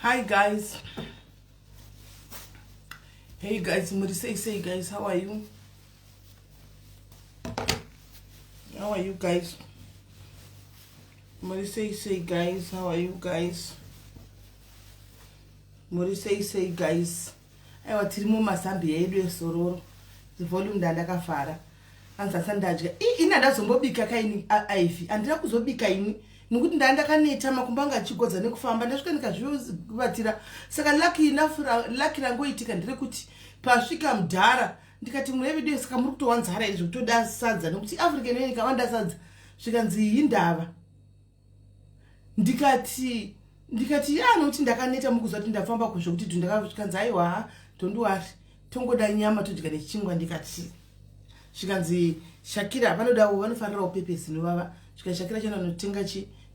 Hi guys. Hey guys, say guys, how are you? How are you guys? Say guys, how are you guys? Say guys. Aiwa tiri mumasambia edu esororo. The volume ndakafara. Anzasandadya. Ina ndazombobika kaini aifi. Andira kuzobika ini. Nokuti ndakaneta makumbo anga achigodza nekufamba ndasvika ndikazvivatira. Saka lucky rangoitika ndiri kuti pasvika mudhara ndikati munevideo saka muri kutowanzara izvo kutoda sadza nokuti African Union ikawanda sadza zvikanzi hindava. Ndikati nokuti ndakaneta mukuzwa kuti ndafamba kuzvo kuti ndakasvikanzi aiwa don't worry tongoda nyama todya nechingwa. Ndikati zvikanzi Shakira vanofanira pepesi novava. Shakira chana notenga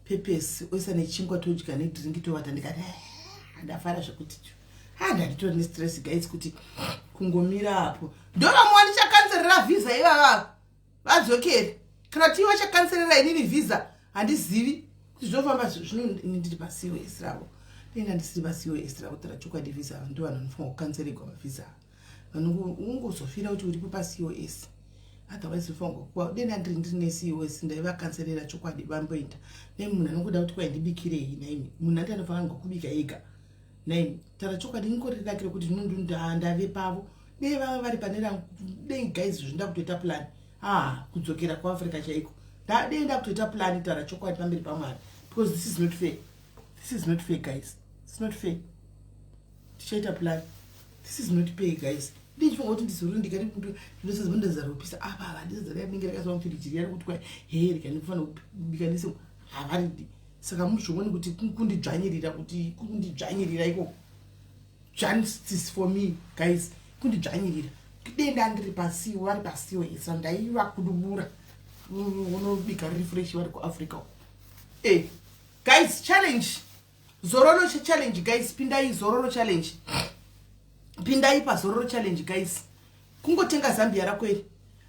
pepesi oisa nechingwa todya nedringi tovata. Ndikati ndafara zvekuti handanditori nestress guys kuti kungomira hapo. Ndovamwe ndichakanzerera visa ivava vadzokere. Kana tiwa chakanzerera inini visa handizivi kuti zvofamba zvino ndiri paCOS ravo. Ndinga ndisiri paCOS ravo tara chokwadi visa ndo vanofanira kukanzererwa mavisa. Ungozofira kuti uripo paCOS. Otherwise ufango kwa dena ndiri neCOS ndaiva kanzerera chokwadi vamboenda. Nemunhu anokuda kuti kwaindibikirei naimi. Munhu andanofanira kubika ega. Naimi tara chokwadi ngorirakira kuti ndave pavo. Nevava vari panera dei guys zvinda kutoita plan. Kudzokera kuAfrica chaiko. Ndadenda kutoita plan tara chokwadi pamberi paMwari. Because this is not fair. This is not fair guys. It's not fair. Tichaita plan. This is not fair guys. Ndichifunga kuti ndizoruri ndikati kuti ndinosaza ndazaropisa apa ndizazara ningira kaswa mfiriji yari kuti kwa heri kana kufana kubika ndiso havaridi. Saka muzvoni kuti kundidzvanyirira kuti kundidzvanyirira iko. Justice for me guys. Kundidzvanyirira. Denda ndiri pasiwo vari pasiwo isa ndaiva kudubura. Unobika refresh vari kuAfrica. Guys, challenge. Zororo challenge guys. Pindai Zororo challenge. Pindai pa Zororo challenge guys. Kungotenga Zambia rako iri.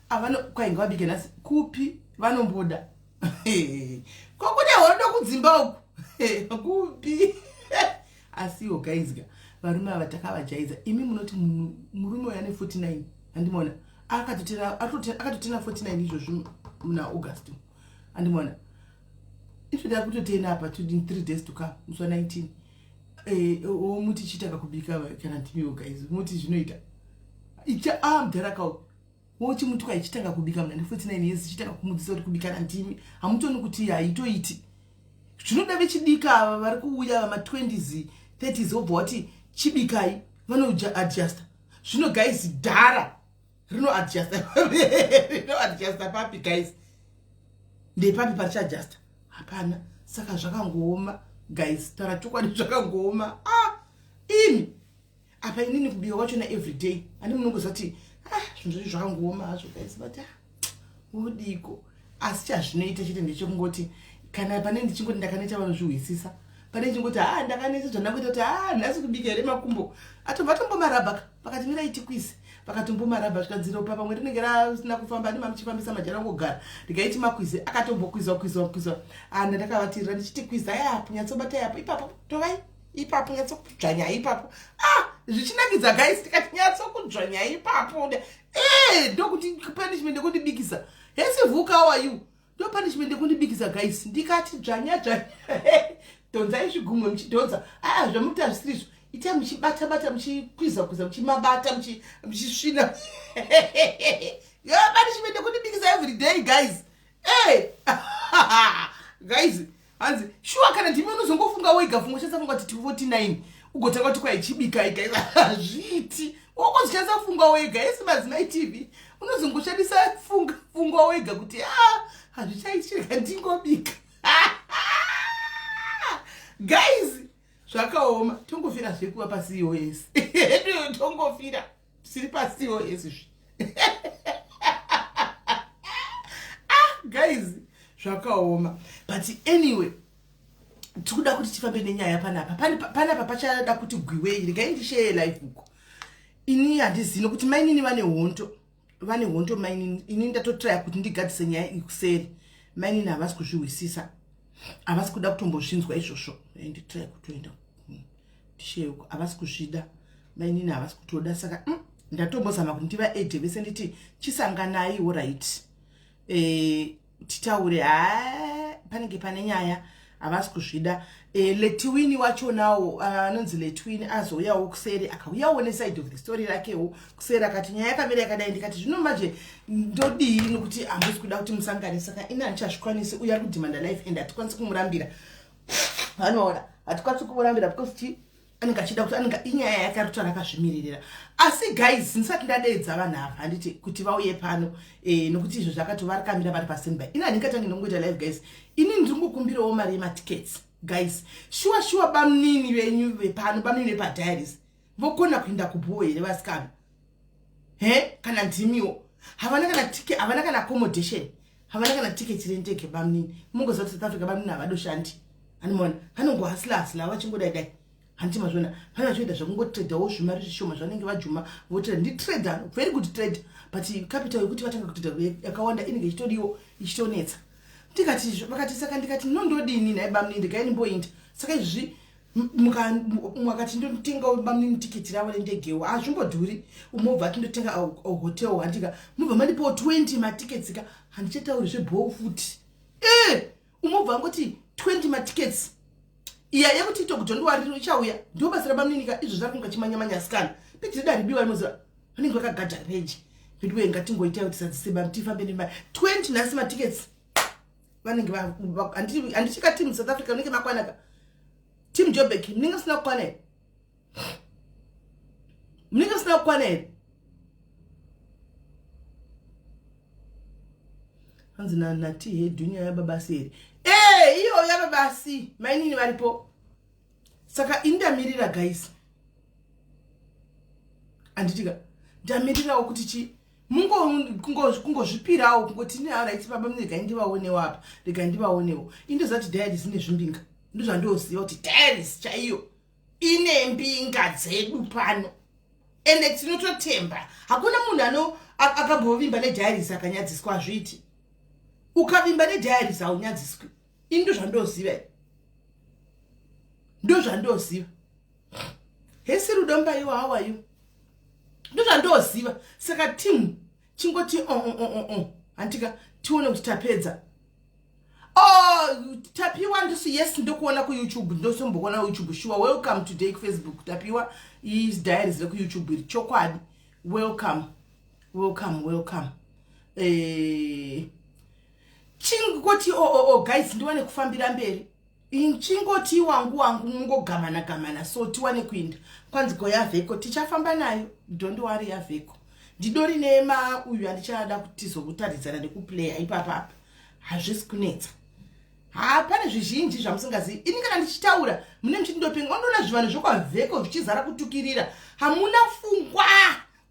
Avano kwainga vabike nasi kupi vanomboda. Kwakuda hondo kudzimba uku. Kupi. Asiwo guys ga. Varume vatakavajaiza. Imi munoti murume wayane 49. Andimona. Akatotena 49 izvo muna August. Andimona. Itoda kutotena apa to in 3 days to come. Muswa 19. Muti chitaka kubika kana ndimiwo guys. Muti zvinoita. Icha mudharaka. Woti muti kwaichitanga kubika muna 49 years chitanga kumudzisa kuti kubika na ndimi. Hamutoni kuti haitoiti. Zvinoda vechidika vari kuuya vama 20s 30s obvoti chibikai vanoadjust. Zvino guys dhara rino adjust. Rino adjust papi guys. Ndepapi pachadjust. Hapana. Saka zvakangooma guys. Tara chokwadi zvakangooma. Ini apa inini kubika wacho na everyday. Ani munongozati zvinhu zvakangooma hazvo guys but udiko. Asi chazvinoita chete ndechekungoti kana pane ndichingoti ndakaneta vanozviwisisa. Pane chingoti ndakaneta zvanakuita kuti nhasi kubika ere makumbo. Atobva tombomarabha pakati miraiti kwisi. Pakatombomarabha zvikadziro papa mweri rinenge rasina kufamba ndima muchifambisa majara ngogara. Ndikaiti makwizi akatombokwizwa. Ndakavatirira ndichiti kwiza punyatsobata yapo ipapo tovai ipapo nyatsokudzvanya ipapo. Zvichinakidza guys tikati nyatsokudzvanya ipapo. Ndokuti punishment ndekundibikisa. Hesi vuka how are you? Ndo punishment ndekundibikisa guys. Ndikati dzvanya. Tonzai zvigumwe muchidonza. Zvamuita zvisizvo. Ita muchibata muchikwiza muchimabata muchisvina. Punishment ndekundibikisa every day guys. Guys, hanzi shuwa kana ndimi unozongofunga wega funga chasafunga kuti 49 ugotanga kuti kwaichibika guys. Zviti ukozichanza funga wega esi madzimai TV unozongoshandisa funga wega kuti hazvichaitika ndingobika. Guys, zvakaoma. Tongofira zvekuva paCOS. Tongofira siri paCOS. Guys, zvakaoma. But anyway, tikuda kuti tifambe nenyaya panapa pachada kuti gwiwei rikaindishare live uko. Ini handizino kuti mainini vane honto mainini. Ini ndatotry kuti ndigadise nyaya ikuseri. Mainini havasi kuzviwisisa. Havasi kuda kutombozvinzwa izvozvo. Nditry kutoenda tisheuko havasi kuzvida mainini havasi kutoda saka ndatombozama kuti ndivaedhe vese nditi chisanganaiwo right titaure panenge pane nyaya havasi kuzvida Letwini wachonawo anonzi Letwini azouyawo kuseri akauyawo neside of the story rakewo kuseri akati nyaya yakamira yakadai ndikati zvino manje ndodii nokuti hambosi kuda kuti musangane saka ina handichazvikwanisi uya ari kudhimanda life and hatikwanisi kumurambira vanoona hatikwanisi kumurambira because anenge achida kuti anenge inyaya yakarota rakazvimiririra asi guys ndisati ndadeedza vanhu ava handiti kuti vauye pano nokuti izvo zvakati varikamira vari pasimba ina handingatange nongoita live guys ini ndiringokumbirawo mari yematickets guys shuwa bamunini venyu vepano bamunini vepadiaries vokona kuenda kubhuo here vasikana kana ndimiwo havana kana accommodation havana kana ticket renteke bamunini mungoziva kuti South Africa bamunini havadoshandi animona vanongohasila vachingodaidai hanti mazvona vana vachoita zvakungotradewo zvimari zvishoma zvanenge vajuma votrade nditrade very good trade but capital yekuti vatanga kutoita yakawanda inenge ichitodiwo ichitonetsa tikati vakati saka ndikati nondodini naye bamunini ndikainimboinda saka izvi mwakati ndotenga bamunini tiketi ravo rendegewo hazvingodhuri umobva atindotenga hotel handika mubva mandipo 20 matickets ka handichatauri zvebhow futi umobva angoti 20 matickets iya yekuti tokutondowari ichauya ndio basa rabamunini ka izvo zvakunga chimanyamanya sikana piti daribiwa imoza vanenge vakagadha range ndiwe ngatingoita kuti sadziseba mtifambe nemari 20 nasi matickets vanenge andichika team South Africa munenge makwanaka team Joburg munenge sina kukwana here hanzi nati he dunia yababasi here iyo yababasi mainini varipo saka indamirira guys anditika ndamirirawo kuti chi kungozvipirawo kungoti right baba ndivaonewo apa rega ndivaonewo indozati diaries ine zvimbinga ndozvandoziva kuti diaries chaiyo ine mbinga dzedu pano ende tinototemba hakuna munhu akambovimba nediaries akanyadziswa zviti ukavimba nediaries haunyadziswi ini ndozvandoziva hesi rudomba iwo how are you ndozvandoziva saka team chingoti handika tione kuti tapedza tapiwa ndisu yes ndokuona kuyoutube ndosombokuona kuyoutube sure welcome today kufacebook tapiwa is diaries rekuyoutube iri chokwadi welcome chingoti guys ndiwane kufambira mberi chingoti wangu mungogamana so tiwane kuinda kwanziko yavheko tichafamba nayo don't worry yavheko ndidori nema uyu andichada kuti tizokutaridzana nekuplaya ipapa hazvisi kunetsa pane zvizhinji zvamusingazivi ini kana ndichitaura mune muchindopinga ondoona zvivanhu zvokwavheko zvichizara kutukirira hamuna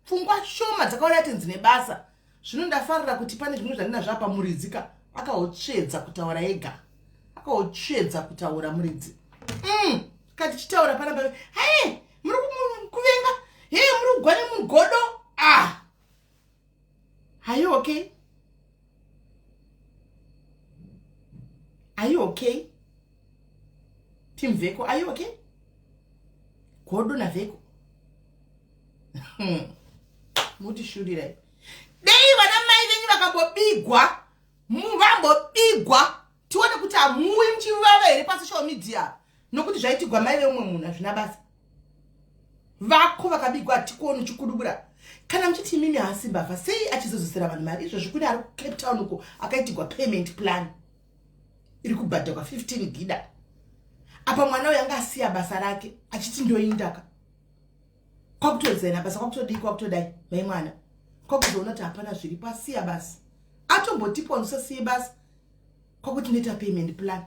pfungwa shoma dzakaona tenzi nebasa zvino ndafarira kuti pane zvimwe zvandinazvo apa muridzika akaotsvedza kutaura ega akaotsvedza kutaura muridzi kati chitaura panapa hai muri kuvenga muri kugwane munhu godo are you okay? Are you okay? Team Veko, are you okay? Godo na Veko. Muti shurirai. Dei vana mai venyu vakambobigwa, muvambobigwa. Tione kuti amuwi mchivava here pasocial media. Nokuti zvaitigwa mai vemwe munhu hazvina basa. Vako vakabigwa atikuoni chikudubura. Kana mchiti mimi hasimba fa sei achizozosera vanhu mari izvo kuri ari Cape Town uko akaitigwa payment plan iri kubhadharwa 15 gida apa mwana uyu anga asiya basa rake achiti ndoindaka kwakutozena basa kwakutodai mai mwana kwakuzoona kuti hapana zviripo asiya basa atombotiponisa siye basa kwakuti ndoita payment plan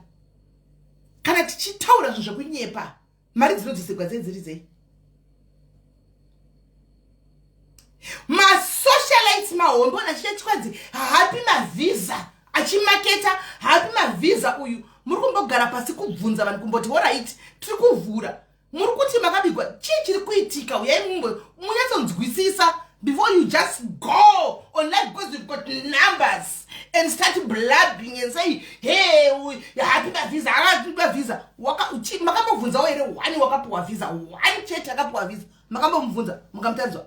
kana tichitaura zvo zvekunyepa mari dzinodzisigwa dzedziri dzei masocialites mahombo nachitwadzi hapi mavisa achimaketa hapi mavisa uyu muri kumbogara pasi kubvunza vanhu kumboti alright tiri kuvhura muri kuti makabigwa chii chiri kuitika uyai munyatsonzwisisa before you just go online because you've got numbers and start blabbing and say, hey, happy visa, happy visa. Makamba mvunza ere wani wakapuwa visa, wani chete akapuwa visa. Makamba mvunza, mkamtanzwa.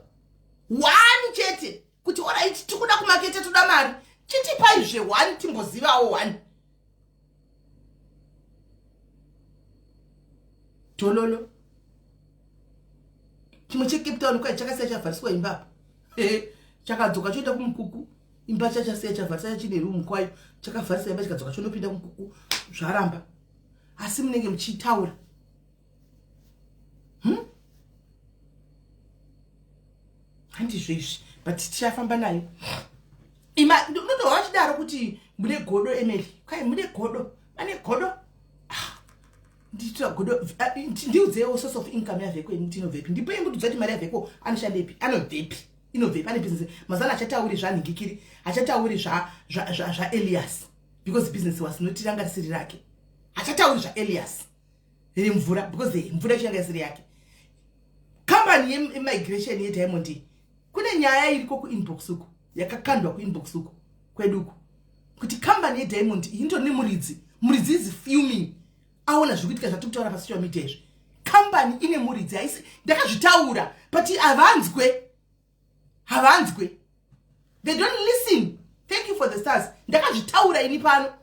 Wani chete, kuti ora iti tukuda kumakete tuda mari. Chiti paizve wani timboziva o wani. Tololo. Chimwe cheCape Town kwa chakasiya chavhariswa imba apa. Chakadzoka choenda kumukuku. Imba chachasiya chavharisa chine room kwayo. Chakavharisa imba chikadzoka chonopinda kumukuku. Zvaramba. Asi munenge muchitaura. Handizvo izvi. But tichafamba nayo. Unoto wachidaro kuti mune godo Emily. Kai mune godo. Ane godo. Nditwa godo ndiudzewo source of income yavheko inotinovepi ndipo yembuduzati mari yavheko anoshandepi anovepi inovepi ane business mazana achatauri zvanhingikiri achatauri zva Elias because business was not ranga siri rake achatauri zva Elias mvura because mvura ichanga siri yake company immigration ye Diamond kune nyaya iriko ku inbox uko yakakandwa ku inbox uko kweduko kuti company ye Diamond into ne muridzi is fuming aona zvikuitika zvatokutaura pasocial media izvi company ine muridzi haisi ndakazvitaura but havanzwe they don't listen. Thank you for the stars. Ndakazvitaura ini pano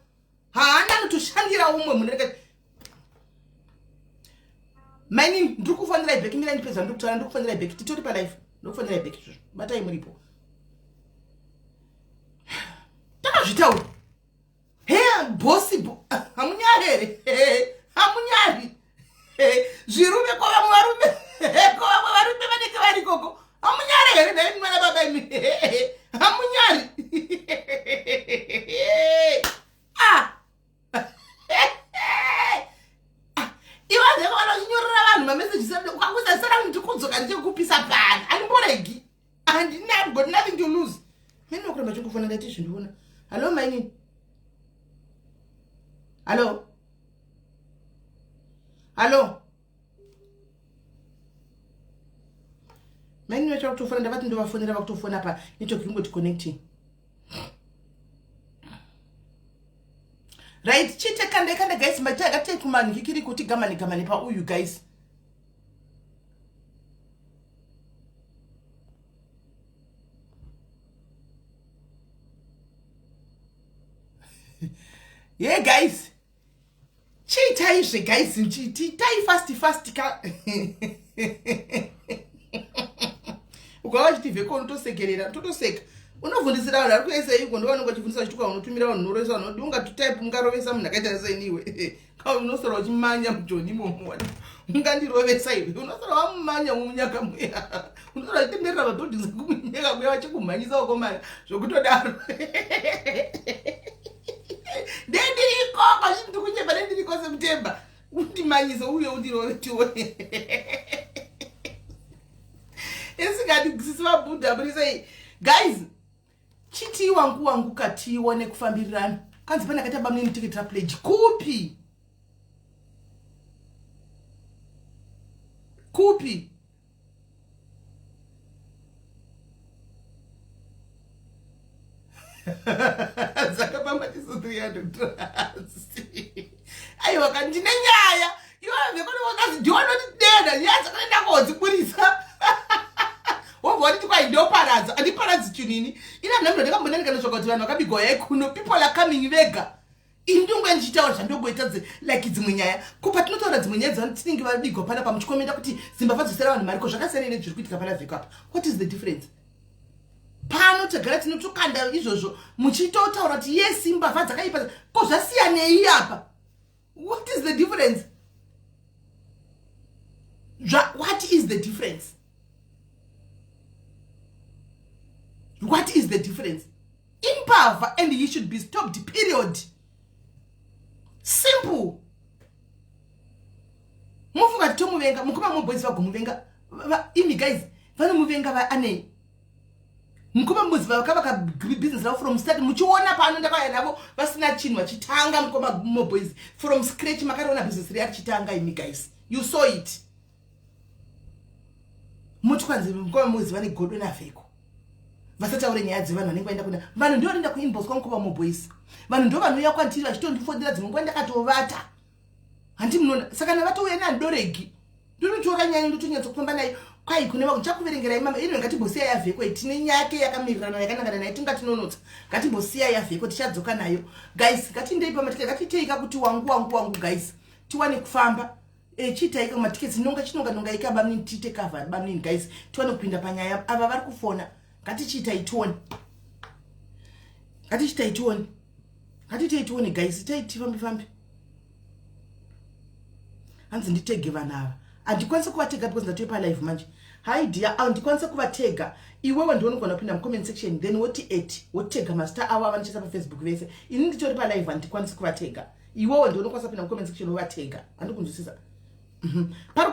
haana kutoshandira umwe munhu ndakati mani ndikufanira ibeki ndira ndipedza ndikutaura ndikufanira ibeki titori pa life ndikufanira ibeki izvo batai muripo ndakazvitaura bosi hamunyari zvirume kwavamwe varume kwavamwe varume vanenge vari koko hamunyari here dai mwana baba imi hamunyari ivanzeko vanochinyorera vanhu mameseji ukangusasara ndikudzoka ndichikupisa pana andimboregi I've got nothing to lose. Mimi nakuramba chingufana ndati zvindiona. Hello maini. Hello. Hello. Maini wacha kutofona ndavati ndovafonera vakutofona pa network ingoti connecting. Right, chite kanda guys, machaga take man kikiri kuti gamani pa uyu guys. Yeah guys. Chita ishe guys, chita fast ka. Ukawa chitive ko unotosekerera, totoseka. Unovundisira vanhu ari kuesa iko ndovanhu vachifundisa chituka unotumira vanhu noresa vanhu unga tutype ungarovesa munhu akaita seniwe. Ka unosora uchimanya mujoni momwana. Ungandirovesa iwe. Unosora wamumanya mumunyaka muya. Unosora tenderera vadhodhinza kumunyaka muya vachikumhanyisa ukomana zvokutodaro. Ndendiriko kwazvintu kunyemba ndendiriko September. Undimanyise uye undirove tione. Esingati sisiva Buddha but say guys chiti wangu katiwa nekufambirirana kanzi pana kati abamwe ticket ra pledge kupi zakapamba tisu 300 aiwa kandine nyaya iwe vekone wakazi ndiona ndidenda yaza kana kodzikurisa wovoti tikwa ndoparadza andiparadzi chinini ina nhambo ndakambonani kana zvakati vanhu vakabigwa yaikuno people are coming vega indungwe ndichitaura zvandogboita like dzimwe nyaya kupa tinotaura dzimwe nyaya dzatinenge vabigwa pana pamuchikomenda kuti zimbabwe dzosera vanhu mariko zvakasiyana nezviri kuitika pana vheko apa. What is the difference? Pano tagara tinotokanda izvozvo muchitotaura kuti yes zimbabwe dzakaipa ko zvasiyanei apa. What is the difference? What is the difference? What is the difference? Impava and he should be stopped, period. Simple. Mufunga tomuvenga mukoma moboys vagomuvenga imi guys vano muvenga va ane mukoma mbozi vakavaka business ravo from start muchiona pano ndakaenda navo vasina chinhu vachitanga mukoma moboys from scratch makariona business react chitanga imi guys you saw it muti kwanzi mukoma moboys vane godo na vheko vasataure nyaya dzevanhu vanenge vaenda kuna vanhu ndio vanoenda kuinbox kwangu kuva muboys vanhu ndio vanouya kwandiri vachitondifodera dzimwe nguva ndakatovata handi munona saka navatouya nandoregi ndinotora nyaya ndotonyatsa kufamba nayo kwai kune chakuverengerai mama ino ngatimbosiya yavheko tine nyake yakamirirana yakanangana nayo tingatinonotsa ngatimbosiya yavheko tichadzoka nayo guys ngatindei pamatiketi ngatiteika kuti wangu guys tiwane kufamba chitaika matiketi chinonga ikaba mini tite cover bamini guys tiwane kupinda panyaya ava vari kufona ngatichitaitoni guys tifambi hanzi nditege vanhu ava handikwanisa kuvatega because ndatoe palive manje hi dear handikwanisa kuvatega iwewe ndione kugona kupinda mucomment section then wotega mastar avo avanochesa pafacebook vese ini nditori palive handikwanisa kuvatega iwewe ndione kwanisa kupinda mucomment section wovatega handikunzwisisa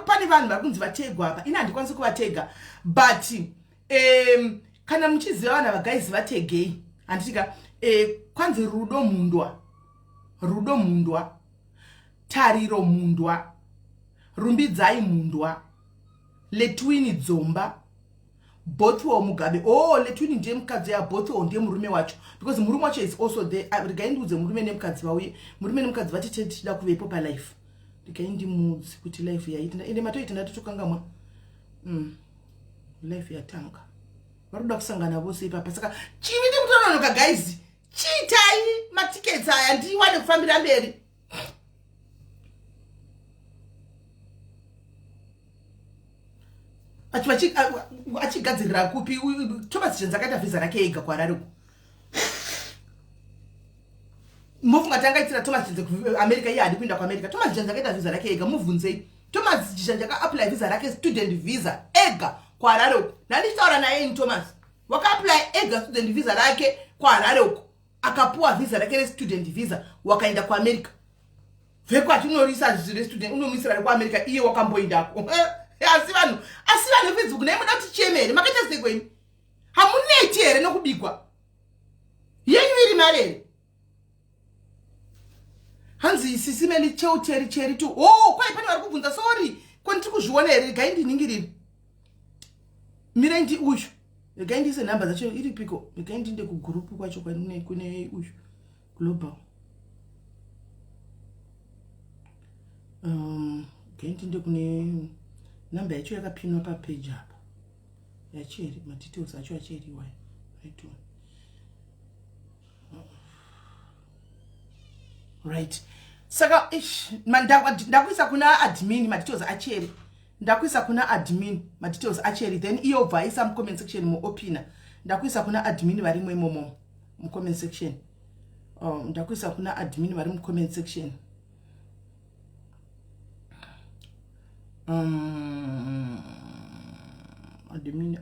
pane vanhu vari kunzi vategwa apa ini handikwanisa kuvatega but kana muchiziva vanhu avagaizi vategei handitika kwanzi rudo mundwa tariro mundwa rumbidzai mundwa letwini dzomba bothwell mugabe letwini ndiye mukadzi bothwell ndiye murume wacho because murume wacho is also there regai ndiudze murume nemukadzi vauye murume nemukadzi vati tida kuvepo palife regai ndimudzi kuti life yaita ende matoita ndatotokangamwa life yatanga varuda kusangana vose ipapa saka chiviti mutononoka guys chiitai matikets aya ndiwane kufambira mberi achigadzirira kupi Thomas Jenza akaita visa rake ega kwarariko mufunga tangaitira Thomas Jenza kuAmerica iye hadi kuenda kuAmerica Thomas Jenza akaita visa rake ega muvunzei Thomas Jenza aka-apply visa rake student visa ega kwarariko nanditaura naye in Thomas waka-apply ega student visa rake kwarariko akapuwa visa rake student visa wakaenda kuAmerica veko atinorisa zvire student unomisira kuAmerica iye wakamboendako asi vanhu Facebook naye muda kuti chemere makaita sekweni hamuneti here nokubikwa yenyu iri marere hanzi sisimeli cheri tu kwai pane vari kubvunza sorry kwandiri kuzviona here regai ndiningiriri mirai ndi uyu regai ndiise nhamba dzacho iri piko regai ndiinde kugurupu kwacho kune uyu global regai ndiinde kune namba yacho yakapinwa papage apa yacheri madetails acho acheri wai right saka ndakuisa kuna admin madetails acheri ndakuisa kuna admin madetails acheri then iyo bvaisa mucomment section muopina ndakuisa kuna admin varimo imomo mucomment section ndakuisa kuna admin vari mucomment section admin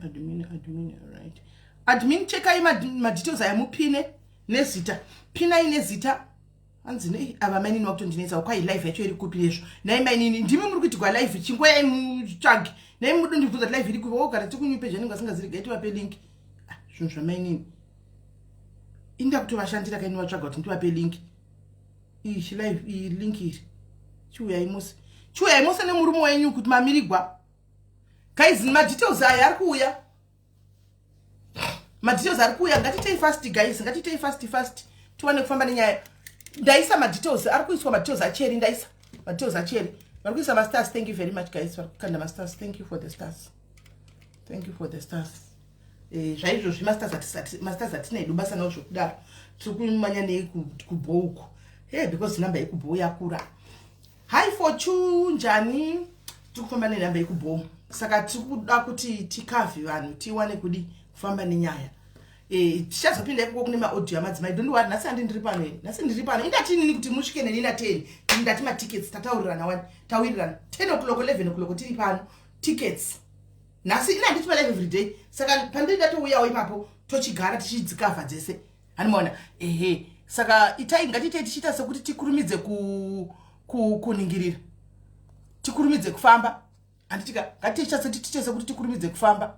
right admin chekai madetails ayamupine nezita pinai nezita hanzi ava mainini wakutondinetsa kwai live yacho iri kupi nezvo nai mainini ndimi muri kuiti kwa live chingwai mutsvage nai muri kundibvunza kuti live iri kupi wogara tikunyupe zvanenge asingaziri gaiti vape link zvinhu zvamainini inda kutovashandira kaini watsvaga kuti ndivape link ichi live iyi link iri chiuyai mose nemurume wenyu kuti mamirigwa guys madetails aya ari kuuya ngatitei fast guys ngatitei fast tiwane kufamba nenyaya ndaisa madetails ari kuiswa madetails acheri ndaisa madetails acheri vari kuisa mastars thank you very much guys vari kukanda mastars thank you for the stars zvaizvozvi mastars hatina edu basa nawo zvokudaro tiri kumanya nei kubhouku because namba yekubhou yakura hi fortune njani tiri kufamba nenhamba yekubhou saka tiri kuda kuti tikavhi vanhu tiwane kudi kufamba nenyaya tichazopinda ikoko kune maaudio amadzimai dondiwari nhasi handindiri pano indatinini kuti musvike nenina 10 ndati matickets tataurirana tawirirana 10 o'clock 11 o'clock tiri pano tickets nhasi ina handiti palive every day saka pandiri ndatouyawo ipapo tochigara tichidzikavha dzese hanimaona saka itai ngatitei tichiita sekuti tikurumidze kuningirira tikurumidze kufamba handitika ngatichase sekuti tikurumidze kufamba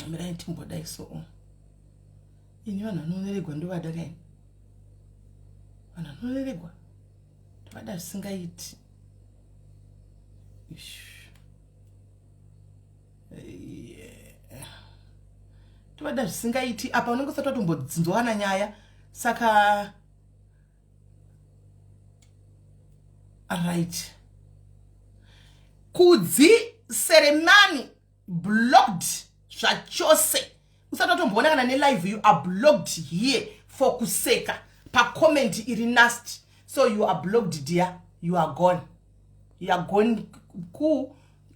mirai timbodai so ini vanhu vanoreregwa ndovada kaini vanhu vanoreregwa ndovada zvisingaiti tovada zvisingaiti apa unenge usati watombodzinzwana nyaya saka right. Kudzi Seremani blocked zvachose usati watomboona kana nelive. You are blocked here for kuseka pa comment iri nasty. So you are blocked dear. You are gone. You are gone.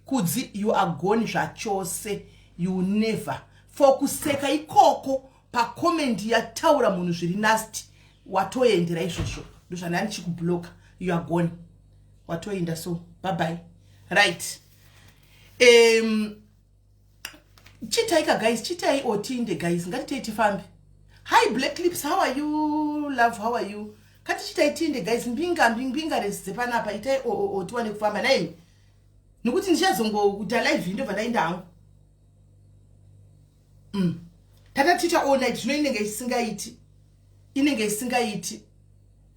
Kudzi you are gone zvachose. You never for kuseka ikoko pa comment yataura munhu zviri nasty watoendera izvozvo ndozvanani chikubloka. You are gone. Watoenda so bye bye. Right. Chitaika guys, chitai otinde guys. Ngati tifambe. Hi Black Lips, how are you? Love, how are you? Kati chitai tinde guys, mbinga resi panapa itai otiwane kufamba naimi. Nukuti ndichazongo kuta live ndo vandaenda hangu. Tata tita all night zvino inenge isingaiti.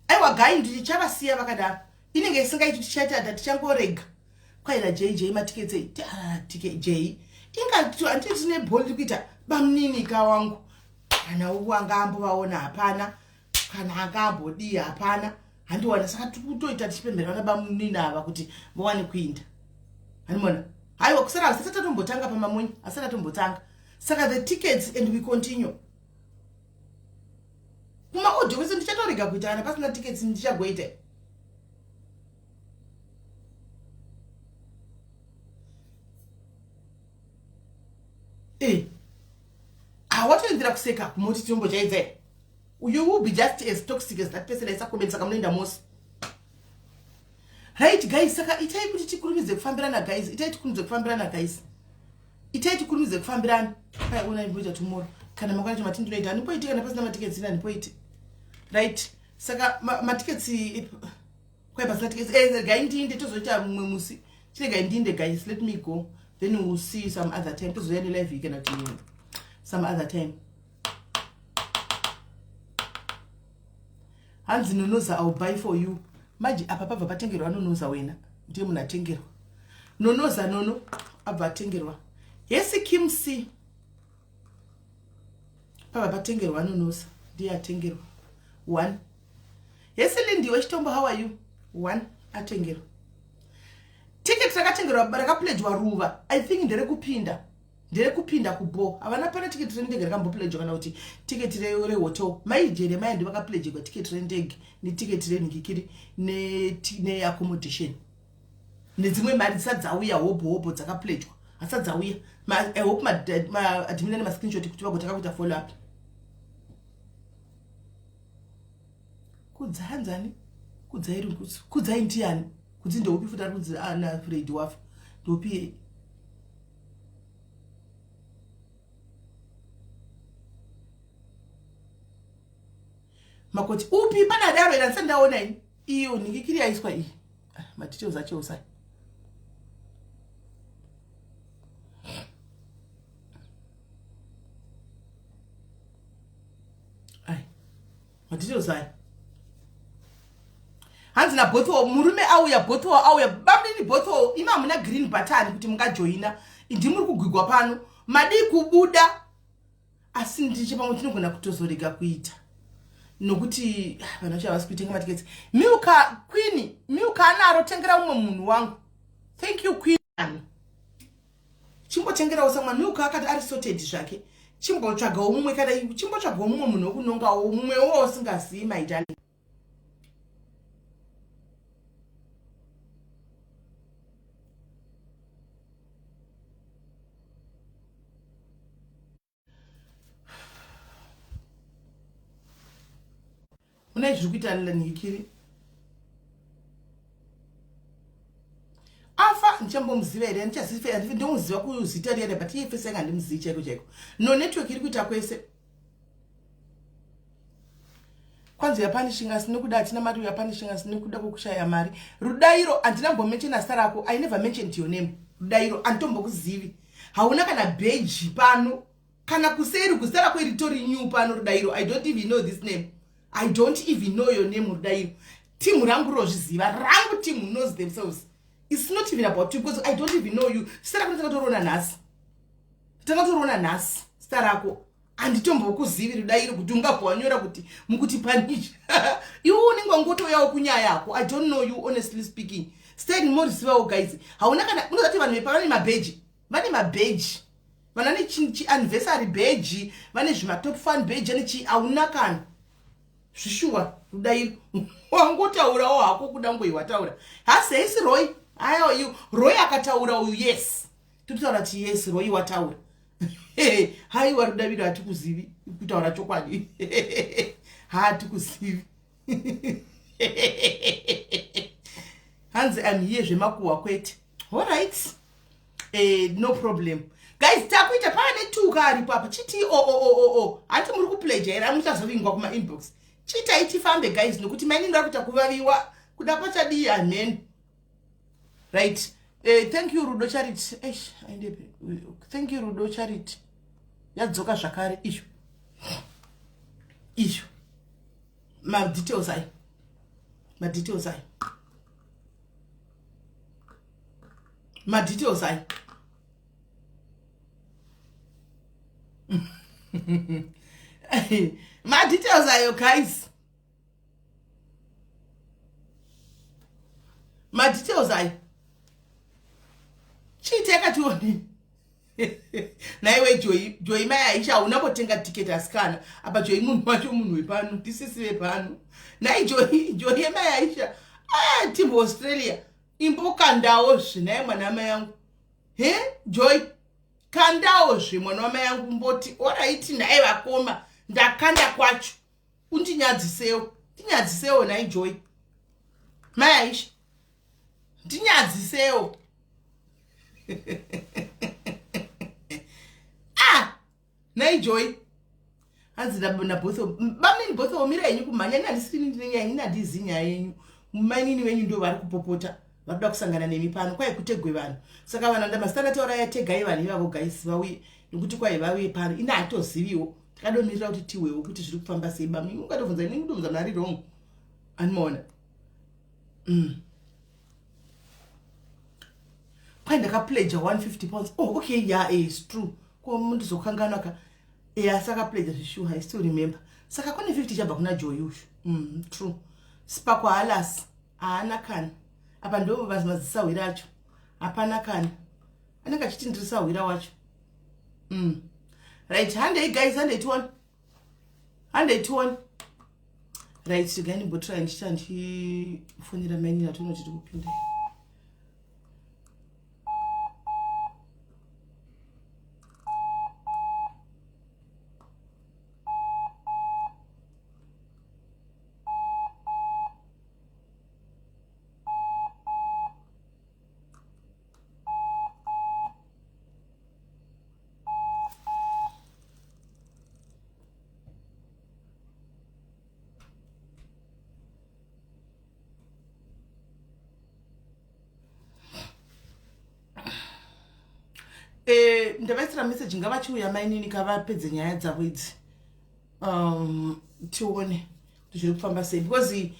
Aiwa guy ndichava vakada. Inenge isingaiti tichata tichangorega. Kwaira JJ matiketse TKJ. Inga anditine bold kuita bamninika wangu. Kana uwanga ambovaona hapana. Kana akambodi hapana. Handiwana saka tukutoita tichipemberana bamnina ava kuti vawane kuinda. Hanimona. Haiwa kusara asata tombotanga pamamunyi, asata tombotanga. Saka the tickets and we continue. Kuma audio wese ndichatorega kuita ana pasina tickets ndichagoita. Watoendera kuseka kumoti chombo chaidze. You will be just as toxic as that person isakomenza kamunoenda mosi. Right guys, saka itai kuti tikurumize kufambirana guys. Itai tikurumize kufambirana. Kai una imboita tomorrow. Kana makwana chama ndinoita nipoiti kana pasina matickets ina nipoiti. Right. Saka matickets kwa pasina tickets guy ndinde tozoita mumwe musi. Chile guy ndinde guys, let me go. Then we'll see some other time. Tozoenda live ikena to some other time. Hanzi nonoza I'll buy for you. Maji apa pava patengerwa nonoza wena. Ndiye munatengerwa. Nonoza nono abva tengerwa. Yesi Kimsi. Pava patengerwa nonoza. Ndiye atengerwa. 1. Yesi Lindy wechitombo how are you? 1 atengerwa. Ticket rakatengerwa rakapledgwa ruva. I think ndere kupinda kubo. Avana pana ticket rendege rakambopledgwa kana kuti ticket re hotel. Maijere mayandi vakapledgwa ticket rendege ni ticket reningikiri ne accommodation. Nedzimwe mari dzadzauya hobo dzakapledgwa. Asadzauya. I hope ma admin ne ma screenshot kuti vagotaka kuita follow up. Kudzanzani? Kudzairi kutsu. Kudzai ndiani? Kudzi ndopi futa kudzi ana Fred wafa. Ndopi makoti upi pana daro ina sandaona ini iyo ningikiri aiswa iyi matiteos acho usai ai matiteos ai hanzi na botho murume auya bamini botho ima muna green button kuti munga joina ndimuri kugwigwa pano madi kubuda asi ndiche pamwe tinogona kutozorega kuita nokuti vanocha vasikutenga matickets. Milka anaro tengera umwe munhu wangu. Thank you Queen. Chimbotengera usamwa Milka akati ari sorted zvake. Chimbotsvaga umwe kana chimbotsvaga umwe munhu wokunonga umwe wosingazivi my darling. Muna zvikuita ningikiri. Afa ndichambomziva here ndichaziva ndomuziva kuzita riya but iye fese anga ndimzivi chaiko. No network iri kuita kwese. Kwanzi yapanishing us nokuda atina mari yapanishing us nokuda kokushaya mari. Rudairo andina mention star rako. I never mentioned your name. Rudairo antombokuzivi. Hauna kana badge pano. Kana kuseri kusara kweritori new pano Rudairo. I don't even know this name. I don't even know your name Rudairo. Team rangu rozviziva. Rangu team knows themselves. It's not even about you because I don't even know you. Sara kuti torona nasi. takatorona nhasi star rako handitombokuzivi rudairo kuti ungabwanyora kuti mukuti panisha iwe unenge wangotoyawo kunyaya yako. I don't know you honestly speaking. Stay morizivawo guys. Hauna kana unozati vanhu vepa vane mabheji. Vane mabheji. Vanane anniversary badge, vane zvima top fan badge ane chi hauna kana. Zvishuwa rudairo. Wangotaurawo hako kuda ngoiwataura. Hasi isi Roy. Ayo you Roy akataura uyu yes. Tutaura kuti yes Roy wataura. Hai warudairo hatikuzivi kutaura chokwadi. Hatikuzivi. Hanzi I'm here zvemakuwa kwete. All right. No problem. Guys, takuita pane tuka aripo apa chiti ati muri kuplejaira muchazovingwa kuma inbox. Chita itifambe guys nokuti maini ndakuita kuvaviwa kuda pachadi amen. Right. Thank you Rudo Charity. Thank you Rudo Charity. Yadzoka zvakare isho. Isho. Ma details ai. Ma details ai. Ma details ai. My details are you guys. My details are chiteka tuoni. Na iwe Joy mai Aisha unapotenga ticket askana apa Joy munhu wacho munhu wepano tisisiwe pano. Na Joy mai Aisha timbo Australia imboka ndawo zvina mwana mai yangu. Joy kandawo zvimwana mai yangu mboti oraiti naye vakoma ndakanda kwacho undinyadzisewo tinyadzisewo nai Joy mai Aisha ndinyadzisewo. Nai Joy anzida bona botho bamini botho omira yenyu kumanya ndisini ndinenyanyi ndandizinya yenyu mumanini wenyu ndo vari kupopota vakuda kusangana nemi pano kwai kutegwe vanhu saka vanhu ndamastana taura yategai vanhu ivavo guys vauye nokuti kwai vauye pano ina hatoziviwo takadomirira kuti tiwewo kuti zviri kufamba sei bamini ungatobvunza inini ndobvunza mari wrong animona kwai ndakapledge 150 pounds. Oh okay yeah it's true ko mundu zokangana ka saka pledge zvishuha I still remember saka kune 50 chabva kuna Joy ushu true spakwa alas ana kana apa ndo mazisawira acho hapana kana anenge achitindrisa hwira wacho right handei guys handei 1 right tigani botra ndichifonera maini natonoti tikupinda ndavaisira message ngavachiuya mainini kavapedze nyaya dzavo idzi tione kuti zviri kufamba sei because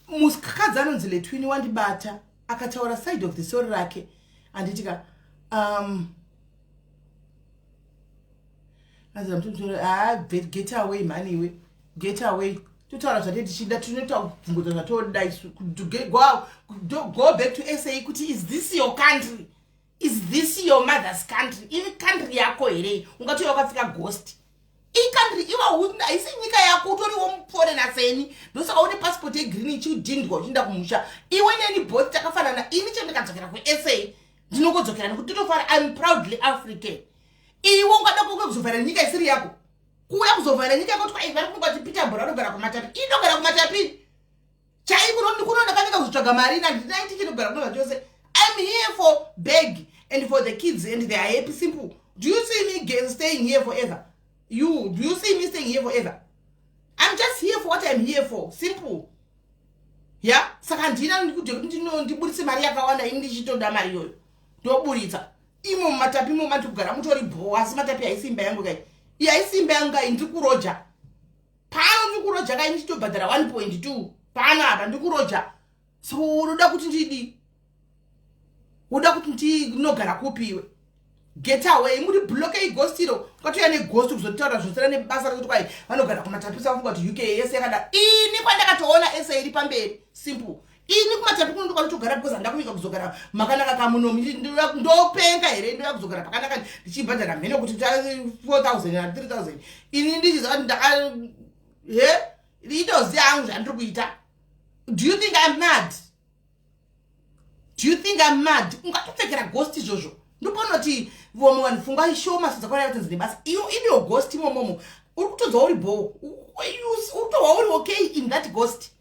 mukadzi anonzi Letwini wandibata akataura side of the story rake anditika get away man iwe get away totaura zvati tichida tinoita kubvunguta zvatoda go back to SA kuti is this your country? Is this your mother's country? Ini country yako here ungatoya wakafika ghost. I country iwa hunda isi nyika yako utoriwo mupore na seni. Ndosaka une passport ye green chiudhindwa uchinda kumusha. Iwe neni both takafanana ini chendakadzokera ku SA. Ndinokodzokera nekuti totofara I'm proudly African. Iwe ungada kuzovhara nyika isiri yako. Kuya kuzovhara nyika yako twa vari kungati Peter Bora ndogara kumatapi. Inogara kumatapi. Chai kuno ndakanyika kuzotsvaga mari na ndinaiti chinogara kuno zvose. I'm here for beg and for the kids and they are happy simple. Do you see me staying here forever? Do you see me staying here forever? I'm just here for what I'm here for. Simple. Yeah? Saka ndina ndiburitse mari yakawanda ini ndichitoda mari yoyo. Ndoburitsa. Imo matapi mo matugara mutori boasi matapi aisimba yangu kai. Aisimba yangu kai ndikuroja. Pano ndikuroja kai ndichitobhadhara 1.2. Pano apa ndikuroja. So unoda kuti ndidi uda kuti ndinogara kupiwe get away muri bloke igostiro kwatoya neghost kuzotaura zvosera nebasa rekuti kwai vanogara kumatapisa vafunga kuti UK yese yakada ini kwandakatoona ese iri pamberi simple ini kumatapi kuno ndokutogara because handakuvika kuzogara makanaka kamunomi ndopenga here ndoya kuzogara pakanaka ndichibhadhara mhene kuti 4000 na 3000 ini ndichiziva ndaka itoziya hangu zvandiri kuita. Do you think I'm mad? Do you think I'm mad? Ungatopfekera ghost izvozvo ndopona kuti vomwe vanhu pfungwa ishoma sezvakauya kuti ndine basa iyo ino ghost imomomo uri kutodza uri bo urikutodza uri okay in that ghost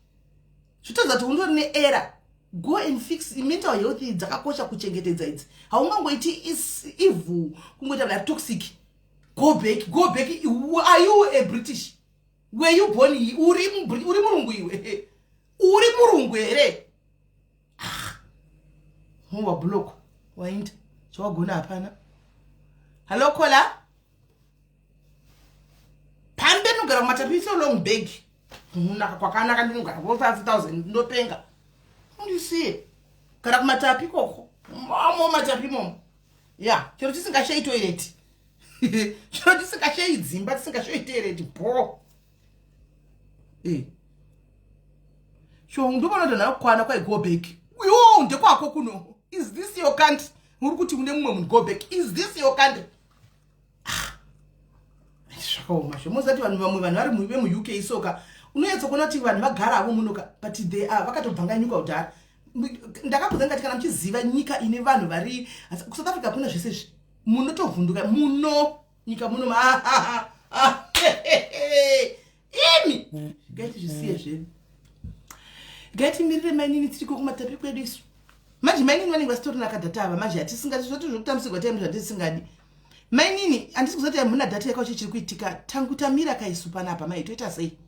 zvitodza kuti undori neera. Go and fix mental health dzakakosha kuchengetedza idzi haungangoiti evil kungoita like toxic. Go back are you a British? Were you born uri murungu iwe uri murungu here wa block wainda chawagona hapana. Hello kola pambe nogara kumatapiso long bag naka kwakanaka ndinogara 5000 ndopenga ndisiye gara kumatapi koko mamo matapi momo ya chero tisingashei toilet chero tisingashei dzimba tisingashei toilet bo sho ndobona ndana kwana kwa go back yo ndekwako kuno. Is this your country? Uri kuti une mumwe munhu go back. Is this your country? Zvakaoma zvo mozati vanhu vamwe vanhu vari muive mu UK isoka unoyedza kuona kuti vanhu vagara avo munoka but they are vakatobvanga nyika kudhara. Ndakabvunza ngati kana muchiziva nyika ine vanhu vari South Africa kuna zvese izvi munotovhunduka muno nyika muno imi gaiti zvisiye zvedu gaiti mirire mainini tiriko kumatapi kwedu isu manje mainini vanenge vasitorina kadhata ava manje hatisingati zvoti zvokutambisirwa time zvatisingadi mainini handisi kuzoti hamuna dhata yakauchi chiri kuitika tangu tamira kaisu panapa mai toita sei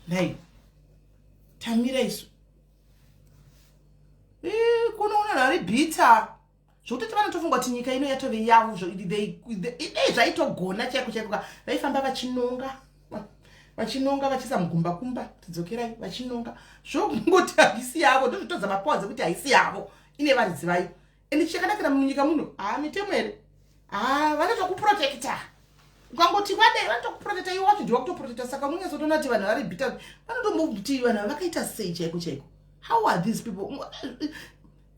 nai tamira isu kunoona vari bita zvokutoti vanotofungwa kuti nyika ino yatove yavo zvaitogona chaiko chaiko vaifamba vachinonga vachisa mugumba kumba tidzokerai vachinonga zvokungoti haisi yavo ndozvitodza mapawa dzekuti haisi yavo ine varidzi vayo ende chakanakira munyika muno mitemo here vanotokuprotekta ukangoti vadai vanotokuprotekta iwo wacho ndiwa kutoprotekta saka munyazotoona kuti vanhu vari bita vanotombokuti vanhu vakaita sei chaiko chaiko. How are these people?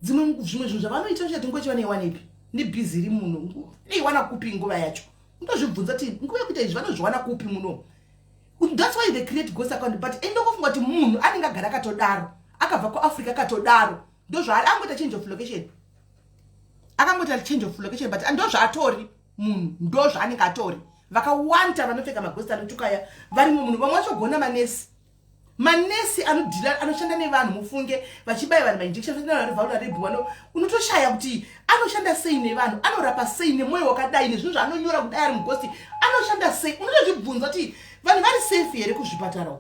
Zvimwe zvinhu zvavanoita chatingochiva neiwanepi nebhizi iri muno neiwana kupi nguva yacho ndozvibvunza kuti nguva yekuita izvi vanozviwana kupi muno. That's why they create ghost account. But endokofunga kuti munhu anenge agara akatodaro akabva kuAfrica akatodaro ndozvaari angoita change of location akangoita change of location but ndozvaatori munhu ndozvaanenge atori vakawanda vanopfeka maghost anotukaya varimo munhu vamwe vachogona manesi anodhila anoshanda nevanhu mufunge vachibai vanhu mainjection vavari unotoshaya kuti anoshanda sei nevanhu anorapa sei nemwoyo wakadai nezvinhu zvaanonyora kudai ari mugosti anoshanda sei unotozvibvunza kuti vanhu vari safe here kuzvipatara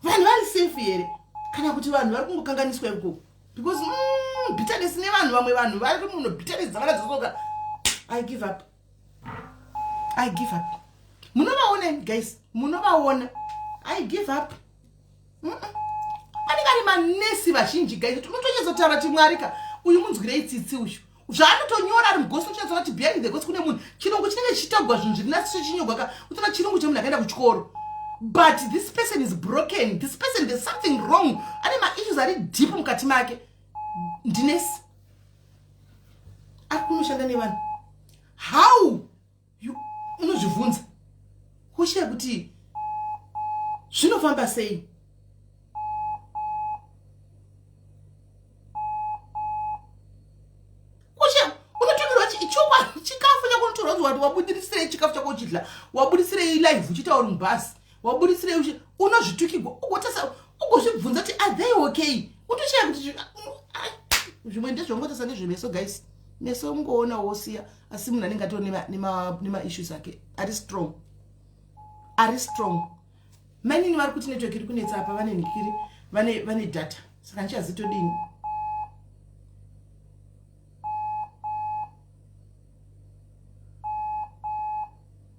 vanhu vari safe here kana kuti vanhu vari kungokanganiswa ikoko because bitterness nevanhu vamwe vanhu vari muno bitterness dzavakadzosoka I give up munovaona guys munovaona I give up anenge ari manesi vazhinji guys unotonyazotaura kuti mwarika uyu munzwirei tsitsi uyu zvaanotonyora ari mugosi uchinyatsoona kuti behind the ghost kune munhu chirungu chinenge chichitogwa zvinhu zviri nasi chinyogwaka utoona chirungu chemunhu akaenda kuchikoro but this person is broken, this person there's something wrong ane maissues ari deep mukati make ndinesi ari kunoshanda nevanhu how unozvibvunza kushiya kuti zvinofamba sei wabudirisirei chikafu chako uchidla wabudirisirei live uchita uri mubhasi wabudirisirei unozvitukigwa ugozvibvunza kuti are they okay utoshaya kuti zvimwe ndezvongotasa nezvemeso guys meso ungoona wosiya asi munhu anenge atori nema-issues ake ari strong manini vari kuti network iri kunetsa apa vane nikiri vane data saka ndichazitodini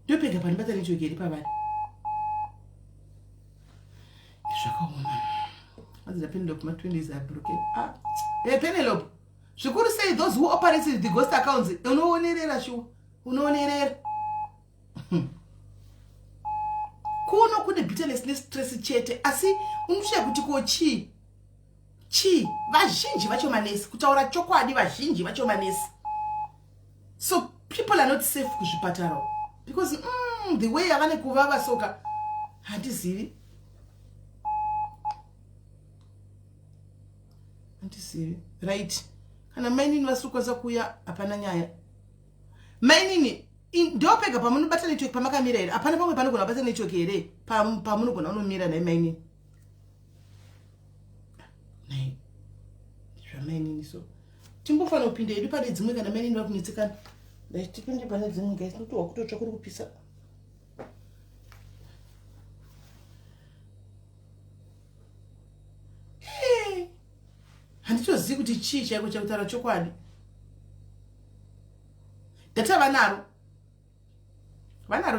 ndopega panibata network iri pavari zvakaoma adzapinda kuma 20 is broken Penelope zvikuru sei those who operate with the ghost accounts unoonerera shuwa unoonerera kuno kune bitterness nestress chete asi unosvika kuti ko chii vazhinji vacho manesi kutaura chokwadi vazhinji vacho manesi so people are not safe kuzvipatara because the way yavane kuvava soka handizivi right kana mainini vasirikwanisa kuya hapana nyaya mainini ndopega pamunobata network pamakamira here hapana pamwe panogona bata network here pamunogona unomira nai mainini nai zvamainini so timbofanira kupinda hedu pane dzimwe kana mainini vakunetsekana tipinde pane dzimwe guys notohwa kutotsva kuri kupisa handitozivi kuti chii chaiko chakutaura chokwadi data vanaro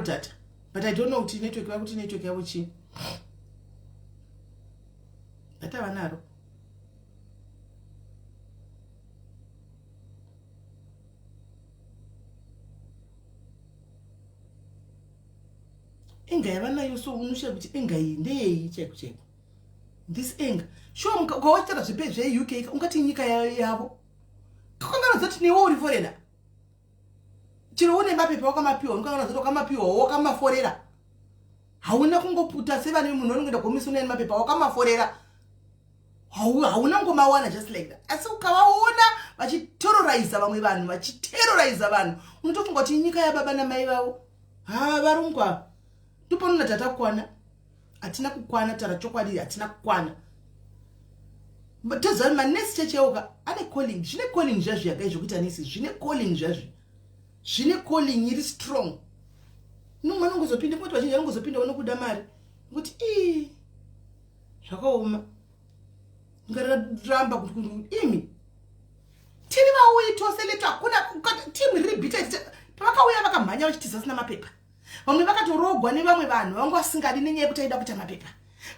data but I don't know kuti network vakuti network yavo chii data vanaro enga yavanayo so unosvika kuti enga iyi ndeyei chaiko chaiko this anger sure ukawachitara zvipe zveuk ungati nyika yavo kakangana zoti newe uri forera chiro une mapepa wakamapiwa ungangana zoti wakamapiwa wakamaforera hauna kungoputa sevane munhu unongenda gomisa unaye mapepa wakamaforera hauna ngomawana just like that asi ukavaona vachiterrorize vamwe vanhu vachiterrorize vanhu unotofunga kuti nyika yababa namai vavo varungwa ndiponona tatakwana hatina kukwana tara chokwadi hatina kukwana tozani manesi checheuka ane calling zvine calling zvazvo yakaizvo kuti anesi zvine calling zvazvo zvine calling iri strong nomwe anongozopinda kuti vazhinji anongozopinda vanokuda mari kuti zvakaoma ngararamba kuti imi tiri vauyi tose leto hakuna timu riri bita pavakauya vakamhanya vachitiza sina mapepa vamwe vakatorogwa nevamwe vanhu vangu vasingadi nenyaya yekuti aida kuita mapepa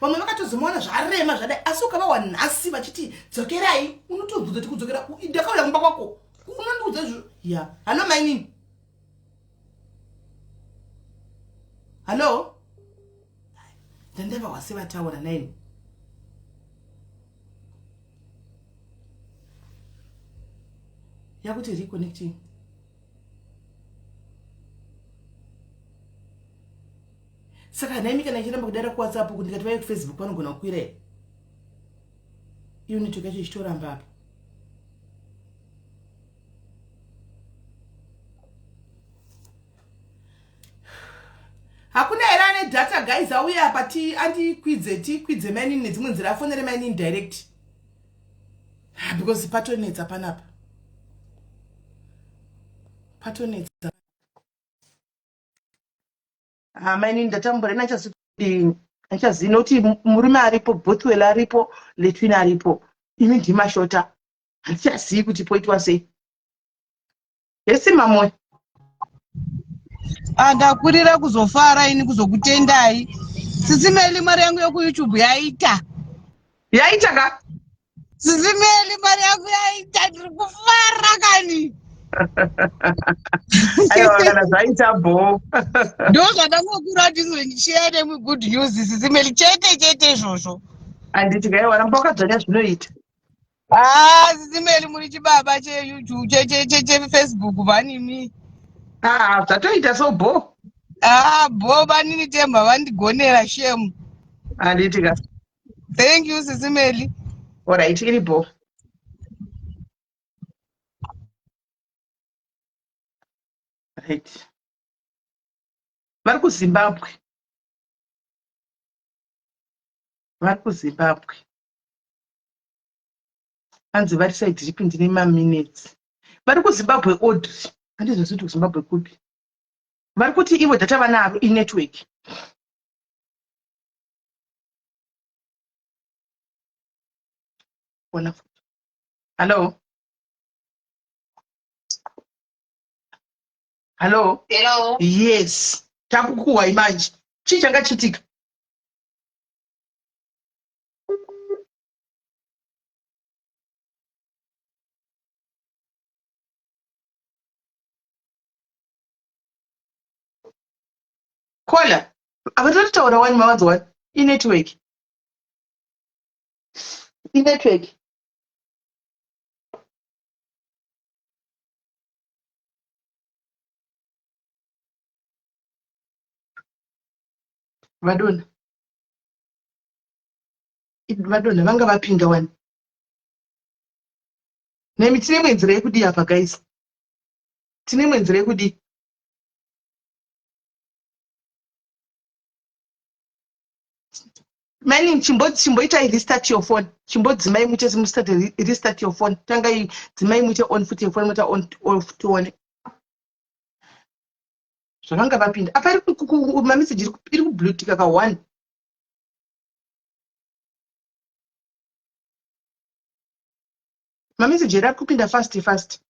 vamwe vakatozomaona zvarema zvadai asi ukavawa nhasi vachiti dzokerai unotobvunza kuti kudzokera ndakauya kumba kwako unondiudza izvo ya hano mainini halo ndandava sevataura naini yakuti reconnecting saka naimi kana ichiramba kudara kuwhatsapp kuti ndikati vaya kufacebook vanogona kukwira here iyo network yacho ichitoramba apa hakuna here ane data guys auya apa tikwidze mainini nedzimwe nzira afonere mainini direct because patonetsa panapa patonetsa mainini ndatamburena achazii nokuti murume aripo bothwell aripo letwin aripo imi ndimashota hatichazii kuti poitwa sei yesi mamwe ndakurira kuzofara ini kuzokutendai sisimeli mari yangu yokuyoutube yaita ka sisimeli mari yangu yaita ndiri kufara kani aiwa kana zvaita bho ndo zvandangokura ndizondichiyane mugood news sisimeli chete izvozvo handiti kaiwa ramba wakadzvanya zvinoita sisimeli muri chibaba cheyoutube chefacebook vanimi zvatoita so bho bho vanini temba vandigonera shemu handiti ka thank you sisimeli alright iri bho right vari kuzimbabwe hanzi vari saidi ripi ndine maminutes vari kuzimbabwe audrey handizvisi kuti kuzimbabwe kupi vari kuti ivo data vanaro inetwork ona hello yes takukuhwai manje chii changa chitika Kola. Avatataura wani mawanzo wani. Network. Network. Vadona. Vadona vanga vapinda wani. Nemi tine mwenzira yekudi apa guys. Tine mwenzira yekudi. Mani chimboita restart your phone. Dzimai muite simustart restart your phone. Tanga dzimai muite on foot your phone muita on off to one. Zvavanga vapinda. Apa message iri kublutika ka 1. Message iri kupinda fast.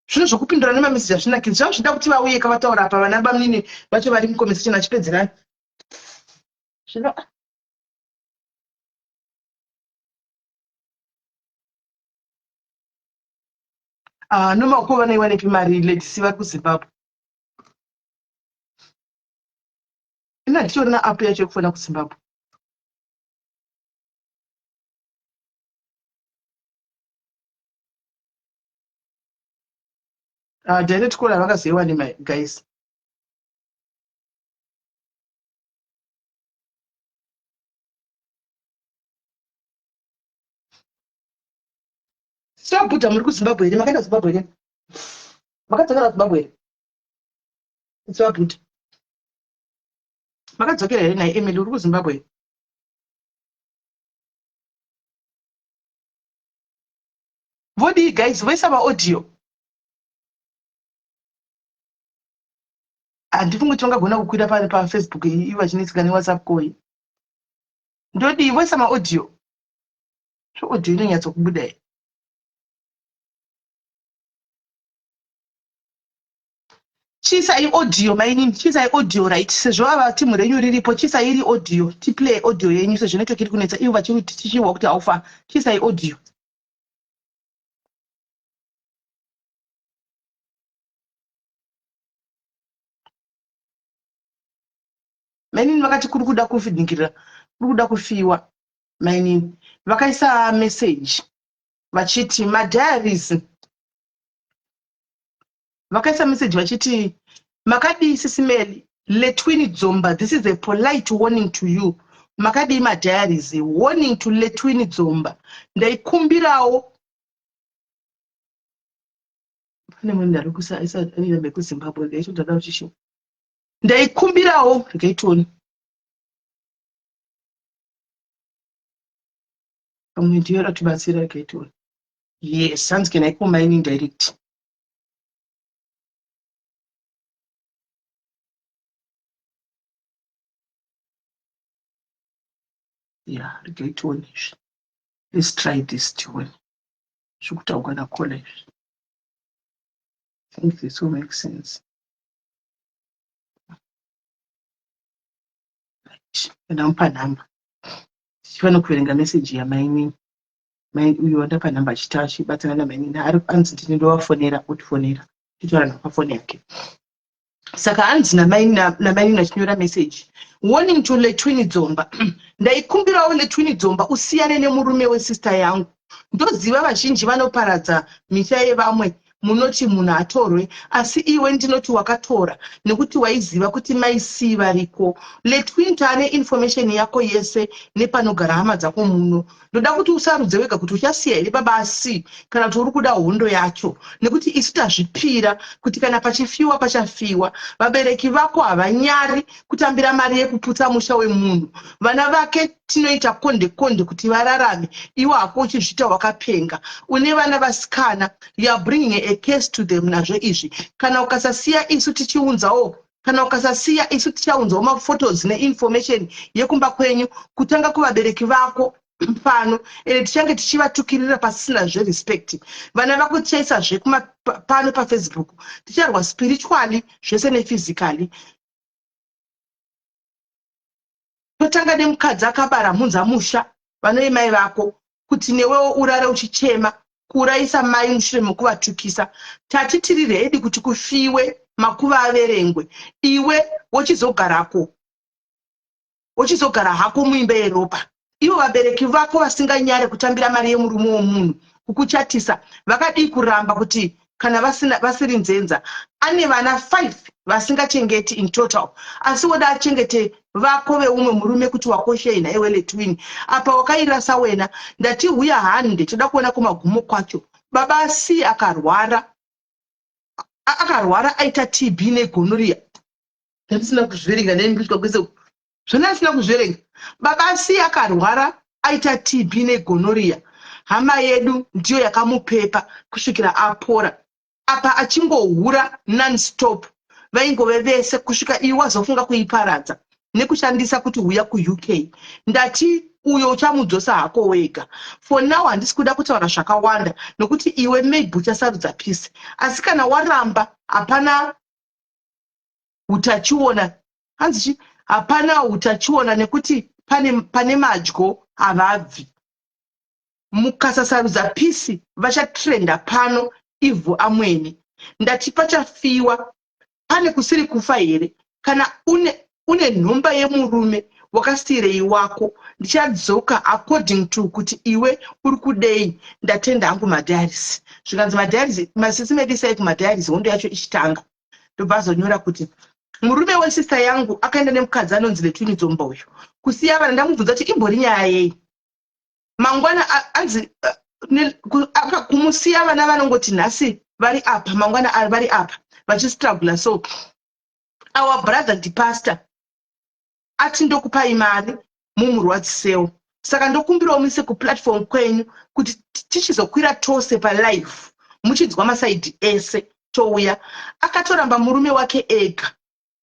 Zvino zvokupindura nemamessage hazvina kinhu. Zvava zvida kuti vauye kavataura apa vana bamnini vacho vari muconversation achipedzerana. Zvino nomaoko vanaiwa nepi mari ledisi vari kuZimbabwe. Ina nditorina app yacho yekufona kuZimbabwe. Direct call havakazoiwa nema guys. Sabhuta muri kuZimbabwe here? Makaenda kuZimbabwe here? Makadzokera kuZimbabwe here? Sabhuta. Makadzokera here naye Emily uri kuZimbabwe here? Vodi guys, voisa maaudio. Handifungi kuti vangagona kukwira pari paFacebook ivo vachinetsika neWhatsApp koi. Ndodi voisa maaudio. Audio inonyatsokubuda here. Chisai audio maini, chisai audio right. Sezvo ava timu renyu riripo, chisai iri audio. Tiplay audio yenyu sezvo network iri kunetsa ivo vachichiwa kuti haufa. Chisai audio. Maini vakati kuri kuda kuvhinikira, kuri kuda kufiwa. Maini vakaisa message vachiti madiaries. Vakaisa message vachiti makadi sisimeli Letwini Dzomba, this is a polite warning to you. Makadi madiaries, warning to Letwini Dzomba. Ndaikumbirawo. Pane munhu ndari kusaisa anile kuZimbabwe gaito ndada uchisho. Ndaikumbirawo gaitoni. Pamwe ndiyo ratibatsira gaitoni. Yes, hands can I call mining direct. Yeah, gaitoni. Let's try this too. Shukutaugwa na college. I think this will make sense. Ndampa namba. Chifano kuverenga message ya mining. Uyu wandapa namba chitachi batsana na mining. Ari anzi ndinodo wafonera utifonera. Titora na phone yake. Saka anzi na mining nachinyora message. Warning to Letwini Dzomba. Ndaikumbirawo Letwini Dzomba usiyane nemurume wesister yangu. Ndoziva vazhinji vanoparadza misha yevamwe munoti munhu atorwe, asi iwe ndinoti wakatora nekuti waiziva kuti maisi variko. Letwini tane information yako yese nepanogara hama dzako muno. Ndoda kuti usarudze wega kuti uchasiya here baba asi kana kuti uri kuda hondo yacho, nekuti isu tazvipira kuti kana pachifiwa pachafiwa. Vabereki vako havanyari kutambira mari yekuputsa musha wemunhu. Vana vake tinoita konde kuti vararame, iwe hako uchizvita wakapenga. Une vana vasikana, you are bringing a case to them nazvo izvi. Kana ukasasiya isu tichiunzawo, kana ukasasiya isu tichaunzawo maphotos neinformation yekumba kwenyu kutanga kuvabereki vako pano, ere tichange tichivatukirira pasina respect. Vana vako tichaisa pano paFacebook, ticharwa spiritually zvese nephysically. Totanga nemukadzi akabara mhunza musha vanoi mai vako kuti newewo urare uchichema kuuraisa mai mushure mekuvatukisa. Tati tiri redi kuti kufiwe makuva averengwe, iwe wochizogara hako muimba yeropa. Ivo vabereki vako vasinganyare kutambira mari yemurume womunhu kukuchatisa vakadii kuramba kuti kana vasiri nzenza. Ane vana 5 vasingachengeti in total, asi woda achengete vako veumwe murume kuti wakoshei naye wele twin. Apa wakairasa wena ndati huya 100 toda kuona kumagumo kwacho. Baba asi akarwara aita TB negonorrhea. Ndisina kuzviverenga nembitwa kwese zvona ndisina kuzviverenga. Baba asi akarwara aita TB negonorrhea. Hama yedu ndiyo yakamupepa kusvikira apora. Apa achingohura non-stop vaingove vese kusvika iwe wazofunga kuiparadza nekushandisa kuti huya kuUK. Ndati uyo uchamudzosa hako wega. For now handisi kuda kutaura zvakawanda nokuti iwe maybe uchasarudza peace, asi kana waramba hapana utachiona, hanzichi hapana utachiona nekuti pane madyo havabvi. Mukasasarudza peace vachatrenda pano ivhu amweni. Ndati pachafiwa pane kusiri kufa here. Kana une nhomba yemurume wakasirei wako, ndichadzoka according to kuti iwe uri kudei. Ndatenda hangu madiaries. Zvikanzi madiaries, masisi medisai kumadiaries hondo yacho ichitanga. Ndobva azonyora kuti murume wesista yangu akaenda nemukadzi anonzi Letwini Dzomba uyu. Kusiya vana ndamubvunza kuti imbori nyaya yei. Mangwana anzi kumusiya vana vanongoti nhasi vari apa, mangwana vari apa vachistruggle. So our brother the pastor ati ndokupai mari mumurwadzisewo. Saka ndokumbirawo mise kuplatform kwenyu kuti tichizokwira tose palive muchidzwa masaidi ese touya. Akatoramba murume wake ega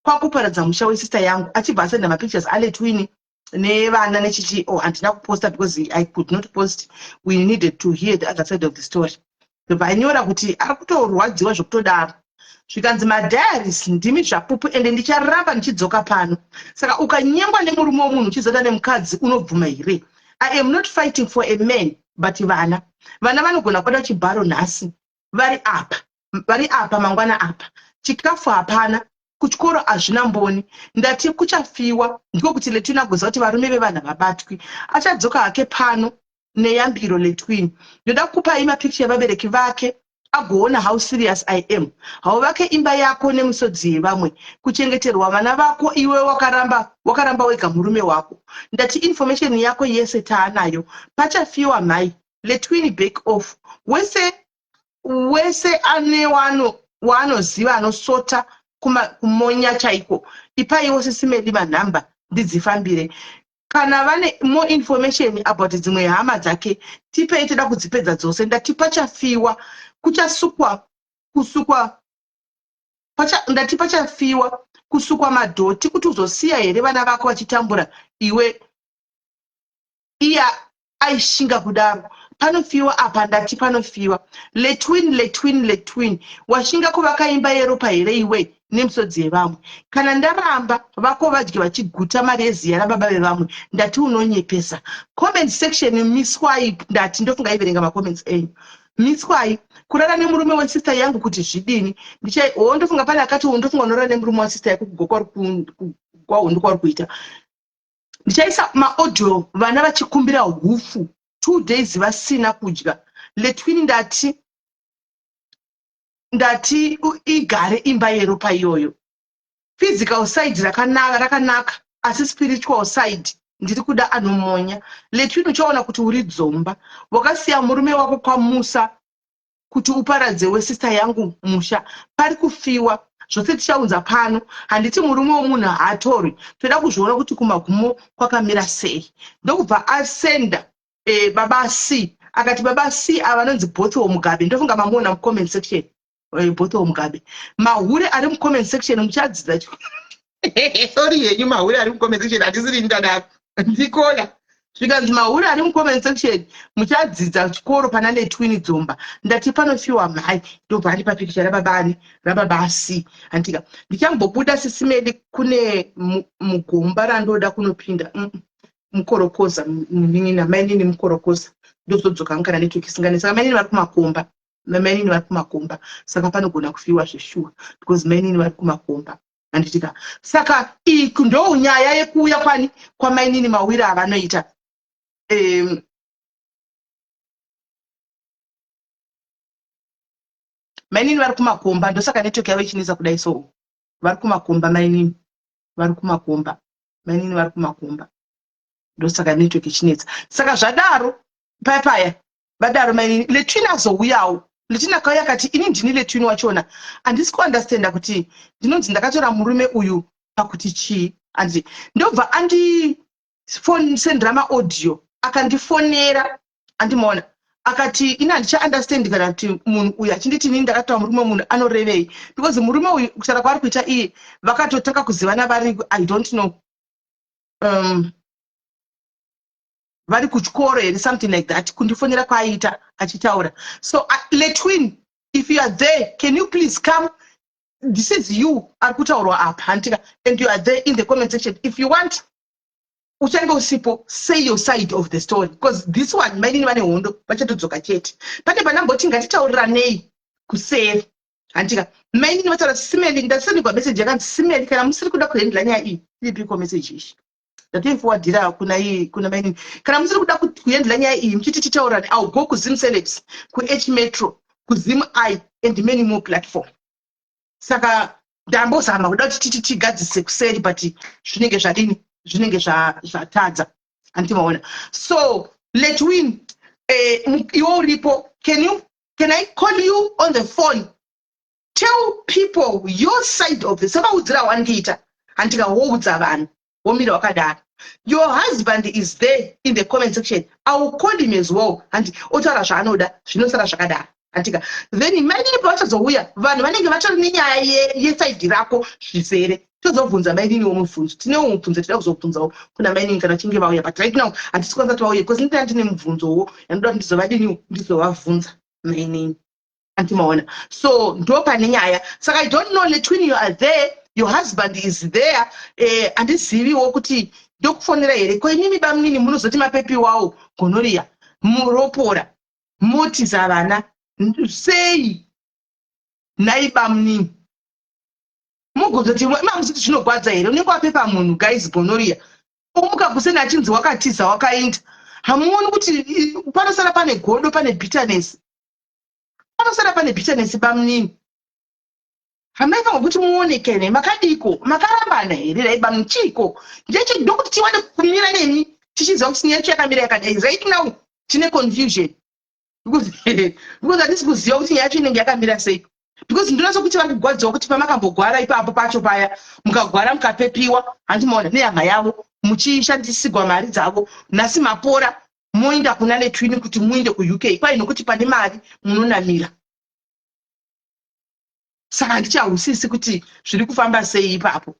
kwakuparadza musha wesista yangu achibva asenda mapictures aLetwini nevana nechichi. Oh, handina kuposta because I could not post. We needed to hear the other side of the story. Ndobvanyora kuti ari kutorwadziwa zvokutodaro. Zvikanzi madiaries ndimi zvapupu ende ndicharamba ndichidzoka pano. Saka ukanyengwa nemurume womunhu uchizoda nemukadzi unobvuma here? I am not fighting for a man, but vana vanogona kuda chibharo nhasi vari apa mangwana apa. Chikafu hapana, kuchikoro hazvina mboni. Ndati kuchafiwa ndiko kuti Letwini agoziva kuti varume vevana vabatwi. Achadzoka hake pano neyambiro Letwini. Ndoda kukupai mapicture yavabereki vake agoona how serious I am. Havo vake imba yako nemisodzi yevamwe, kuchengeterwa vana vako iwe wakaramba wega murume wako. Ndati information yako yese taanayo. Pachafiwa mai Letwini back off. Wese ane waanoziva anosota kumonya chaiko. Ipaiwo sisimedi manhamba ndidzifambire. Kana vane more information about dzimwe hama dzake tipei, toda kudzipedza dzose. Ndati pachafiwa ndati pachafiwa kusukwa madhoti kuti uzosiya here vana vako vachitambura iwe iya aishinga kudaro. Panofiwa apa, ndati panofiwa. Letwini washinga kuvaka imba yeropa here iwe nemisodzi yevamwe. Kana ndaramba vako vadyi vachiguta mari yeziya rababa vevamwe, ndati unonyepesa. Comment section miswai, ndati ndofunga iverenga macomments enyu. Miswai kurara nemurume wesista yangu kuti zvidini. Ndofunga pane akati ndofunga unorara nemurume wesista yako kwawo ndiko kuita. Ndichaisa maaudio vana vachikumbira hufu 2 days vasina kudya. Letwini ndati igare imba yeropa iyoyo. Physical side rakanaka, asi spiritual side ndiri kuda anomonya. Letwini uchaona kuti uri dzomba, wakasiya murume wako kwaMusa kuti uparadze wesista yangu musha. Pari kufiwa zvose tichaunza pano. Handiti murume womunhu haatorwi, toda kuzviona kuti kumagumo kwakamira sei. Ndokubva asenda baba C akati baba C avanonzi Botho Mugabe. Ndofunga mamuona mucomment section. Botho Mugabe mahure ari mucomment section muchadzidza. Sorry yenyu mahure ari mucomment section, hatisiri ndadako ndikona. Zvikanzi mahure ari mucomment section muchadzidza chikoro pana Letwini Dzomba. Ndati panofiwa mhai. Ndobva ndi papicture rababa C. Andika ndichambobuda sisimedi kune mugomba randoda kunopinda mukorokoza. Nini na maini ni mukorokoza. Ndozodzoka ngana network isingane. Saka maini vari kumakomba. mainini vari kumakomba saka panogona kufiwa zveshuwa because mainini vari kumakomba handitika saka iyi ndo nyaya yekuuya kwani kwamainini mawiri avanoita mainini vari kumakomba ndosaka network yavo ichinetsa kudai so vari kumakomba mainini vari kumakomba mainini vari kumakomba ndosaka network ichinetsa saka zvadaro paya vadaro mainini letwin azouyawo letwin akauya akati ini ndini letwin wachona handisi kuandastenda kuti ndinonzi ndakatora murume uyu pakuti chii anditi ndobva andisendera maaudio akandifonera andimaona akati ini handichaunderstand kana kuti munhu uyu achinditi inini ndakataura murume munhu anorevei because murume uyu kutaura kwaari kuita iye vakatotanga kuzivana vari I don't know vari kuchikoro here something like that kundifonera kwaaita achitaura so letwin if you are there can you please come this is you ari kutaurwa apa handika and you are there in the comment section if you want uchange usipo say your side of the story because this one mainini vane hondo vachatodzoka chete pane vanamboti ngatitaurirane kuseri handika mainini vataura simeli ndasendegwa meseji yakanzi simeli kana musiri kuda kuhendla nyaya iyi iripiko meseji ishi ndatoifowadhira kuna mainini kana musiri kuda kuhendla nyaya iyi muchiti titaurane I'll go kuzim celebs kuh metro kuzim I and many more platform saka ndambozama kuda kuti titi tigadzise kuseri but zvinenge zvadini zvinenge zvatadza andimaona so letwin iwo uripo can I call you on the phone tell people your side of this savaudzira wandiita handika woudza vanhu womira wakadaro your husband is there in the comment section I will call him as well handi otaura zvaanoda zvinosara zvakadaro handika then mainini pavachazouya vanhu vanenge vatori nenyaya yesaidhi rako zvizere tozobvunza mainini womubvunzo tinewo mubvunzo tida kuzobvunzawo kuna mainini kana chinge vauya but right now handisi kwanza kuti vauye because ndinaa ndine mubvunzowo yanoda kuti ndizovadiniwo ndizovabvunza mainini antimaona so ndo pane nyaya saka I don't know letwin you are there your husband is there handiziviwo kuti ndokufonera here ko imimi bamunini munozoti mapepi wawo gonoria muropora motiza vana sei nai bamunini mugozoti mamusiti zvinogwadza here unenge wapepa munhu guys gonoria umuka kuseni achinzi wakatiza wakaenda hamuoni kuti panosara pane godo pane bitterness panosara pane bitterness bamunini hamaifanwa kuti muonekene makadiko makarambana here rai bamunini chiko ndokuti tiwane kumira nemi tichiziva kuti nyacho yakamira yakadai right now tine confusion because handisi kuziva kuti nyacho inenge yakamira sei because ndinonaso kuti vari kugwadzawo kuti pamakambogwara ipapo pacho paya mukagwara mukapepiwa handimaona nehama yavo muchishandisigwa mari dzavo nhasi mapora moenda kuna letwin kuti muende kuuk kwai nokuti pane mari munonamira saka handichahusisi kuti zviri kufamba sei ipapo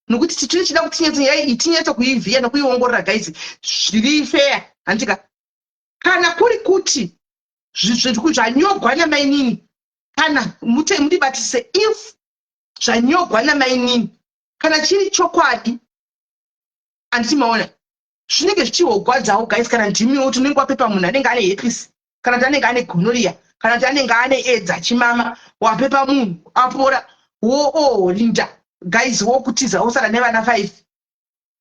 nokuti tichida kuti tinyetse kuivhiya nokuiongorora guys zviri fair handika kana kuri kuti zvanyogwa namainini kana mudibatise if zvanyogwa namainini kana chiri chokwadi handimaona zvinenge zvichihogwadzawo guys kana ndimiwo tinenge wapepa munhu anenge ane hepisi kana kuti anenge ane gonoria kana kuti anenge ane aids achimama wapepa munhu apora linda guys wokutiza wosara nevana 5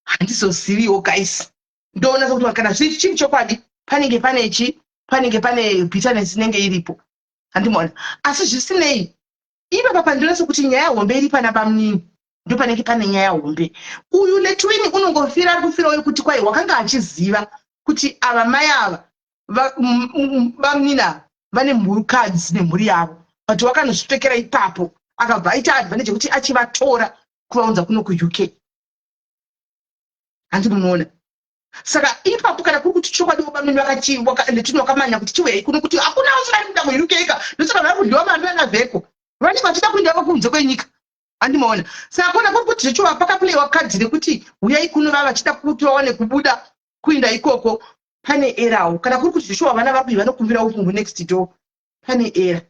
handizoziviwo guys ndoona sokuti kana chiri chokwadi panenge pane bitterness inenge iripo handimaona asi zvisinei ipapa pandinoona sokuti nyaya hombe iri pana bamunini ndo panenge pane nyaya hombe uyu letwin unongofira ari kufira uyu kuti kwai wakanga achiziva kuti ava mai ava bamunini ava vane mhurikadzi nemhuri yavo but wakanozvipfekera ipapo akabva aita advantage kuti achivatora kuvaunza kuno kuuk handimunoona saka ipapo kana kuri kuti chokwadi bamunini letwin wakamanya kuti chiwei kuno kuti hakuna usingadi kuenda kuuk ika ndosaka vari kudliwa mari vanavheko vanenge vachida kuenda kunze kwenyika handimaona saka kona kuri kuti zvechiwa pakapuleiwa kadhi rekuti uyai kuno vava vachida kuti vaone kubuda kuinda ikoko pane erawo kana kuri kuti zvechiwa vana vapi vanokumbira upungu next door pane era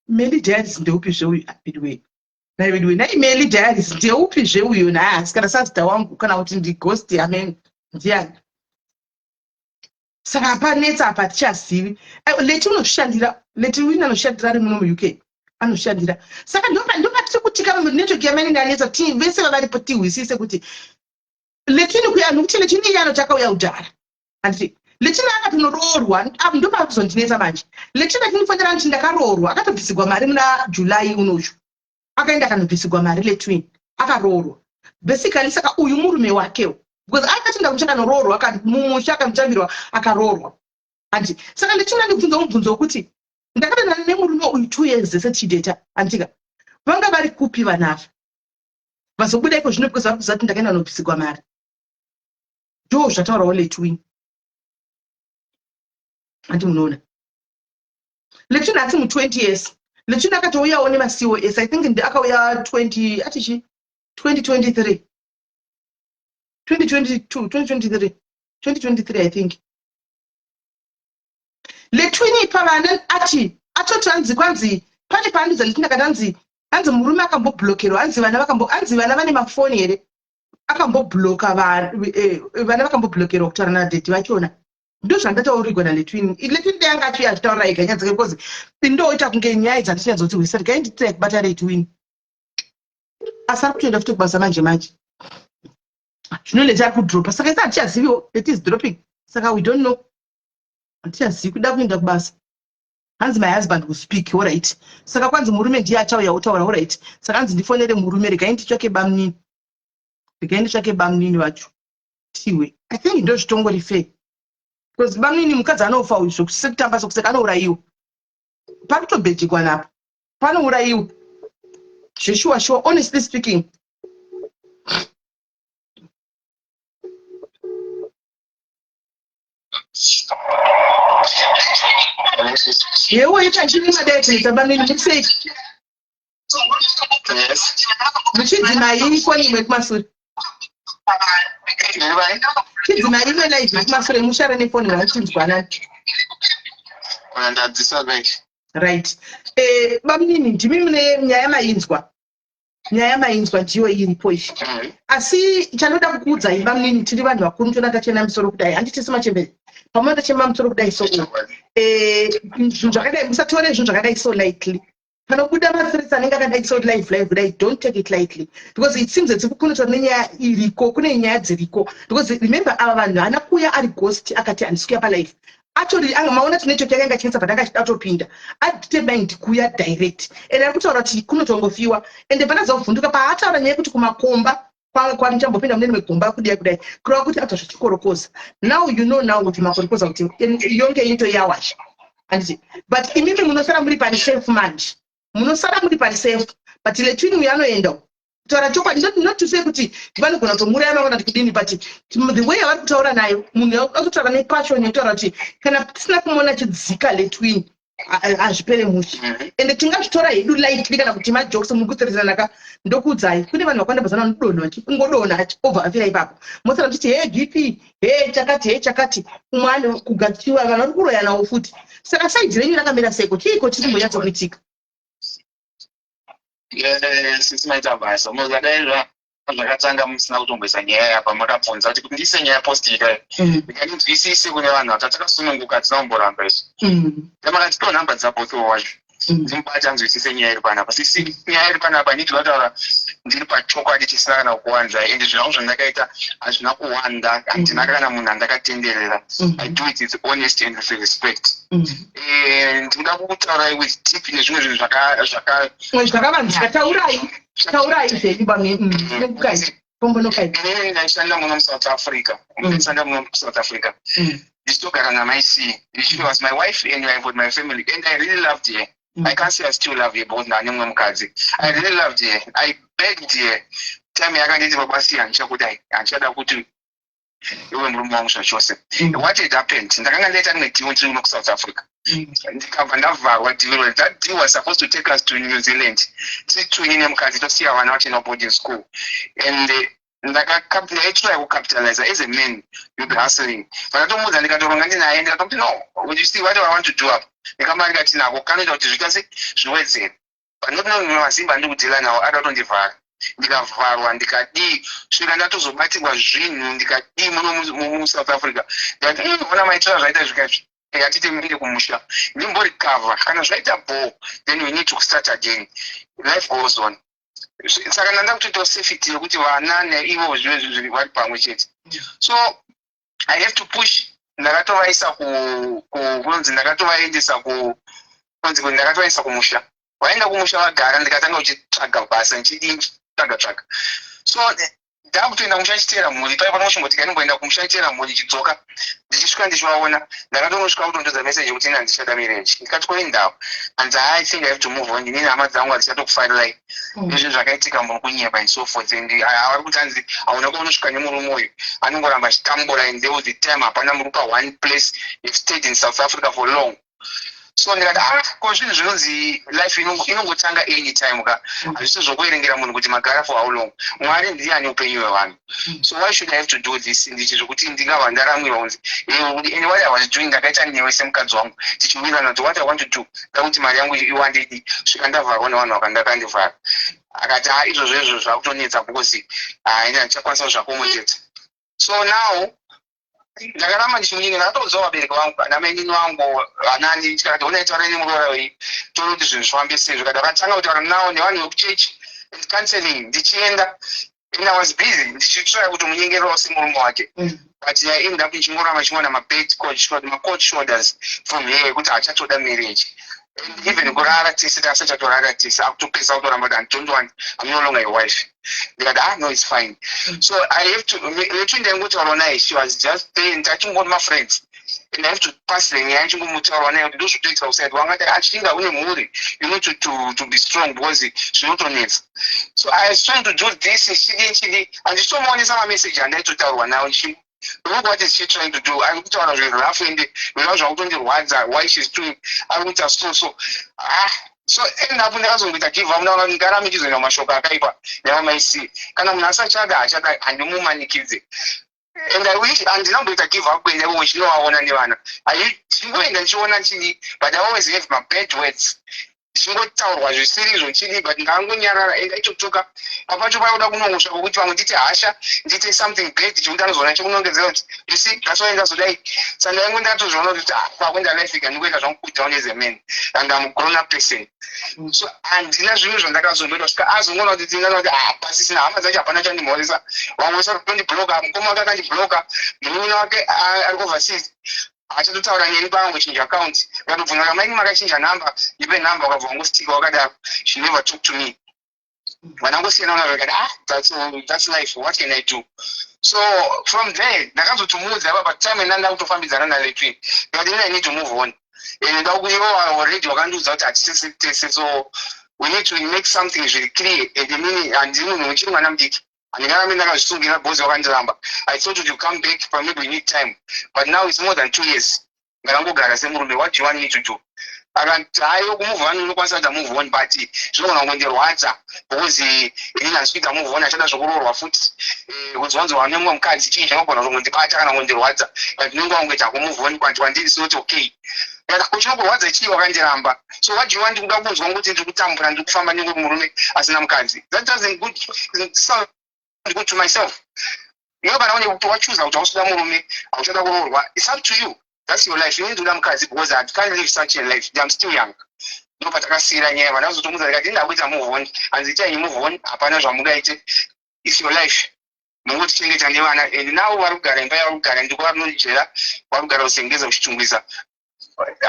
Meli Diaries ndeupi zveuyu apidwe naipidwe nai Meli Diaries ndeupi zveuyu naye asi kana sazita wangu kana kuti ndighost yamene ndiani saka panetsa apa tichazivi leti unoshandira leti wina anoshandira ari muno muuk anoshandira saka ndopatiri kutika network yamene ndanetsa ti vese vavaripo tihwisise kuti letini kuya nokuti letini iyano takauya kudhara handiti letina akatonororwa ndopakuzondinetsa manje letina tinofanira kuti ndakaroorwa akatobvisigwa mari muna July unochu akaenda akanobvisigwa mari letwin akaroorwa basically saka uyu murume wakewo because akatinda kuti akanoroorwa akamusha akamutambirwa akaroorwa handiti saka letina ndikubvunza mubvunzo wokuti ndakadanana nemurume uyu 2 years sechideta handika vanga vari kupi vanava vazobuda iko zvino because vari kuziva kuti ndakaenda nobvisigwa mari ndo zvataurawo letwin handi munoona letwin hati mu20 years letwin akatouyawo nemacos I think akauya 2023 I think letwini pavana atoti hanzi kwanzi pane paanudza letina kana hanzi murume akamboblokerwa hanzi vana vane mafoni here akambobloka vana vakamboblokerwa kutaura nadhedhi vachona ndo zvandataurigwa naletwini dai anga achiuya achitaurira ega nyaya dzake because ndoita kunge nyaya dzandichinyatsoti hwisari kai nditira kubata letwini asi ari kutoenda futi kubasa manje zvino leti ari kudropa saka isi hatichaziviwo leti is dropping saka we don't know hatichazivi kuda kuenda kubasa hanzi my husband will speak alright saka kwanzi murume ndiye achauya utaura alright saka hanzi ndifonere murume regai nditsvake bamunini vacho tiwe I think ndo zvitongori fair because bamunini mukadzi anofa uyu zvokusekutamba sokuseka anourayiwa pakutobhejikwa napo panourayiwa zveshuwa honestly speaking yewo itanchini madaidzisa bamunini mukusei muchidzimai foni imwe kumasure chidzimai imwe live kumasure mushare nefoni vachinzwanani right bamunini ndimi mune nyaya mainzwa ndiyo iripo izvi asi chanoda kukuudzai bamunini tiri vanhu vakuru tona tachena misoro kudai handiti semachemberi pamwe tachema misoro kudai so zvinhu zvakadai musatore zvinhu zvakadai so lightly panobuda mathreats anenge akadai so live kudai don't take it lightly because it seems that kunotora nenyaya iriko kune nyaya dziriko because remember ava vanhu haana kuuya ari ghost akati handisikuya palive atori maona kuti network yake angachenesa pandanga atopinda adetermined kuya direct and ari kutaura kuti kunotongofiwa ende panadza kuvhunduka paataura nyaya yekuti kumakomba kwanichambopinda munene megomba kudai kureva kuti atwa zvichikorokoza now you know now kuti makorokoza kuti yonge into yawasha handiti but imimi munosara muri pani safe manje munosara muri pani safe but letwini uyo anoenda kutaura chokwadi not to say kuti vanogona kutomuraya vanogona kuti kudini but the way avari kutaura nayo munhu akutotaura nepashoni yekutaura kuti kana tisina kumuona chidzika letwini hazvipere mushe ende tingazvitora hedu lightly kana kuti majokes muri kutsirizanaka ndokuudzai kune vanhu vakawanda bazana nodonha vachingodonha obva afira ipapo mosara tichiti he gp he chakati umwe kugatsiwa vanhu vari kuroya nawo futi saka saidzi renyu rakamira seiko chiiko chiri mbonyatsokuitika sisimaita basa muzadaizva zvakatanga musina kutomboisa nyaya yapa makabvunza kuti kundise nyaya postika ndikaninzwisise kune vanhu vata takasununguka tinaomboramba izvo ndamakati to nhamba dzabotho wacho ndimubata nzwisise nyaya iri panapa sisi nyaya iri panapa nditi vataura ndiri pachokwadi chisina kana kuwanda ende zvinavo zvandakaita hazvina kuwanda handina kana munhu andakatenderera I do it with honesty and with respect ndinga kutaurai with tip nezvimwe zvinhu zvakavanzika taurai zvenyu bamwe ndaishanda muno muSouth Africa ndichitogara namai C. She was my wife and I with my family and I really loved her. I can't say I still love her but nani mwe mukadzi. I really loved her. I begged her. Time yakanditi babasi handichakudai handichada kuti iwe murume wangu zvachose. What had happened? Ndakanga ndaita rimwe deal ndiri muno kuSouth Africa. Ndikabva ndavharwa deal. That deal was supposed to take us to New Zealand. Titwini nemukadzi tosiya vana vachina boarding school. And ndaitry kucapitalize as a man you'll be hustling. Vakatomuudza ndikatoronga ndinaye ndikatomti no, would you see what I want to do up? Ndikamari kati nako kanoita kuti zvikasi zviwedzere. But not knowing mazimba ndiri kudhila nawo akatondivhara. ndikavharwa ndikadii svika ndatozobatirwa zvinhu ndikadii muno muSouth Africa ndikati ona maitira zvaita zvikazvi atite minde kumusha ndimborikavha kana zvaita ball then we need to start again, life goes on. Saka ndanda kutoitawo safety yekuti vana naivo zvive vari pamwe chete. So I have to push. Ndakatovaisa kunzi ndakatovaendesa kunzi ndakatovaisa kumusha. Vaenda kumusha vagara ndikatanga kuchitsvaga basa nchidii tsvaga. So ndakutoenda kumusha chitera mhuri paipa panochimboti kaimboenda kumusha chitera mhuri chidzoka ndichisvika ndichivaona ndakatonosvika kutondodza message yekuti ina ndichada marriage ndikati koendawo and I think I have to move on ndine hama dzangu hadzichatokufarirai izvi zvakaitika muri kunyeba and so forth and avari kuti hanzi hauna kuonosvika nemurume uyu anongoramba achitambura and there was the time hapana muri pa1 place you've stayed in South Africa for long. So ndikati ko zvinhu zvinonzi life inongotanga anytime ka hazvisi zvokuerengera munhu kuti magara for how long. Mwari ndiye ane upenyu hwevanhu. So why should I have to do this? Ndichi zvokuti ndingava ndaramirwa kunzi and what I was doing ndakaita newe semukadzi wangu tichiwirirana kuti what I want to do ndakuti mari yangu iwandedi svika ndavharwa nevanhu vakandakandivhara akati izvozvo zvakutonetsa because ina ndichakwanisa zvakomotedza. So now ndakaramba ndichimunyinga ndakatodzawo vabereki vangu namainini vangu vanani ndikati ona itaura nemuroora wei toda kuti zvinhu zvifambe sei zvikati vakatanga kutaura nawo nevanhu vekuchechi and counseling ndichienda and I was busy ndichitsvaka kuti munyengererawo semurume wake but I ended up ndichingoramba chiona macoach shoulders from here kuti achatoda marriage and even kurara tese tasachatorara tese akutopesa kutoramba kuti anditondowani I'm no longer a wife. Ndikati no it's fine. So I have to ndingotaura naye she was just there ndachingoti my friends and I have to pass the nyaya chingomutaura naye kuti ndochitoita usaidi wangati achinga une mhuri you need to be strong because zvinotonetsa. So I was trying to do this chidi handichitomuonesa mamessage andaitotaurwa nawo look what is she trying to do. I'm kutaura zvinhu rafu ende zvinhu zvakutondirwadza why she's doing ari kuita so so endapo ndakazongoita give up ndaona ndarame ndichizoenda mashoko akaipa nevamaisi kana munhu asachada achada handimumanikidze and I wish handinamboita give up kuenda kumwe chinovaona nevana ndichingoenda ndichiona chidi but I always have my bad words ndichingotaurwa zvisirizvo chidi but ndangonyarara and aitotoka papacho paiuda kunongosva kokuti vamwe nditi hasha ndite something great chikuti anozoona chekunongedzera kuti you see ndasoenda zodai saka ndaingo ndatozviona kuti pakwenda life ikandigoita zvangu cool down as a man and I'm a grown up person. So handina zvinhu zvandakazomboita kusvika azongoona kuti ndingana kuti pasisina hama dzacho hapana chandimhoresa vamwe sakutondibloka mukoma wake akandibloka murume wake ari overseas achatotaura neni pangochinja account akatobvunza kamaini makachinja namba ipe namba wakabva wangostika wakadaro she never talk to me vanangosiyana una vakati that's life what can I do. So from there ndakazotomuudza apa time enda ndakutofambidzana naletwin ndikati I need to move on and ndakuiwa already wakandiudza kuti hatitese so we need to make something very clear and mini handiri munhu uchiri mwana mudiki handingarambe ndakazvisungira bhozi wakandiramba I thought that you come back but maybe we need time but now it's more than 2 years ngarangogara semurume what do you want me to do akati hayo kumove on unokwanisa kuita move on but zvinogona kungondirwadza because inini handisikuita move on achada zvokuroorwa futi kunzwanzwa nemumwe mukadzi chii chinogona kungondibata kana kungondirwadza but ndinenge wangoita kumove on kwanti wandiri not okay chinokurwadza chii wakandiramba so what do you want kuda kunzwa kuti ndiri kutambura ndiri kufamba nenguri murume asina mukadzi that doesn't sound good to myself. Iwe kana wachuza kuti hausoda murume hauchada kuroorwa it's up to you. That's your life. You need to do mukadzi because I can't live such a life. I'm still young. No patakasira nyaya vana vazotomuudza ndikati ndakuita move on hanziitai move on hapana zvamungaite it's your life mungotichengeta nevana and now vari kugara imba yavari kugara ndiko vari nojera vari kugara usengeza uchitungwisa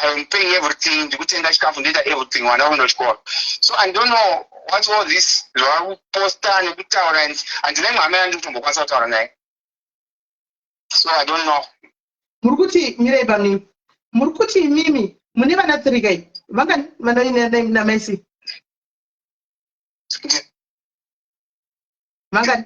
I'm paying everything ndikutenga chikafu ndoita everything vana vakuenda kuchikoro so I don't know what's all this zvavari kuposta nekutaura handina imwe hama yandikutombokwanisa kutaura naye so I don't know. Muri kuti mirei pamwe muri kuti imimi mune vana 3 kai vangani vana namaisi vangani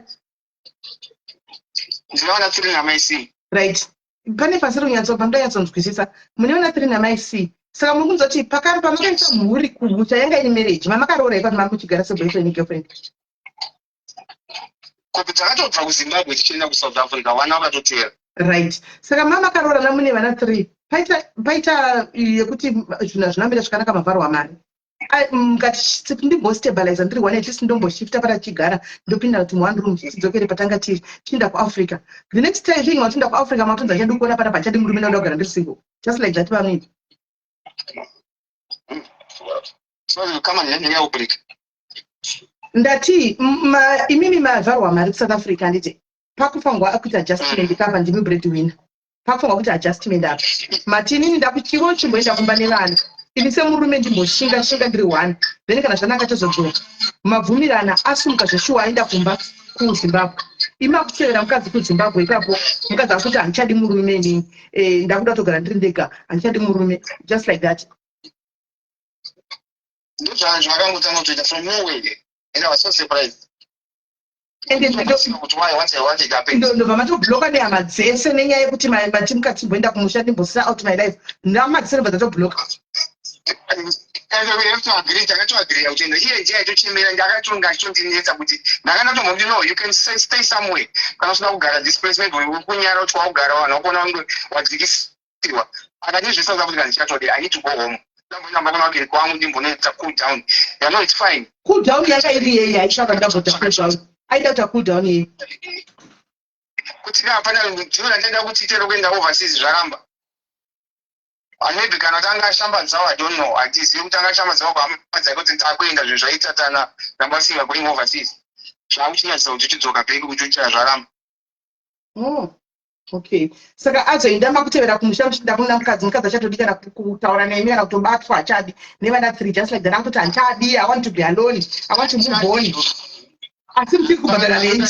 ndina vana 3 namaisi right pane pasiri kunyatsobva ndoyatsonzwisisa mune vana 3 namaisi saka muri kunzwa kuti pakari pamakaita mhuri kumusha yanga ine marriage mamakaroora ipati mari kuchigara seboyfriend girlfriend kuti takatobva kuZimbabwe tichienda kuSouth Africa vana vakatotera right saka mamakaroorana mune vana 3 paita yekuti zvinhu hazvinambira zvakanaka mavharwa mari ngati ndimbostabilize ndiri one at least ndomboshifta patachigara ndopinda kuti one room tidzokere patanga tiri tichienda kuafrica. The next time thing watienda kuafrica matonza chadi kuona pana pachadi murume nauda kugara ndiri single, just like that pamini. So kama ndinenge outbreak ndati imimi mavharwa mari kuSouth Africa nditi pakufangwa akuita adjustment kapa ndimi breadwinner, pakufangwa kuti adjustment apa matinini ndakuchiro chimboenda kumba nevana ini semurume ndimboshinga ndiri one, then kana zvanaka tozodzoka mabvumirana asumuka zveshuwa aenda kumba kuZimbabwe. Imakutevera mukadzi kuZimbabwe ipapo mukadzi akuti handichadi murume inini ndakuda kutogara ndiri ndega handichadi murume, just like that. Zvakangotanga kutoita from nowhere and I was so surprised. ndobva matobloka nehama dzese nenyaya yekuti mati mukati mboenda kumusha ndimbosira out my life ndamatisere tobloka. And we have to agree, kuti iye je aitochemera ndakatonga achitondinetsa kuti ndakanatomboti no, you can stay somewhere kana usina kugara displacement kunyara kuti wakugara vanhu wakuona wange wadzikisirwa akatizvisaza kuti kandichitode I need to go home. Kwangu ndimbonetsa cool down. Yeah, no, it's fine. Cool down yanga iri yeye aishaka ndabota pressure. Aida ta cool down yeye. Kuti hapana ndinoda ndenda kuti itero kuenda overseas zvaramba. Maybe kana tanga shambadzawo I don't know. Atizivi kuti tanga shambadzawo kwamadza kuti ndakuenda zvinhu zvaitatana ndambasiya going overseas. Zvakuchinyatsa kuti tidzoka bheki kuti uchira zvaramba. Oh. Okay. Saka azoenda makutevera kumusha muchinda kuna mukadzi achatodi kana kutaura nemi kana kutobatwa achadi nevana 3 just like that akuti handadi, I want to be alone, I want to move on. Asi mtiri kubhadhara nei?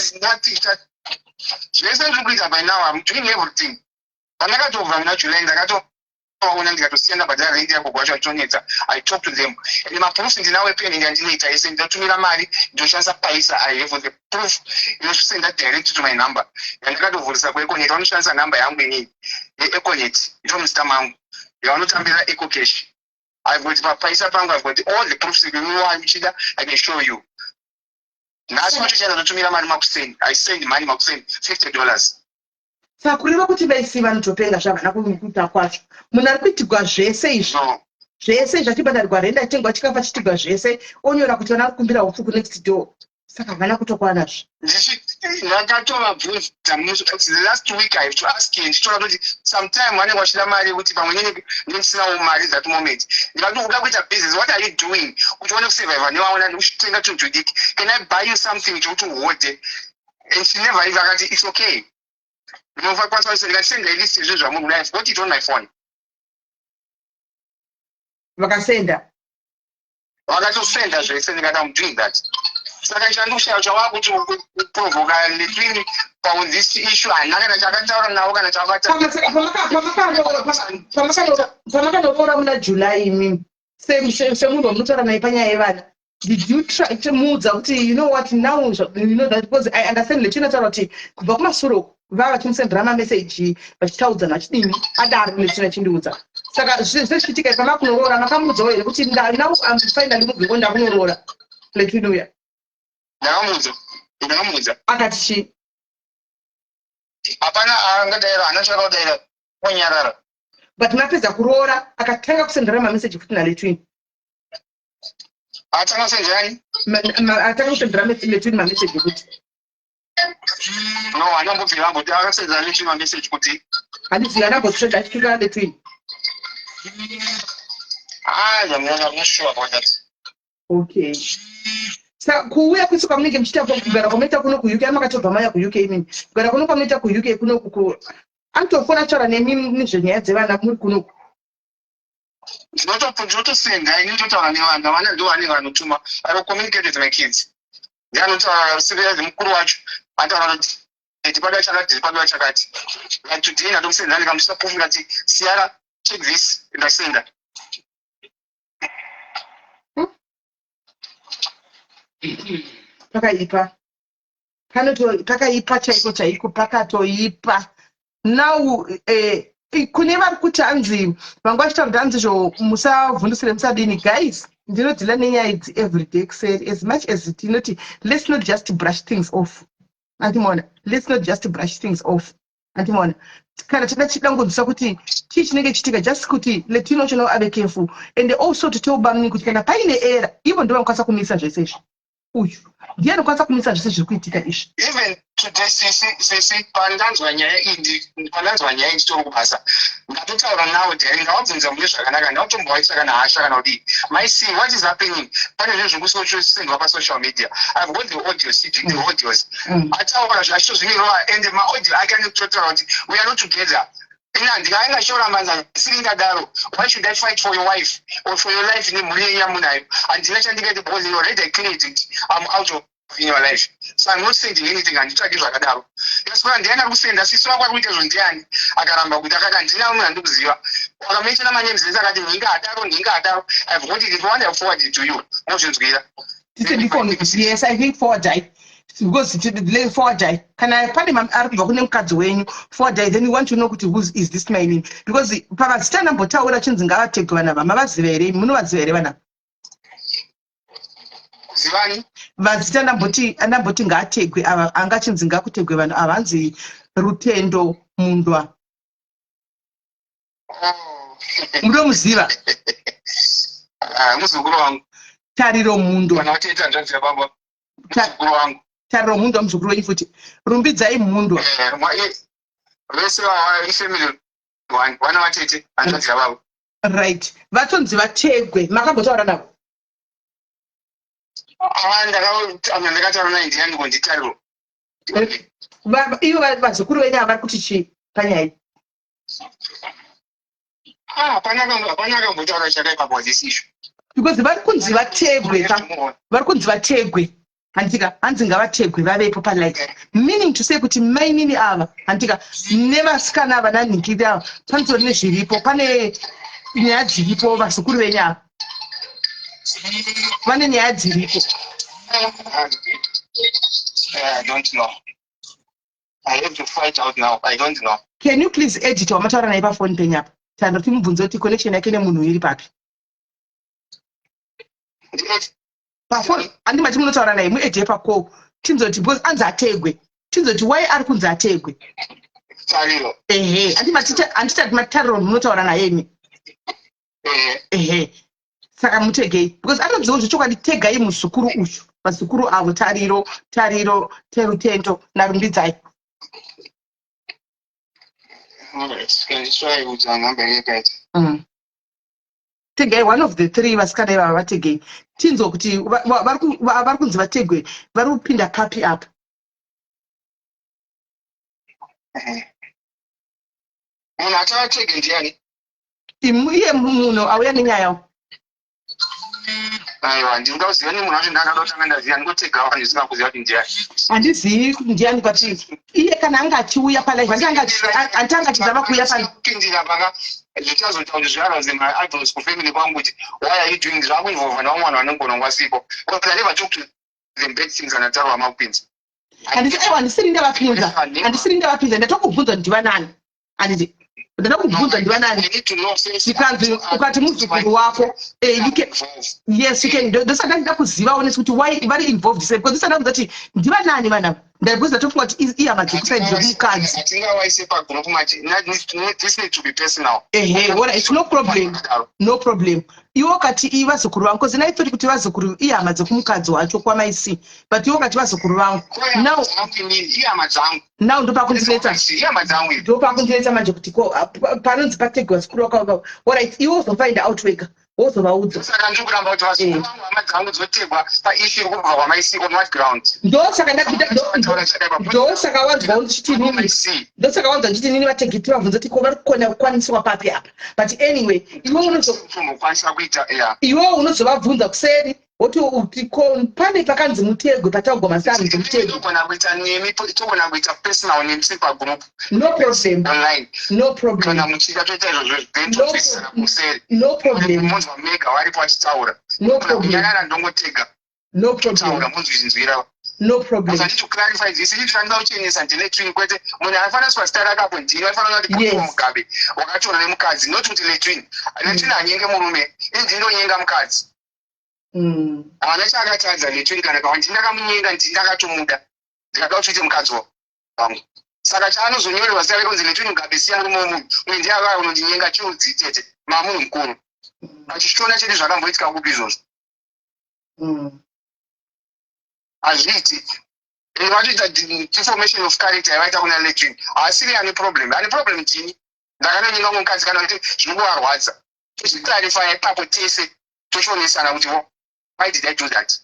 Zvese ndiri kuita by now I'm doing everything. Pandakatobva muna July ndakatoona ndikatosiya ndabhadhara rent yako kwacho achitonetsa. I talk to them. And maproof ndinawo epeni ndandinoita yese ndinotumira mari ndoshandisa paisa I have the proof inosenda direct to my number. Ndakatovhurisa kuEconet vanoshandisa namba yangu inini yeEconet itomuzita mangu yavanotambira EcoCash. I've got paisa pangu, I've got all the proofs uchida I can show you. Nhasi matochenda ndotumira mari makuseni. I send money makuseni $50. Saka kureva kuti vaisi vanotopenga zvavana kuita kwacho munhu ari kuitigwa zvese izvi zvese zvachibhadharirwa renda chitengwa chikafa chitigwa zvese onyora kuti vana kukumbira upfu kunext door, saka havana kutokwanazve. Ndakatovabvunza the last week I have to ask you ndichitaura kuti sometime vanenge vachida mari yekuti pamwe ndisinawo mari that moment ndikati uda kuita business, what are you doing kuti uone kusurviva nevaona ndikutenga tunhu tudiki, can I buy you something chokuti uhodhe? And she never even akati it's okay. Ndikasenda ilist izvo zvamunhu I have got it on my phone. Vakasenda vakatosenda zvese ndikati I'm doing that. Saka chandikushaya chavakuti kuprovoka Letwin on this issue handina kana chakataura navo kana pamakanoora muna July imimi semunhu wamunotaura naye panyaya yevana, did you try to muudza kuti you know what now you know that because I understand Letwinotaura kuti kubva kumasuro vava vachimusendera mameseji vachitaudzana vachidini adaro Letwin achindiudza. Saka zvichitika pamakunoroora makamuudzawo here kuti now I'm finally moving ndakunoroora Letwin uya? Ndakamuudza akati chii? hapana angadaira anachaka kudaira onyarara. But mapedza kuroora akatanga kusendera mameseji futi naLetwin. Atanga kusenderani? Atanga kusendera Letwin mameseji kuti. No, anambobvira kuti akasendera Letwin mameseji kuti. Handizivi anambosvika achipika Letwin. I'm not sure about that. Okay. Saka kuuya kusuka munenge muchiita kugara kwamaita kuno kuUK amakatobva maya kuUK imini kugara kuno kwamaita kuUK kuno anotofona taura nemi nezvenyaya dzevana muri kuno. Ndinotosenda inototaura nevana vana ndo vanenge vanotuma I communicate with my kids. Ndanotaura severezi mukuru wacho ataura kuti tipadwa chakati like today ndatomsenda ndikamusisa proof ngati Sierra check this ndasenda. Pakaipa pakaipa chaiko pakatoipa. Now kune vari kuti hanzi vanga vachita kuti hanzi zvo musavhundusire musadini guys, ndinodhila nenyaya idzi everyday kuseri as much as tinoti let's not just brush things off. Antimona, let's not just brush things off. Antimona, kana tidangodzidzisa kuti chii chinenge chitika just kuti letino chino ave careful and also to tell bamni kuti kana paine era ivo ndo vanokwanisa kumisa zvese izvi uyu ndiye anokwanisa kumisa zvese zviri kuitika izvi. Even today sisi pandanzwa nyaya iyi titori kubasa ndatotaura nawo dhari ndawabvunza mune zvakanaka ndautombowaisa kana hasha kana kudii my see what is happening pane zvinhu zvekusendwa pasocial media. I've got the audios sitting the audios ataura zvachito zvinirova and maaudio ake anototaura kuti we are not together. Ina ndikaenga shora manza siringadaro why should I fight for your wife or for your life nemhuri yenyu yamunayo handina chandingaiti because you already declared it I'm out of in your life so I'm not sending anything handitsvaki zvakadaro yasora ndienda kusenda sisi wako akuita zvondiani akaramba kuti akati handina munhu andikuziva wakameitana manyemzesa akati nhinga hadaro I've got it if you want I forward it to you nozvinzwira yes I think forward because forward kana pane ari kubva kune mukadzi wenyu forward then you want to know kuti who is this my name because pamazita anambotaura chinzi ngavategwe vanava mavaziva here munovaziva here vanava zivani mazita anamboti ngaategwe ava anga chinzi ngakutegwe vanhu ava hanzi Rutendo Mundwa munomuziva muzukuru wangu Tariro Mundwa kana wateta ndanzira baba muzukuru wangu Tariro Mundwa muzukuru wenyu futi Rumbidzai Mundwa vese ifamily wana watete andanzira baba right vatonzi vategwe makambotaura navo ndakataura naye ndiani konditariro ivo vazukuru venyu havari kuti chii panyaya iyi hapana akambotaura chakaipa pazisi isho because vari kunzi vategwe handika hanzi ngavategwe vavepo palife meaning to say kuti mainini ava handika nevasikana ava nanhinkiri ava panotori nezviripo pane nyaya dziripo vazukuru venyu ava vane nyaya dziripo I don't know. I have to fight out now. I don't know. Can you please edit wamataura naye pafoni penyu apa tanda timubvunze kuti connection yake nemunhu iri papi pafoni handimati munotaura naye muedhe pacall tinzoti because anzi ategwe tinzoti why ari kunzi ategwe Tariro. Ehe handitati matariro munotaura nayeni ehe saka mutegei because anoziva kuti chokwadi tegai muzukuru uyu vazukuru avo Tariro Terutendo naRumbidzai tegai one of the three vasikana ivava vategei tinzwa kuti vari kunzi vategwe vari kupinda papi apa munhu achavatege ndiani iye munhu auya nenyaya aiwa ndingaziva nemunhu wacho ndakada kutanga ndaziva ndingotega vanhu zvisina kuziva kuti ndiani handizivi kuti ndiani kwati iye kana anga achiuya palive handitanga chizava kuuya kupindira panga zvichazoita kuti zviarounze maadvance kufamily kwangu kuti why are you doing zvakuinvolva navamwe vanhu vanongona ngwasipo because I never talk to them bad things kana taura makupinza handisiri ndavapinza ndatokubvunza ndiva nani handiti ndakubvunza ndiva nani ikanzi ukati muzukuru wako yes you can ndosaka ndida kuzivawo nesi kuti why vari involved sei because ndisada kuza kuti ndiva nani vanava ndaibuza ndatofunga kuti ihama dzekusaidi dzomukadzi hatingawaise pagroup mati this need to be personal alright no problem iwo kati vazukuru vangu because naithoti kuti vazukuru ihama dzekumukadzi wacho kwamaisi but iwo kati vazukuru vangu now ndopakundiletsa manje kuti panonzi pategwa zukuru wako alright iwo uzofind out wega wozovaudza saka ndikuramba kuti vazukuru vangu hama dzangu dzotegwa paishi iri kubva kwamaisi on what ground ndosaka wanzwa ndichiti nini vategeti vabvunza kuti ko vari kukona kukwaniswa papi apa but anyway iwo unozovabvunza kuseri woti pane pakanzi mutegwe pataugwa masami dzomutegwe no problem to clarify this ndinofanira kuchenesa ndine twin kwete munhu anofanira kuswa star akapo ndini anofanira kuti mugabe wakatora nemukadzi not kuti letwin hanyenge murume ndinonyenga mukadzi havana chaakatadza letwin kana kawa ndindakamunyenga ndindakatomuda ndikada kuti uite mukadzi wangu saka chaanozonyorerwa zita rake kunzi Letwin Mugabesiya rumomu mwendi aka unondinyenga chiudzi tete mamunhu mukuru achichiona chete zvakamboitika kupi izvozvo hazviiti vatoita deformation of character yavaita kuna Letwin haasiri ane problem tini ndakanonyenga mukadzi kana kuti zvinokuvarwadza tochiclarify ipapo tese tochionesana kuti why did I do that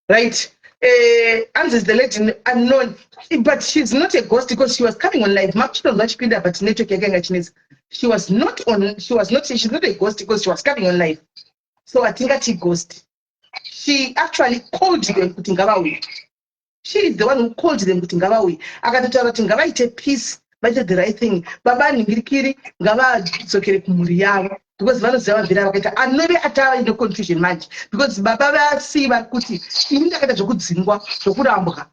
right. Anzi is the legend unknown, but she's not a ghost because she was coming on live. But network she was not she's not a ghost because she was coming on live. So I think that's a ghost. She actually called them Kutingawawi. She is the one who called them Kutingawawi. Akatotara Tingawa ite peace, but the right thing. Baba Ningirikiri, Gava Sokere Kumuriyawa. Because vanozava vhira vakaita anove atava ine confusion manje because baba vasi vari kuti ini ndakaita zvokudzingwa zvokurambwa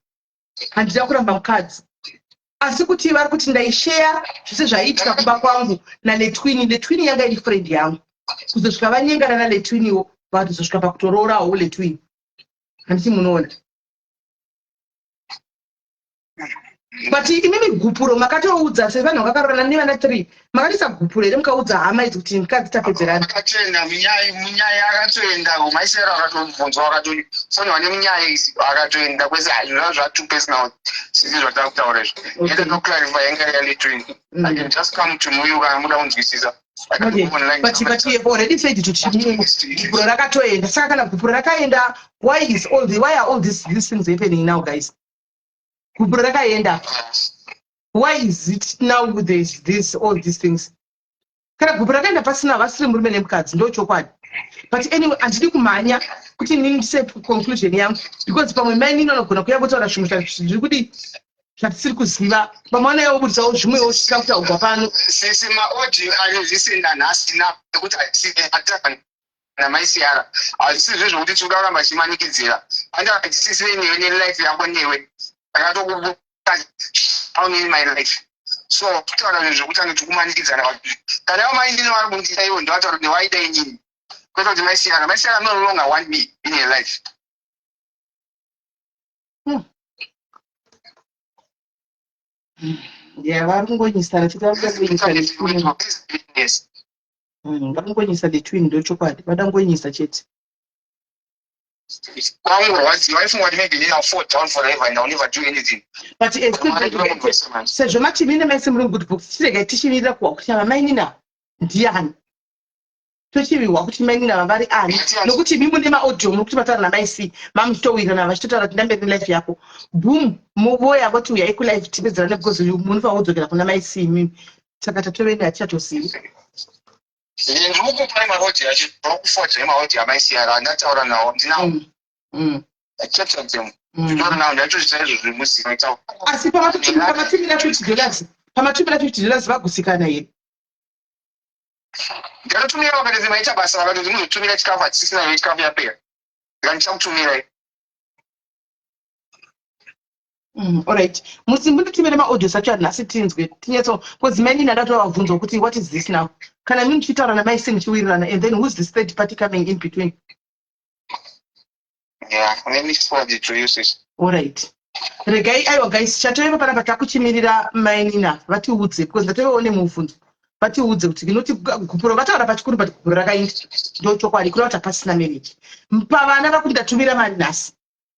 handida kuramba mukadzi asi kuti vari kuti ndaishare zvese zvaiitika kumba kwangu naLetwin yanga iri friend yangu kuzosvika vanyengana naLetwiniwo vatozosvika pakutororawo Letwin handiti munoona but imimi gupuro makatoudza sevanhu vakarorana nevana 3 makatisa gupuro here mukaudza hama idzi kuti mukadzi tapedzerana akatoenda munyaya akatoenda umaisera akatomubvunzwa akatofonwa nemunyaya idzi akatoenda kwese zvona zva2 personal sisi zvatava kutaura izvo yenda noclarify yanga yaLetwin I can just come to you kana muda kunzwisisa but you have already said to gupuro rakatoenda saka kana gupuro rakaenda why are all these things happening now guys gupuro rakaenda why is it now there's all these things kana gupuro rakaenda pasina vasiri murume nemukadzi ndo chokwadi but anyway handidi kumhanya kuti nini ndise conclusion yangu because pamwe mai nini anogona kuya kutaura zvimwe zviri kudi zvatisiri kuziva pamwana yobuditsawo zvimwewo zvisika kutaurwa pano sisi maaudio anozvisenda nhasi nekuti atapa namaisiyara hazisi zvezvo kuti tiri kuramba chimanikidzira andakatisi newe nelife yako newe akatokubuka in my life so tutaura zvezvo kuti anotikumanikidzana kana yavo maindini vari kundita iwo ndovataura kuti waida inyini kwete kuti maisiyara no longer want me in your life yeah vari kungonyisana varikungonyisa Letwin ndo chokwadi vada ngonyisa chete waifunga kuti maybe I'll fall down forever and I'll never do anything but sezvo matimi nemaisi muri good books tiregai tichimirira kuwa kuti vamainina ndiani tochivirwa kuti mainina vavari ani nokuti mimi mune maaudio muri kuti vataura namaisi mamutowirana vachitotaura kuti ndamberi nelife yako boom muvoya voti uyai kulife tipedzerane because munofaa kudzokera kuna maisi imimi saka tatoveni hatichatosiyi ndikukupai maaudio achikufodza emaaudio amaisiyara andataura nawo ndinawo accepted them nditaura nawo ndaitozvita izvo zvemuziva asi pamatumira $50 vagusikana here ndatotumira vakati zimaita basa vakati muzotumira chikafu hatisisina iwe chikafu yapera saka ndichakutumirai alright musimbunditumire maaudio sacho anhasi tinzwe tinyatso kozimaini ndatovabvunzwa kuti what is this now kana mimi ndichitaura namaisi ndichiwirirana and then who's this third party coming in between let me forward it to you sis alright regai aiwa guys chatoiva panapa takuchimirira mainina vatiudze because ndatoivawo nemubvunzo vatiudze kuti inoti gupuro vataura pachikuru but gupuro rakainda ndo chokwadi kureva kuti hapasina marriage pavana vakuti ndatumira manhasi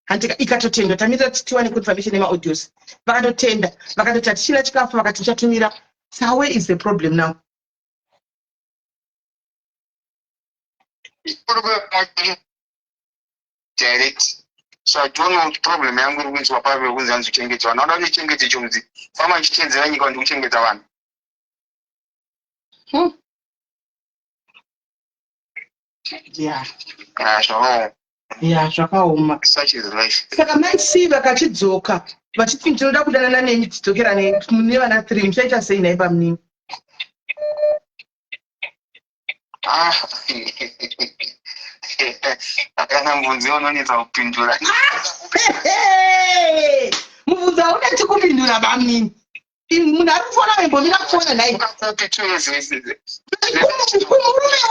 handika ikatotendwa tamirira tiwane confirmation yemaaudios vakatotenda vakatoti hatichina chikafu vakati ndichatumira so where is the problem now direct so I don't know problem yangu iri kuinzwa pave kunzi anzochengeta vanhu vanoda ndichengete chomudzi fama ndichitenzera nyika ndikuchengeta vanhu zvakaoma saka maisi vakachidzoka vachiti ndinoda kudanana nemi tidzokera nevana 3 muchaita sei nai pamunini akana mubvunzi unonetsa kupindura mubvunzi hauneti kupindura pamunini munhu ari kufona vaimbomira kufona nai murume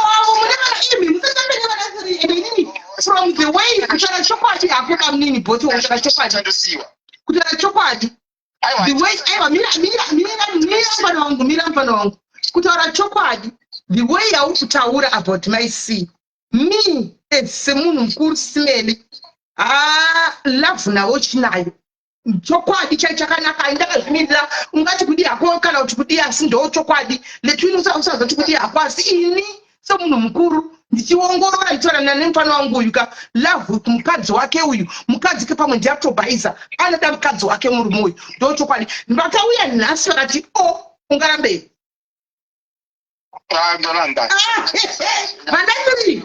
wavo mune vaimi musatambene vana 3 and inini from the way kutaura chokwadi hakuna munini bhoti wataura chokwadi kutaura chokwadi. The way aiwa mira mfana wangu kutaura chokwadi, the way yauri kutaura about my C, me semunhu mukuru simeli love nawo chinayo chokwadi chakanaka ndakazvimirira ungati kudi hako kana kuti kudi asi ndo chokwadi letwini usazoti kudi hako asi ini semunhu mukuru ndichiongorora nditorana nemufana wangu uyu ka love mukadzi wake uyu mukadzi ke pamwe ndiatobhaisa anoda mukadzi wake murume uyu ndo chokwadi vakauya nhasi vakati ungarambei vandandiri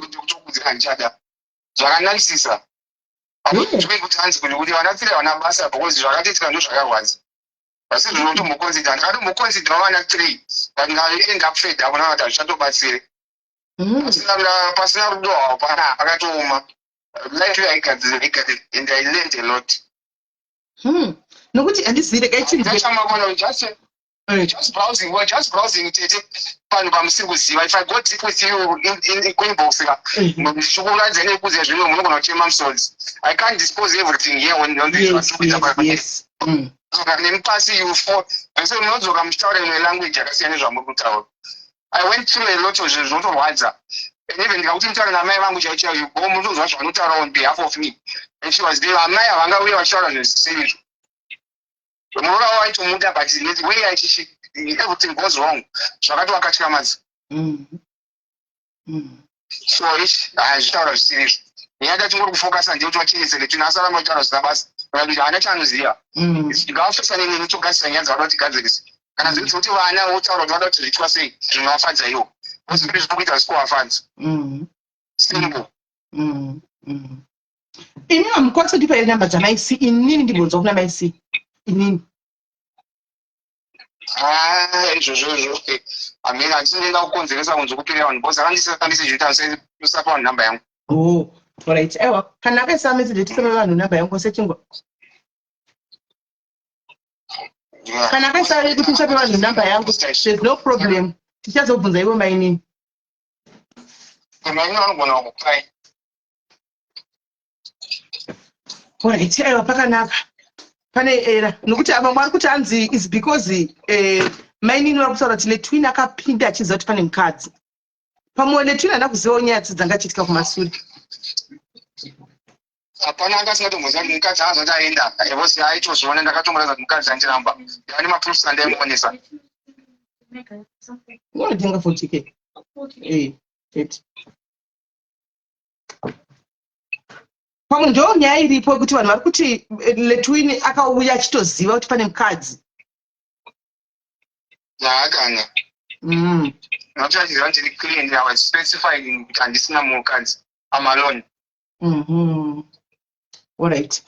zvakananisisa kuti hanzi kuti vanapfira vana basa because zvakatiitika ndo zvakarwadza asi zvinotombokonsidha ndakatombokonsida vana 3 but ngaenda fed hapo navati hazvichatobatsiri pasina rudo hapana akatooma life yaigadzirika and I learned a lot nokuti handizire kaichindaamakona just browsing tete panhu pamusingoziva if I got deep with you in inbox ndichikuradza nekuziva zvimwe munogona kuchema musodzi I can't dispose everything here on this nemupasi you for so unodzoka muchitaura imwe language yakasiyana nezvamuri kutaura I went through a lot of zvinhu zvinotorwadza and even ndikakuti mutaura namai vangu chaichaiyo go muntu unzwa zvanotaura on behalf of me and she was there amai havangauya vachitaura zvinhu zvisizvo muroora waitomuda but the way everything goes wrong zvakati wakatyamadza so zvitaura zvisizvo nyaya tingori kufokasa ndekuti vachenese letwini asaramba kutaura zvisina basa kuti haana chaanoziva ngavafesane neni togasisa nyaya dzavada kuti gadzirisa kana zvinhu zvekuti vana votaura kuti vada kuti zviitwa sei zvinovafadza iwo ozviri zvinokuita zvisikuwafadza simple inini hamukwanisa kutipa iri namba dzamaisi inini ndibvunza kuna maisi inini izvozvo amene handisinoenda kukonzeresa kunze kupirira vanhu bcause akandisakandise zvinoita vanhu namba yangu alright aiwa kana akaisa message tiseme vanhu namba yangu sechingwa kana akaisa kuti tisape vanhu namba yangu there's no problem tichazobvunza ivo mainini maini vanogona kupai alright aiwa pakanaka pane era nokuti ava mwari kuti hanzi is because mainini vari kutaura kuti letwin akapinda achiziva kuti pane mukadzi pamwe letwin hana kuzivawo nyaya dzanga achiitika kumashure hapana akasingatomboziva kuti mukadzi azoti aenda vosi aitozviona ndakatomboratidza kuti mukadzi andiramba ane mapurusi andaimuonesa unotenga 40k pamwe ndo nyaya iripo yekuti vanhu vari kuti letwin akauya achitoziva kuti pane mukadzi yaakana nokuti achiziva ndiri clean I was specified kuti handisina mukadzi amalone alright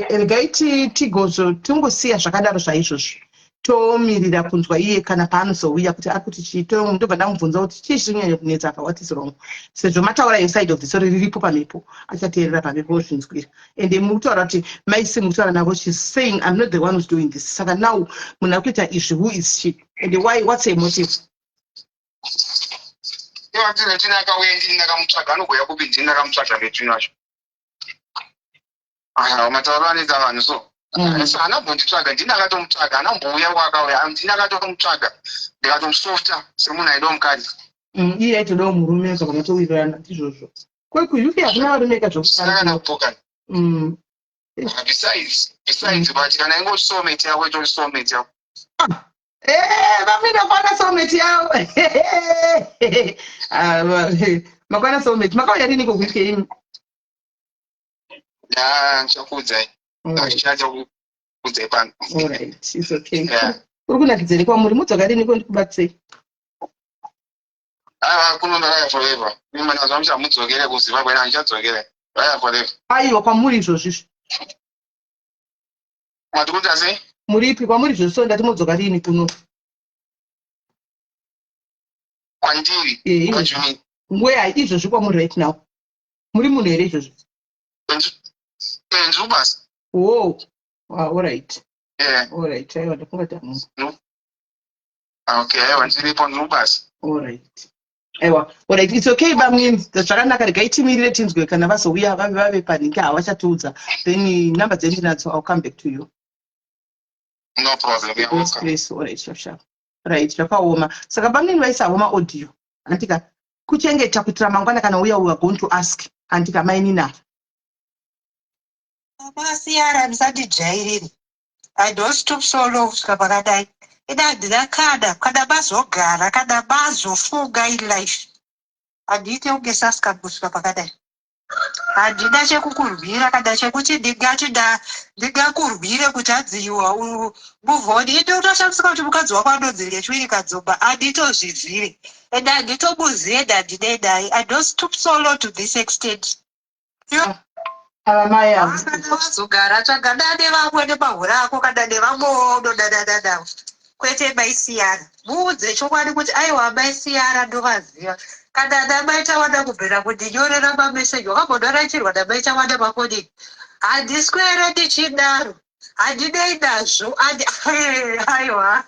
regai tigozo tingosiya zvakadaro zvaizvozvo tomirira kunzwa iye kana paanozouya kuti ari kuti chito ndobva ndamubvunza kuti chii zvirinyanya kunetsa pa what is wrong sezvo mataura inside of the story riripo pamhepo achateerera pamhepo zvinzwira ende mukutaura kuti maisi mukutaura navo she's saying I'm not the one who's doing this saka now munhu ari kuita izvi who is she and why what's her motive letwin akauya ndini ndakamutsvaga anogoya kupi ndini ndakamutsvaga letwin wacho matauro anoita vanhu so hanambonditsvaga ndini akatomutsvaga hanambouya kwakauya ndini akatomutsvaga ndikatomusofta semunhu aidawo mukadzi iye aitodawo murume zvakatowirirana izvozvo kwekuuk hakuna varumeka zvokana kupokana besides but kana ingo soulmate yako itori soulmate yako vamina kwana soulmate yavo makwana soulmate makauya rini kouk imi ndichakuudzai achichakuudzai pano alright it's okay uri kunakidzeni kwamuri mudzoka rini ko ndikubatsei kunondo raya forever imanaza mucha mudzokere kuzimbabwe handichadzokere raya forever aiwa kwamuri izvozvizvo matikuita sei muripi kwamuri izvozvo ndati mudzoka rini kuno kwandiri where izvozvi kwamuri right now muri munhu here izvozvo ndiri basa alright alright aiwa ndafunga tamungu okay aiwa ndiripo ndiri basa alright Aiwa, alright, it's okay bamwe zvakanaka regai timirire tinzwe kana vazouya vave panhingi havachatiudza then number dzendinadzo I'll come back to you. No problem. You're Yes, welcome. please. Alright, sure. Right, zvakaoma. Saka pamweni vaisa homa audio. Antika kuchengeta kuti ramangwana kana uya we are going to ask. Antika maini na. Masiyara ndisandijairire. I don't stoop so low kusvika pakadai. Ida handina kada bazogara kana bazofunga in life. Handiti kunge sasika kusvika pakadai. Handina chekukurwira kana chekuti ndingakurwire kuti adziwa move on. Ito utoshamisa kuti mukadzi wako anonzi Lechwiri Kadzomba. Handitozvizire. And handitomuziye ndandinedai. I don't stoop so low to this extent. Maya. Kana wazogara tsvaga dade vamwe nemahura ako kana nevamwewo unodadadadawo. Kwete maisiyana. Muudze chokwadi kuti aiwa maisiyana ndovaziva. Kana namai tawanda kubvira kundinyorera mameseji wakambodorachirwa namai tawanda makodini. Handiswere ndichidaro. Handinei nazvo. Aiwa.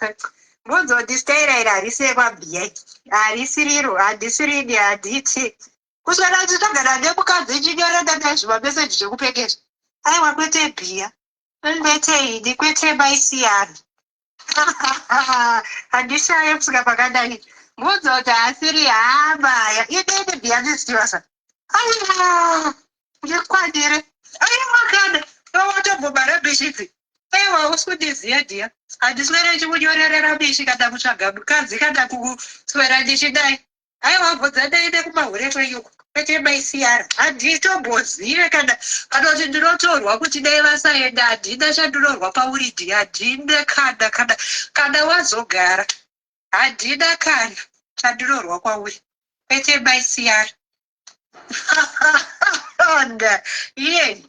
Munzondisteyiraira harise emabhiya. Harisiriro. Handisirini handiti. Kuswera ndichitogara nemukadzi chinyorera nazvo mameseji chekupekesha. Aiwa kwete bhiya. Kwete ini kwete maisiyana. Handishaye kusvika pakadai. Munzoti hasiri hamaya. Idende bhiya ndisiwasa. Aiwa. Ndikwanire. Aiwa kana. Wawatobvuma bishidzi. Aiwa usikundiziya dhiya. Handiswere chimunyorerera bishi kana kutsvaga mukadzi kana kuswera ndichidai. Aiwa bvudza ndaende kumahure kwenyuko. Kwete maisiyara. Handitombozire kana kuti ndinotorwa kuti dai vasaenda. Handina chandinorwa pauri dhiya. Handina kana wazogara. Handina kana chandinorwa kwauri. Kwete maisiyara. Iye.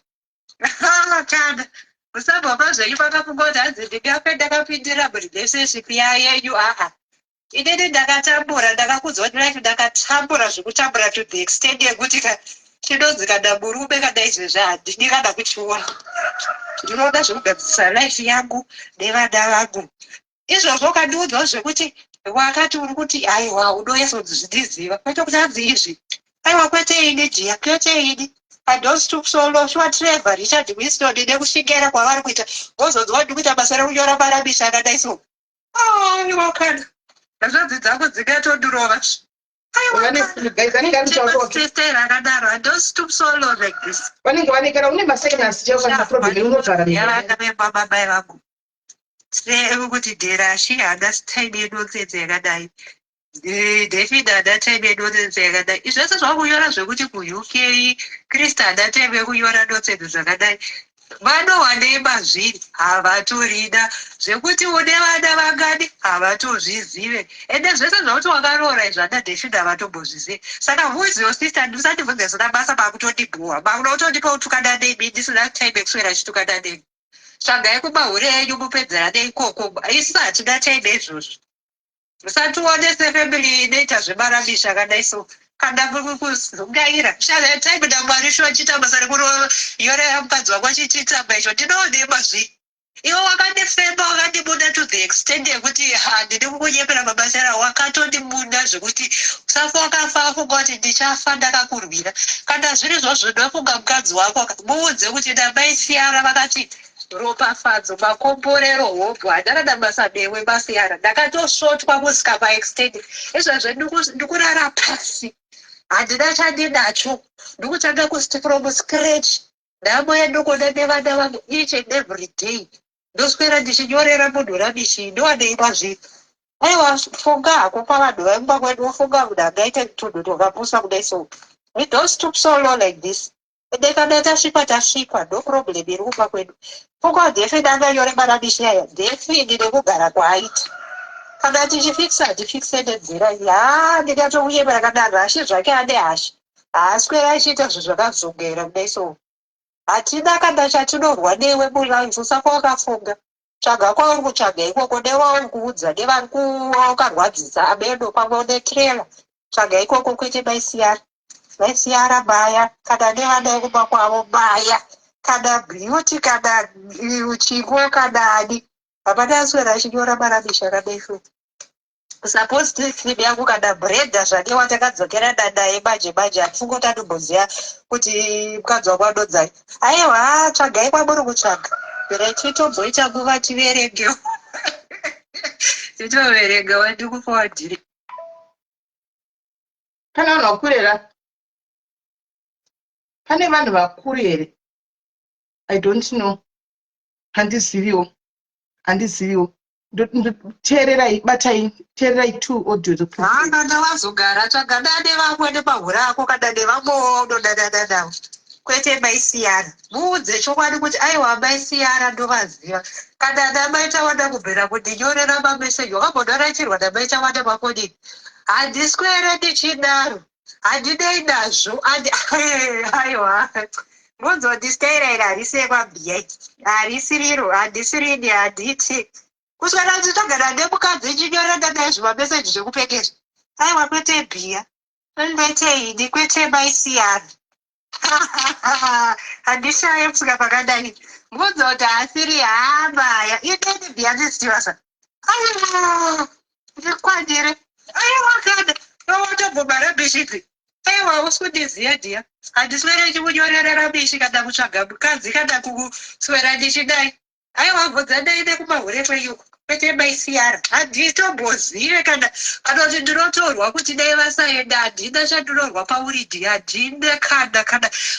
Kana. Musabva pazvenyu pakafunga kuti hanzi ndakapindira murelationship yenyu. Inini ndakatambura, ndakakudzwa kuti life ndakatambura zvekutambura to the extent yekuti chinonzi kana murume kana izvezvi handini kana kuchiona. Ndinoda zvekugadzirisa life yangu nevana vangu. Izvozvo kandiudzwa zvekuti wakati uri kuti aiwa unoyesozviziva. Kwete kuti hanzi izvi. Aiwa kwete ini dhiya, kwete ini. I don't stoop so low. Shua Trevor, Richard Winston, ndekushingera kwavari kuita. Wozonzwa ndikuita basa rekunyora marabisha akadai so. Aiwa kana. Hazvadzi dzangu dzikatondurova. I don't stoop so low like this. Vanenge vanekera une masekenasi cheo kana problem unogara baba vangu. Kuti dherashi hada time yenonsense yakadai. David hada time yenonsense yakadai. Zvese zvakunyora zvekuti kuUK Krista hada time yekunyora nonsense zvakadai. Vanowanei mazviri havatorida zvekuti une vana vangani havatozvizive ende zvese zvakuti wakaroora izvana David havatombozvizive. Saka who is your sister? Ndisandibvunze zina basa pakutondibhuwa pakunotondipa kutukana nemi ndisina time yekuswera chitukana nemi. Tsvagai kumahure enyu mupedzera neikoko. Isi hatina time izvozvo. Musatione sefamily inoita zvemarabisha akadai so. Kana kuzungaira shaka time ndamwari shochita basa rekunyorera mukadzi wako achichitamba izvo ndinoone mazvi. Iwe wakandifemba wakandibuda to the extent yekuti handidi kukunyepera mabasa era wakatondibuda zvekuti usafa wakafa afunga kuti ndichafa ndakakurwira. Kana zviri zvozvo ndofunga mukadzi wako muudze kuti ndamaisiyara vakati ropafadzo makomborero hopo handana nabasa newe masiyara ndakatosvotwa kusvika paextend. Izvozvo ndikurara pasi. Handina chandinacho. Ndikutanga from scratch. Ndamoya ndokona nevana vangu each and every day. Ndoswera ndichinyorera munhu rabishi ndowanei mazviri. Aiwa funga hako pavanhu vemba kwedu wofunga kuti angaite tunhu twakapusa kudai so. We don't stoop so low like this. Ende kana tasvikwa no problem iri kumba kwedu. Funga David anganyore marabishi aya. David nekugara kwaaita. Kana tichifikisa tifikise nenzira iyi. Ndikatouye pakadaro hashi zvake ane hashi. Haaswera achiita zvinhu zvakazongera kudai so. Hatina kana chatinorwa newe murife usaka wakafunga. Tsvaga kwauri kutsvaga ikoko newauri kuudza nevari kuwakarwadzisa ameno pamwe netrailer. Tsvaga ikoko kwete maisiyara. Maisiyara baya. Kana nevana kumba kwavo baya. Kana beauty kana chingo kana ani. Hapana aswera achinyora marabisha akadai so. Suppose clip yangu kana breda zvake watakadzokera dada yebaje afungo tatoboziya kuti mukadzi wako adodzai. Aiwa tsvagai kwamuri kutsvaga. Pera titobvoita nguva tiverengewo. Titoverenga wandikuforwardire. Pane vanhu vakuru here? Pane vanhu vakuru here? I don't know. Handiziviwo. Teererai, batai, teererai 2 audio dzokuti. Kana wazogara tsvaga dade vamwe nepahura ako kana nevamwewo dodadadadawo. Kwete maisiyana. Muudze chokwadi kuti aiwa maisiyana ndovaziva. Kana namaita wada kubvira kuti nyorera mameseji wakambodaraitirwa namaita wada mafoni. Handiswere ndichidaro. Handidei nazvo. Aiwa. Munzondisiteerera harise kwabhiyai. Harisiriro, handisirini, handiti. Kuswera ndichitogara nemukadzi chinyora dada zvimameseji zvekupekesha. Aiwa kwete bhiya. Kwete idi, kwete maisiyana. Handishaye kusvika pakadai. Munzo kuti hasiri hamba. Ideni bhiya ndisitiwasa. Aiwa. Ndikwanire. Aiwa kada. Wawatobvuma rabishiti. Aiwa usikundiziya dhiya. Handiswere chikunyorera rabishi kana kutsvaga mukadzi kana kuswera ndichidai. Aiwa bvunzanai nekumahure kwenyuko. Kwete maisiyana. Handitombozire kana kuti ndinotorwa kuti dai vasaenda. Handina chandinorwa pauri dhiya. Handina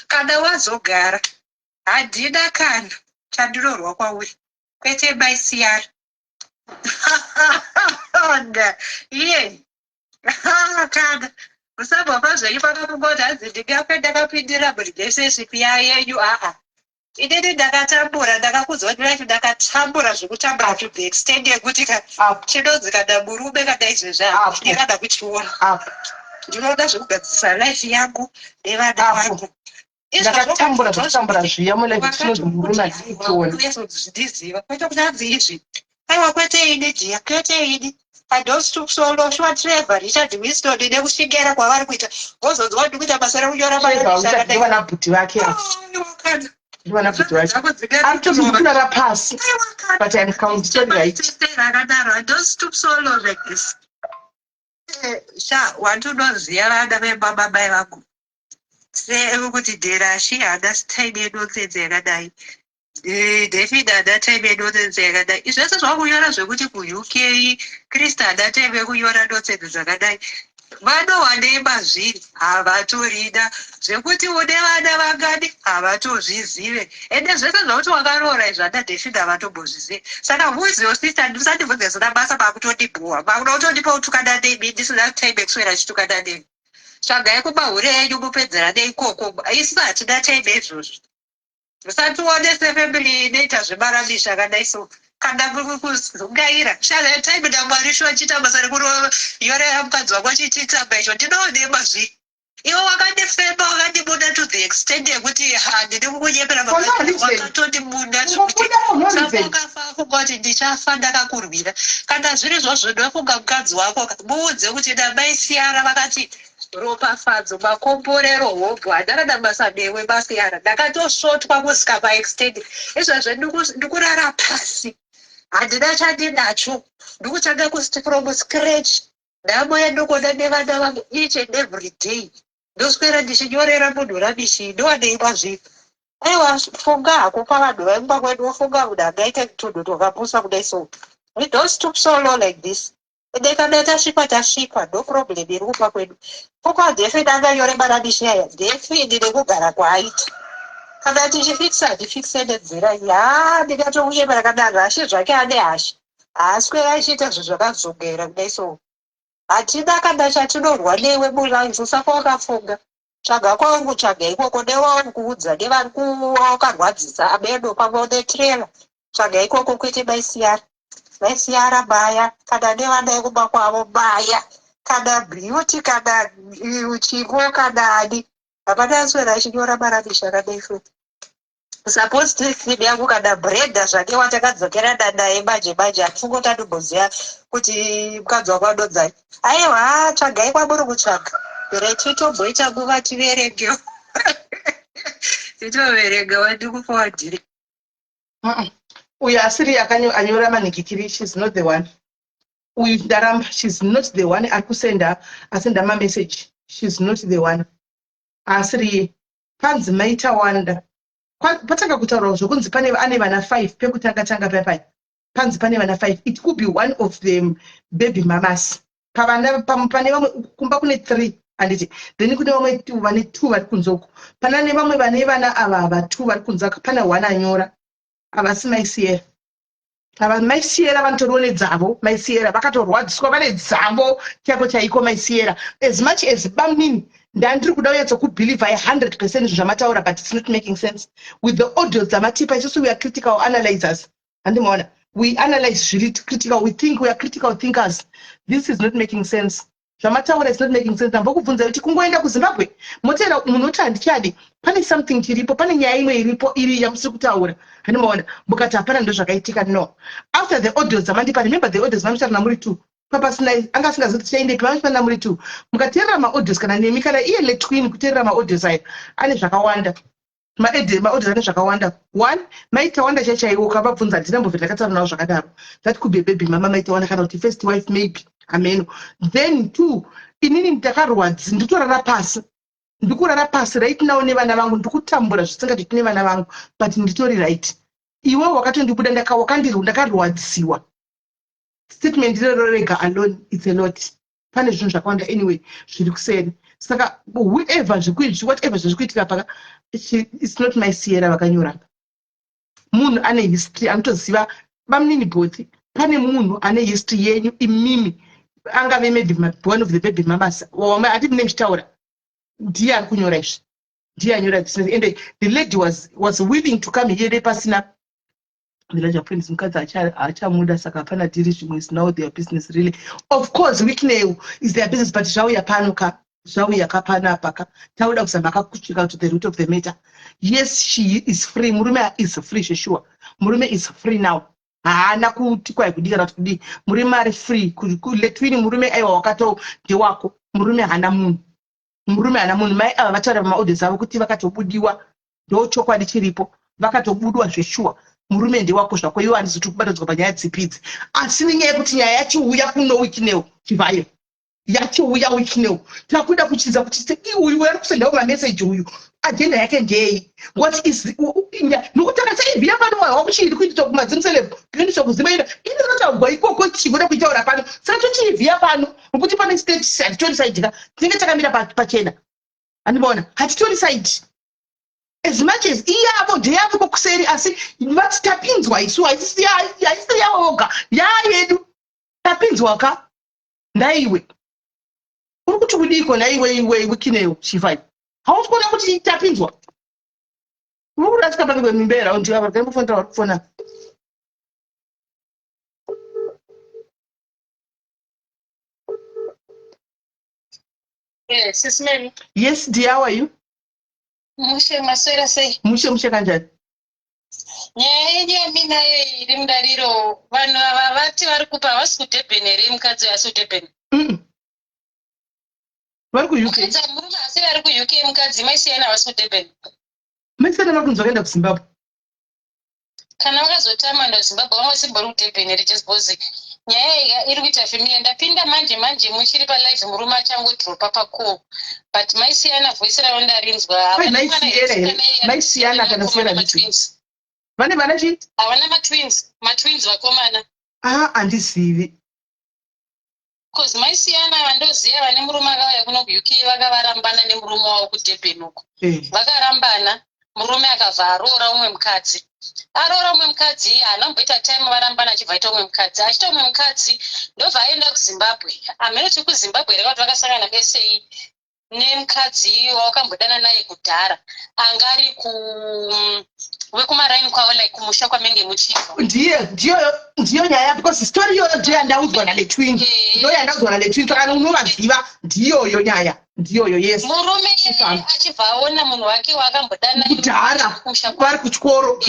kana wazogara. Handina kana chandinorwa kwauri. Kwete maisiyana. Iye. Kana. Musabva pazvenyu pakakungoti hanzi ndingapenda kapindira relationship yenyu inini ndakatambura ndakakuzwa kuti ndakatambura zvekutambura to the extent yekuti chinonzi kana murume kana izvezvi ndingada kuchiona ndinoda zvekugadzisa life yangu nevana vangu ndakatambura zvekutambura zviya mulife chinonzi murume ndiziva kwete kuti hanzi izvi aiwa kwete ini dhiya kwete ini adostokusolo shwatrevha richard winston nekushingera kwavari kuita wozonzwa kuti kuita basa rekunyora maivana bhuti vake aritomukunara pasi but I'm counted right. I don't stoop so low like this. Wantonoziya vana vemamamai vangu sekuti dherashi hana time yenonsense yakadai David hana time yenonsense yakadai zvese zvakunyora zvekuti kuuk Krista hana time yekunyora nonsense zvakadai vanowanei mazviri havatorida zvekuti une vana vangani havatozvizive ende zvese zvakuti wakaroora izvana David havatombozvizive saka vuziwo sista ndisandibvunze zina basa pakutondibhuwa pakuda kutondipa utukana nemi ndisina time yekuswera chitukana nemi tsvagai kumahure enyu mupedzera neikoko isi hatina time izvozvo musatione sefamily inoita zvemaramisha akadai so kana kuzungaira shana time namwari shochita basa rekunyorera mukadzi wako chichitamba icho ndinoone mazvi iwe wakandifema wakandibuda to the extent yekuti handidi kukunyepera wakatondibunda sapokafa kungoti ndichafa ndakakurwira kana zviri zvozvo ndofunga mukadzi wako muudze kuti namaisiyara vakati ropafadzo makomborero hobho handarada basa newe masiyara ndakatosvotwa kusvika paextend izvozvo ndikurara pasi handina chandinacho ndikutsvaga from scratch nhamo yandokoda nevana vangu each and every day ndoswera ndichinyorera munhu rabishi ndowanei mazviri aiwa funga hako pavanhu vaimba kwedu wofunga kuti hangaite kutunhu tokapusa kudai so we don't stoop so low like this ende kana tasvikwa no problem iri kupa kwedu pokwa David anganyore marabishi aya David nekugara kwaaita kana tichifikisa hatifikise nenzira iyi ndingatouye parakadaro hashe zvake ane hashe haaswera achiita zvezvakazongera kudai so hatina kana chatinorwa newe muraifu saka wakafunga tsvaga kwangu tsvaga ikoko newauri kuudza nevari wakarwadzisa abedo pamwe netrela tsvaga ikoko kwete maisiyara baya kana nevana ekuba kwavo baya kana beauty kana chivo kana ani hapana aswera achinyora marabisha akadai so suppose clip yangu kana breda zvake watakadzokera naye manje hatifungo tatoboziya kuti mukadzi wako adodzai aiwa tsvagai kwamuri kutsvaga pera titomboita nguva tiverengewo titoverenga wandikuforwardire uyo asiri anyora manhikikiri she's not the one uyu ndaramba, she's not the one ari kusenda asenda mamessage, she's not the one. Asiri panzi maita wanda patanga kutaura zvokunzi pane ane vana 5 pekutanga papai panzi pane vana 5. It could be one of them baby mamas. Pane vamwe kumba kune 3 anditi, then kune vamwe 2 vane 2 vari kunzoko, pana ne vamwe vane vana ava 2 vari kunzaka, pana 1 anyora avasi maisiyera. Ava maisiyera vanotoriwo nedzavo, maisiyera vakatorwadziswa vane dzavo chako chaiko maisiyera. As much as bamnini ndandiri kuda uyatsa kubelieve 100% zvamataura, but it's not making sense with the audio dzamatipa. Isusu we are critical analyzers, andimaona, we analyze zviri critical, we think, we are critical thinkers. This is not making sense. Zvamataura is not making sense. Ndambokubvunza kuti kungoenda kuZimbabwe motera munhu oti handichadi, pane something chiripo, pane nyaya imwe iripo iri yamusiri kutaura, andimaona, mukati hapana ndo zvakaitika. No, after the audio dzamandipa, remember the audios vanotaura namuri 2 papasina anga asingazivi kuti chaindepi, vanotaura namuri 2 mukateerera maaudios kana nemi kana iye letwin kuteerera maaudios aya ane zvakawanda, maaudios ane zvakawanda. 1 maita wanda chaiwo ukavabvunza handinambovhera ndakataura navo zvakadaro, that could be a baby mama maita wanda kana kuti first wife maybe, ameno. Then 2 inini ndakarwadzi, nditorara pasi, ndikurara pasi right now nevana vangu, ndikutambura zvisingati tine vana vangu, but nditori right. Iwe wakatondibuda ndakarwadzisiwa. Statement iroro rega alone, it's a lot. Pane zvinhu zvakawanda anyway zviri kuseri. Saka whatever zviri kuitika paka, it's not my sierra vakanyora. Munhu ane history anotoziva bamnini both. Pane munhu ane history yenyu imimi angave maybe one of the baby mamas wamwe ati mune mchitaura ndiye ari kunyora izvi, ndiye anyora business. And the lady was willing to come here pasina village friends, mukadzi achamuda, saka hapana diri zvimwe, is now their business really. Of course weekney is their business, but zvauya panoka zvauya kapana paka tauda kusamba akakuchika to the root of the matter. Yes, she is free, murume is free, sure, murume is free now. Haana kuti kwai kudikana kuti kudi, murume ari free kuletwini, murume aiwa wakato ndewako, murume hana munhu, murume hana munhu. Mai ava vataura pamaaudios avo kuti vakatobudiwa, ndo chokwadi chiripo, vakatobudwa zveshuwa, murume ndewako zvako, iwo handizoti kubatidzwa panyaya dzipidzi. Asi nenyaya yekuti nyaya yachiuya kuno wikinewo chivayo yachiuya wikinewo, takuda kuchidza kuti uyu uri kusendawo mameseji uyu agenda yake ndei, what is nokuti akasaivhiya pano wakuchiri kuita kumadzinselebhu kuendeswa kuzimaira inotagwa ikoko chigona kuitaura pano, saka tochivhiya pano nokuti pane state hatitori saidika, tinenge takamira pachena, handimaona, hatitori saidi. As much as iyavo ndeyavo kokuseri, asi vati tapinzwa isu, haisiri yavo voga, yayedu tapinzwa ka ndaiwe. Uri kuti kudiko naiwe wikineyo chivai, hauti kuona kuti tapinzwa, uri kurasika pake kwemimbera undivavarikaimbofondera vari kufona. Yes, sis Mary. Yes dear, how are you? Mushe maswera sei? Mushe kanjani? Nyaya yenyu yaminayo iri mudariro, vanhu ava vati vari kupa havasi kuDurban here, mukadzi hasi kuDurban. Vari kuUK. Murume asi vari kuUK, mukadzi maisiyana havasi kuDurban. Maisiyana makunzi vakaenda kuZimbabwe. Kana vakazotama ndaZimbabwe vamwe simbori kuDurban here just because nyaya iri kuita familia. Ndapinda manje muchiri palive murume achangodropa pacall, but maisiyana voice ravo ndarinzwa. Maisiyana kana siyana twins. Vane vana chi? Havana matwins vakomana. Handizivi. Because maisiyana vandoziva vane murume akauya kuno kuUK vakavarambana nemurume wavo kuDurban uko. Vakarambana, murume akabva aroora umwe mukadzi. Aroora umwe mukadzi, hanomboita time varambana achibva aita umwe mukadzi. Achita umwe mukadzi, ndobva aenda kuZimbabwe. Amenoti kuZimbabwe reka kuti vakasangana SA nemukadzi wakambodana naye kudhara. Anga ari wekumaraini kwavo, like kumusha kwamenge muchibva. Ndiyo nyaya, because story yoyo ndiyo yandaudzwa naletwin. Ndiyo yandaudzwa naletwin, saka unovaziva ndiyoyo nyaya. Ndiyoyo, yes. Murume achibva aona munhu wake wakambodana kudhara vari kuchikoro.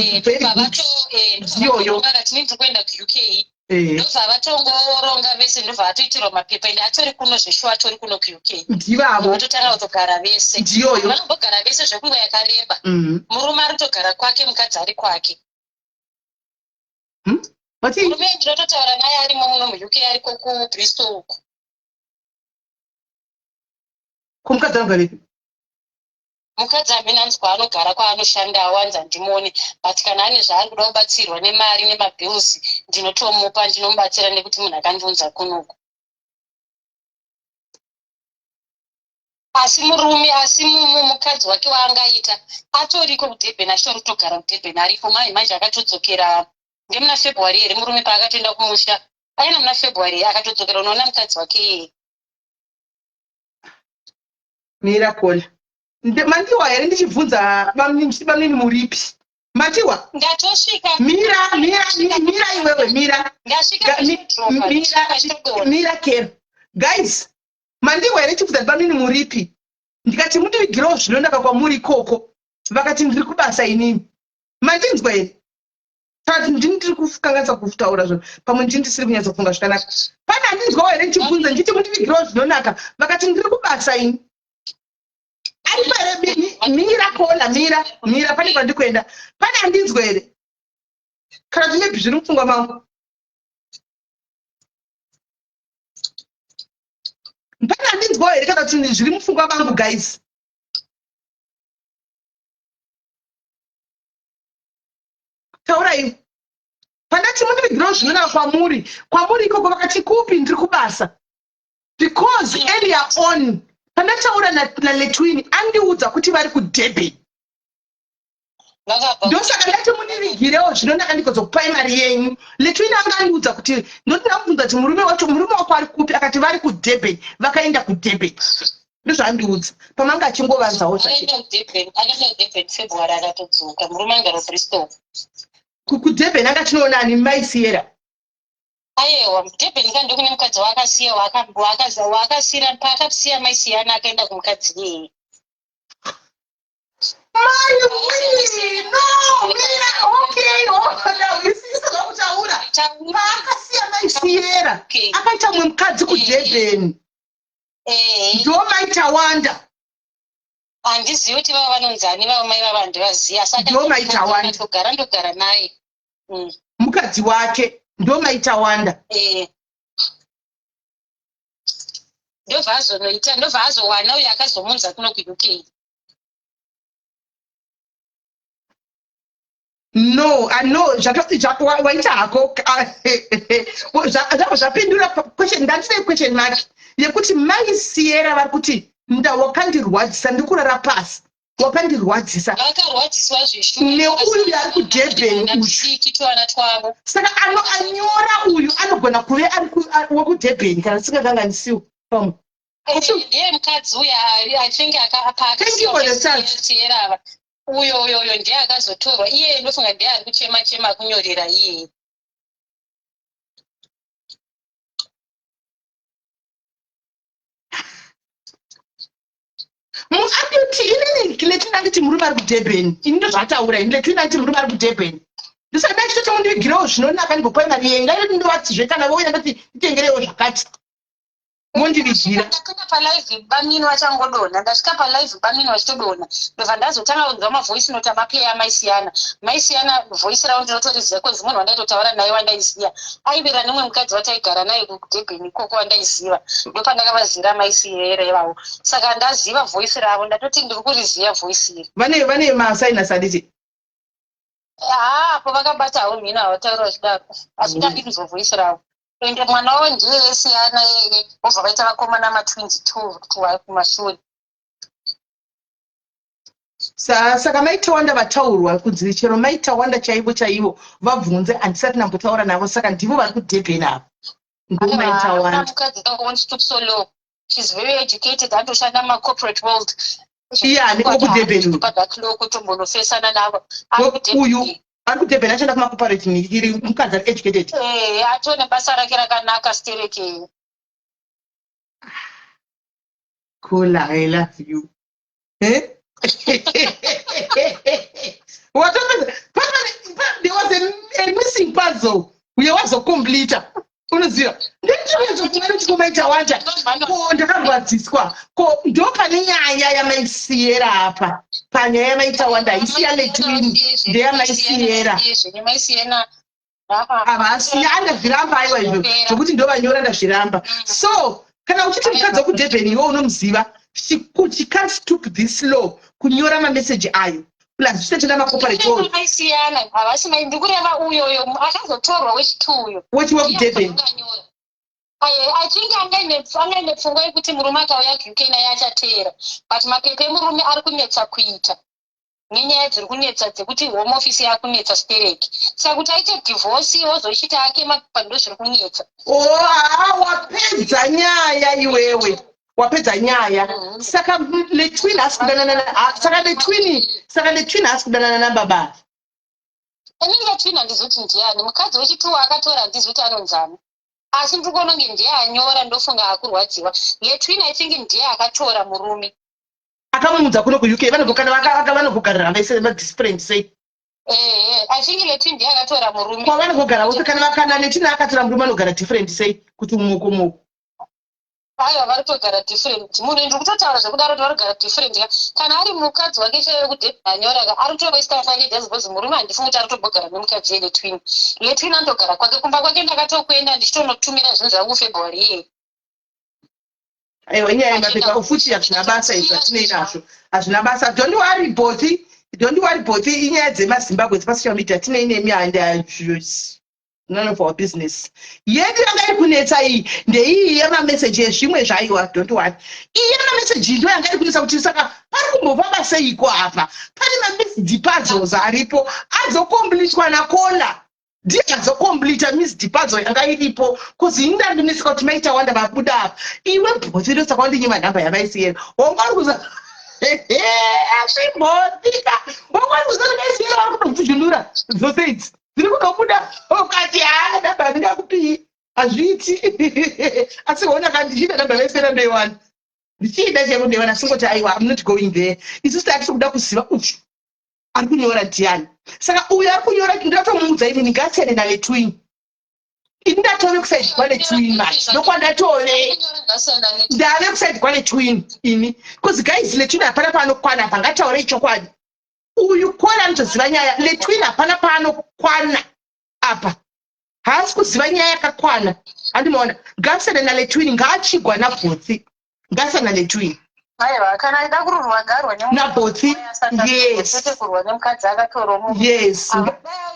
Ndiyoyo akati ndiri kuenda kuUK. Ndobva vatongoronga vese, ndobva vatoitirwa mapepa, ende atori kuno zveshuwa, atori kuno kuUK. Ndivavo vatotanga kutogara vese. Ndiyoyo vanombogara vese zvekungo yakareba. Murume ari kutogara kwake, mukadzi ari kwake. Wati murume ndinototaura naye arimo muno muuk ariko kubristol uku kumukadzi anogara ipi mukadzi amene anzwa anogara kwaanoshanda awanza ndimone but kana ane zvaari kuda kubatsirwa nemari nemabhills ndinotomupa ndinomubatsira nekuti munhu akandiunza kunuku asi murume asi mukadzi wake waangaita atoriko kudhebheni ashori kutogara kudhebheni ariko manje akatodzokera ndemuna february here murume paakatoenda kumusha aina muna february akatodzokera unoona mukadzi wake iye Miracle. Mandiwa here ndichibvunza bamini muripi. Matiwa. ndatosvika Mira iwewe mira. ndasvika Mira kero. Guys, mandiwa here ndichibvunza bamini muripi. Ndikati mundivigirawo zvinonaka kwamuri ikoko. Vakati ndiri kubasa inini. Mandinzwa here. Saka ndiri kukanganisa kutaura zvino. Pamwe ndisiri kunyatsa kufunga zvakanaka. Pana handinzwawo here ndichibvunza nditi mundivigirawo zvinonaka. Vakati ndiri kubasa ini. Mira kola mira pane kwandikuenda pane handinzwa here kana zvinepi zviri mupfungwa mangu pane handinzwawo here kana kuti zviri mupfungwa mangu guys taurai pandati mundivigirawo zvinonaka kwamuri ikoko vakati kupi ndiri kubasa because earlier on pandataura naletwini andiudza kuti vari kudhebheni ndosaka ndati mundivigirewo zvinonaka ndikozoprimary yenyu letwini anga andiudza kuti ndotindamubvunza kuti murume wako ari kupi akati vari kudhebheni vakaenda kudhebheni ndozvaandiudza pamanga achingovanzawo zvake february akatodzoka murume angaro bristol kudhebheni anga tinoonani maisiera aiwa mudhebheni kandi kune mukadzi waakasiya waakasiyira paakasiya maisiyana akaenda kumukadzi iyeye paakasiya maisiyera akaita mwe mukadzi kudhebheni ndo maita wanda handizivi kuti vava vanonzani vava mai vava handivaziva saka ndogara naye mukadzi wake ndo maita wanda ndobva azowana uyo akazomunza kuno kuuk no waita hako zvapindura question ndatine question mark yekuti maisiyera vari kuti wakandirwadzisa ndikurara pasi wakandirwadzisa vakarwadziswa neuyu ari kudhebheni twana twavo saka anyora uyu anogona kuve ari wekudhebheni kana singakanganisiwo pamwe ndiye mukadzi uyo achinge paakasiyerava uyo ndiye akazotorwa iye ndofunga ndiye ari kuchema kunyorera iyeye anditi inini letinanditi murume ari kudhebheni ini ndozvataura ini letinanditi murume ari kudhebheni ndosaka ndachitoti mundivigirewo zvinonaka ndiboprimary yenga ndovadzizve kana vouya ndati nditengerewo zvakati mondivigira ndakanda palive bamini vachangodonha ndasvika palive bamini vachitodonha ndobva ndazotanga kunzwa mavhoisi noti amapeya maisiyana vhoisi ravo ndinotoriziva kozi munhu wandaitotaura naye wandaiziva aivira nemwe mukadzi wataigara naye kudhebheni ikoko wandaiziva ndopandakavazira maisiyera ivavo saka ndaziva vhoisi ravo ndatoti ndiri kuriziva vhoisi iri vane masainasi anditi apo vakabatawo mhino havataura zvidaro asi ndadinzwa vhoisi ravo ende mwana wavo ndiye esiyana yeye vobva vaita vakomana ma22 kumashure saka maita wanda vataurwa kunzi chero maita wanda chaivo vabvunze handisati nambotaura navo saka ndivo vari kudhebheni avo ndomaita wanda mukadzi solo she's very educated andoshanda macorporate world nekudhebheni kutombonofesana navo uyu ari kudhebheni achienda kumacorporate iri mukadzi ari educated atone basa rake rakanaka stereke cool I love you there was a missing puzzle uye wazocompleta unoziva ndinozokumaita wanda ndakarwadziswa ndo pane nyaya yamaisiyera apa panyaya yamaita wanda haisi yaletwini ndeyamaisiyera havasi andazviramba aiwa izvo zvokuti ndovanyora ndazviramba. So kana uchiti mukadzi wekudhebheni iwo unomuziva, she can't stoop this low kunyora mameseji ayo plus zvitetena makopareto aisiyana havasi ndikureva uyoyo akazotorwa wechitu uyo wekudhebheni achinge angaine pfungwa yekuti murume akauya UK naye achateera, but mapepa emurume ari kunetsa kuita nenyaya dziri kunetsa dzekuti home office yakunetsa spidereki, saka kuti aite divorce wozochita ake mapando zviri kunetsa. Wapedza nyaya iwewe, wapedza nyaya. Saka letwin asi kudanana, saka letwin asi kudanana nababa. Inini letwin handizoti ndiani, mukadzi wechitu akatora handizoti anonzana, asi ndikuona kunge ndiye anyora ndofunga akurwadziwa. Letwin I think ndiye akatora murume akamumudza kuno kuUK vanogogarira vaise madisparate sei. Achinge letwin ndiye akatora murume kwavanogogara vose kana letwin akatora murume anogara different sei kuti mumoko aiwa vari kutogara different. Munhu ndiri kutotaura zvekudaro kuti vari kugara different kana ari mukadzi wake chaiyo wekudhebheni anyora ari kutovaista fake just because murume handifungi kuti ari kutogara nemukadzi yeletwin. Letwin andogara kwake kumba kwake ndakatokuenda ndichitonotumira zvinhu zvangu February iye. Aiwa inyaya yemapepa ufuti hazvina basa izvo zvatinei nazvo, hazvina basa. Don't worry both inyaya dzemazimbabwe dzepasocial media tinei nemi and none of our business. Yedu yanga iri kunetsa iyi ndeiyi yemameseji ezvimwe zvaiwa. Don't worry, iyi yemameseji ndo yanga iri kunetsa kuti saka pari kumbofamba seiko apa, pane mamisd puzzles aripo adzokomplitwa nakona ndiye adzokomplita misd puzzle yanga iripo kuzi indandineseka kuti maita wanda vabuda apa iwe bhothi ndosaka wandinyima nhamba yavaisiyena wangari kuza azvibhotika wangari kuzana vaisiyena vari kutobvuzvunura dzose idzi dziri kunobuda ukati nhamba handingakupii hazviiti asi ona kandichida nhamba yavaisiyena ndoiwana ndichiida chaiko ndoiwana singoti aiwa I'm not going there. Isusu tatiri kuda kuziva uchu ari kunyora ndiani. Saka uyo ari kunyora ndatomuudza ini ngatsene naletwin ini ndatove kusaidi kwaletwin manje ndokwandatove ndave kusaidi kwaletwin ini because guys letwin hapana paanokwana apa ngataure chokwadi uyu kona anotoziva nyaya. Letwin hapana paanokwana apa haasi kuziva nyaya yakakwana. Handimaona ngatsene naletwin ngaachigwa nabhotsi ngatsene naletwin aiwa kana ida kururwa garwa nabhotsi. Yes, kurwa nemukadzi akatora yes.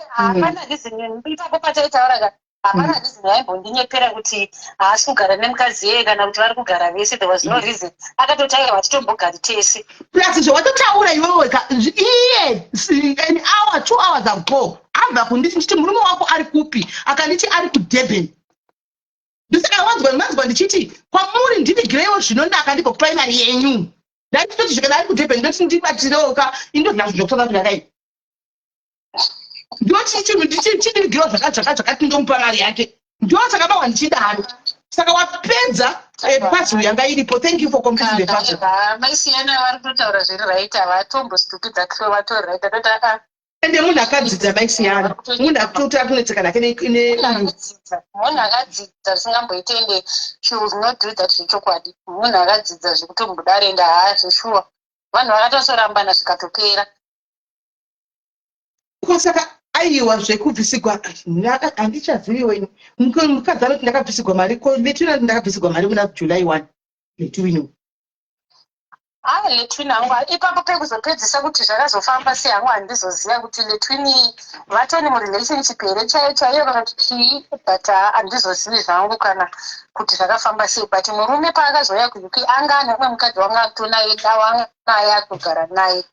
hapana reason ipapo pataitauraga hapana reason yaimbondinyepera kuti haasi kugara nemukadzi yeye kana kuti vari kugara vese. There was no reason akatotaura vatitombogari tese plus zvawatotaura iwewe iye an hour 2 hours ago abva kunditi ndichiti murume wako ari kupi akanditi ari kudurban. Ndosaka wanzwa ndichiti kwamuri ndinigirewo zvinonaka ndibva kuprimary yenyu ndanditoti zvikana ari kudurban ndoti ndibatirewoka indozvinazvo zvokutoka kuti ndadai ndotindinigirewo zvakati ndomupa mari yake ndosaka bawa ndichidaro. Saka wapedza puzzle yanga iripo. Thank you for completing the puzzle. maisiyana vari kutotaura zviri right havatombostupidza kufe vatori right atota ende munhu akadzidza maisiyana munhu akutoti akunetseka nake munhu akadzidza zvisingamboiti ende she would not do that zvechokwadi. Munhu akadzidza zvekutombodarenda zveshuwa vanhu vakatosorambana zvikatopera. Saka aiwa zvekubvisigwa handichaziviwe mukadzi anoti ndakabvisigwa mari ko letwin ndakabvisigwa mari muna July 1 letwin letwin hangu ipapo pekuzopedzisa kuti zvakazofamba sei hangu handizoziva kuti letwin vatoni murelationship here chaiyo chaiyo kana kuti chii, but handizozivi zvangu kana kuti zvakafamba sei. But murume paakazouya kuUK anga ane umwe mukadzi wanga atonaye dawanga naye akugara naye.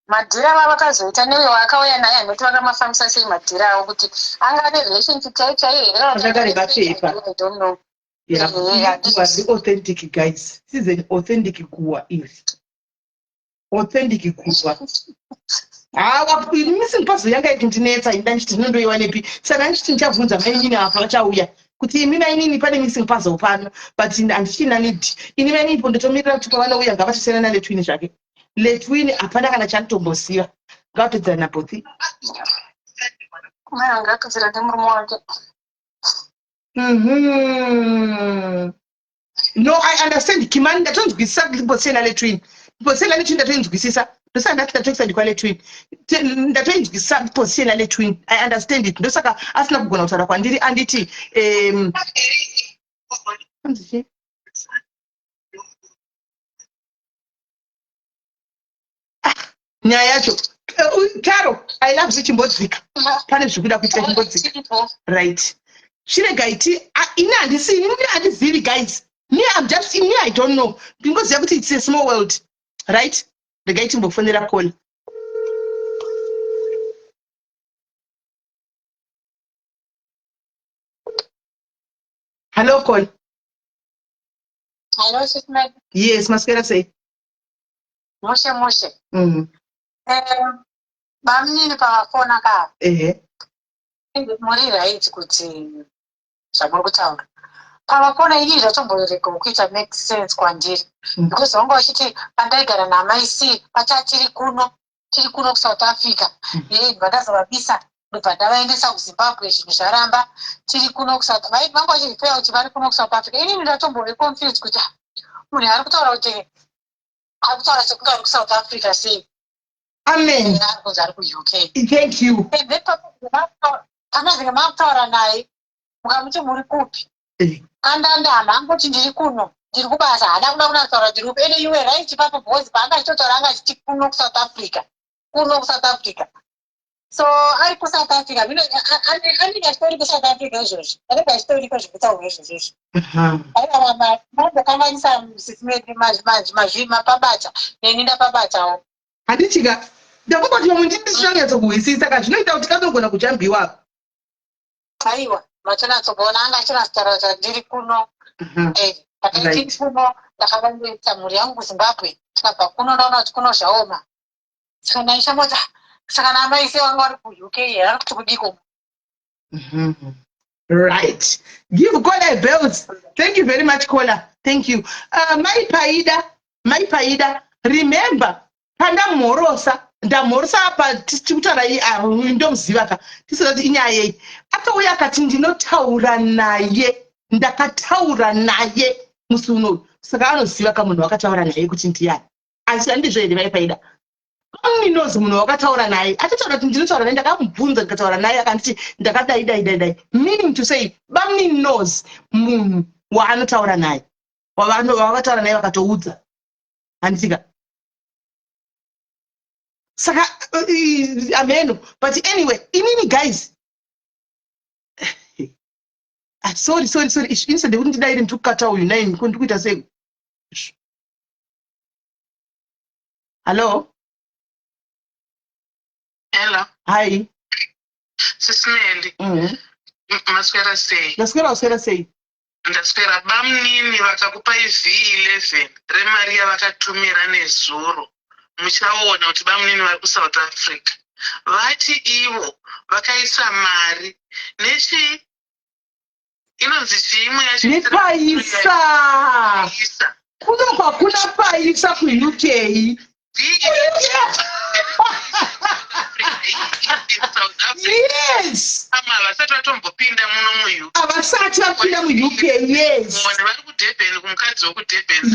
Madhira vava vakazoita newe wakauya naye anoti vakamafambisa sei madhira avo kuti anga ane relationship chaiyo chaiyo here akagareba pepa. I don't know. Yeah, you are the authentic guys. This is an authentic kuwa is. Authentic kuwa. Missing puzzle yanga itinetsa indanditi ndinondoiwanepi. Saka nditi ndichavunza maini apa vachauya. Kuti imi maini pane missing puzzle pano, but andichina need. Ini maini pondotomirira kuti pavanouya ngavasiyana naletwin zvake. Letwin hapana kana chanotombosiya. Ngavatodzana nabhothi. Maya ngakazira nemurume wake. No, I understand. Kimani ndatonzwisisa bosena letwin. Bosena letwin ndatonzwisisa. ndosaka ndati ndatokusandikwa letwin ndatoinzwisa position yaletwin I understand it ndosaka asina kugona kutaura kwandiri anditi nyaya yacho Taro I love chimbodzika pane zvikuda kuita chimbodzika right chiregaiti ini handizivi guys I don't know ndingoziva kuti it's a small world right regai timbofonera call hello call hello sister yes maswera sei moshe bamnini pafona ka muri right kuti zvamuri kutaura pamafona ini zvatomboreka kuita make sense kwandiri because vanga vachiti pandaigara namai c tiri kuno kuSouth Africa vandazovabisa ndobva ndavaendesa kuZimbabwe zvinhu zvaramba tiri kuno kuSouth vanga vachiripera kuti vari kuno kuSouth Africa inini ndatombove confused kuti munhu ari kutaura kuti ari kutaura sekunge ari kuSouth Africa sei amen kunzi ari kuUK thank you kana zvinge makutaura naye mukamuti muri kupi andandana angoti ndiri kuno ndiri kubasa haana kuda kunatsaura ndiri kupi ene iwe right papo bhozi paanga achitotaura anga achiti kuno kuSouth Africa so ari kuSouth Africa anenge achitori kuSouth Africa izvozvi anenge achitoriko zvekutaura izvozvizvi aiva mambokanganisa musisimedi mapabata neni ndapabatawo handichika ndakungoti vamwe ndindisinanyatsokuhwisisa ka zvinoita kuti kazogona kujambiwa aiwa matonatsokuona anga achinasitaura ndiri kuno pakaitiri kuno ndakavandoita mhuri yangu kuZimbabwe tikabva kuno ndaona kuti kuno zvaoma saka ndaishamboti saka namaise vanga vari kuUK ari kuti kudiko right give Kola bells thank you very much Kola thank you mai paida remember pandamhorosa ndamhorosa apa tichikutaura ndomuziva ka tisina kuti inyaya yei akauya akati ndinotaura naye ndakataura naye musi unoyu saka anoziva ka munhu wakataura naye kuti ndiyani asi handizvo here mai paida aminozi munhu wakataura naye atitaura kuti ndinotaura naye ndakamubvunza ndikataura naye akanditi ndakadai meaning to say bamni knows munhu waanotaura naye wakataura naye vakatoudza handitika saka ameno but anyway inini guys sorry instead ndikuti ndidaire ndikukata uyu naye ndikuita sei hello hi Sisimendi maswera sei ndaswera sei ndaswera bamnini vakakupa ivhii 11 remari yavakatumira nezuro muchaona kuti bamnini vari kuSouth Africa vati ivo vakaisa mari nechi inonzi chimwe yacho nepaisa kuno kwakuna paisa kuUK yes vasati vatombopinda muno muUK havasati vapinda muUK yes mone vari kuDurban kumukadzi wokudurban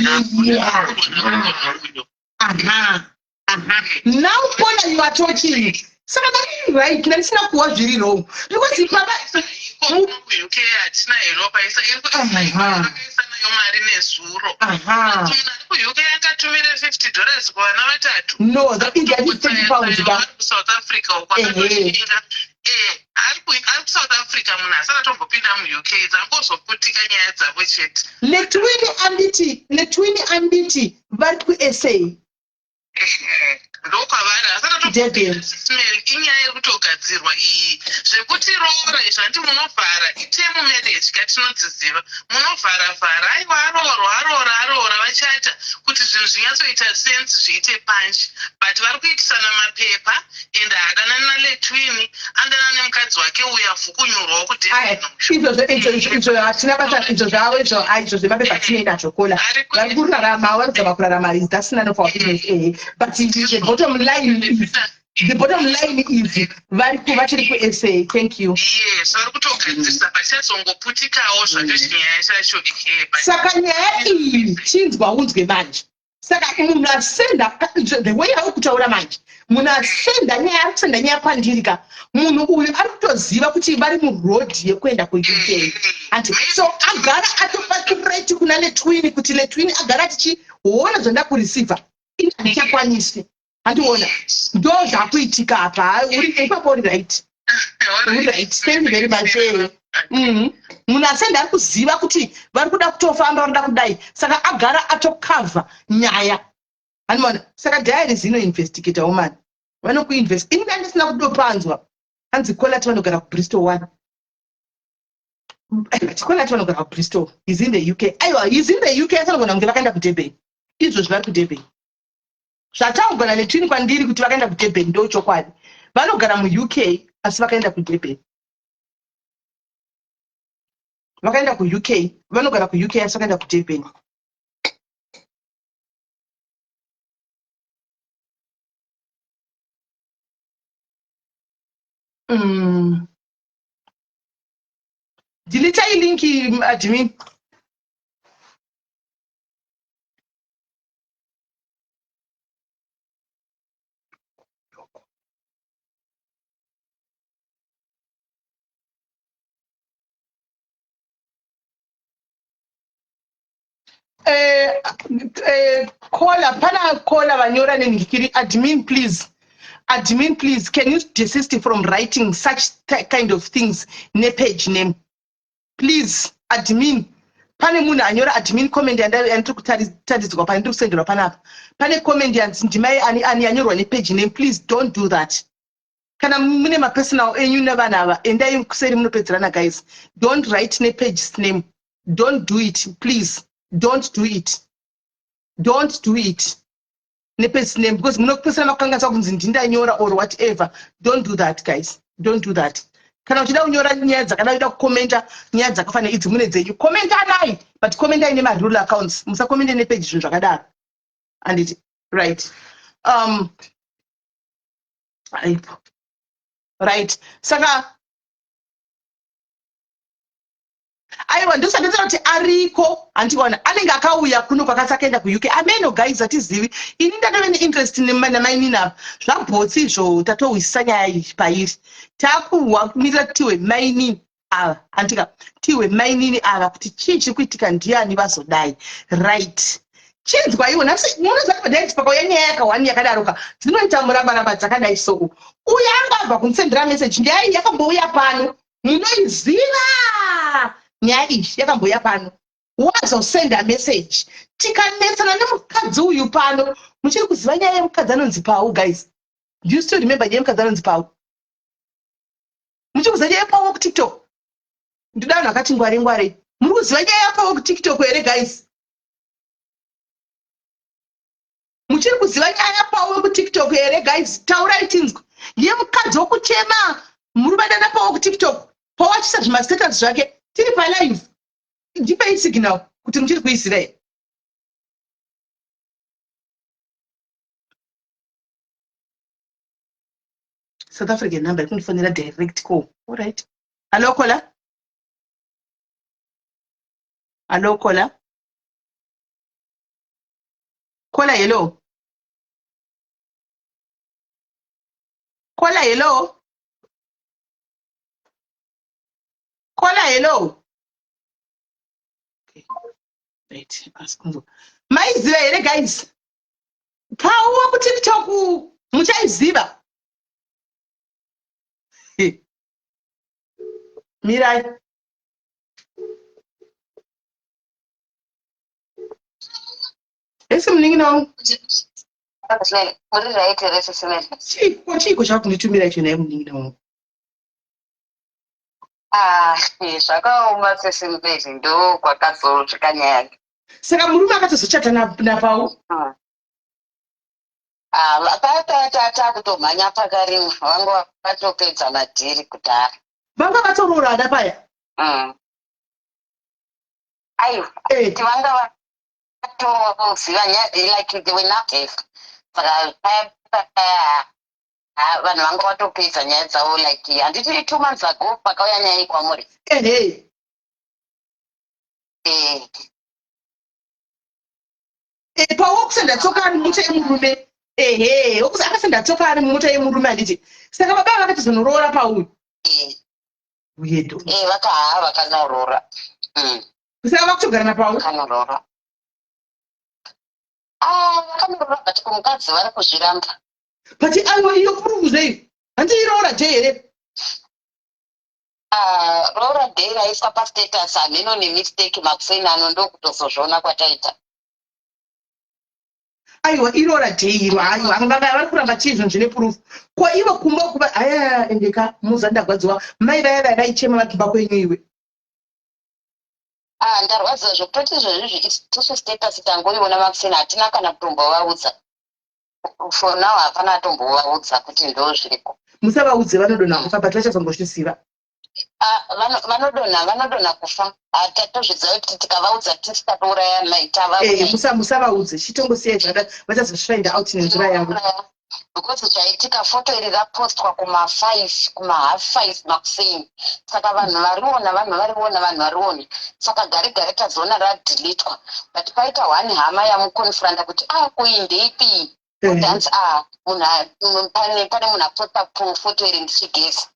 now Kola you are talking saka right ndisina kuwa zviri wrong because UK hatina Europa vakaisa nayo mari nezuro munhu ari kuUK akatumire $50 kuvana vatatu no that is £20 kuSouth Africa ukwaaainga ari kuSouth Africa munhu asati atombopinda muUK dzangozoputika nyaya dzavo chete netwini anditi vari kuSA ndokwavari asatatosimeri inyaya yekutogadzirwa iyi zvekuti roora izvandi munovhara itemu marriage katinodziziva munovharavhara aiwa aroora vachaita kuti zvinhu zvinyatsoita sense zviite panchi but vari kuitisana mapepa ende hadanani naletwini andana nemukadzi wake uya fukunyurwawo izvo hatina bata izvo zvavo izvo zvemapepa atinoenda zvokola vari kurarama varikuzama kurarama is that's none of our business but the bottom line is vachiri kuSA thank you yes vari kutogadzirisa pachazongoputikawo zvacho chinyaya chacho saka nyaya iyi chinzwa unzwe manje saka munasenda the way akutaura manje munasenda nyaya arikusenda nyaya kwandirika munhu uyu ari kutoziva kuti vari murodhi yekuenda kuuk anti so agara atopa threat kuna letwini kuti letwini agara tichiona zvanda kureceiva ini handichakwanisi handiona ndo zvakuitika apa uri ipapo uri right thank you very much munhu asenda ari kuziva kuti vari kuda kutofamba vanoda kudai saka agara atokavha nyaya handiona saka diary zinoinvestigata woman vanokuinvest ini ndandisina kudopanzwa hanzi kolati vanogara kubristol 1 kolati vanogara kubristol is in the uk aiwa is in the uk asanogona kunge vakaenda kudurban izvozvi vari kudurban zvataugona netwini kwandiri kuti vakaenda kudurban ndo chokwadi vanogara muuk asi vakaenda kudurban vakaenda kuuk vanogara kuuk asi vakaenda kudurban dilitai linki admin caller pana caller vanyora nendikiri admin please can you desist from writing such kind of things nepage name please admin pane munhu anyora admin comment yandiri kutaridzwa pane ndiri kusenderwa panapa pane comment yanzi ndimai ani yanyorwa nepage name please don't do that kana mune mapersonal enyu nevanhu ava endai kuseri munopedzerana guys don't write nepage name don't do it please don't do it nepage name because munopesana makanganisa kunzi ndindanyora or whatever don't do that guys don't do that kana uchida kunyora nyaya dzakada kuita kukomenta nyaya dzakafanira idzi mune dzenyu komenta nai but komenta ine marule accounts musakomenta nepage zvinhu zvakadaro and it right right saka aiwa ndosanditsara kuti ariko handiona anenge akauya kuno kwakati akaenda kuuk ameno guys hatizivi ini ndatove neinterest namainini apa zvabhotsi izvo tatowisisa nyaya iyi pairi takumirira tiwe mainini ava handika tiwe mainini ava kuti chii chiri kuitika ndiani vazodai right chinzwa iwo nasi munoziva padirect pakauya nyaya yakawani yakadaroka dzinoita murabaraba dzakadai so uya anga abva kunisendera meseji nyaya iyi yakambouya pano munoiziva nyaya iyi yakambouya pano wazosenda meseji tikanetsana nemukadzi uyu pano muchiri kuziva nyaya yemukadzi anonzi Pau guys do you still remember nyaya yemukadzi anonzi Pau muchiri kuziva nyaya yePau kutiktok ndoda vanhu vakati ngware muri kuziva nyaya yePau kutiktok here guys muchiri kuziva nyaya yePau kutiktok here guys taurai tinzwa yemukadzi wokuchema muri badana Pau kutiktok Pau achisa zvimastatus zvake tiri palive ndipei signal kuti muchiri kuiziva here South African number ikunifonera direct call all right hello caller hello okay right asikunzo maiziva here guys Pau wakutiktok muchaiziva mirai ese muninginao chiko chakunditumira icho naye muninginao zvakaoma sesimubezi ndo kwakazosvika nyaya saka murume akatozochata naPau takutomhanya pakarimwe vanga vatopedza madhiri kudhara vanga vatoroorana paya aiwa ti vanga vatoziva nyaya like they were not deaf saka vanhu vanga vatopedza nyaya dzavo like handiti 2 months ago pakauya nyaya ikwamuri Pau okusenda tsoka ari mumota yemurume ehe akasenda tsoka ari mumota yemurume handiti saka baba vakati zonoroora pauyu uyedo vakanorora saka vakutogarana pauyu vakanorora vakanorora but kumukadzi vari kuzviramba but aiwa iyo kurukuzei handi iroora je here roora day raiswa pastatus haneno nemistake makuseni ano ndokutozozviona kwataita aiwa iroora je iro aiwa vari kuramba chizvo zvine proof ko ivo kumba kuva aya endeka muzandagwadziwa mai vaya vaichema vakibva kwenyu iwe ndarwadziwa zvekutoti izvozvizvi itisu status tangoiona makuseni hatina kana kutombovaudza for now hapana atombovaudza kuti ndo zviriko musavaudze vanodonha kufa but vachazongozvisiva vanodonha kufa hatatozvidziva kuti tikavaudza tisikatoraya maitava musavaudze chitongosiyai zvada vachazosfind out nenzira yavo because chaitika foto iri rapostwa kuma-5 kuma-half-5 makuseni saka vanhu variona saka gari tazoona radhiletwa but paita one hama yamukonfranda kuti kuindeipi dansi pane munhu aposta foto iri ndichigezi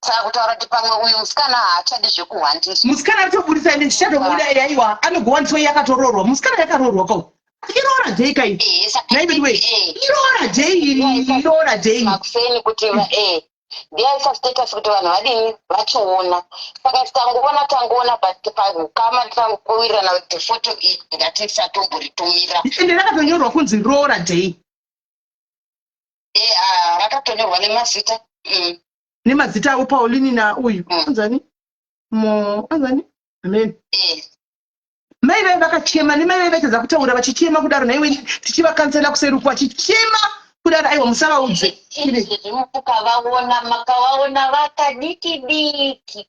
saka kutaura kuti pamwe uyu musikana haachadi zvekuhwandisa musikana aritoburisa ine zvichatobuda yaiwa anogowandiso yakatoroorwa musikana yakarorwa ko iroora jei kai naibidiwe iroora jei makuseni kuti ndiyaisa status kuti vanhu vadini vachiona saka tangoona but pahukama tangowirirana kuti foto iyi ngatisatomboritumira ende rakatonyorwa kunzi roora jei rakatonyorwa nemazita nemazita avo paulini nauyu anzani amen mai vai vakachema nemai vai vaitadza kutaura vachichema kudaro naiwe tichivakansela kuseruku vachichema kudaro aiwa musavaudze makavaona vakadikidiki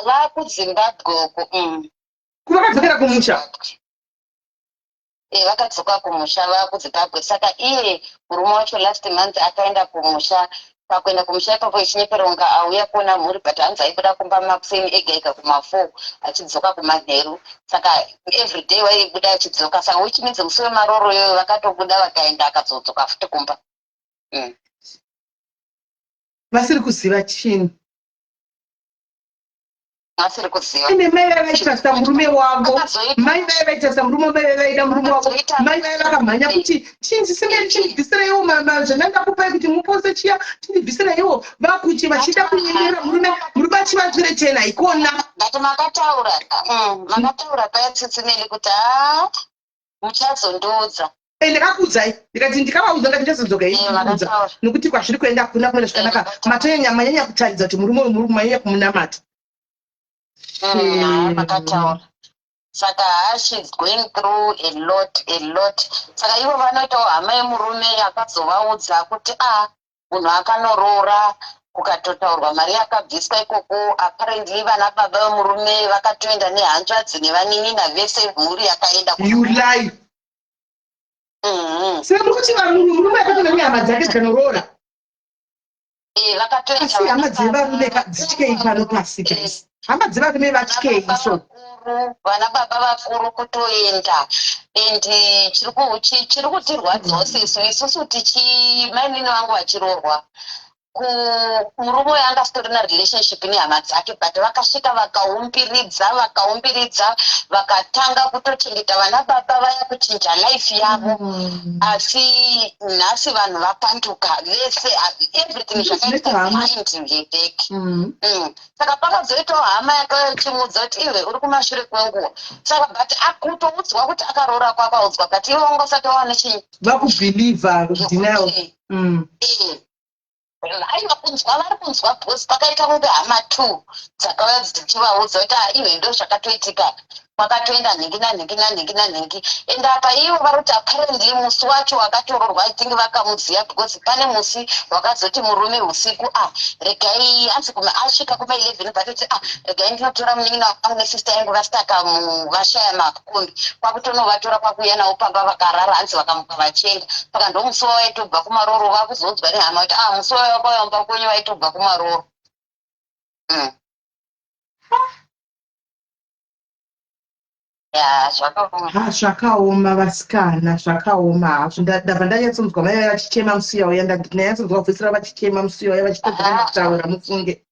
vakuzimbabweko kuvakadzokera kumusha vakadzoka kumusha vakuzimbabwe saka iye murume wacho last month akaenda kumusha pakuenda kumusha ipapo ichinyeperonga auya kuona mhuri but hanzi aibuda kumba makuseni ega kuma4 achidzoka kumanheru saka everyday waibuda achidzoka saka which means musi wemaroro iyoyo vakatobuda vakaenda akadzodzoka futi kumba vasiri kuziva chini asiri kuziva ine mai vai vaitrasta murume wavo mai vai vaitrasta murume vai vaida murume wavo mai vai vakamhanya kuti chinzisemberi chindibvisiraiwo zvandandakupai kuti mupose chiya chindibvisiraiwo vakuti vachida kunyemera murume achivadzvire chena ikona ngati makataura paya tsitsineni kuti muchazondiudza ndakakuudzai ndikati ndikavaudza ngati ndazodzoka iudza nokuti kwazviri kuenda hakuna kuenda zvakanaka manyanya kutaridza kuti murume wemurume manyanya kumunamata makataura saka she's going through a lot saka ivo vanoitawo hama yemurume yakazovaudza kuti munhu akanorora kukatotaurwa mari yakabviswa ikoko apparently vana baba vemurume vakatoenda nehanzvadzi nevaninina vese mhuri yakaenda saka mukuti murume akatoenda nehama dzake dzikanorora asi hama dzevarume dzityei pano pasi pasi hama dzevarume vatyei so vana baba vakuru kutoenda and chiri kutirwadzawo sesu isusu mainini vangu vachirorwa murume uyo anga sitorina relationship nehama dzake but vakasvika vakaumbiridza vakatanga kutochengeta vana baba vaya kuchinja life yavo asi nhasi vanhu vapanduka vese everything zvakaita mindback saka pakazoitawo hama yakachimudza kuti iwe uri kumashure kwenguva saka but akutoudzwa kuti akaroora kwakaudzwa but iwe ungosati wawana chinyi vakubhilivha denial aiva kunzwa vari kunzwa bhosi pakaita kunge hama 2 dzakauya dzichivaudza kuti iwe ndo zvakatoitika kwakatoenda nhengi ende apa ivo vari kuti apparently musi wacho wakatororwa itingi vakamuziva because pane musi wakazoti murume usiku regai anzi asvika kuma11 patoti regai ndinotora munin'ina wangu nesister yangu vastaka vashaya makombi kwakutonovatora kwakuuya navo pamba vakarara hanzi vakamuka vachenda saka ndo musi wavo waitobva kumaroro vakuzoudzwa nehama kuti musi wavo wakauya kwenyu waitobva kumaroro ya zvakaoma. Zvakaoma vasikana, zvakaoma. Ndabva ndanyatsonzwa mai vachichema musiya uya, ndanyatsodzwa kubvisira vachichema musiya uya vachitogona kutaura mufunge.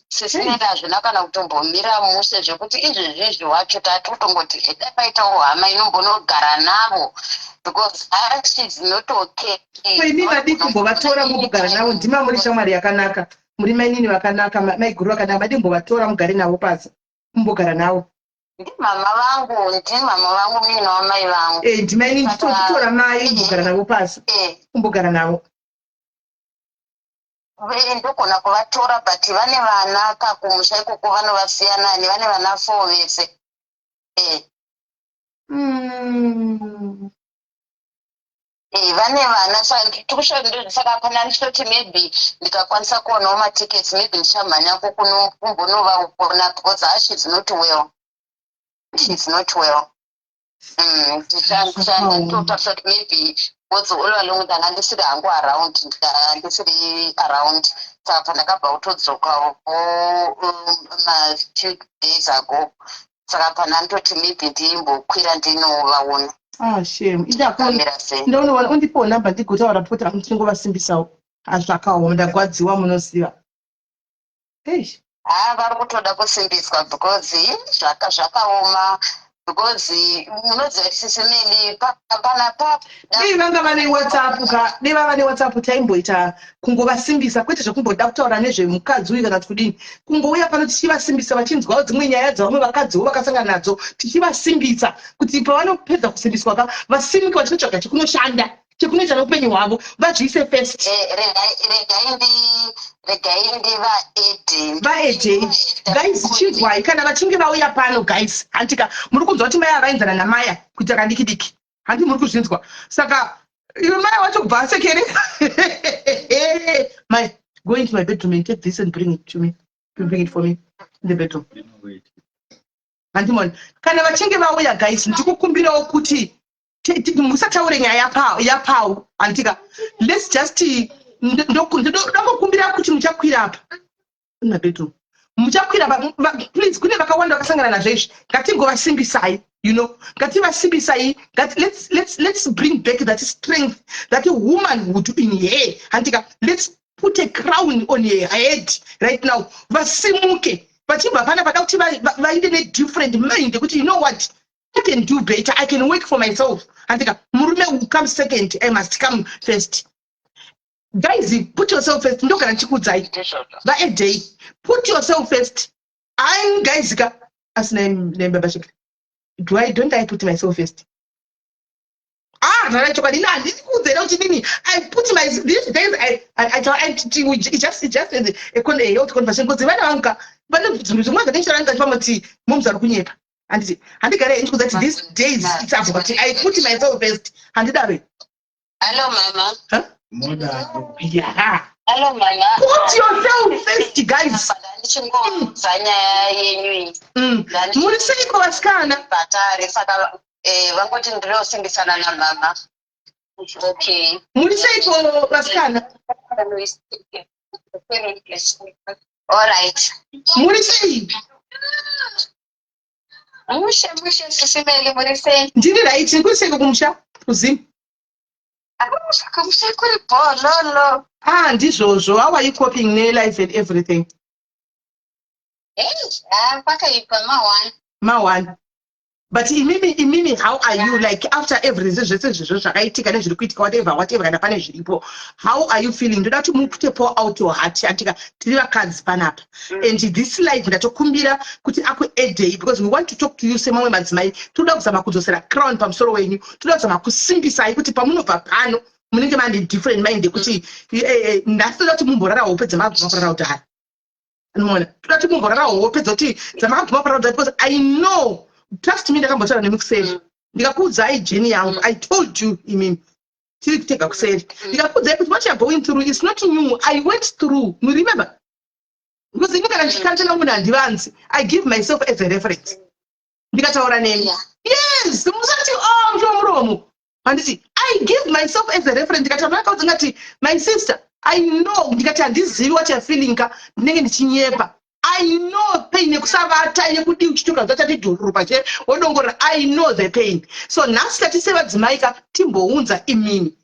Sisinenda hazvina kana kutombomira muse zvekuti izvezvizvi wacho tatotongoti eda paitawo hama inombonogara navo because ashis not okay. Imi vadi kumbovatora mugara navo, ndima muri shamwari yakanaka, muri mainini vakanaka, maiguru vakanaka, vadi kumbovatora mugare navo pasi, mumbogara navo. Ndimama vangu mimi namai vangu. Ndimaini nditotora mai kumbogara navo pasi, kumbogara navo. Ndogona kuvatora but vane vana kakumusha ikoko vanovasiya nani, vane vana 4 vese. Vane vana saka kana ndichitoti maybe ndikakwanisa kuonawo matickets maybe ndichamhanya kumbonova ukona because she's not well. She's not well. Nditotarisa kuti maybe what's all along ndanga ndisiri hangu around, ndisiri around. Saka pandakabva kutodzokawo ma2 days ago. Saka pana ndoti maybe ndimbokwira ndinovaona. Shame. Ndinoona undipo namba ndigotaura pota ndingovasimbisa. Zvakaoma, ndagwadziwa munoziva. Vari kutoda kusimbiswa because zvakaoma. Because munoziva kuti sisimeli panapa vanga vane WhatsApp taimboita kungovasimbisa kwete zvekumboda kutaura nezvemukadzi uyu kana kudini, kungouya pano tichivasimbisa vachinzwawo dzimwe nyaya dzavamwe vakadziwo vakasangana nadzo, tichivasimbisa kuti pavanopedza kusimbiswa vasimuke vachinotsvaga chekunoshanda chekunoita neupenyu hwavo vazviise first. Regai ndivaedhe guys, chizwai kana vachinge vauya pano guys, handika muri kunzwa kuti mai avaenzana namaya kuita kadiki handi muri kuzvinzwa. Saka iwe mai wacho kubva asekere mai, go into my bedroom and take this and bring it to me. Bring it for me in the bedroom. Handimoni kana vachinge vauya guys, ndikukumbirawo kuti musataure nyaya yapau handika, let's just ndokumbira kuti muchakwira apa in my bedroom, muchakwira apa please. Kune vakawanda vakasangana nazvo izvi, ngatingovasimbisai, ngativasimbisai. Let's bring back that strength, that womanhood in her handika. Let's put a crown on her head right now. Vasimuke vachibva panapa kuti vainde nedifferent mind kuti you know what, I can do better, I can work for myself handika. Murume will come second, I must come first. Guys, put yourself first. Ndogara chikudzai vaedhei, put yourself first. I'm guys as name babashik. Don't I put myself first? I put my these days I just a conversation because and these days it's about I put myself first. Hello mama. Huh? Yeah. Hello mama. Put yourself first guys. Muri seiko vasikana batare saka vangoti ndinosimbisana na mama. Okay. Muri seiko vasikana. All right. Muri sei. Musha sisimeli muri sei. Ndiri right, muri seiko kumusha kuzimu. Ndizvozvo. How are you coping life and everything? Ma1. But imimi, how are you like after everything zvakaitika nezviri kuitika whatever kana pane zviripo, how are you feeling? Ndoda kuti mupute pour out your heart atika tiri vakadzi panapa. And this life ndatokumbira kuti akuedhei because we want to talk to you semamwe madzimai. Toda kuzama kudzosera crown pamusoro wenyu, toda kuzama kusimbisai kuti pamunobva pano munenge mane different mind kuti ndatoda kuti mumborara hope dzamaguma kurara kudhara. Unoona, toda kuti mumborara hope dzoti dzamaguma kurara kudhara because I know. Trust me, ndakambotaura nemukuseri. Ndikakuudzai jeni yangu. I told you imini. Tiri kutega kuseri. Ndikakuudzai kuti what you are going through is not new. I went through. You remember? Because ndikana ndichikantana munhu handivanzi. I give myself as a reference. Ndikataura nemi. Yes, musati muromo. Handiti, I give myself as a reference. Ndikataura nakaudza ngati my sister, I know ndikati handizivi what you are feeling ka ndinenge ndichinyepa. I know pain yekusavata yekudi uchituka zvatati dhururu pache wodongorera I know the pain. So nhasi tati sevadzimai ka timbounza imini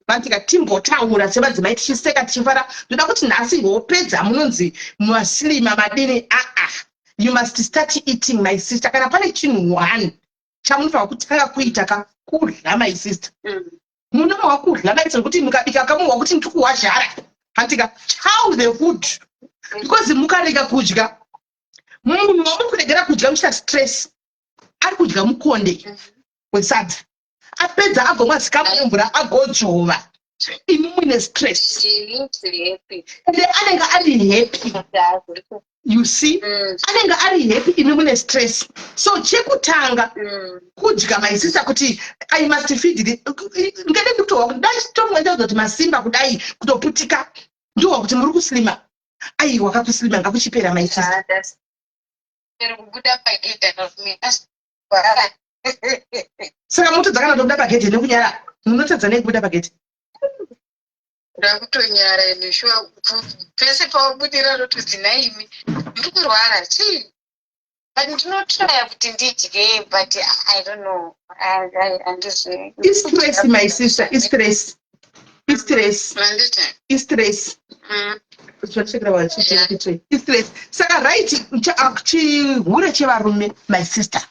vantika timbotaura sevadzimai tichiseka tichifara ndoda kuti nhasi hope dzamunonzi maslima madini you must start eating my sister. Kana pane chinhu one chamunofanira kutanga kuita ka kudya my sister. Munofanira kudya kaita kuti mukabika kamuwa kuti ndikuwazhara hantika chow the food because mukarega kudya munhu wamukuregera kudya muchita stress ari kudya mukonde wesadza apedza agomwa zikamu nemvura agodzova imi muine stress ende anenge ari happy. You see, anenge ari happy imi mune stress. So chekutanga kudya my sister kuti I must feed it. Ngende ndikutowa kuti dai tomwenda kuti masimba kudai kutoputika ndiwa kuti muri kuslima. Ai wakakuslima ngakuchipera my sister. Saka moto dzakana tobuda pagedhe nekunyara. Munotadza nekubuda pagedhe. Ndakutonyara ine shuwa pese pawabudira rotodzinaimi ndikurwara chii but ndinotraya kuti ndidye but I don't know. It's stress my sister, it's stress. It's stress. It's stress. It's stress. Saka right chihure chevarume my sister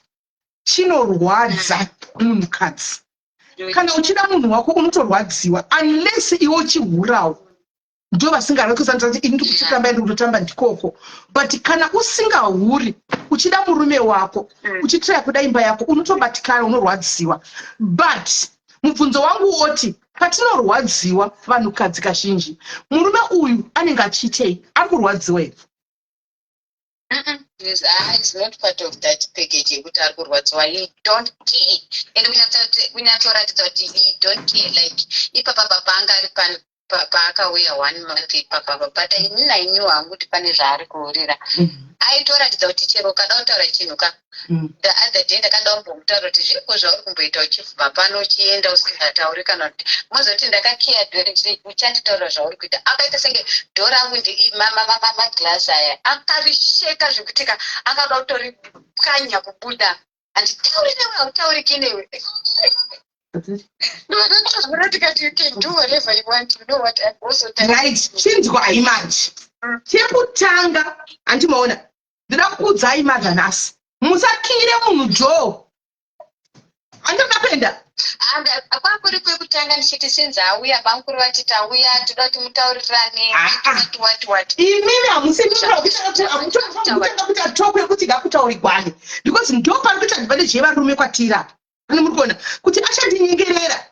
chinorwadza munhukadzi. Kana uchida munhu wako unotorwadziwa unless iwe uchihurawo ndo vasingari kusandza kuti ini ndikutamba ndikutamba ndikoko but kana usingahuri uchida murume wako uchitraya kuda imba yako unotobatikana unorwadziwa but mubvunzo wangu woti patinorwadziwa vanhukadzi kazhinji murume uyu anenge achitei ari kurwadziwa here? It's not part of that package yekuti ari kurwadziwa. He don't care and kunatsoratidza kuti he don't care like ipapa baba anga ari paakauya 1 month ipapa but I knew hangu kuti pane zvaari kuurira. Aitoratidza kuti chero kada kutaura chinhu ka the other day ndakada kumbomutaura kuti zvipo zvauri kumboita uchibva pano uchienda usingatauri kana kuti mozoti ndakakeya dhori uchanditaura zvauri kuita akaita senge dhori angu maglasi aya akarisheka zvekutika akada kutori kanya kubuda handitauri newe hautauriki newe. You can do whatever you want. You know what I'm also telling right chinzwa imanje chekutanga andimaona ndida kukudzai madhanasi musakire munhu jo andakapenda kwakuri kwekutanga ndichiti sinzi auya bamukuru vatiti auya toda kuti mutaurirane what imimi hamusitanga kuti atokwe kuti ngakutaurigwane because ndo pari kuita advantage yevarume kwatira ani muri kuona kuti achandinyengerera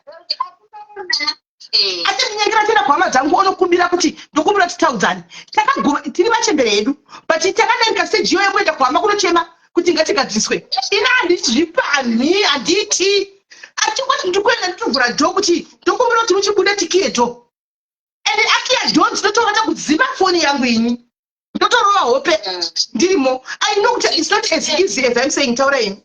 achandinyengerera tena kuhama dzangu onokumbira kuti ndokumbira titaudzane takaguma tiri vachembere yedu but takanaika stage iyo yekuenda kuhama kunochema kuti ngatigadziswe ina handiti zvipani handiti atingoti ndikuenda nditovhura dho kuti ndokumbira kuti muchibuda tikiye dho ende akiya dho ndinotovata kudzima foni yangu ini ndotorova hope ndirimo I know kuti it's not as easy as I'm saying taura ini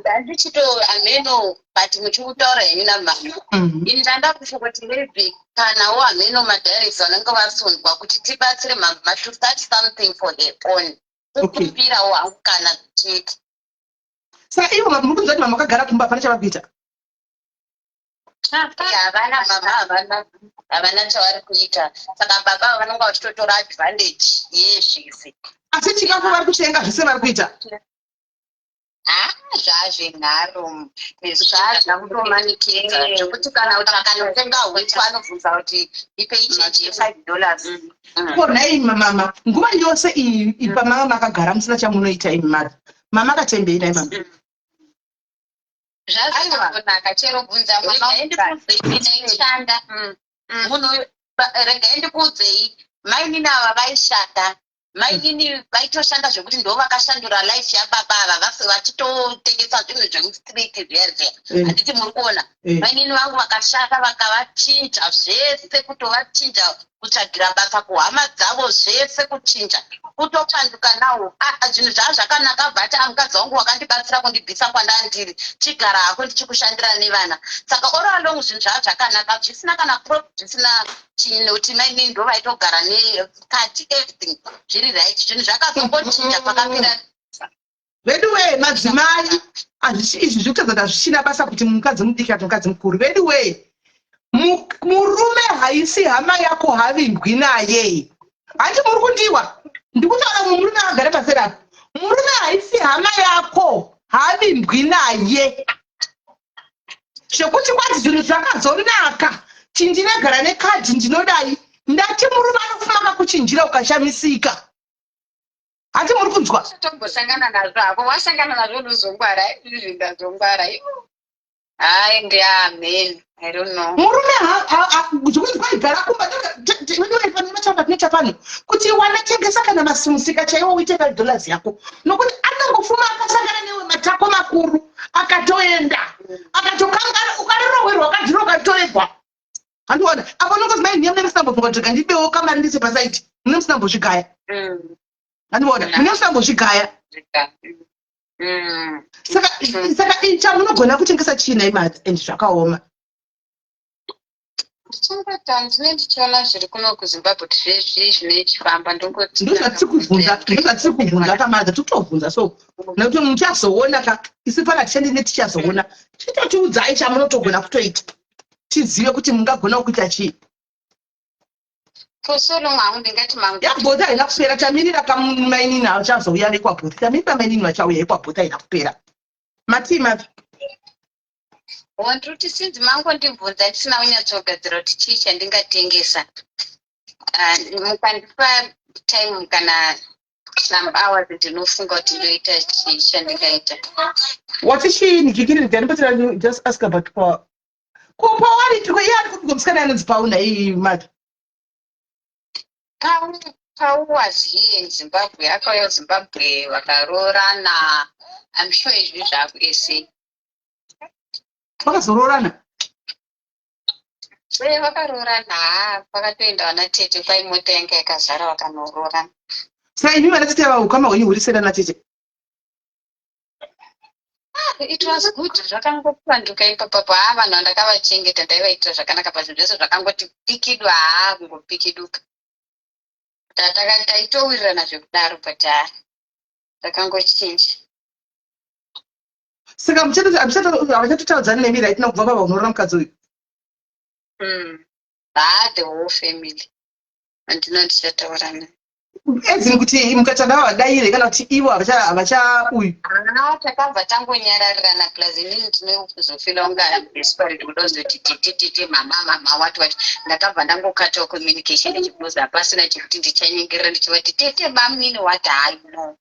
ndandichito ameno but muchikutaura henyu namama ini ndanda kusho kuti maybe kanawo ameno madirects vanenge vasundwa kuti tibatsire mama to start something for their own kukumbirawo hangu kana chete. Saka ivo muri kunzwa kuti mama akagara kumba hapana chavakuita havana chavari kuita saka baba vanenge vachitotora advantage yezvese asi chikafu vari kutenga zvese vari kuita zvazvenharo nezvazvakutomanikidza zvekuti kana kuti akanotenga hweti vanobvunza kuti ipei chechi $5 ko nhai mama nguva yose iyi pamanga makagara musina chamunoita imi mari mama akatembei nai mama zvazvakanaka chero bvunza ndaichanda munhu regai ndikuudzei mainini ava vaishanda mainini vaitoshanda zvekuti ndo vakashandura life yababa ava vachitotengesa zvinhu zvemustreet zviya handiti muri kuona mainini vangu vakashanda vakavachinja zvese kutovachinja kutsvagira basa kuhama dzavo zvese kuchinja kutopanduka nawo zvinhu zvava zvakanaka bhata mukadzi wangu wakandibatsira kundibvisa kwandandiri chigara hako ndichikushandira nevana saka oralong zvinhu zvava zvakanaka zvisina kana prop zvisina chinoti maine ndo vaitogara nekati everything zviri right zvinhu zvakazombochinja pakapira veduwe madzimai izvi zvikutodzana hazvisina basa kuti mukadzi mudiki kana mukadzi mukuru veduwe murume haisi hama yako havimbwi naye handi muri kundiwa ndikutaura murume agare pasi rapo murume haisi hama yako havimbwi naye zvekuti kwati zvinhu zvakazonaka chindinegara nekadhi ndinodai ndati murume anofuma akakuchinjira ukashamisika hati muri kunzwa tombosangana nazvo hako wasangana nazvo unozongwara izvi ndazongwara hai ndiamen I don't know. murume zvokuti kwaigara kumba tinotapa pano kuti wanatengesa kana masimusika chaiwo uite $5 yako nokuti anongofuma akasangana newe matako makuru akatoenda akatokangana ukarerowerwa kadhiro ukatoregwa handiona apo nokuti mainiye mune musambozvika ndibewo kamari ndise pasaiti mune musambozvigaya handiona mune musambozvigaya saka chamunogona kutengesa chiinai madzi and zvakaoma ndine ndichiona zviri kuno kuzimbabwe kuti zvinechifamba ndozvatiri kubvunza kamadza totobvunza so nekuti muchazoona isi pana tichende netichazoona titotiudzai chamunotogona kutoita tizive kuti mungagona kuita chii yabhota haina kupera tamirira kamainini achazouya nekwabhota tamirira mainini vachauya ikwabhota haina kupera matii mapi wandiri kuti sinzi mangondibvunza ndisina unyatsogadzira kuti chii chandingatengesa mukandipa time kana some hours ndinofunga kuti ndoita chii chandingaita wati chiini kikiri just ask about power kopawari kuti musikana anonzi pauna iyi mati Pau was here in Zimbabwe akauya Zimbabwe vakarorana I'm sure izvi zvakuese vakazororana vakarorana vakatoenda vana tete kwai mota yanga yakazara vakanororana saka imi vana tete vaukama hwenyu huriserana tete it was good zvakangopanduka ipapapo vanhu vandakavachengeta ndaivaitira zvakanaka pazvinhu zvese zvakangoti pikidwa kungopikiduka taitowirirana zvekudaro but zvakangochinja saka havachatotaudzani nemi raitina kubva pava unorora mukadzi uyu the whole family handina ndichataura naye edzini kuti mukatanga vadaire kana kuti ivo havachauyu takabva tangonyararirana plus inini ndinozofila unga desperate kuda kuzoti titititi mama wati ndakabva ndangokatawo communication ichikuzi hapasina chekuti ndichanyengerera ndichivati tete mamini wati hayi no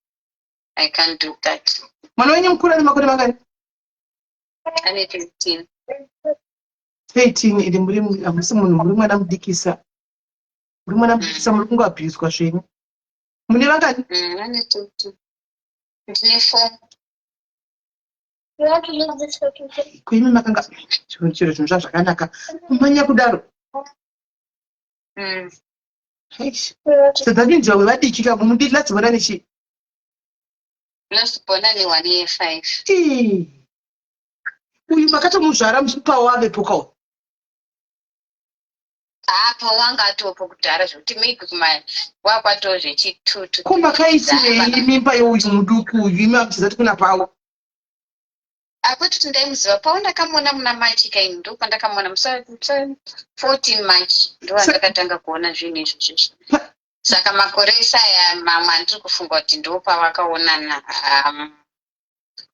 I can't do that mwana wenyu mukuru ane makore mangani ane 13 ili hamusi munhu muri mwana mudikisa muri kungabviswa zvenyu mune vangani ane 13 ndine 4 kuimi makanga chiro zvinhu zvazvakanaka umanya kudaro sedzapinzwa wevadiki kamo mudiki ladzibona nechi lasibona ne1 year 5 uyu makatomuzvara muchipawo avepokawo apa wanga atopo kudhara zvekuti maybe wakwatawo zvechitutu ko makaisirei mimba yeuyu muduku uyu imakuchizati kuna pawo akwati kuti ndaimuziva pawo ndakamona muna machi kaini ndo pandakamona musa 14 machi ndo andakatanga kuona zvinhu izvi saka makore isaya mamwe andiri kufunga kuti ndo pavakaonana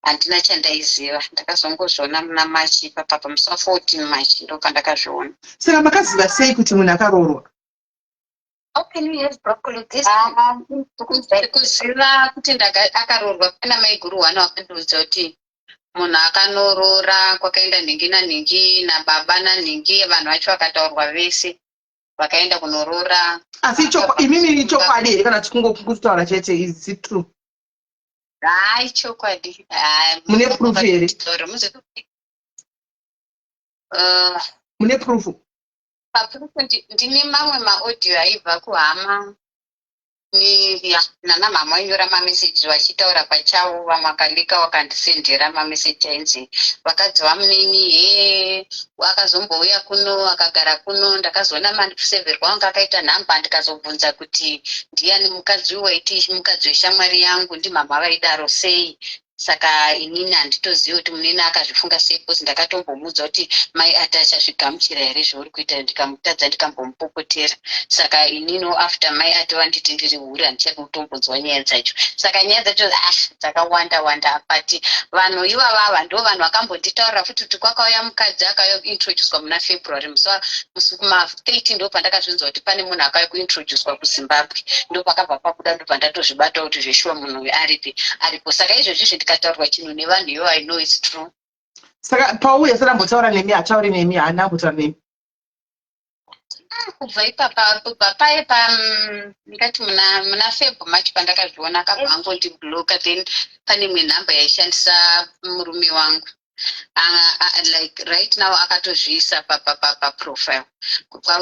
handina chandaiziva ndakazongozviona muna machi ipapapa musa 14 machi ndo pandakazviona saka makaziva sei kuti munhu akaroorwa kuziva kuti akaroorwa pana maiguru wana wakandiudza kuti munhu akanorora kwakaenda nhingi nanhingi nababa nanhingi vanhu vacho vakataurwa vese vakaenda kunorora asi imimi chokwadi here kana tikungokutaura chete is it true hai chokwadi mune proof here mune proof papurukuti ndine mamwe maaudio aibva kuhama nana mama vainyora mameseji vachitaura pachavo, vamwe akalika wakandisendera mameseji ainzi vakadzi vamunini akazombouya kuno akagara kuno, ndakazoona mandikusevherwa wanga akaita nhamba, ndikazobvunza kuti ndiani mukadzi waiti mukadzi weshamwari yangu, ndimama vaidaro sei. Saka inini handitozivi kuti munini akazvifunga sei, because ndakatombomudza kuti mai ati achazvigamuchira here zvauri kuita, ndikamutadza ndikambomupopotera. Saka inino after mai ati vanditi ndiri huri handichadi kutombonzwa nyaya dzacho. Saka nyaya dzacho dzakawanda wanda, but vanhu ivavava ndo vanhu vakambonditaurira futi kuti kwakauya mukadzi akaintroducwa muna February musi kuma13 ndo pandakazvinzwa kuti pane munhu akauya kuintroducwa kuZimbabwe, ndo pakabva pakuda ndo pandatozvibata kuti zveshuwa munhu uyu aripo. Saka izvozvi ndikataurwa chinhu nevanhu ivo I know it's true. Saka pauya sarambotaura nemi, hatauri nemi, haana kutaura nemi. Kubva ipapa paipa ndikati muna February March pandakazviona akabva angondibloka, then pane imwe nhamba yaishandisa murume wangu. Like right now akatozviisa paprofile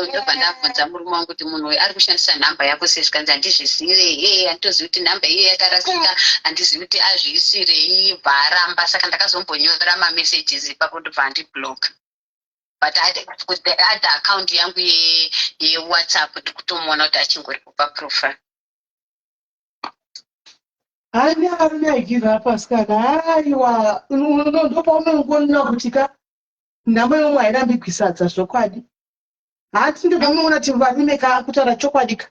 ndobva ndabvunza murume wangu kuti munhu uyu ari kushandisa nhamba yako sei, zvikanzi handizvizive, handitozivi kuti nhamba iyo yakarasika, handizivi kuti azviisirei, bharamba. Saka ndakazombonyora mamesages ipapo ndobva handibloka. But the other account yangu yeWhatsApp ndikutomuona kuti achingoripo paprofile. Ani aigirira apa sikana, aiwa ndopaunongoona kuti ka nhamba yomwe hairambi kuisadza zvokwadi. Hati ndobvamunoona kuti varume kutaura chokwadi ka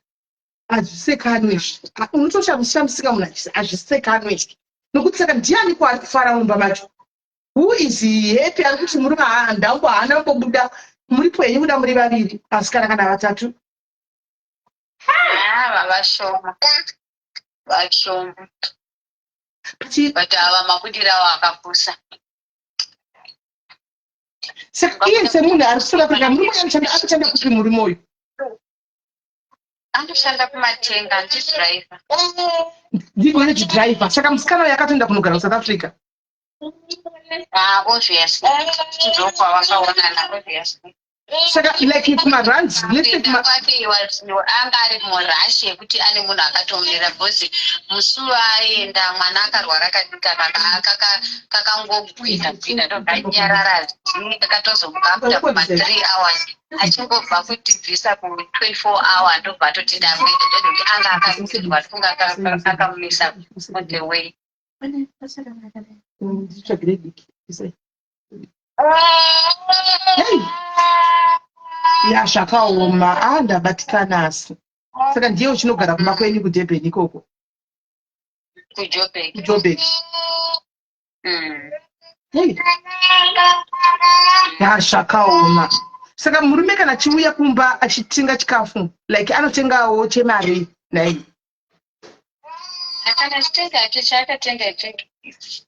hazvisekanwi izvi, unotoshamisika munhu achisi hazvisekanwi izvi, nokuti saka ndiani kwaari kufara mumba macho? Who is happy ari kuti murume ndango haana kumbobuda, muripo henyu kuda muri vaviri, vasikana kana vatatu? Vashoma but ava mabudiro avo akapusa. Saka iye semunhu ari kusouth Africa, murume anoshanda kupi murume uyu? Anoshanda kumatenga, ndidhiraivha. Ndiko chidhiraivha. Saka musikana uyu akatoenda kunogara kuSouth Africa. Obviously ndokwaakaonana, obviously. Saka like kumarands, let's say anga ari murashi yekuti ane munhu akatomurera, bhozi musi waenda mwana akarwara kadika kakangogwinda ndokanyarara kakatozomuka after kuma3 hours achingobva kutibvisa ku24 hour ndobva toti ndamwenda ndokuti anga akarudzirwa funga akamumisa on the way. Zvakaoma, ndabatikana asi. Saka ndiye uchinogara kumakwenyu kuDurban ikoko. Kujoburg. Zvakaoma. Saka murume kana achiuya kumba achitenga chikafu, like anotengawo chemari nai. Kana chitenga chaakatenga it's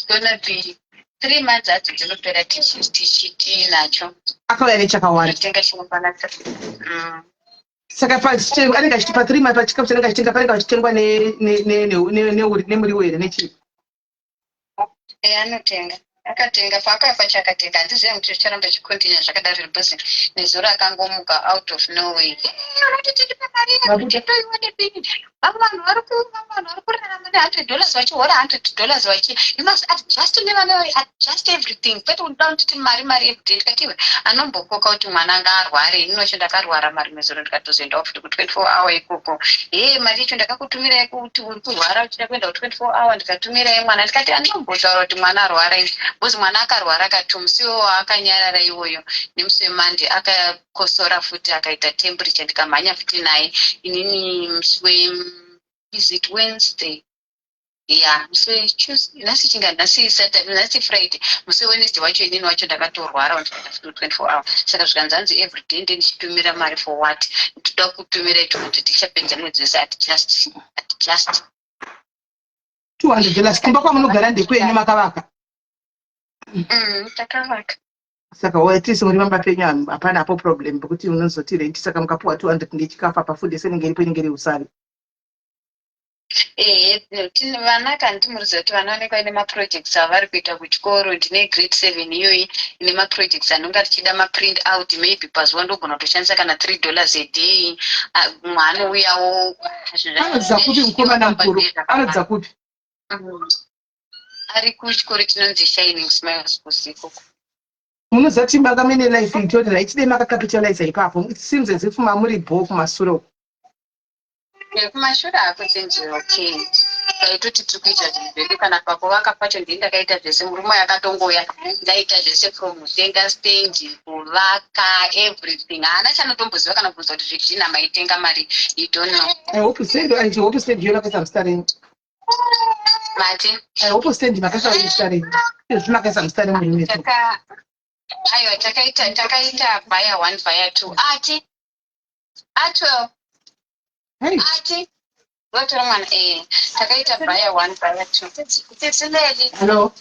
gonna be 3 months ati dzinopera tichinacho. Akauya nechakawanda. Tenga chinokwana. Saka anenge achitipa 3 months pachikafu chanenge achitenga panenge achitengwa nemuriwo here nechii? Anotenga. Akatenga paakafa chakatenga, handizivi kuti chicharamba chikontinya zvakadaro bhozi nezuro akangomuka out of nowhere. Vanhu vari kurarama ne$100 vachihora $100 vachi, you must adjust adjust everything. Kwete unoda kuti mari everyday. Ndikati anombokoka kuti mwana anga arware, inocho ndakarwara mari mezuro ndikatozoendawo futi ku24 hour ikoko. Mari yacho ndakakutumirai kuti uri kurwara uchida kuenda ku24 hour, ndikatumirai mwana. Ndikati andombotaura kuti mwana arwara bhozi mwana akarwara kati musiwo waakanyarara iwoyo nemusi weMonday akakosora futi akaita temperature, ndikamhanya futi naye. Inini musi is it Wednesday? Musi Tuesday, nhasi Saturday, nhasi Friday, musi Wednesday wacho inini wacho ndakatorwara ndikaenda futi 24 hour. Saka zvikanzanzi everyday ndichitumira mari for what? Nditoda kutumira kuti tichapedza mwedzi wese adjust $200 kumba kwamunogara ndekwenyu makavaka. Takavaka. Saka waitisi muri mamba penyu hapana hapo problem kuti unozoti rent, saka mukapuwa 200 ngechikafa pafood senenge iripo inenge iri usari. tine vana kandimuriza kuti vanoonekwa ine maprojects avari kuita kuchikoro. Ndine grade 7 iyoyi ine maprojects anonga tichida maprint out, maybe pazuva ndogona kutoshandisa kana $3 a day. Mwanouyawo Anodza kuti mukomana mukuru anodza kuti ari kuchikoro chinonzi Shining Smiles kusiko. munozati makamene life itorera ichide makacapitalize ipapo. It seems as if mamuri bho kumasuro. Kumashure hakuchenjera okay. Taitoti tiri kuita zvinhu kana pakuvaka pacho ndini ndakaita zvese. Murume yakatongoya ndaita zvese from kutenga stand, kuvaka, everything. Haana chanotomboziva kana kubvunza kuti zvidhina maitenga mari. You don't know. I hope stand yona kaisa mstarini. Mati? I hope stand makaisa mstarini. Zvimakaisa mstarini mwenye wetu. Aiwa takaita buyer 1 buyer 2. Ati 12. Hey. Ati Dr. Man, takaita buyer 1 buyer 2. Tetsileli. Hello.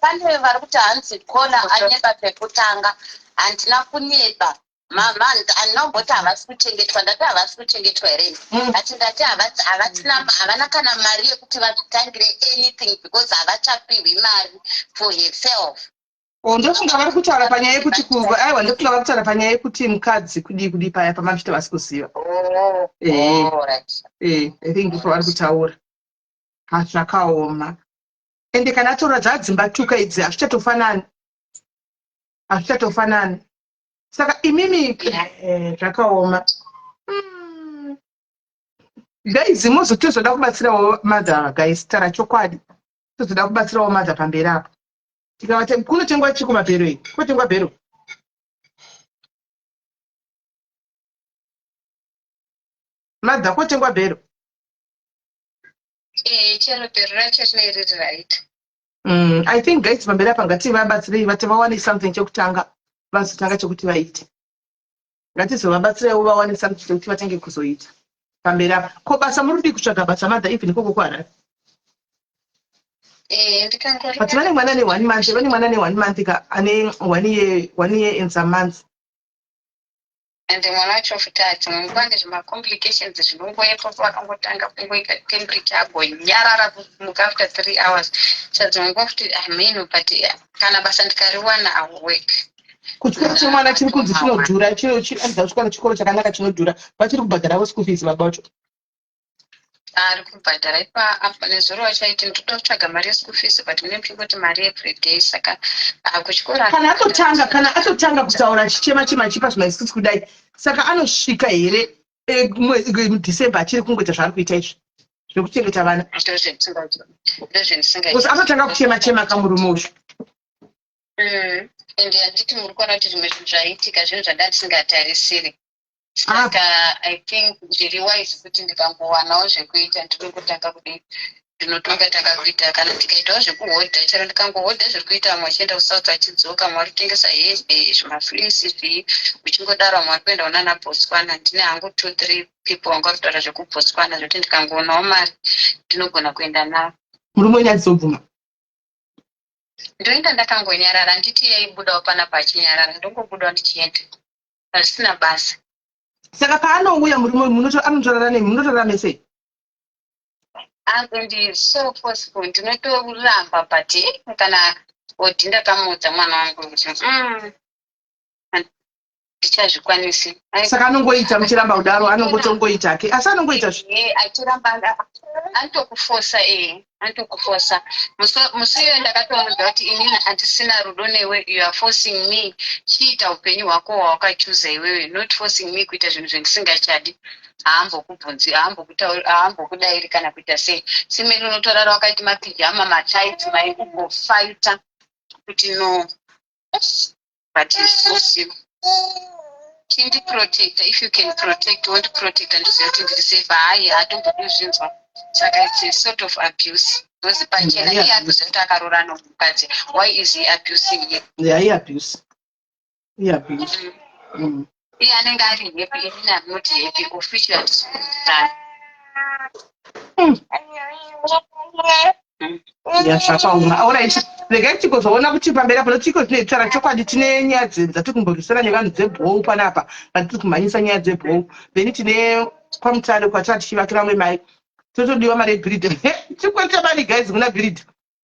Pane vari kuti hanzi kona anyeba pekutanga. Handina kunyepa. Mama anomboti havasi kuchengetwa. Ndati havasi kuchengetwa here. Ati ndati havana kana mari yekuti vazvitangire anything because havachapiwi mari for herself. Ndofunga vari kutaura panyaya yekuti aiwa ndofunga vari kutaura panyaya yekuti mukadzi kudi paya pamavhita vasi kuziva. Right. I think ndiko vari kutaura. Hazvakaoma. Ende kana atora dzadzimba tuka idzi hazvichatofanani. Saka imimi zvakaoma. Guys, tozoda kubatsirawo madha guys, tara chokwadi. Tozoda kubatsirawo madha pamberi apo. Tikavate kunotengwa chiko mabhero iyi. Kunotengwa bhero. Madha kunotengwa bhero. Chero bhero racho riri right. I think guys pamberi apa ngativabatsirei vati vawane something chekutanga. Vazotanga chekuti vaite. Ngatizovabatsirewo vawane something chekuti vatenge kuzoita. Pamberi apa. Ko basa murudi kutsvaga basa madha even koko kwaRarare. But vane mwana ne 1 month, vane mwana ne 1 month ka ane 1 year and some months. And mwana wacho futi ati mungwane zvima complications zvinongoyepo vakangotanga kungoika temperature agonyarara kumuka after 3 hours. Chadzimwe futi but kana basa ndikariwana I will work. Kuchikoro chemwana chiri kunzi chinodhura, chinoanza kusvika chikoro chakanaka chinodhura. Vachiri kubhadharawo school fees babacho. Ari kubhadhara apa nezuro vachaiti ndoda kutsvaga mari yeschool fees but mune kuti mari every day saka kuchikora kana atotanga kutaura chichema chipa zvimaisisi kudai saka anosvika here December achiri kungoita zvaari kuita izvi zvekuchengeta vana atotanga kuchema kamurume uzvo. Ende handiti muri kuona kuti zvimwe zvinhu zvaiitika zvinhu zvanga tisingatarisiri. Saka I think zviri wise kuti ndikangowanawo zvekuita ndinongotanga kudii ndinotonga tanga kuita kana tikaitawo zvekuhodha chero ndikangohodha zviri kuita mwe achienda kuSouth achidzoka mwari kutengesa hembe zvimafilisi uchingodaro mwari kuenda unana Botswana. Ndine hangu 2-3 people vanga kutaura zvekuBotswana zvokuti ndikangoonawo mari ndinogona kuenda navo. Murume wenyu adzobvuma? Ndoenda ndakangonyarara nditi yaibudawo panapa achinyarara ndongobudawo ndichienda pasina basa. Saka paanouya murume anotorara nemi munotorarame sei? Ndi so possible ndinotoramba but kana odhinda kamudza mwana wangu kuti ndichazvikwanisi. Saka anongoita muchiramba kudaro anongotongoita ke asi anongoita achiramba anotokufosa anotokufosa musiyo ndakatomuudza kuti inini handisina rudo newe, you are forcing me. Chiita upenyu hwako hwawakachuza iwewe, not forcing me kuita zvinhu zvendisingachadi. Haambokudairi kana kuita sei. Simeni unotorara wakaiti mapijama matights maikugofaita kuti no but it's possible. Chindi protector, if you can protect, want to protect and uziva kuti ndiri safe. Hai hatombodi zvinzwa. Saka it's a sort of abuse. Those pachena iye akuziva kuti akarora nomukadzi. Why is he abusing you? Yeah, he abuse. Iye anenge ari happy, inini andinoti happy, official hatisikuzidzana. Yashakauma. Alright. Regai tikozoona kuti pamberi apo tiko tinoitsvara chokwadi tine nyaya dzatiri kumbogisana nevanhu dzebhou panapa vatiri kumhanyisa nyaya dzebhou then tine kwamutare kwatira tichivakira vamwe mai totodiwa mari yegrid tikwete mari guys kuna grid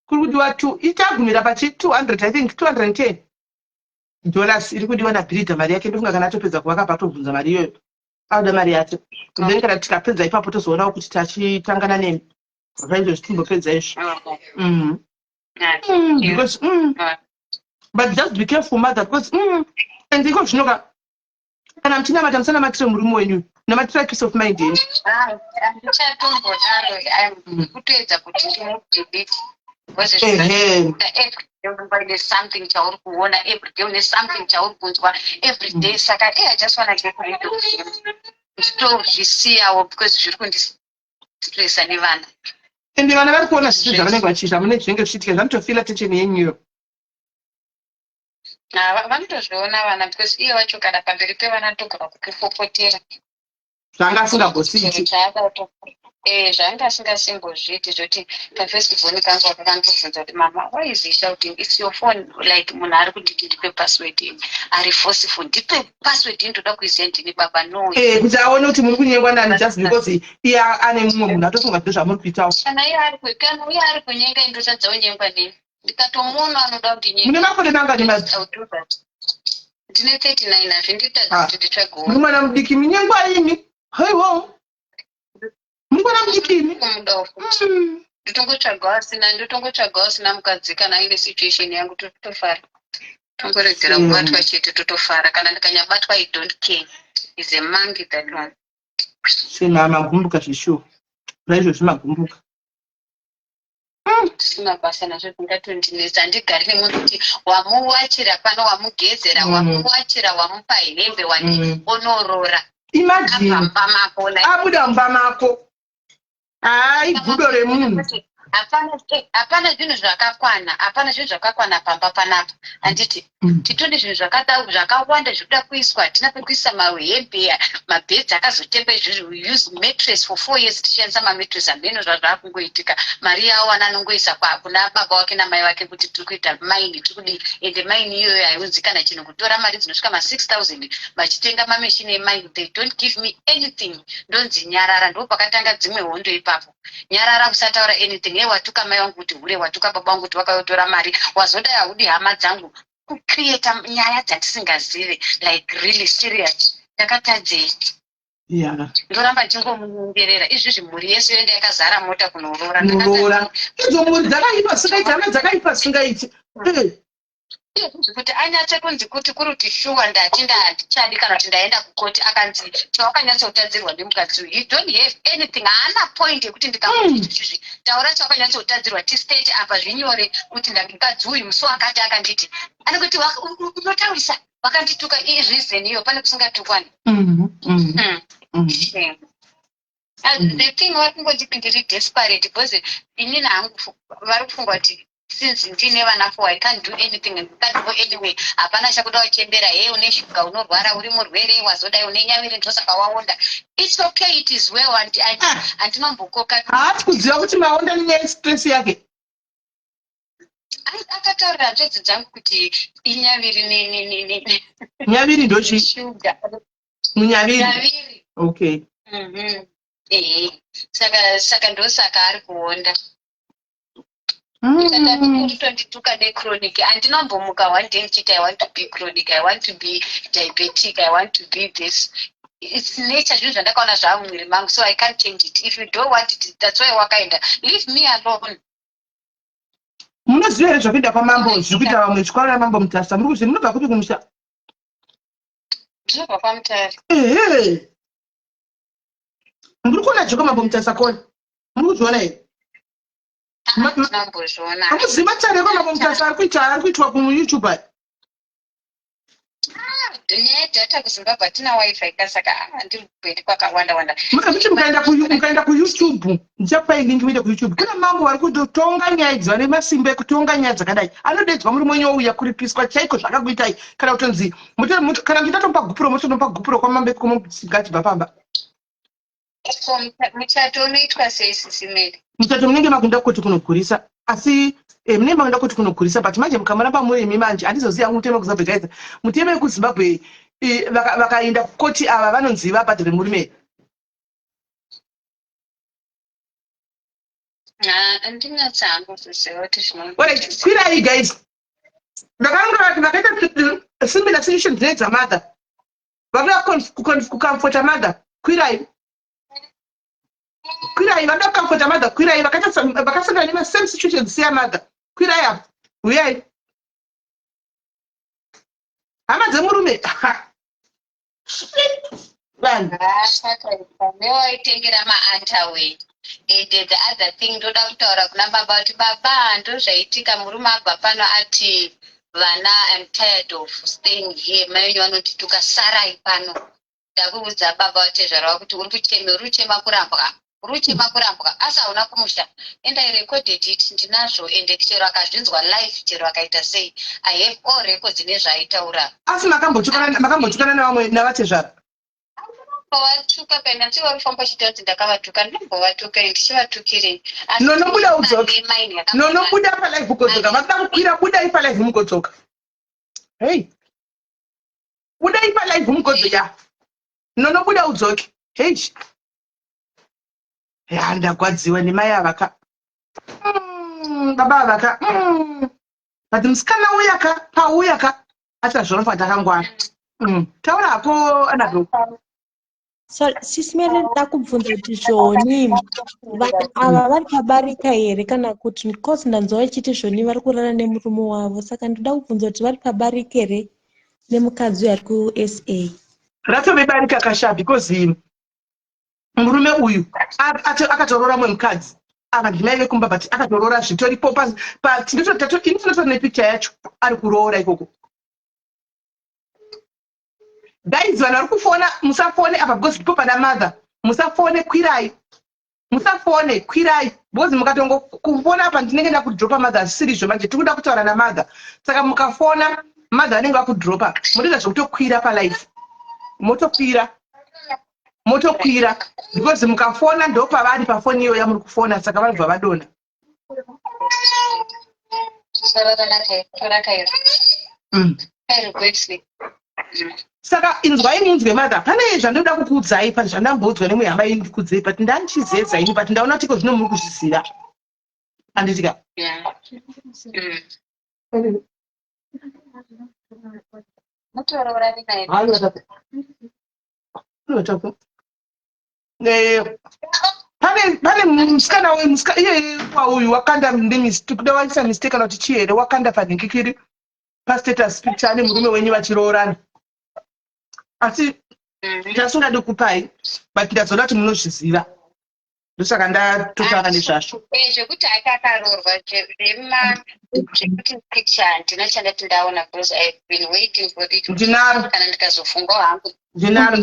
kuri kudiwa itagumira pachi 200 I think 210 dollars iri kudiwa nagrid mari yake ndofunga kana atopedza kuvaka patobvunza mari iyoyo auda mari yacho then kana tikapedza ipapo tozoonawo kuti tachitangana nemi zvaizvozvi timbopedza izvo because but just be careful mother because and iko zvinoka kana muchinamata musanamatire murume wenyu namatira peace of mind yenyu kutoedza kuti ndimudelete there's something chauri kuona everyday une something chauri kunzwa everyday saka I just want to get rid of him nditozvisiyawo because zviri kundistressa nevana ende vana vari kuona zvisi zvavanenge vachiita mune zvinenge zvichiitika zvanotofila techeni yenyuyo vanotozviona vana because iye wacho kana pamberi pevana togona kukipopotera zvanga asingagosiiti zvanga asingasimbozviiti zvoti pafestivhoni kangu wakakandobvunza kuti mama why is he shouting it's your phone like munhu ari kunditi ndipe password yenyu ari forceful ndipe password indoda kuiziva ndini baba no kuti aone kuti muri kunyengwa nani just because iye ane mumwe munhu atofunga kuti zvamuri kuitawo kana iye ari kunyenga indotadzawo nyengwa neni ndikatomuona anoda kundinyenga mune makore mangani ndine 39 hazvinditadza kuti nditsvagoona muri mwana mudiki minyengwa imi haiwo mungona mudikini nditongotsvagawo sina mukadzi kana aine situation yangu totofara tongoredzera kubatwa chete totofara kana ndikanyabatwa I don't care is a monkey that one sina magumbuka zvishuwa raizvozvi magumbuka tisina basa nazvo tingatondinesa handigari nemunhu kuti wamuwachira pano wamugezera wamuwachira wamupa hembe wani onorora imagine abuda mumba mako hai gudo remunhu hapana zvinhu zvakakwana pamba panapa handiti titoni zvinhu zvakawanda zvikuda kuiswa hatina pekuisa mahembe mabhedzi akazotemba izvozvo use mattress for 4 years tichishandisa mamattress hameno zvazvakungoitika mari yawo anongoisa kuna baba wake namai vake kuti tiri kuita maini tiri kudii ende maini iyoyo haiunzi kana chinhu kutora mari dzinosvika ma6000 vachitenga mameshini emaini they don't give me anything ndonzi nyarara ndo pakatanga dzimwe hondo ipapo nyarara kusataura anything watuka mai wangu kuti hure watuka baba wangu kuti vakayotora mari wazoda haudi hama dzangu kucreata nyaya dzatisingazive like really serious takatadzei ndoramba ndingomunyengerera izvizvi mhuri yese yende yakazara mota kunorora idzo mhuri dzakaipa singaiti hama dzakaipa singaiti kuti anyatse kunzi kuti kuri kuti shuwa ndatichadi kana kuti ndaenda kukoti akanzi chawakanyatsotadzirwa ndemukadzi uyu you don't have anything haana point yekuti ndikamuiti izvizvi taura chawakanyatsotadzirwa tistate apa zvinyore kuti ndamukadzi uyu musi wakati akanditi ani kuti unotaurisa wakandituka reason iyo pane kusingatukwane the thing vari kungoti ndiri desperate because inini hangu vari kufunga kuti since ndine vana 4 I can't do anything and can't go anyway hapana chakuda kuchembera une shuga unorwara uri murwere wazodai une nyaviri ndosaka waonda it's okay it is well andinombokoka haati kuziva kuti maonda nenyaya stress yake akataurira hanzvedzi dzangu kuti inyaviri nyaviri ndochi shuga munyaviri okay saka ndosaka ari kuonda tondituka nechronic andinombomuka one day ndichiti I want to be chronic I want to be diabetic I want to be this it's nature zvinhu zvandakaona zvamumwiri mangu so I can't change it if you don't want it that's why wakaenda leave me alone munoziva here zvakuenda kwamambo zviri kuita vamwe chikwara mambo Mutasa muri kuzvi munobva kupi kumusha ndinobva kwaMutare muri kuona joko mambo Mutasa kona muri kuzviona here hamuzivi matare kwamambo Mutasa ari kuitwa kuYouTube nyaya yedhata kuZimbabwe hatina wifi kasaka handiri kuenda kwakawanda mukamuti mukaenda kuYouTube ndichakupai link muende kuYouTube kuna mambo vari kutotonga nyaya idzi vane masimba ekutonga nyaya dzakadai anodedzwa muri mwenye wouya kuripiswa chaiko zvakakuitai kana kutonzi kana muchida tomupa gupuro motonopa gupuro kwamambo ekukomugati bva pamba muchato unoitwa sei sisimeri? Muchato munenge makuenda kuti kunogurisa asi munenge makuenda kuti kunogurisa but manje mukamaramba murimi manje handizoziva muteme kuZimbabwe muteme wekuZimbabwe vakaenda kukoti ava vanonzi vabhadhire murume. Kwirai guys, ndakaranga vati vakaita similar situation dzinedza mother vanoda kukamfota mother. Kwirai vanoda kukamfota mother. Kwirai vakasangana nema same situation seya mother. Kwirai apo uyai hama dzemurume vanhu newaitengera maantaway. The other thing ndoda kutaura kuna baba kuti baba ndozvaitika murume abva pano ati vana I'm tired of staying here mai vanoti tukasarai pano. Ndakuudza baba kuti zvarawa kuti uruchema kurambwa asi hauna kumusha and I recorded it ndinazvo ende chero akazvinzwa live chero akaita sei I have all records nezvaitaura. Asi makambotukana navatezvara Watuka pena ti warufamba chitoti ndakavatuka ndambovatuka ndichivatukire nonobuda udzoka nonobuda palive ugodzoka vanoda kukwira buda ipalive mugodzoka hey buda ipalive mugodzoka nonobuda udzoke hey ndagwadziwa nemai avaka baba avaka but musikana uyaka achazvonfa ndakangwana taurapo anado. So sisimere ndakubvunza kuti zvoni vanhu ava vari pabarika here kana kuti because ndanzwa vachiti zvoni vari kurara nemurume wavo saka ndoda kubvunza kuti vari pabarika here nemukadzi uyu ari kuSA. Ratovebarika kasha because murume uyu akatorora mwe mukadzi ava ndimai vekumba but akatorora zvitoripo tinototora nepicture yacho ari kuroora ikoko. Guys, vanhu vari kufona musafone apa because ndipo pana mother. Musafone kwirai because mukatongo kufona apa ndinenge ndakudropa mother zvisizvo manje tikuda kutaura namother saka mukafona mother anenge akudropa munoita zvokutokwira palife motokwira because mukafona ndo pavari pafoni iyo yamuri kufona saka vanobva vadonha. Saka inzwai munzwe mother pane zvandoda kukuudzai pane zvandambodzwa nemuhama yenyu ndikudzei but ndanichizedza ini but ndaona tiko zvino muri kuzviziva anditika pane musikana iye uyu wakanda kuda waisa mistake kana kuti chii here wakanda panhingikiri pastatus picture ane murume wenyu vachiroorana asi ndasingadi kupai but ndazoda kuti munozviziva ndosaka ndatotaura nezvazvo zvekuti akakarorwa zvekuti picture ndinochandati ndaona because I've been waiting for it kana ndikazofunga hangu ndinaro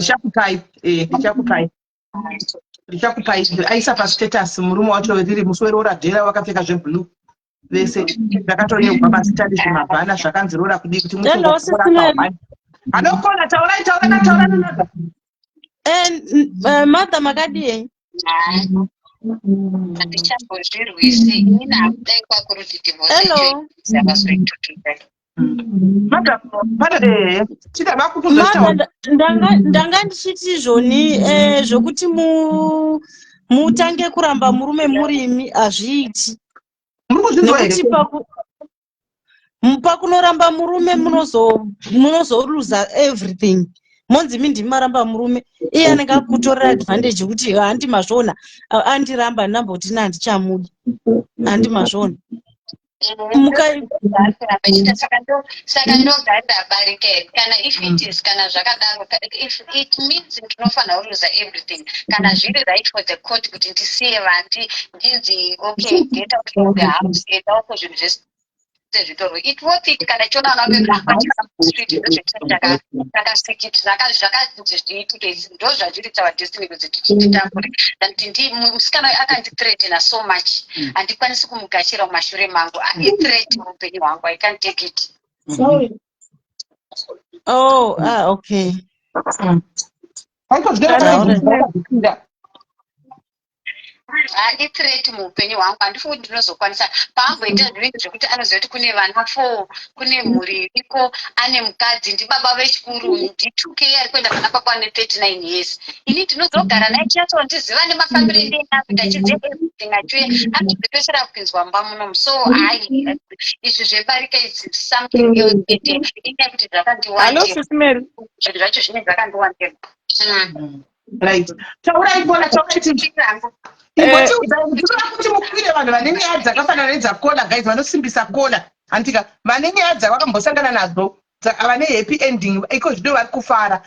ndichakupai aisa pastatus murume wacho riri musi weroora dhera wakapfeka zveblue vese ndakatonyorwa pasitari zvimabhana zvakanzirora kudii kuti anokona taurai nanaga mother makadii handichambozvirwisi ini nakudai kwakuruti ndanga ndichiti zvoni zvokuti mutange kuramba murume murimi hazviiti nekuti pakunoramba murume munozoluza everything monzi mindimi maramba murume iye anenge akutorera advantage yekuti handi mazvona andiramba ndamboti handichamudi handi mazvona saka ndogara ndabarika kana if it is kana zvakadaro if it means ndinofanira kuluza everything kana zviri right for the court kuti ndisiye vandi ndinzi okay get out of the house etaoko zvinhu zvese zvitoro it worth it kana chiona zvakazi zviitike ndo zvazviri tawa destiny kuti tichitambure kuti musikana akandithreatena so much handikwanisi kumugashira mumashure mangu threat muupenyu hwangu I can't take it. Okay. ithreat muupenyu hwangu. Handifuni kuti ndinozokwanisa paamboita zvinenge zvokuti anoziva kuti kune vana 4, kune mhuri iriko, ane mukadzi, ndibaba vechikuru, ndi2K ari kuenda pana kwakwa ne39 years. Ini ndinozogara naye chiyatsondiziva nemafambiro endena kuti achiziva everything achiuya anozopedzisira kupinzwa mba munomu. So hai izvi zvebarika is something else. Inyaya kuti zvakandiwandira zvinhu zvacho zvinenge zvakandiwandira. Right. Taurai bona taurai kuti mukwire vanhu vane nyaya dzakafanana nedzakola guys vanosimbisa kola antika vane nyaya dzavakambosangana nadzo vane happy ending iko zvido vari kufara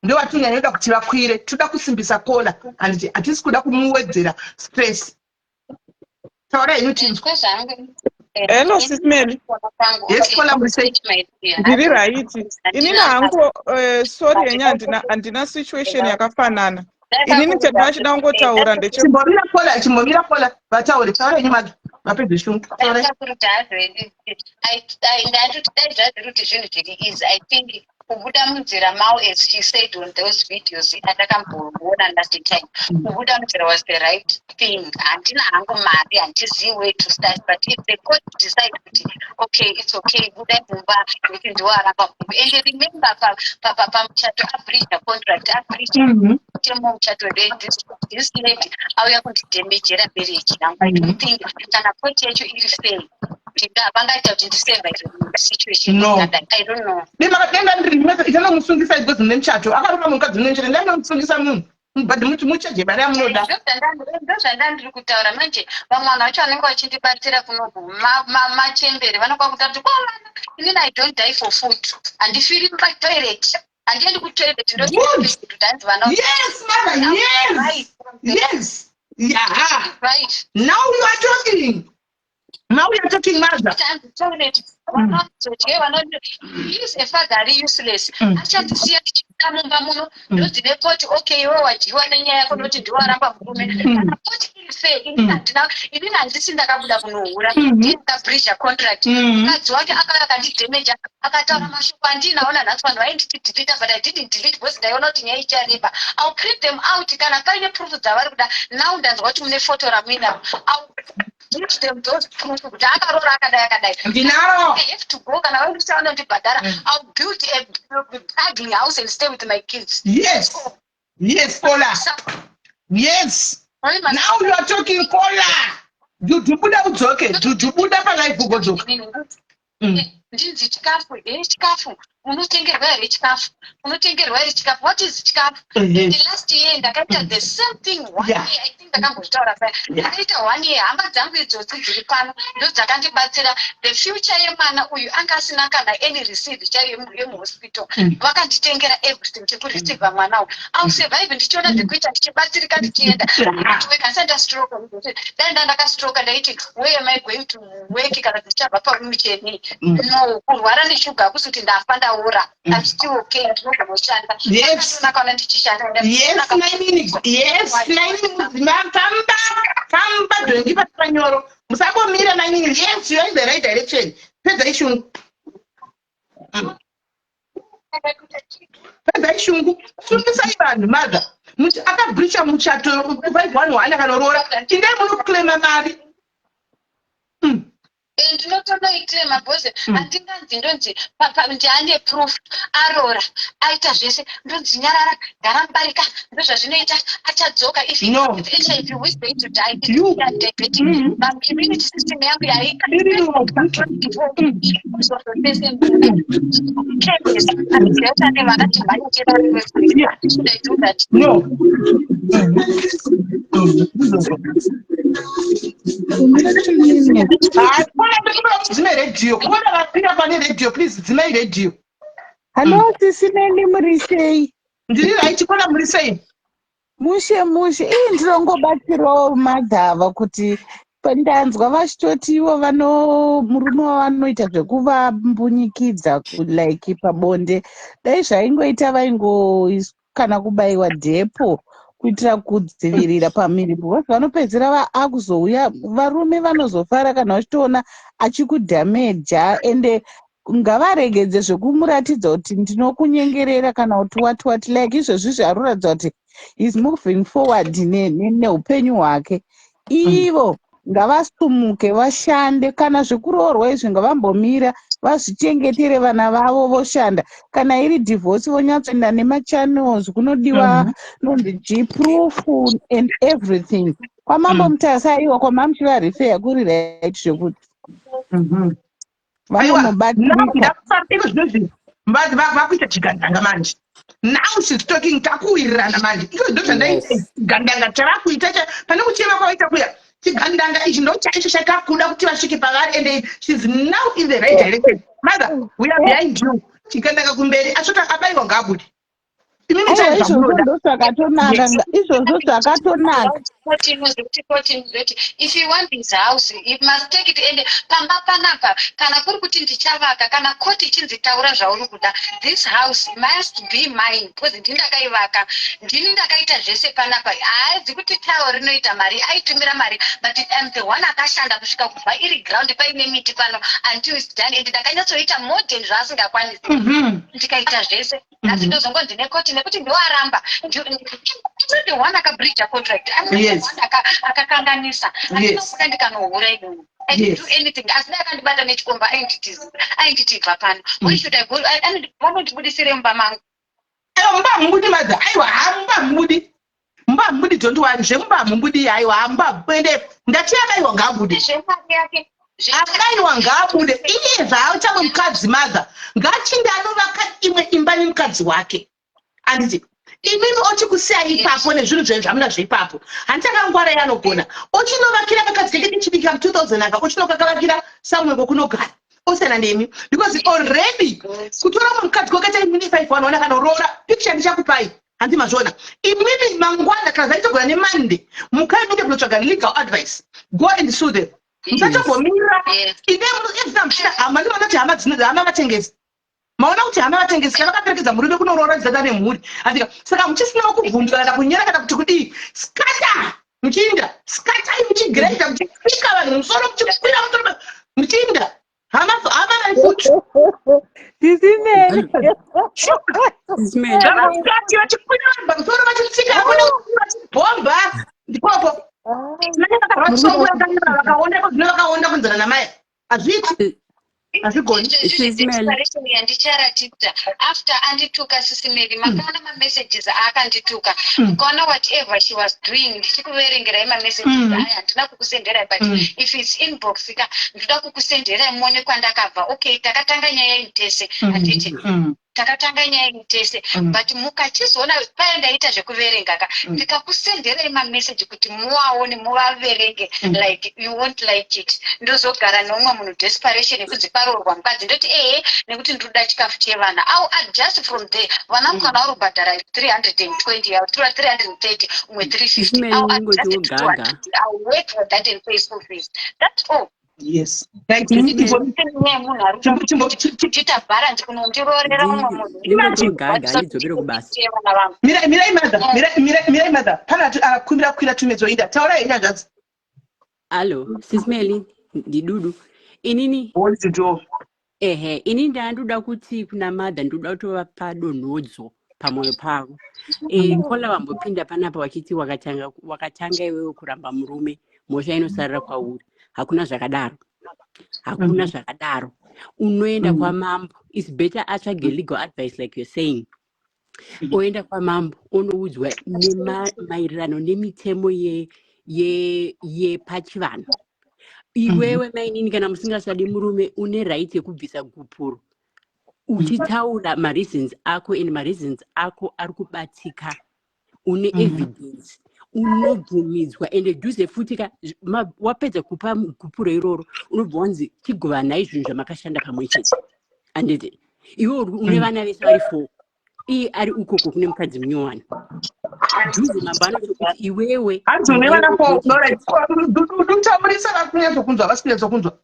ndo vatunyanoda kuti vakwire toda kusimbisa kola handiti hatisi kuda kumuwedzera stress. Taurai inutinzwa. Hello, Sis Mary. Yes, kola murisei. Ndiri right. Inini hangu sorry yenyaya handina situation yakafanana. Inini chedachida kungotaura ndeche chimbomira kola vataure taura nyuma vapedze shungu. I think kubuda munzira mao, as she said on those videos atakamboona last time, kubuda munzira was the right thing. Handina hangu mari, handizivi where to start, but if the court decide kuti okay, it's okay, buda mumba kuti ndiwo aramba mumba. And remember pamuchato abreach the contract, abreach chemo muchato this lady auya kundidemejera marriage yangu. I don't think kana court yacho iri fair vangaita kuti ndiseva situation. No. I don't know. Itana musungisa because nemuchato akaruka mukadzi nenjere ndanga musungisa munhu but muchaje bari amunoda ndozvandandiri kutaura manje. Vamwe vanhu vacho vanenge vachindibatsira kunoku machembere vanokwa kutati inini I don't die for food, handifiri mumatoilet, handiendi kutoilet ndokutanzi vana. Yes, mother, yes. Yes. Yeah. Right. Now you are talking. Now we are talking, mother. He's a father, useless. Achatisiya mumba muno ndozine poti okay iwe wajiwa nenyaya yako noti ndiwo aramba murume. Poti iri fair. Inini handisi ndakabuda kunohura ndikabreach contract. Mukadzi wake akandidhemeja akataura mashoko andinaona nhasi vanhu vainditi delete, but I didn't delete because ndaiona kuti nyaya ichareba. I'll print them out kana paine proof dzavari kuda. Now ndanzwa kuti mune foto ramuina. Give them those proof kuti akarora akadai. Ndinaro. I have to go kana vainditaona ndibhadhara. I'll build a ugly house and stay with my kids. Yes. Yes, Kola. Yes. Now you are talking, Kola. Dudubuda udzoke. Dudubuda pa life ugodzoka. Ndinzi chikafu. Unotengerwa here chikafu. What is chikafu? The last year ndakaita the same thing. 1 year I think ndakambozvitaura paya. Ndakaita 1 year hamba dzangu idzodzi dziri pano ndo dzakandibatsira. The future yemwana uyu anga asina kana any receipt chaiyo yemuhospital. Vakanditengera everything chekureceiva mwana uyu. I'll survive ndichiona ndikuita ndichibatsirika ndichienda. Ndikasanda stroke. Danda ndakastroke ndaiti where am I going to work kana ndichabva pamucheni? No, kurwara neshuga hakusi kuti ndafa ndaura. I'm still okay. Ndinoshanda. Yes. Yes, 9 minutes. Yes, 9 minutes. Kamba dwengi patanyoro. Musabomira 9 minutes. Yes, you are in the right direction. Pedza ishungu. Pedza ishungu. Sungisai vanhu mother. Akabreacha muchato vanhu akanorora. Indai munoclaima mari. Ndinotonoitirema bhose handinganzi ndonzi ndiane proof arora aita zvese ndonzi nyarara ndarambarika ndozvazvinoita achadzoka if HIV who is going to die immunity system yangu Hello, Sisineni Murisei. Ndiri right kona Murisei. Mushe ndinongobatsirawo madhava kuti ndanzwa vachitoti ivo murume wavanoita zvekuvambunyikidza like pabonde. Dai zvaingoita kana kubayiwa dhepo kuitira kudzivirira pamiri because vanopedzera akuzouya varume vanozofara kana vachitoona achikudhameja ende ngavaregedze zvekumuratidza kuti ndinokunyengerera kana kuti what like izvozvi zvaroratidza kuti is moving forward neupenyu hwake. ivo ngavasumuke vashande, kana zvekuroorwa izvi ngavambomira vazvichengetere vana vavo voshanda. Kana iri divorce vonyatsoenda nemachannels kunodiwa nonzi G-proof and everything. Kwamambo Mutasa aiwa kwamamuchiva rifeya kuri right zvekuti vanomubatsirika. Vakuita chigandanga manje. Now she's talking takuwirirana manje. Iko ndo zvandaita chigandanga chavakuita pane kuchema kwavaita kuya. Chigandanga ichi ndo chaicho chakakuda kuti vasvike pavari, and she's now in the right direction. Mother, we are behind you. Chigandanga kumberi asvota abayiwa ngabude. Izvozvo ndo zvakatonaka, izvozvo zvakatonaka. If you want this house, you must take it and pamba panapa kana kuri kuti ndichavaka kana koti chinzitaura zvauri kuda, this house must be mine because ndindakaivaka, ndini ndakaita zvese panapa. Haadzi kuti tawo rinoita mari, aitumira mari, but I'm the one akashanda kusvika kubva iri ground paine miti pano until it's done, and ndakanyatsoita more than zvaasingakwanisi. Ndikaita zvese asi ndozongo ndine koti nekuti ndoaramba the one akabreacha contract, akakanganisa, andinokuda ndikanohura idono. I didn't do anything. Asi akandibata nechikomba ainditi bva pano. Why should I go? Vanondibudisire mumba mangu. Mbamudi madza, aiwa hambamudi. Mbamudi don't worry, zvembamudi aiwa hambapende. Ndati akaiwa ngabude. Zvemari yake. Akaiwa ngabude. Iye zvaachama mukadzi madza. Ngachinde anovaka imwe imba nemukadzi wake. Anditi imimi ochikusiyai ipapo nezvinhu zvamuna zveipapo. Handitakangwara yanogona. Ochinovakira vakadzi keke tichibika 2000 aka ochinokakavakira samwe kokunogara. Osana nemi because already kutora mukadzi kwakaita imini 5 wanoona kana roora picture ndichakupai. Handi mazvona. Imimi mangwana kana zaitogona neMonday. Mukaende kunotsvaga legal advice. Go and sue them. Musachagomira. Ine exam china amani vanoti hama dzinoda hama vatengesi. Maona kuti hama vatengesi kana vakaperekedza murume kunoroora zidata nemhuri. Andika saka muchisinawo kuvhunduka kana kunyera kana kuti kudii. Skata muchinda. Skata muchigreda muchipika vanhu musoro muchikwira musoro muchinda. Hama vaifuti. Isimeli. Ngati vachikwira vanhu musoro vachitsika bomba ndipopo. Vakaonda kunzana namai hazviiti hazvigoni. Yandicharatidza after andituka Sisimeli, makaona mamessages aakandituka, mukaona whatever she was doing, ndichikuverengerai mamessages aya, handina kukusenderai, but if it's inbox ndoda kukusenderai muone kwandakabva. Okay, takatanga nyaya intese handiti takatanga nyaya intese, but mukachizoona paya ndaita zvekuverengaka ndikakusenderai mamessage kuti muwaone muvaverenge, like you won't like it. Ndozogara nomwe munhu desperation yekunzi parorwa mukadzi, ndoti nekuti ndoda chikafu chevana. Au adjust from there, vana mukana vari kubhadhara 320 yawo 330 umwe 350. Au adjust to 200. I'll wait for that and pay school fees. That's all. Yes. Chitabhara kunondirorera umwe munhu. Mirai madha. Pana akumbira kukwira tumezoida. Taura ina zvazi. Allo, Sisimeli, ndidudu. Inini? What to do? Ini ndandoda kuti kuna madha ndoda kutovapa donhodzo pamwoyo pavo. Kola vambopinda panapa vachiti wakatanga iwewe kuramba murume, mhosva inosarira kwauri. Hakuna zvakadaro. Hakuna zvakadaro. Unoenda kwamambo. It's better atsvage legal advice like you're saying. Oenda kwamambo onoudzwa maererano nemitemo yepachivanhu. Iwewe mainini kana musingasadi murume une right yekubvisa gupuro. Uchitaura mareasons ako and mareasons ako ari kubatsika. Une evidence. Unobvumidzwa ende dhuze futi wapedza kupa gupuro iroro unobva wanzi chigovanai zvinhu zvamakashanda pamwe chete. Anditi iwe une vana vese vari 4. Iye ari ukoko kune mukadzi munyowani. Dhuze mambo anoti kuti iwewe une vana 4. Dutamurisa vakunyazo kunzwa vasinyazo kunzwa.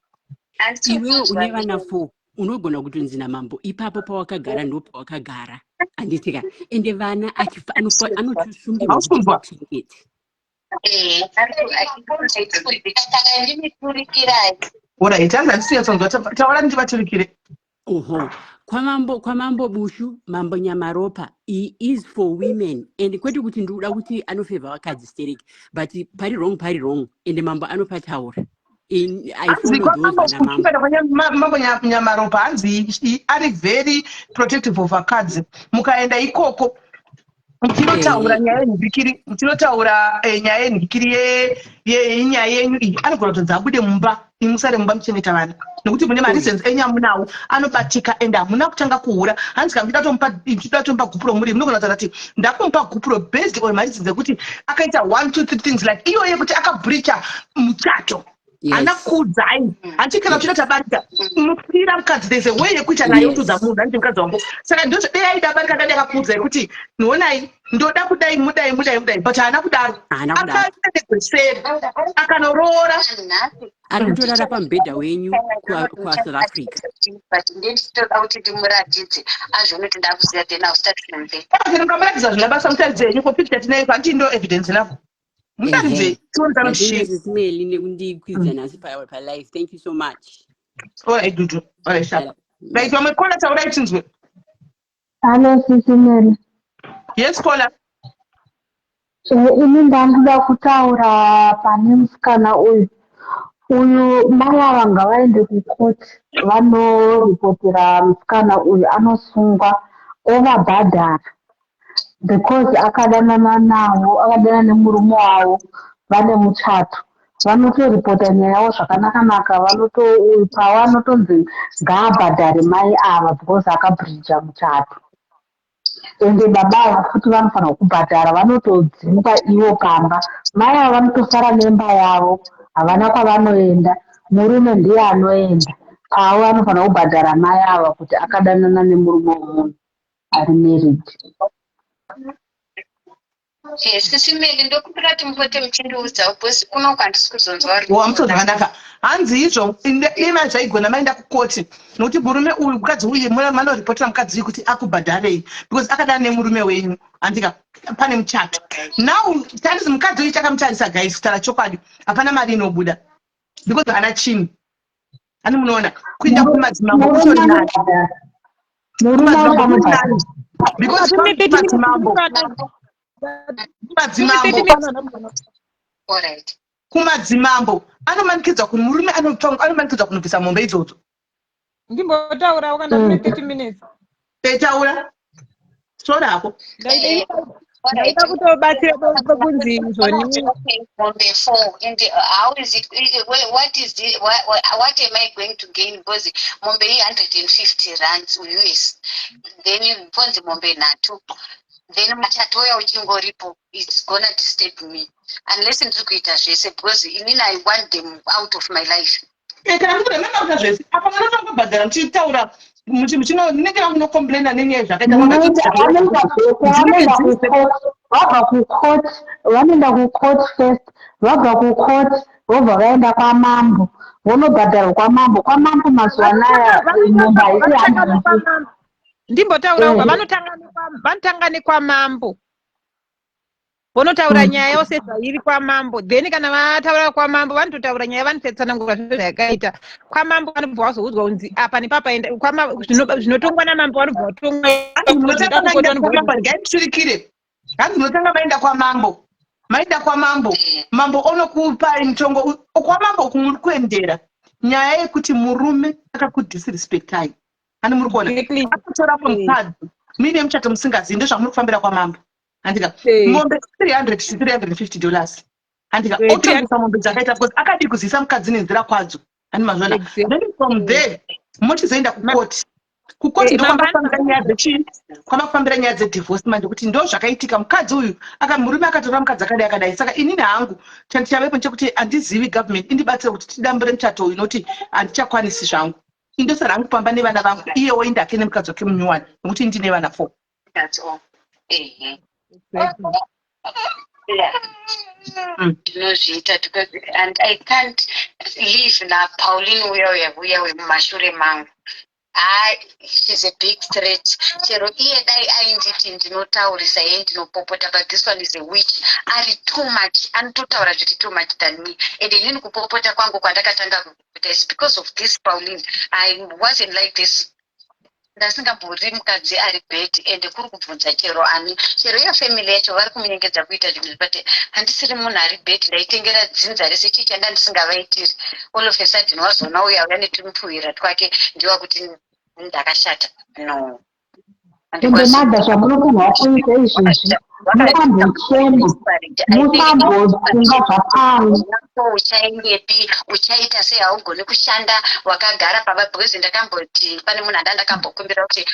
Iwewe une vana 4. Unogona kutonzi namambo ipapo pawakagara ndo pawakagara. Anditika ende vana anotisungira kuchengeta. Ora itanza ndisiyatsonzwa taura ndivaturikire. Oho, kwamambo bushu mambo nyamaropa is for women and kwete kuti ndikuda kuti anofevha vakadzi stereki but pari wrong and mambo anopataura I follow those mambo nyamaropa hanzi ari very protective of vakadzi mukaenda ikoko muchinotaura nyaya yenhikiri yenyaya yenyu iyi anogona kutonzi abude mumba imusare mumba muchengeta vana nekuti mune mareasons enyamunawo anobatika ende hamuna kutanga kuhura hanzi kana ndichida tomba gupuro muri munogona kutaura kuti ndakumupa gupuro based on mareasons ekuti akaita 1 2 3 things like iyoye kuti akabreacha muchato ana kudzai achikana uchida tabarika mupira mukadzi there's a way yekuita naye utudza munhu hanzi mukadzi wangu saka ndozvo dei aida barika dadi akakuudza yekuti nonai ndoda kudai mudai but haana kudaro akaendegweseri akanoroora ari kutorara pamubhedha wenyu kuSouth Africa but ndinoda kuti ndimuratidze azvonoti ndakuziva then I'll start from there mukamuratidza zvina basa mutaridze yenyu kopicture tinayo panti ndo evidence nako Smeli nekundikwidza nhasi palive. Thank you so much. Alright, Dudu. Alright, sharp. Right, you're my caller. How right things with? Hello, Smeli. Yes, caller. Ini ndanguda kutaura pane musikana uyu mai vanga vaende kukoti vanoripotera musikana uyu anosungwa ovabhadhara because akadanana navo akadana nemurume wavo vane muchato vanotoripota nyaya yavo zvakanaka vanotonzi ngaabhadhare mai ava because akabhirija muchato ende baba ava futi vanofanira kubhadhara vanotodzimba ivo pamba mai ava vanotosara nemba yavo havana kwavanoenda murume ndiye anoenda avo vanofanira kubhadhara mai ava kuti akadanana nemurume womunhu ari married. Simeli ndokumbira kuti mupote muchindiudzawo because kuno kwandisi kuzonzwa wamuto zvakanaka hanzi izvo ime zvaigona maenda kukoti nokuti murume uyu mukadzi uyu manoripotera mukadzi uyu kuti akubhadharei because akadana nemurume wenyu handika pane muchato now tarisi mukadzi uyu chakamutarisa guys kutaura chokwadi hapana mari inobuda because hana chini hani munoona kuinda kumadzimambo kutorinani because kumadzimambo anomanikidzwa kuti murume anomanikidzwa kunobvisa mombe idzodzo ndimbotaura ukanda kune 30 minutes taura sorako ndaida kutobatsira kunzi izvoni mombe 4 and how is it what am I going to gain because mombe 150 rands US then ponzi mombe 3 then machatoya uchingoripo it's gonna disturb me unless ndiri kuita zvese because inini I want them out of my life kana mukuremena zvese apa vanotongobhadhara muchitaura muchinonekera munocomplaina nenyaya vanoenda kukoti first vabva kukoti vobva vaenda kwamambo vonobhadharwa kwamambo mazuva anaya nyumba isi ndimbotaura uka vanotanga nekwamambo vonotaura nyaya yose zvairi kwamambo then kana vataura kwamambo vanototaura nyaya vanotsetsanangura zviro zvakaita kwamambo vanobva vazoudzwa kunzi apa nepapa zvinotongwa namambo vanobva vatongwaaisurikire hanzi munotanga maenda kwamambo mambo onokupai mutongo kwamambo kumuri kuendera nyaya yekuti murume akakudisrespectai hani muri kuona akutorapo mukadzi muine muchato musingazivi ndozvamuri kufambira kwamambo handika mombe $300 to $350 handika otongesa mombe dzakaita because akadi kuzivisa mukadzi nenzira kwadzo hani mazvona then from there mochizoenda kukoti ndokwamafambira nyaya dzedivorce manje kuti ndo zvakaitika mukadzi uyu murume akatora mukadzi akadai saka inini hangu chandichavepo nechekuti handizivi government indibatsira kuti tidambure muchato uyu noti handichakwanisi zvangu indosara hangu pamba nevana vangu iyewo indake nemukadzi wake munyuwani nokuti ndine vana 4 ndinozviita and I can't live naPauline uya wemumashure mangu she's a big threat chero iye dai ainditi ndinotaurisa ye ndinopopota but this one is a witch ari too much anototaura zviti too much than me and inini kupopota kwangu kwandakatanga kupopota is because of this Pauline I wasn't like this ndasingambori mukadzi ari bhedhi ende kuri kubvunza chero ani chero iyo family yacho vari kumunyengedza kuita zvinhu but handisiri munhu ari bhedhi ndaitengera dzinza rese chii changa ndisingavaitiri all of a sudden wazoona uya netumupuvira twake ndiwa kuti ndakashata no ende madha zvamunofanirwa kuita izvozvi musambofunga zvapamwe uchaendepi uchaita sei haugoni kushanda wakagara pamba because ndakamboti pane munhu andakambokumbira kuti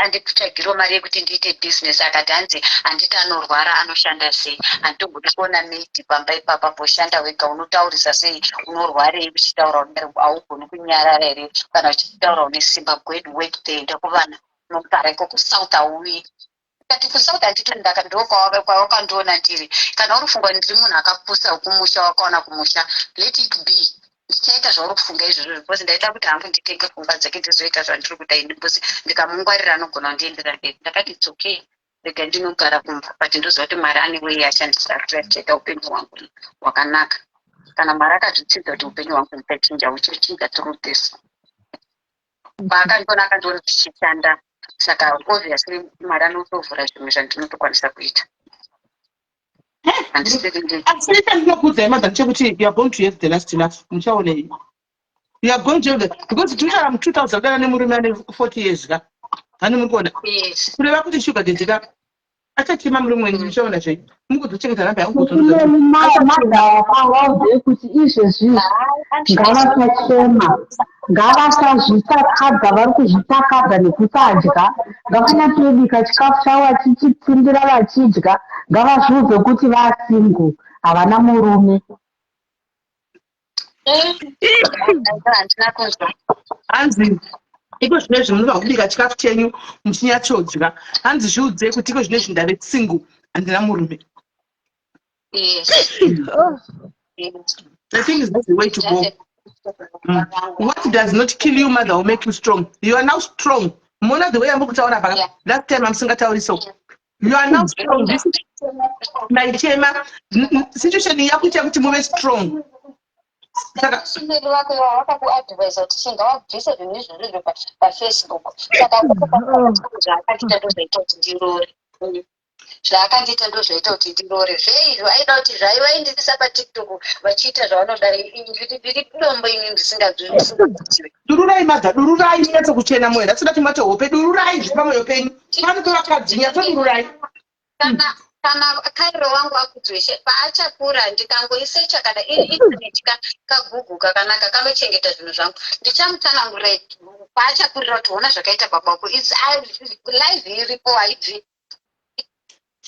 anditsvagirawo mari yekuti ndiite bhizinesi akati hanzi handiti anorwara anoshanda sei handitogoni kuona meiti pamba ipapa poshanda wega unotaurisa sei unorwarei uchitaura haugoni kunyarara here kana uchitaura une simba good work there ndakuvana nogara iko kusouth auyi kati kusouth handiti ndakakandiona ndiri kana uri kufunga ndiri munhu akapusa kumusha wakaona kumusha let it be ndichaita zvauri kufunga izvozvo because ndaita kuti hangu nditenge pfungwa dzake ndizoita zvandiri kuda ini because ndikamungwarira anogona kundiendera mberi ndakati it's okay rega ndinogara kumba but ndoziva kuti mari aneway ashandisa kuchaita upenyu hwangu hwakanaka kana mari akazvitsidza kuti upenyu hwangu huchinja huchichinja through this paakandona akandiona tichishanda saka obviously mari anotovhura zvinhu zvandinotokwanisa kuita asi ndinokuudzai madha chekuti you are going to have the last laugh muchaonei you are going to have the because tinoara mu2000 dana nemurume ane 40 years ka hani muri kuona kureva kuti sugar daddy ka achachema murume wenyu muchaona zvei mukuzochengeta ramba madhawapawaze kuti izvezvi ngavasachema ngavasazvitakadza vari kuzvitakadza nekusadya ngavanyatobika chikafu chavo vachichitsindira vachidya ngavazviudze kuti vasingo havana murume hanzi iko zvine zvimunova kubika chikafu chenyu muchinyatsodya hanzi zviudzei kuti iko zvine zvindave single handina murume. The thing is that's the way to go. What does not kill you, mother, will make you strong. You are now strong. Mona the way I'm going to that time I'm saying so. You are now strong. This is my chairman. Situation you have to move strong. zvakandita ndozvaita kuti ndirore zveizvo aida kuti zvaivaindikisa patiktok vachiita zvavanoda ndiri dombo ini ndisingazvizivi. Dururai madha, dururai nyatso kuchena moyo dasina chimate hope dururai zvipamwe penyu panotora kadzinya todururai. Kana kairo wangu akudzweshe paachakura ndikangoisecha kana iri internet kagugu kakanaka kanochengeta zvinhu zvangu ndichamutsanangura paachakurira kuti ona zvakaita babako live iripo haibvi.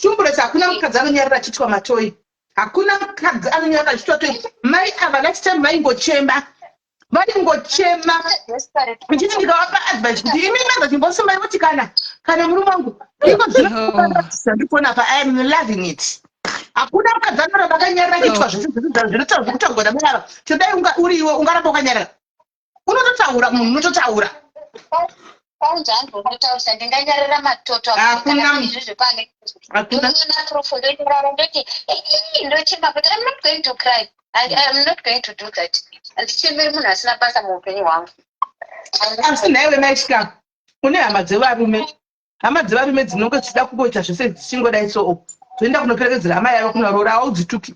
Shumburesa hakuna mukadzi anonyarara achitwa matoi. Hakuna mukadzi anonyarara achitwa matoi. Mai ava next time vaingochema. Vaingochema. Ndichiti ndikavapa advice kuti imi maza chimbosema yoti kana murume wangu. Iko zvandikuona pa I am loving it. Hakuna mukadzi anoramba akanyarara achitwa zvinotaura kuti ngoda mara. Todai uri iwe ungaramba ukanyarara. Unototaura munhu unototaura. Paunzani unotaurisa ndinganyarara matoto akana izvozvo pane ndona profile ndorara ndoti ndochema but I'm not going to cry. I'm not going to do that. Andichemeri munhu asina basa muupenyu hwangu. Asi naiwe maisika une hama dzevarume. Hama dzevarume dzinonge dzichida kungoita zvese dzichingodai so dzoenda kunoperekedzera hama yavo kunorora haudzituki.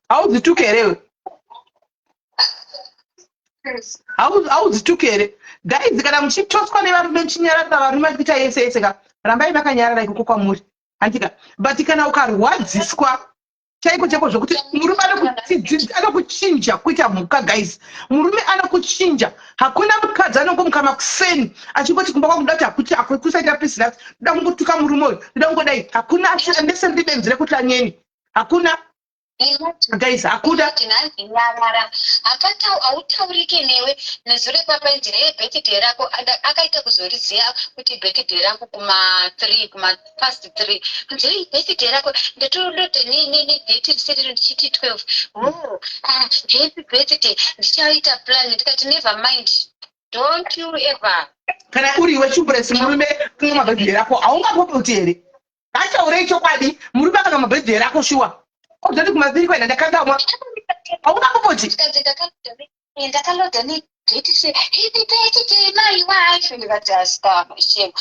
Haudzituki herewe. Haudzituki here. Guys, kana muchitoswa nevarume chinyarara varume kuita yese ka rambai vakanyarara ikoko kwamuri handika but kana ukarwadziswa chaiko chako zvokuti murume anokuchinja kuita mhuka guys murume anokuchinja hakuna mukadzi anongomuka makuseni achingoti kumba kwangu ndati akuti akusaita business ndoda kungotuka murume uyu ndoda kungodai hakuna achirandese ndibenzi rekuti anyeni hakuna guys hakuna tinanzinyarara hautaurike newe nezure papa njira yebirthday rako akaita kuzoriziva kuti birthday rangu kuma past 3 kuti birthday rako ndatorodoti date riseri ndichiti 12 happy birthday ndichaita plan ndikati never mind don't you ever kana uri iwe chumburesi murume kumwe mabirthday rako haungapopoti here achaurei chokwadi murume akanga mabirthday rako shuwa Ozati kumaziri kwa ndakanga mwa. Hauna popoti. Ndakaloda Katie say, happy birthday, my wife. And that's a star, shame.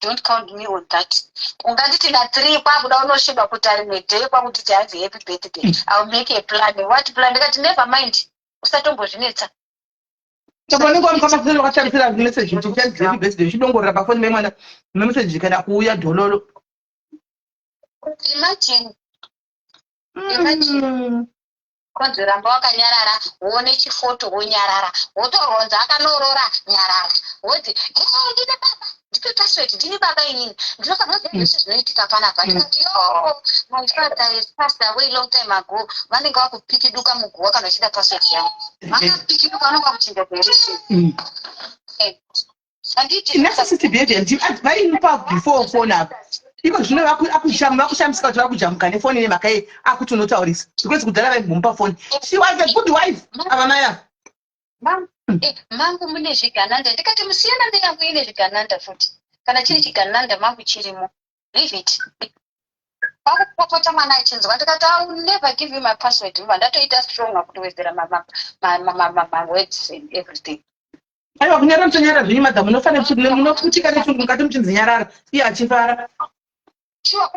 Don't count me on that. Unganditi na 3 kwakuda unoshinda kutari nedheye kwakuti tihazi happy birthday. I'll make a plan. What plan? Ndikati never mind. Usatombozvinetsa. Taboneka mukapasira wakatarisira message kuti happy birthday. Chidongorera pafoni memwana message kana kuuya dhololo. Imagine. Konzeramba wakanyarara, uone chifoto wonyarara, wotoronza akanorora nyarara. Woti, ndine baba, ndipe password, ndine baba inini. Ndinofanira zvese zvinoitika panapa. Ndikati, my father has passed away long time ago. Vanenge vakupikiduka muguwa kana uchida password yangu. Vakapikiduka vanonga kuchinja verisi. Necessity behavior, vainipa before phone up. Iko zvino vakushamisika kuti vakujamuka nefoni nemhaka akuti unotaurisa because kudhara vaigumupa foni. She was a good wife. Avamaya mangu mune zvigananda. Ndikati musiyana neyangu ine zvigananda futi. Kana chiri chigananda mangu chirimo. Leave it. Pakupopota mwana achinzwa. Ndikati I will never give you my password. Ndatoita strong kutowedzera my words and everything. aiwa kunyara mutonyara zvinyi madhamu munofanira kuti munofutika nechungu mukati muchinzinyarara iye achifara. Sure,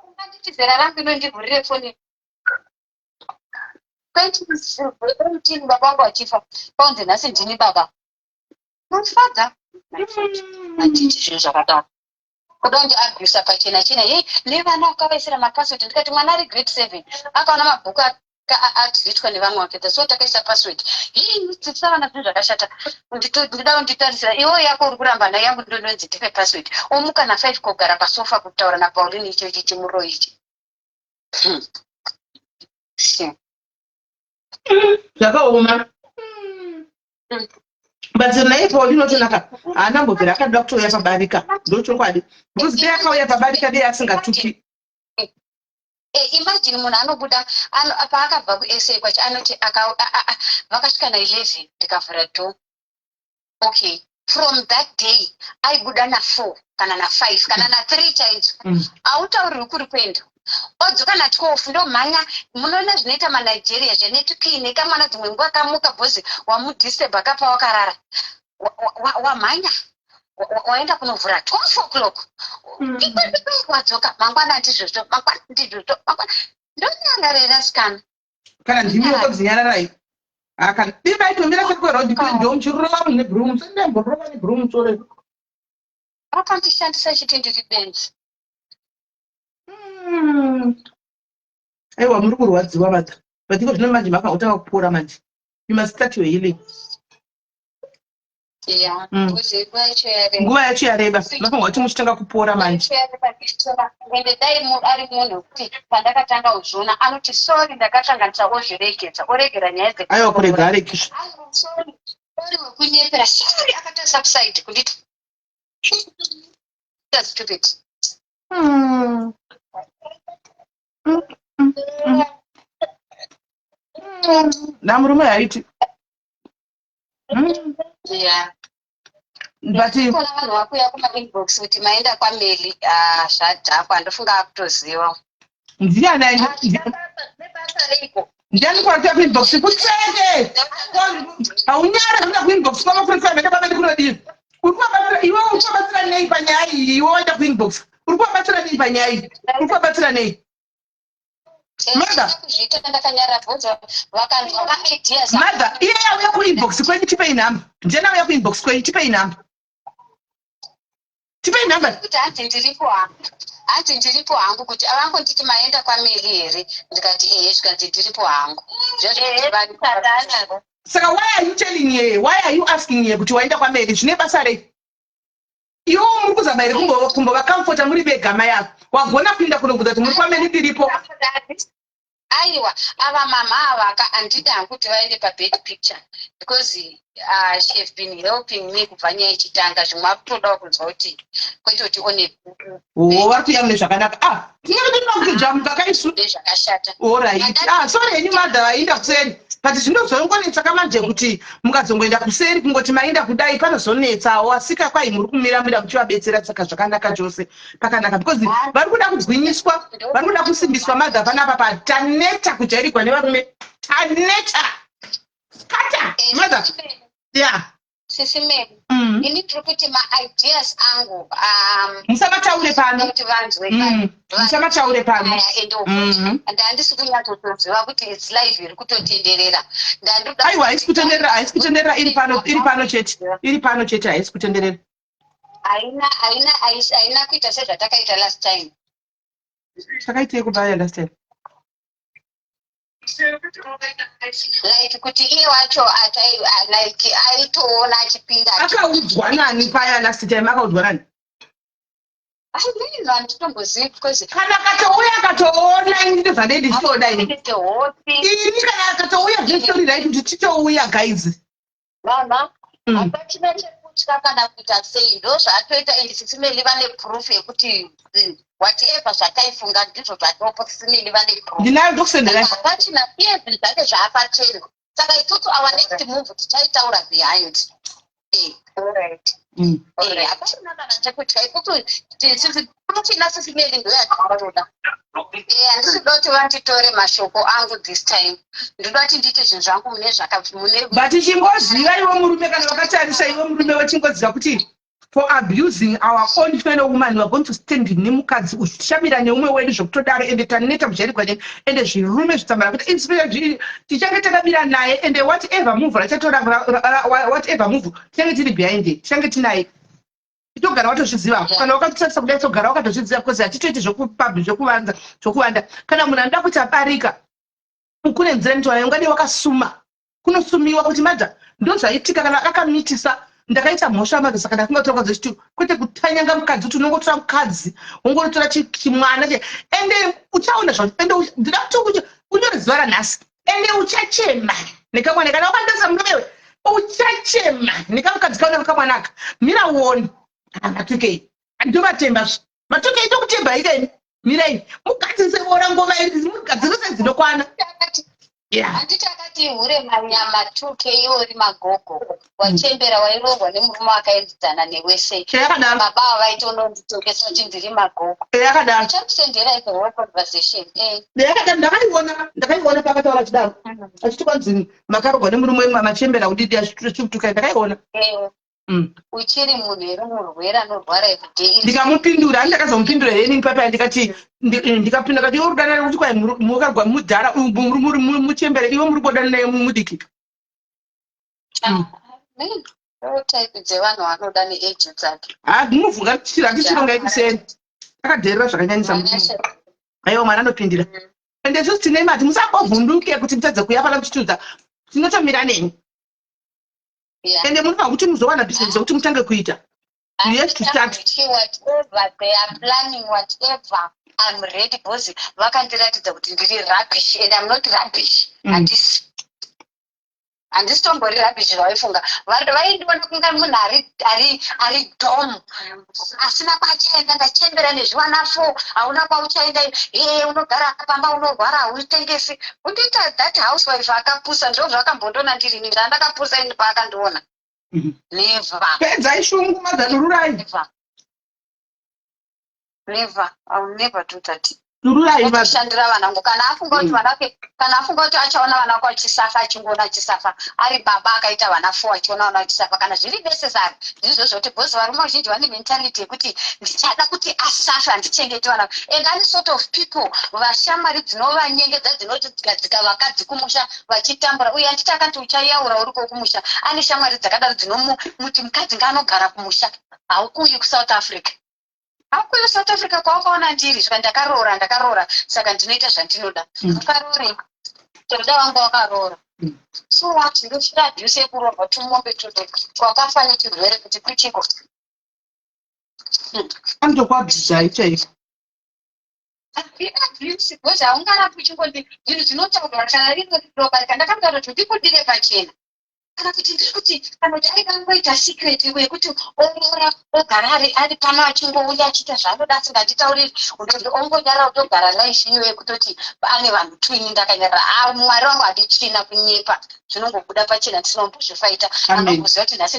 unganditizera rangu inondivhurire foni. Kwaiti baba wangu achifa. Kwaunzi nhasi ndini baba. My father. Handiti zvinhu zvakadaro. Kuda kundiabhusa pachena chena. Nevana wakavaisira mapasword. Ndikati mwana ari grade 7. Akaona mabhuku atizitwa nevamwe vake. So takaisa password. Tisavana zvinhu zvakashata. Ndida kunditarisira. Iwo yako uri kuramba nayo yangu ndononzi ndipe password. Omuka na 5 kogara pasofa kutaura naPauline icho chimuro ichi. Zvakaoma. But naye Pauline otonaka anambobvira akada kutouya pabarika. Ndochokwadi. Because dei akauya pabarika dei asingatuki. Imagine munhu anobuda paakabva kuSA kwacho anoti vakasvika na 11 ndikavhura door. Okay, from that day aibuda na 4 kana na 5 kana na 3 chaidzo. Autauri kuri kwenda. Odzoka na 12 ndomhanya. Munoona zvinoita maNigeria zvenetukine kamwana dzimwe nguva kamuka bhozi wamudisturb akapa wakarara. Wamhanya. Waenda kunovhura 12 o'clock. Wadzoka mangwana ndizvozvo mangwana ndizvozvo mangwana ndonyararira sikana. Kana ndimi yokudzinyararai. Akana ndimaitomira sekweroad kwendo mchirova nebroom sendemborova nebroom sore. Vakandishandisa chiti ndiri benzi. Aiwa muri kurwadziwa vadha. But iko zvino manje makangotanga kupora manje. You must start your healing. Yeah. Nguva yacho yareba. Makanga kuti muchitanga kupora manje. Ende dai ari munhu kuti pandakatanga kuzviona anoti sorry ndakakanganisa ozviregedza oregera nyaya dze. Aiwa kurega arekisha. Sorry kunyepera sorry akata subside kunditi. That's stupid. Namurume haiti. Yeah. But vanhu vakuya kumainbox kuti maenda kwameli zvadhakwa ndofunga akutoziva. ndiani kwakuya kuinbox kutsenge. Haunyara kuenda kuinbox kwamafurisa mende pamene kunodini. Iwe urikubatsira nei panyaya iyi iwe waenda kuinbox. Urikubatsira nei panyaya iyi. Urikubatsira nei. Mother, Mother, iye auya kuinbox kwenyu tipei namba. Ndiani auya kuinbox kwenyu tipei namba. Tipei namba. Kuti hanzi ndiripo hangu kuti avangonditi maenda kwameli here ndikati zvikanzi ndiripo hangu. Saka why are you telling ye? Why are you asking ye kuti waenda kwameli? Zvine basa rei? Iwo muri kuzama here kumbova comforta muri begama yako. Wagona kuinda kunobvunza kuti muri kwameli ndiripo. Aiwa, ava mama ava handida hangu kuti vaende pabed picture because she have been helping me kubva nyaya ichitanga. Zvimwe akutodawo kunzwa kuti kwete kuti one vari kuyamune zvakanaka. Tinenge kujamuka kaisu zvakashata. Alright. Sorry henyu madha vainda kuseri. But zvinozongonetsa manje kuti mukazongoenda kuseri kungoti maenda kudai panozonetsawo. Asika kwai muri kumira muda kuchivabetsera saka zvakanaka chose pakanaka because vari kuda kugwinyiswa, vari kuda kusimbiswa madha panapa pataneta kujairigwa nevarume. Taneta. Kata. Madha. Yeah. Sisimeni. Ini tiri kuti ma-ideas angu Musamataure pano. kuti vanzwe Musamataure pano. and handisi kunyatsotoziva kuti its live iri kutotenderera. Aiwa, haisi kutenderera iri pano chete haisi kutenderera. Haina kuita sezvatakaita last time. Takaitei kubaya last time. Like kuti iye wacho like aitoona achipinda akaudzwa nani paya last time akaudzwa nani handitombozivi because kana akatouya akatoona into zvandedi shoda ini kana akatouya zvestori right kuti titouya guys mama hapachina chekutya kana kuita sei ndo zvatoita and Sisimeli vane proof yekuti whatever zvakaifunga ndizvo zvatopo Sisimeli vane proof ndinayo ndokusendera hapachina iye zvinhu zvake zvaapachena saka itutu our next move tichaitaura behind alright hapachina kana chekutya itutu tichina Sisimeli ndoyatinoda handisida kuti vanditore mashoko angu this time ndoda kuti ndiite zvinhu zvangu mune but chingoziva iwe murume kana vakatarisa iwe murume wechingoziva kuti for abusing our own fellow woman we are going to stand nemukadzi uchishamira neumwe wedu zvokutodaro ende taneta muchairikwane ende zvirume zvitsambara kuti inspire tichange takabira naye ende whatever move rachatora whatever move tichange tiri behind tichange tinaye togara watozviziva kana wakatotarisa kudai togara wakatozviziva because hatitoiti zvokuvanda kana munhu anoda kuti abarika kune nzira mitoana ungadi wakasuma kunosumiwa kuti madha ndozvaitika kana akamitisa ndakaita mhosva madha saka ndakungatora mukadzi wechitu kwete kutanyanga mukadzi kuti unongotora mukadzi wongotora chimwana ende uchaona zvacho ende ndida kuti unyore zuva ranhasi ende uchachema nekamwana kana wakandasa murumewe uchachema nekamukadzi kaona kakamwanaka mira uone matukei ndovatemba matukei tokutemba ikeni mirai mukadzi seora ngoma iri mukadzi rose dzinokwana handiti akati hure manyama 2k iwo magogo wachembera wairogwa nemurume akaenzidzana newese baba vaitononditokesa kuti ndiri magogo achakusendera ife whole conversation ndakaiona pakataura chidaro achiti kwanzi makarogwa nemurume machembera udidi achitukai ndakaiona uchiri munhu eri murwere anorwara everyday ndikamupindura handakazomupindura heni papa ndikati ndikapinda kati iwe urudana kuti kwai mukarwa mudhara muchembere iwe muri kuodana naye mudiki type dzevanhu vanoda neage dzake muvuka tichironga ikuseni akadherera zvakanyanyisa aiwa mwana anopindira ende isusu tine mati musambovhunduke kuti mutadze kuyafana muchitudza tinotomira neni ende munofa kuti muzowana business yokuti mutange kuita you have to start whatever they are planning whatever I'm ready because vakandiratidza kuti ndiri rubbish and I'm not rubbish handisitombori rubbish zvavaifunga vaindiona kunga munhu ari dom asina kwachaenda ndachembera nezviwana 4 hauna kwauchaenda unogara pamba unorwara hautengesi undiita that housewife akapusa ndo zvakambondona ndirini zvandakapusa ini paakandiona never pedza ishungu madzanururai never I'll never do that kushandira vanangu kana afunga kuti vanake kana afunga kuti achaona vanako achisafa achingoona achisafa ari baba akaita vana 4 achiona vana achisafa kana zviri necessary ndizvo zvoti bhosi varume vazhinji vane mentality yekuti ndichada kuti asafe handichengete vana and any sort of people vashamwari dzinovanyengedza dzinoti dzikadzika vakadzi kumusha vachitambura uye anditi akati uchayaura uriko kumusha ane shamwari dzakadaro dzinomuti mukadzi ngaanogara kumusha haukuyi kuSouth Africa akuyo South Africa kwakaona ndiri zvika ndakaroora saka ndinoita zvandinoda ukarore toda wangu wakaroora so what ndochidabhuse kuroorwa tumombe tudoko kwakafanya chirwere kuti kuchiko andokwadzidzai chaiko abuse because haungarapi uchingoti zvinhu zvinotaurwa kana rinoriropa rika ndakamutaura kuti ndikudire pachena kana kuti ndiri kuti kana kuti aikangoita secret yekuti oroora ogara ari pano achingouya achiita zvaanoda asinganditauriri ongonyara kutogara life iwe yekutoti ane vanhu twini ndakanyarira mwari wangu handichina kunyepa zvinongobuda pachena ndisinombozvifaita anomboziva kuti nhasi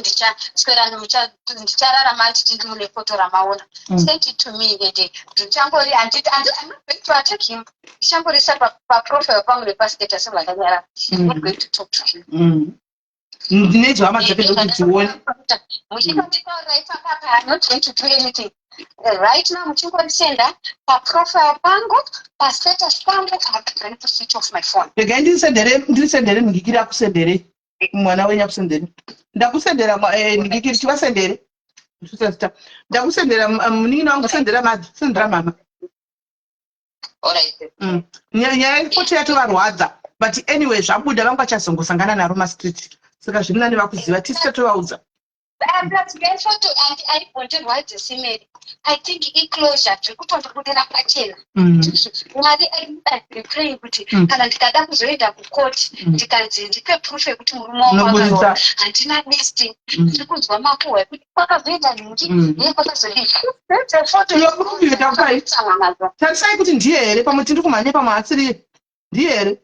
ndichararama handiti ndiri mune foto ramaona send it to me ende ndichangori I'm not going to attack him ndichangorisa paprofile pangu nepastatus makanyara I'm not going to talk to him ndinezi hama dzake ndokuti dzione muchingonditaurirai papapa I'm not going to do anything. Right now muchingondisenda paprofile pangu pastatus pangu I'm going to switch off my phone. regai ndirisendere ndingikiri akusendere mwana wenyu akusendere ndakusendera ndingikiri chivasendere ndakusendera munin'ina wangu sendera madzi sendera mama. Alright. Nyaya yekuti yatovarwadza but anyway zvabuda vanga vachazongosangana naro mastreet saka zviri nani vakuziva tisi tatovaudza. Photo and I wanted what the same. I think enclosure to put on the good pachela. Mwari I pray kuti kana ndikada kuzoenda kucourt ndikanzi ndipe proof yekuti murume wangu andina listing ndikunzwa makuhwa kuti kwakazoenda ningi nekwakazodii. That's a photo yokuita tarisai kuti ndiye here pamwe tiri kumhanye pamwe asiri ndiye here.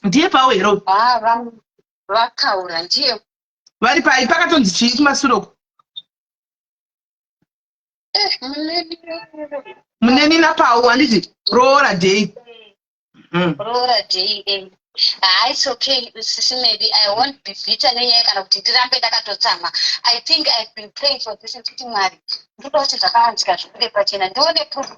Ndiye pawo hero vakaura ndiye vari pai pakatonzi chii kumasuroko munenina pawo handiti roora day roora day. It's okay, maybe I won't be bitter nenyaya kana kuti ndirambe ndakatotsama. I think I've been praying for this kuti Mwari ndoda kuti zvakawanzika zvikude pachena ndione proof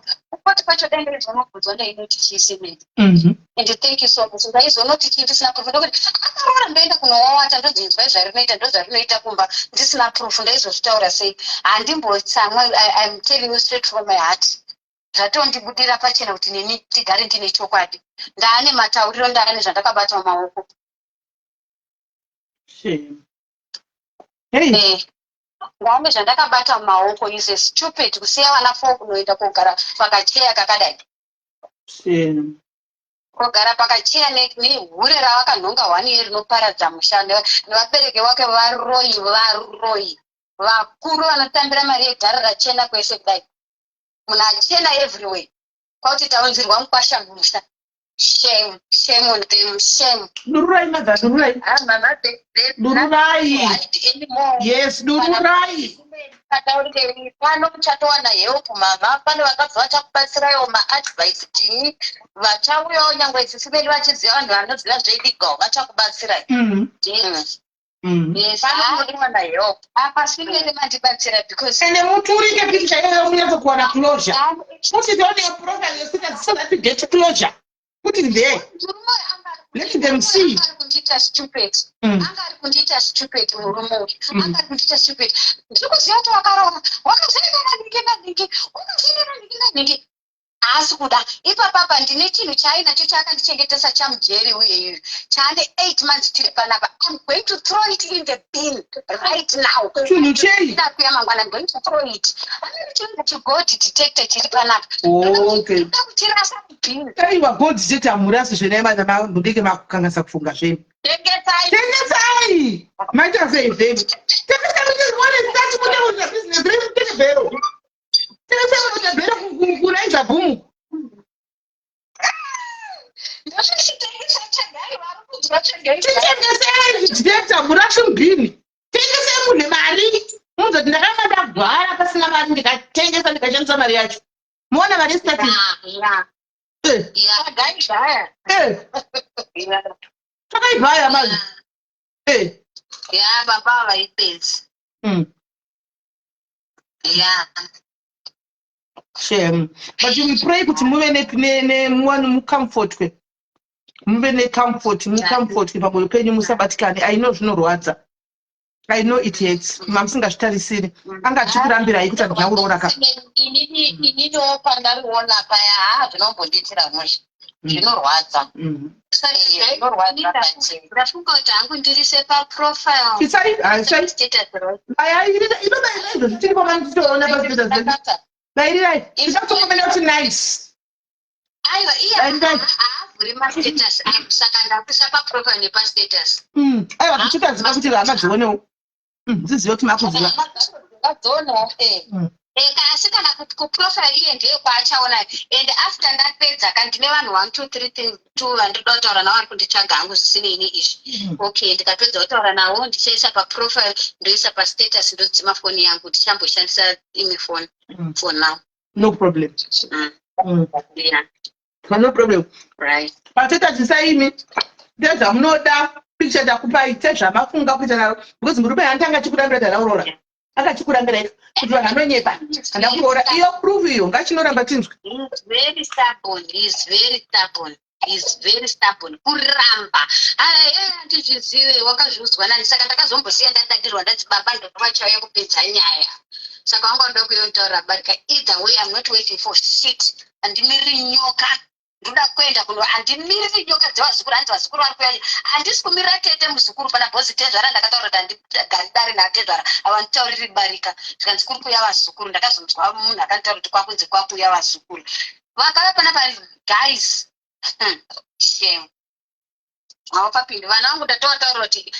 kuti pacho dai ndizomabvunzwa ndainoti chiisemedi. And thank you so much. Ndaizonoti chii ndisina proof ndokuti akaroora ndoenda kunowawata ndodzinzwa izvarinoita ndozvarinoita kumba ndisina proof ndaizozvitaura sei. Handimbotsamwa. I'm telling you straight from my heart. Zvatondibudira pachena kuti neni tigare ndine chokwadi. Ndaane matauriro ndaane zvandakabata mumaoko. Ndaane zvandakabata mumaoko is stupid kusiya vana 4 kunoenda kogara pakacheya kakadai. Kogara pakacheya nehure ravakanhonga 1 year rinoparadza mushando nevabereki vake varoyi vakuru vanotambira mari yegara rachena kwese kudai. Munhu achena everywhere. Kwauti taunzirwa mukwashangu musha. Shame on them, shame. Dururai madha, dururai. Dururai. Yes, dururai. Kataurike pano muchatowana help mama. Pane vakabva vachakubatsirayo ma-advice chini. Vachauyawo nyangwe isisimeni vachiziva vanhu vanoziva zvelegal vachakubatsirai. Yes, I want to help. Apa simene mandibatsira because ene mutu urike picture yeye unyatsokuwana closure. Kuti don't have problem so that you get closure. Put it there. Let them see. Kundita stupid. Angari kundita stupid murumo. Angari kundita stupid. Ndikuziva kuti wakaroora. Wakazenda ndingi. Asi kuda ipapapa ndine chinhu chainacho chakandichengetesa chamujeri uyeyu chaane 8 months tiri panapa. I'm going to throw it in the bin right now. Chinhu chei ndakuya mangwana I'm going to throw it. Chinhu chigold detector chiri panapa. Okay. Ndakutirasa bin. Aiwa gold detector murasi zvenema mudike makukangasa kufunga zvenyu. Tengesai. Maita sei zvenyu. Tengesai kuti one start kuti business dream take bero. Tengesai kuti bero kunaisa boom. Tengesai murasi mbini. Tengesai mune mari. Muzoti ndakamada gwara pasina mari ndikatengesa ndikashandisa mari yacho. Muona mari stati. Takaibhaya mani. Baba vaipedzi. Shame. But we pray kuti muve ne comfort kwe. Muve ne comfort, pamoyo penyu musabatikane. I know zvinorwadza. I know it hurts. Mamsingazvitarisiri. Anga achikurambirai kuti andina kuroora ka. Ininiwo pandariona paya zvinombonditira musha. Zvinorwadza. Ndafunga kuti hangu ndirise paprofile. Zvitiri pamanditoona pastatus. Bairirai. Ndichakutokomena kuti nice. Aiwa haavhuri mastatus saka ndakuisa paprofile nepastatus. Aiwa tichikaziva kuti vana dzionewo. Dzizive kuti makuziva. Vadzionawo Asi kana kuprofile iye ndiyo kwaachaona. And after ndapedza kana ndine vanhu 1 2 3 2 vandinoda kutaura navo vari kunditsvaga hangu zvisinei izvi. Okay, ndikapedza kutaura navo ndichaisa paprofile ndoisa pastatus ndodzima foni yangu ndichamboshandisa imwe foni for now. No problem. Yeah. No problem. Right. Pastatus isaimi ndezvamunoda picture ndakupai sezvamafunga kuita naro because murume handanga achikuramira danaurora akachikuramira kuti vanhu vanonyepa handakuroora iyo proof iyo ngachinoramba tinzwe. He's very stubborn. He's very stubborn. Kuramba. Handizvizive wakazviudzwa nani saka ndakazombosiya ndadadirwa ndati baba ndovachauya kupedza nyaya. Saka wanga ndoda kuyontaura barika either way I'm not waiting for shit. Handimiriri nyoka. Ndoda kuenda kuno handimiriri nyoka dzevazukuru hanzi vazukuru vari kuya handisi kumirira tete muzukuru pana bhozi tezvara ndakataura ndandigaridari natezvara havanditauriri barika zvikanzi kuri kuya vazukuru ndakazonzwa munhu akanditaura kuti kwakunzi kwakuya vazukuru vakava pana guys shame havapapindi vana vangu ndatoataura kuti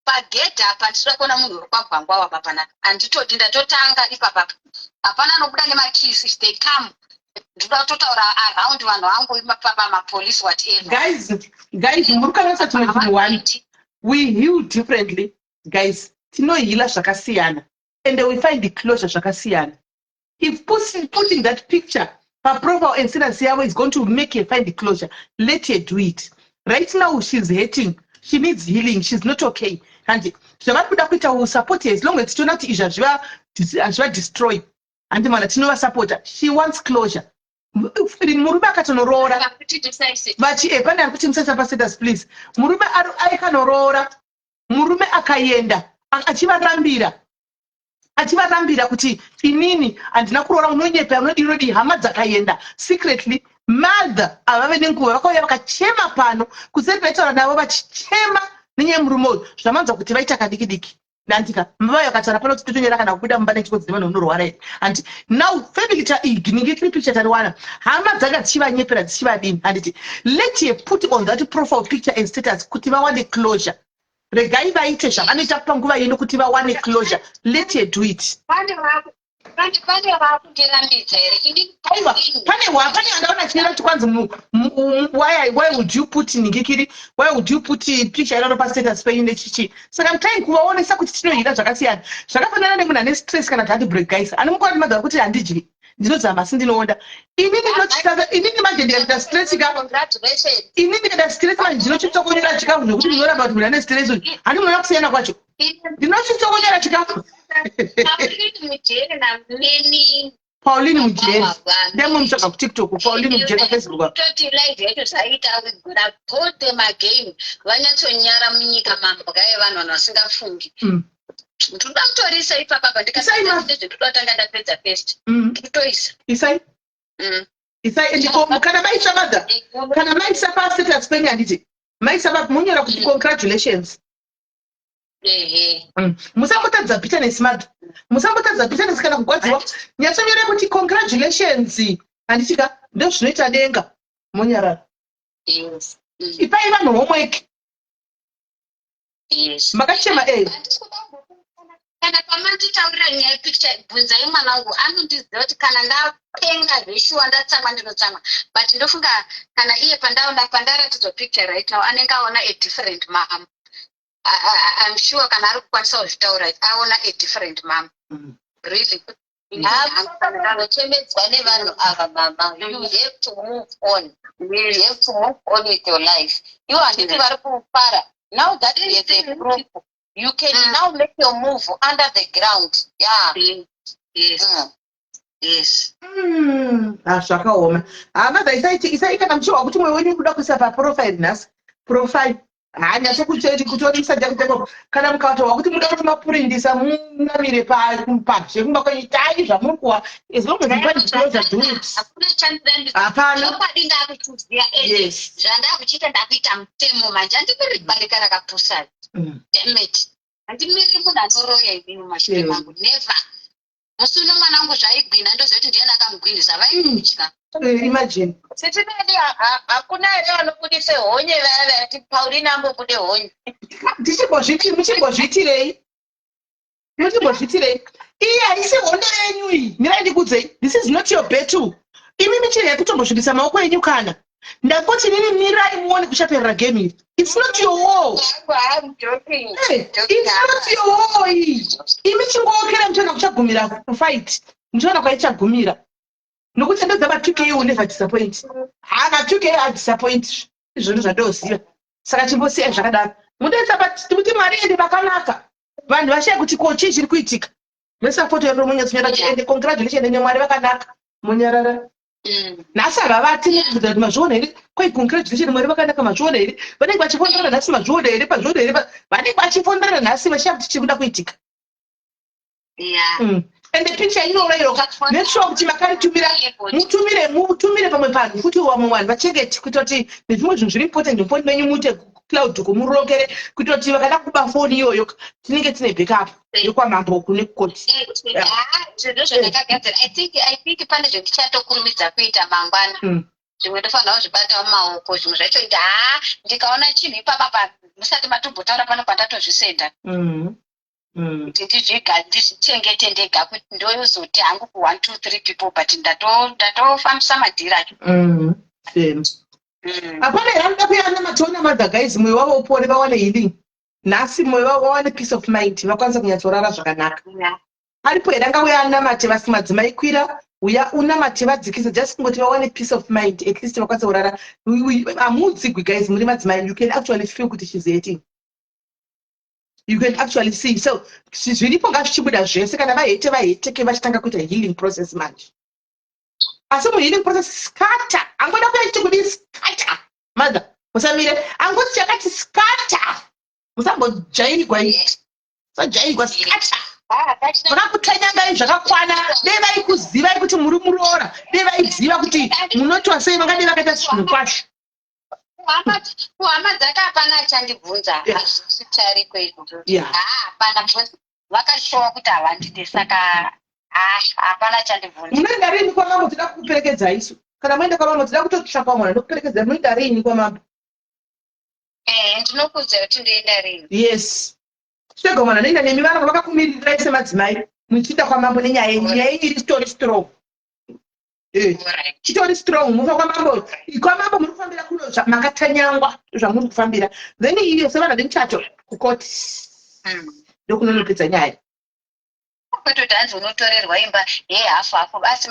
pagedhi apa nditoda kuona munhu uri kwagwangwa wapa panapa handitoti ndatotanga ipapapa hapana anobuda nemakisi if they come ndoda kutotaura around vanhu vangu mapolice whatever. Guys murukanasa tumwe chinhu one we heal differently guys tinohila zvakasiyana and we find the closure zvakasiyana. If putting that picture paprofile and status yavo is going to make her find the closure, let her do it. Right now she's hurting, she needs healing, she's not okay. And zvavari kuda kuita will support her as long as tiona kuti izvi hazviva destroy handi mana tinova supporta. She wants closure. Murume akatonoroora but pane ari kuti musaisa pastatus please. Murume aikanooroora murume akaenda achivarambira kuti inini handina kuroora unonyepa unodii hama dzakaenda secretly mother avave nenguva vakauya vakachema pano kuseri vaitaura navo vachichema nenyaya murume uyu zvamanzwa kuti vaita kadiki ndandika mavai vakataura pano kuti totonyera kana kubuda mumba nechikodzima vanhu unorwara here handi now family taigningetiri picture tariwana hama dzanga dzichivanyepera dzichivadini handiti let her put on that profile picture and status kuti vawane closure. Regai vaite zvavanoita panguva ino kuti vawane closure. Let her do it. Pane vakutirambidza here pane vandaona chinera kuti kwanzi why would you put ningikiri why would you put picture inono pastatus penyu nechichi saka mtai kuvaonesa kuti tinohira zvakasiyana zvakafanana nemunhu ane stress kana kuti break guys anomukwara madhara kuti handidyi ndinozama asi ndinoonda inini manje ndikaita stress inini ndikaita stress manje ndinochitokonyera chikafu nekuti ndinoramba kuti munhu ane stress uyu handi munona kusiyana kwacho ndinochitokonyera chikafu Pauline Mujeri ndemo mutsvaga kuTikTok Pauline Mujeri paFacebook toti live yacho zvaita kugura put them again vanyatsonyara munyika mambwa evanhu vasingafungi ndoda kutorisa ipapa ndikatoda tanga ndapedza first ndikutoisa isai kana maisa madha kana maisa pastatus penyu handiti maisa munyora kuti congratulations. Musambotadza bitterness madha musambotadza bitterness kana kugwadziwa nyatsonyore kuti congratulations handitika ndozvinoita denga monyarara ipai vanhu homework makachema kana pamanditaurira nyaya yepicture bvunzai mwana wangu anondiziva kuti kana ndapenga zveshuwa ndatsamwa ndinotsamwa but ndofunga kana iye pandaratidzwa picture right now anenge aona a different mom. I'm sure kana ari kukwanisa kuzvitaura aona a different mom. Really anochemedzwa nevanhu ava mama. You have to move on. You have to move on with your life. You handiti vari kufara. Now that is a proof. You can now make your move under the ground. Yeah. Yes. Zvakaoma. Madha isai kana muchiwa kuti mwe wenyu kuda kuisa paprofile nhasi. Profile. Hanya kutorisa jakuteko kana mukataura kuti muda kuti mapurindisa munamire pazve kumba kwenyu tai zvamuri kuwa as long as you find closure do it. Hakuna chance hapana nobody ndakuchuzia zvandakuchita ndakuita mutemo manje handimiri barika rakapusa. Damn it. Handimiri munhu anoroya inini mumashure mangu never. Musi uno mwana wangu zvaigwina ndozoti ndiyani akamugwinisa vaimutya. Imagine. Sitinadi hakuna here vanobudise honye vaya vati Pauline ambobude honye. Muchimbozvitirei? iyi haisi hondo yenyu iyi. Mirai ndikudzei, this is not your battle. Imi michiri yekutombosvibisa maoko enyu kana. Ndakoti nini mirai muone kuchaperera game iri. It's not your war. I'm joking. Hey, it's not your war iyi. Imi chingookera muchiona kuchagumira kufight. Muchiona kwaichagumira. Nokuti ndodza ma2K will never disappoint. Ma2K are disappoint. Izvoni zvandoziva. Saka chimbosiyai zvakadaro. Munoita kuti mari ende pakanaka. Vanhu vashaya kuti ko chii chiri kuitika. Mesapoto yaro munyatsunyara chiende congratulation ende mwari vakanaka. Munyarara. Nhasi havavati nekubvunza kuti mazviona here kwai congratulation mwari vakanaka mazviona here vanenge vachifonderana nhasi mazviona here pazviona here vanenge vachifonderana nhasi vachida kuti chiri kuda kuitika. Ende picha inourairoka make sure kuti makaritumira mutumire pamwe panhu kuti vamwe vanhu vachengete kuita kuti nezvimwe zvinhu zviri important mufoni menyu muite cloud kumurongere kuita kuti vakada kuba foni iyoyo tinenge tine backup yokwamambo kune kukoti. Zvinhu zvandakagadzira I think pane zvendichatokurumidza kuita mangwana. Zvimwe ndofanira kuzvibata mumaoko zvimwe zvacho ndikaona chinhu ipapa musati matombotaura pano pandatozvisenda. Kuti ndizvichengete ndega kuti ndoyozoti hangu ku 1 2 3 people but ndatofambisa madhira acho. Apana yanga kuyana matona madha guys mwe wavo upore vawane healing. Nhasi mwe wavo wawane peace of mind vakwanisa kunyatsorara zvakanaka. Aripo yanga kuyana mate vasi madzimai kwira uya una mate vadzikisa just kungoti vawane peace of mind at least vakwanisa kurara. Amudzigwi guys muri madzimai you can actually feel kuti she's hating. You can actually see. So, zviripo ngazvichibuda zvese kana vahete vachitanga kuita healing process manje. Asi healing process scatter. Angoda kuita kuti scatter. Mother, musamire. Angoti chakati scatter. Musambojairigwa iyi. Sajairigwa scatter. Vakakutanyanga zvakakwana. Dai vaikuziva kuti muri muroora. Dai vaiziva kuti munotwa sei vangadai vakaita zvinhu kwazvo. Kuhama dzake hapana achandibvunza hazvisitari kweizvo. Hapana vakashowa kuti havandide saka hapana achandibvunza. Munoenda rini kwamambo tida kukuperekedza isu? Kana muenda kwamambo tida kutotsvaka mwana ndokuperekedza munoenda rini kwamambo? Ndinokuudza kuti ndoenda rini. Yes. Swega mwana noenda nemi vana vakakumirira semadzimai muchienda kwamambo nenyaya yenyu. Nyaya yenyu iri story strong. Chitori strong mufa kwamambo muri kufambira kuno makatanyangwa zvamuri kufambira then iyo sevana vemuchato kukoti ndokunonopedza nyaya kwetoti hanzi unotorerwa imba yehafu hafu asi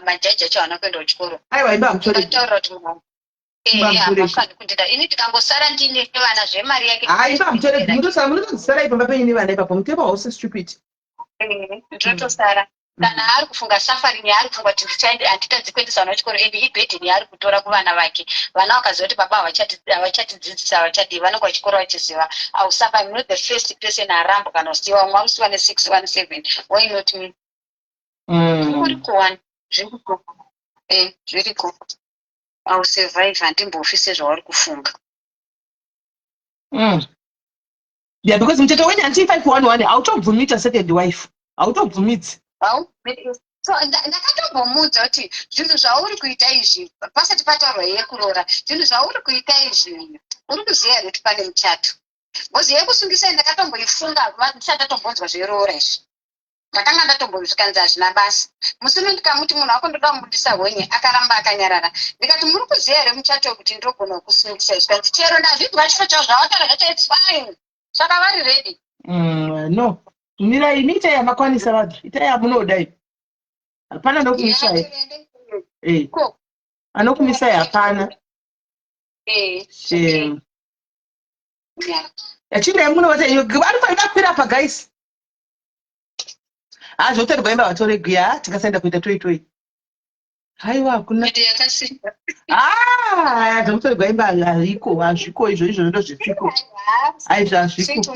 majaji acho anokuenda kuchikoro aiwa imba amutorataura kuti hapafani kundida ini tikangosara ndine vana zvemari yake imba amutorerwa munotozisara ipamba penyu nevana ipapo mutema wose stupid ndinotosara kana ari kufunga safari yaari kufunga kuti ndichaende handitadzi kuendesa vana vachikoro ende ibhedheni yaari kutora kuvana vake vana vakaziva kuti baba havachatidzidzisa havachadii vanenge vachikoro vachiziva ausafa I'm not the first person arambo kana usiwa umwe ausiwa ne6 1 7 why not me uri kuwani zviriko ausurvive handimbofi sezvauri kufunga. Yeah, because mteto wenye anti 511 hautobvumita second wife hautobvumidzi. So ndakatombomudza kuti zvinhu zvauri kuita izvi pasati pataurwa yekuroora zvinhu zvauri kuita izvi uri kuziva here kuti pane muchato ngozi yekusungisa ndakatomboifunga ndisati ndatombonzwa zveroora izvi ndakanga ndatombozvikanzi hazvina basa musime ndikamuti munhu wako ndoda kumudisa honye akaramba akanyarara ndikati muri kuziva here muchato kuti ndogona kusungisa zvikanzi chero ndazvibva chiro chavo zvavakaraata its fine saka vari ready. No mira ini itai yamakwanisa vanhu itai yamunodai hapana anokumisai anokumisai hapana yachinai munovata vari faida kukwira pa guys zvotorwa imba vatoreguya tikasaenda kuita toi haiwa hakuna zvomutorwa imba hazviko izvo ndo zvipiko zvazviko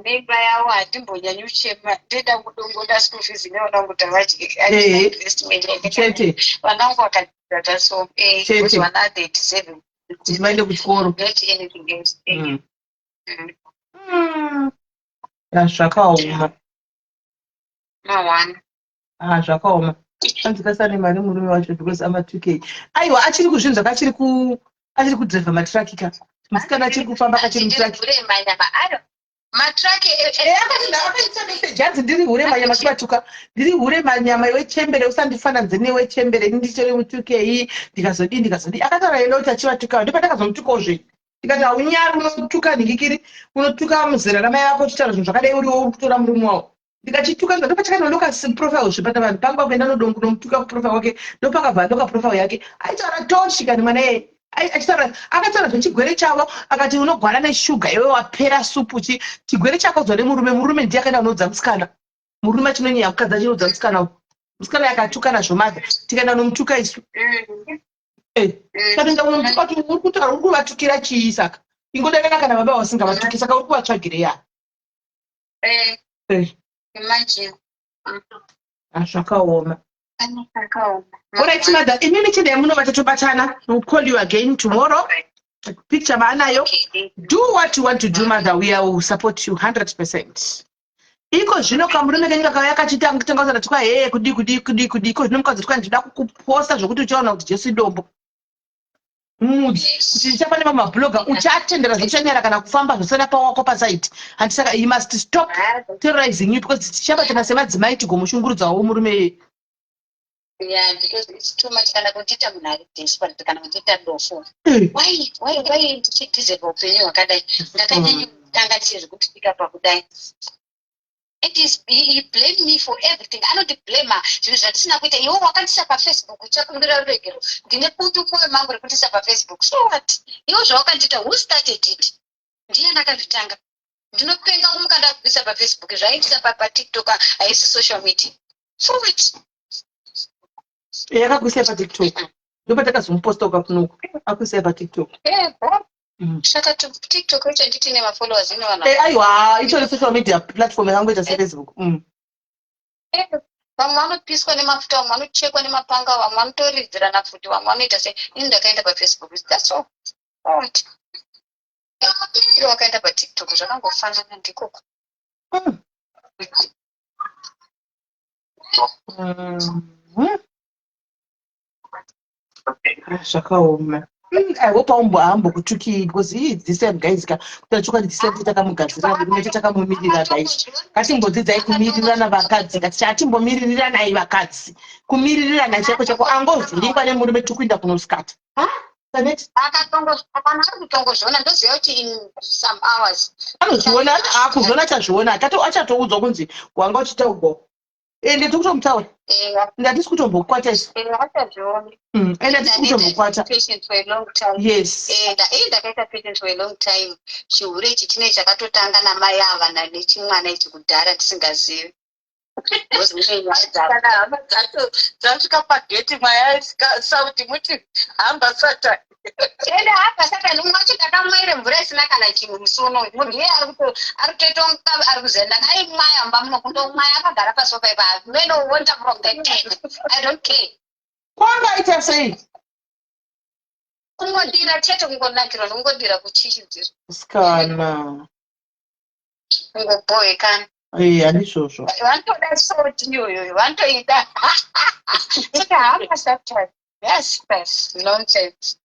neimba yavo hatimbonyanyi uchema ndenda kudongoda school fees neona kuti chete vanangu vakadzidza so kuti vana 37 kuti vaende kuchikoro zvakaoma zvakaoma anzikasane mari murume wacho because ama2K aiwa achiri kuzvinzwa achiri kudhivha matrakika musikana achiri kufamba achiri mutrakika matraki akaita message yanzi ndiri hure manyama chibatuka ndiri hure manyama wechembere usandifananidze newechembere ndichiri mutukei ndikazodi akataura yena kuti achivatuka ndipo ndakazomtukazve ndikati haunyari unotuka ningikiri unotuka muzera ramai vako uchitaura zvinhu zvakadai uriwo uri kutora murume wavo ndikachituka ndopachakanonoka profile zvipata vanhu panga kuenda nomutuka kuprofile wake ndopakabva ndoka profile yake aitaura toshikani mwana yeye akataura zvechigwere chavo akati unogwara neshuga iwe wapera supu chigwere chakodzwa nemurume ndiye akaenda kunodza musikana murume achinonyanya mukadzi achinodza musikana yakatukana zvomadha tikaenda nomutuka isu saka unomutuka kuti uri kutaura uri kuvatukira chii saka ingodavena kana baba vasingavatuki saka uri kuvatsvagireya imagine zvakaoma Alright, mother, imini chide muno vatatobatana. We'll call you again tomorrow. Picture maanayo. Do what you want to do, mother. We will support you 100%. Iko zvino kamurume kenyika kauya kachitanga tukwa kudi iko zvino mukadzi tukwa ndida kukuposta zvokuti uchaona kuti Jesu idombo. Kuti ndichapane pamabloga uchatendera zvokuchanyara kana kufamba zvosana pawako pasite. Handisaka you must stop terrorizing you because tichabatana semadzimai tigomushungurudzawo murume. Yeah, because it's too much. Kana kuchita munhu desperate kana kuchita ndofu. Why ndichitize upenyu wakadai ndakanyanya kutanga chizvi kuti pika pakudai. It is he blamed me for everything. I don't blame her. Zvinhu zvatisina kuita iwo wakandisa paFacebook chakumbira ruregero ndine putu poe mangu rekutisa paFacebook. So what? Iwo zvawakandita who started it? Ndiye nakazvitanga. Ndinopenga kumukanda kubisa paFacebook zvaitisa paTikTok haisi social media. So what? Yakakuisa paTikTok. Ndopatakazomuposta ukafunuka. Akuisa paTikTok. Saka TikTok ucha nditi ne followers ino wana. Aiwa, icho social media platform yangoita Facebook. Vamwe vanopiswa nemafuta, vamwe vanochekwa nemapanga, vamwe vanotoridzirana futi, vamwe vanoita sei. Ini ndakaenda paFacebook. That's all. Right. Iwo wakaenda paTikTok zvakangofanana ndikoko. Zvakaoma. I hope hambo kutuki because he is the same guys kutachuka the same takamugadzira ndimwe takamumirira guys ngatimbodzidzai kumirirana vakadzi ngatimbomirirana vakadzi kumirirana chako angovhiringwa nemurume tukuinda kunoskata akatongozviona ndoziva kuti in some hours anozviona akuzviona achazviona achatoudzwa kunzi wanga uchitaurwa ende tikutomutaura ndatisi kutombokwata isu ende hatisi kutombokwata yes ndakaita patient for a long time chihure ichi chinei chakatotanga namai ava nechimwana ichi kudhara tisingazivi dzasvika pageti mwaya sauti muti hamba satani ende hapa saka nomwe wacho ndakamaire mvura isina kana chimwe musuno munhu iye ari kutoita ari kuzenda ai mwaya mba muno kundomwaya akagara pasofa ipa meno wonder from that time I don't care kwangaita sei kungodira chete kungonakirwa nokungodira kuchichidzira skana kungobohekana handizvozvo vanotoda soti iyoyo vanotoida tikahamba satani yes nonsense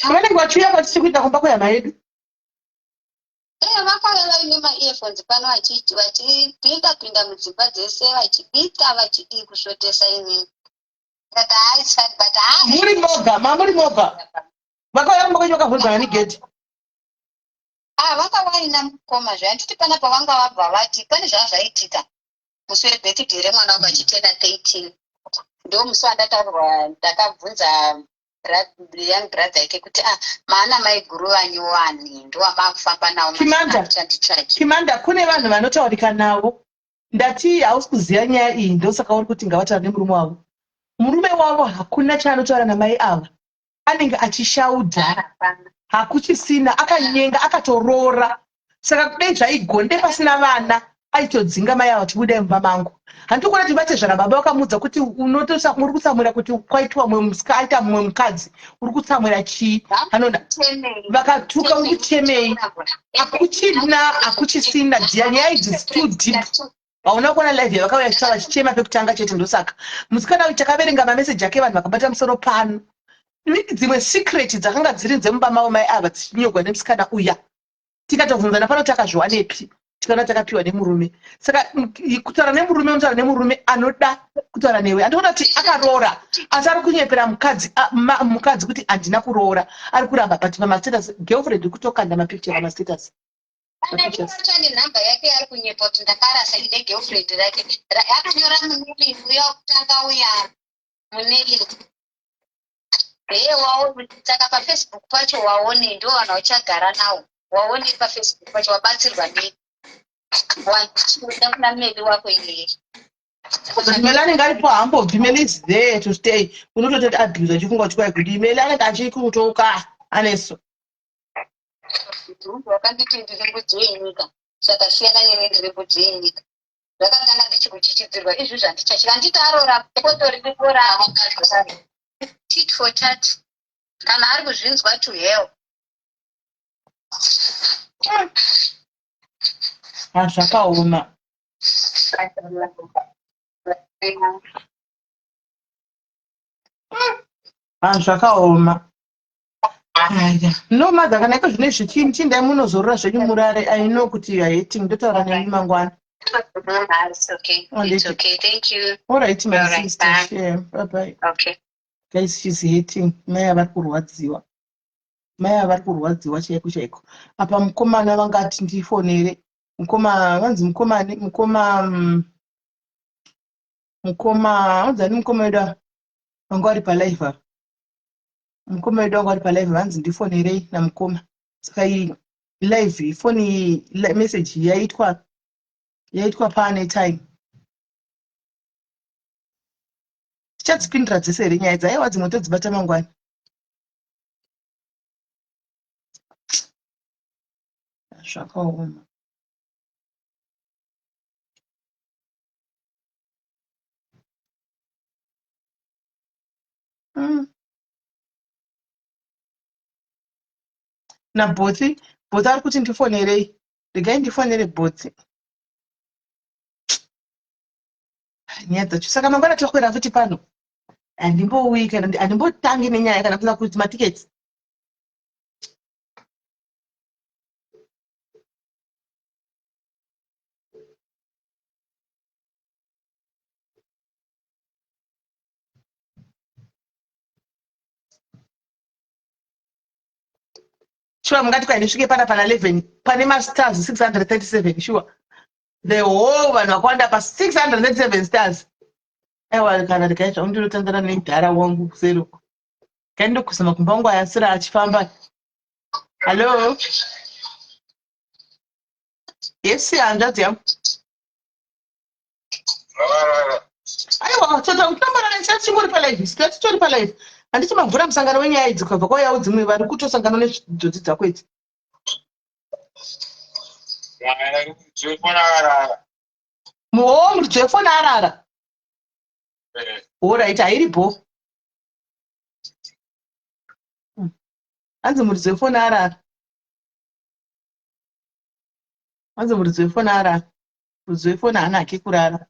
vanenge vachiuya vatisi kuita kumba kwehama yedu vakauya vaine maearphones pano vachipinda mudzimba dzese vachibika vachidii kusvotesa inini muri moga vakauya kumba kwenyu vakavhurwa nani geti vakauya ina mukoma zvanditi pana pavanga vabva vati pane zvava zvaitika musi webirthday remwana wangu achitenda 13 ndo musi wandataurirwa ndakabvunza young brother yake kuti maana maiguruva nyowani ndowamafamba nawo Kimanda kune vanhu vanotaurika navo ndati hausi kuziva nyaya iyi ndosaka uri kuti ngavataura nemurume wavo murume wavo hakuna chaanotaura namai ava anenge achishaudha hakuchisina akanyenga akatoroora saka kudai zvaigonde pasina vana aitodzinga mai ava tibude mumba mangu handikuona tibate zvara baba vakamudza kuti uri kutsamwira kuti kwaitwa aita mumwe mukadzi uri kutsamwira chii anoda vakatuka uri kuchemei hakuchisina dia nyaya idzi too deep hauna kuona live yavakauya chitaura chichema pekutanga chete ndosaka musikana uyu takaverenga mameseji ake vanhu vakabata musoro pano dzimwe secret dzakanga dziri dzemumba mavo mai ava dzichinyogwa nemusikana uya tikatobvunzana pano takazviwanepi tikaona takapiwa nemurume. Saka kutaura nemurume unotaura nemurume anoda kutaura newe. Andiona kuti akaroora asi ari kunyepera mukadzi kuti handina kuroora, ari kuramba but pamastatus girlfriend kutokanda mapicture pamastatus. Ane namba yake ari kunyepa kuti ndakarasa ine girlfriend rake akanyora muneli uya kutanga uya muneli saka pafacebook pacho waone ndo vanhu vachagara nawo, waone pafacebook pacho wabatsirwa nei wachiuda kuna meri wako iyeye. Mele anenge aripo haambobvi, mele is there to stay. Unototi abuse achifunga kuti kwai kuti mele anenge achikutoka aneso. Wakanditi ndiri kudziinyika zvakasiyana nene ndiri kudziinyika. Zvakatanga ndichikuchichidzirwa izvi zvandichachika nditaroora kotori ndikora wakazvosari tit for tat kana ari kuzvinzwa to hell. Zvakaoma. Zvakaoma. No madha kana iko zvine zvichini chindai munozorora zvenyu murare. I know kuti you are hating. Ndotaura nemi mangwana. It's okay. It's okay. Thank you. All right, my All right, sister. bye. Yeah, bye-bye. Okay. Guys, she's hating. Mai avari kurwadziwa. Mai avari kurwadziwa chaiko chaiko. Apa mukomana vangati ndifonere. Vanzi wanzani mukoma wedu wangu ari palive. Mukoma wedu wangu ari palive vanzi ndifonerei namukoma. Saka iyi live foni message yaitwa pane time. Tichadzipindira dzese here nyaya idzi, aiwa dzimwe todzibata mangwana. Zvakaoma. Nabhotsi ari kuti ndifonerei. Regai ndifonere bhotsi. Nyaya dzacho. Saka mangwana tokwera futi pano. Handimbouyi kana handimbotangi nenyaya kana kusina kuti matiketi. Sure, mungati kwa ndisvike pana 11 pane mastars 637 sure. The whole vanhu vakawanda pa 637 stars. Aiwa kana ndikaita ndinotandana nemudhara wangu seruko. Kaindokusama kumba wangu ayasira achifamba. Hello. Yes, hanzvadzi yangu. Aiwa, tata utambara nechati chingori palive, sikati tori palive. Handiti mavhura musangano wenyaya idzi kubva kwauyawo dzimwe vari kutosangana nezvijodzi dzako idzi. Muri dzefoni arara. Alright, hairipo. Hanzi muri dzefoni arara. Hanzi muri dzefoni arara. Muri dzefoni haana hake kurara.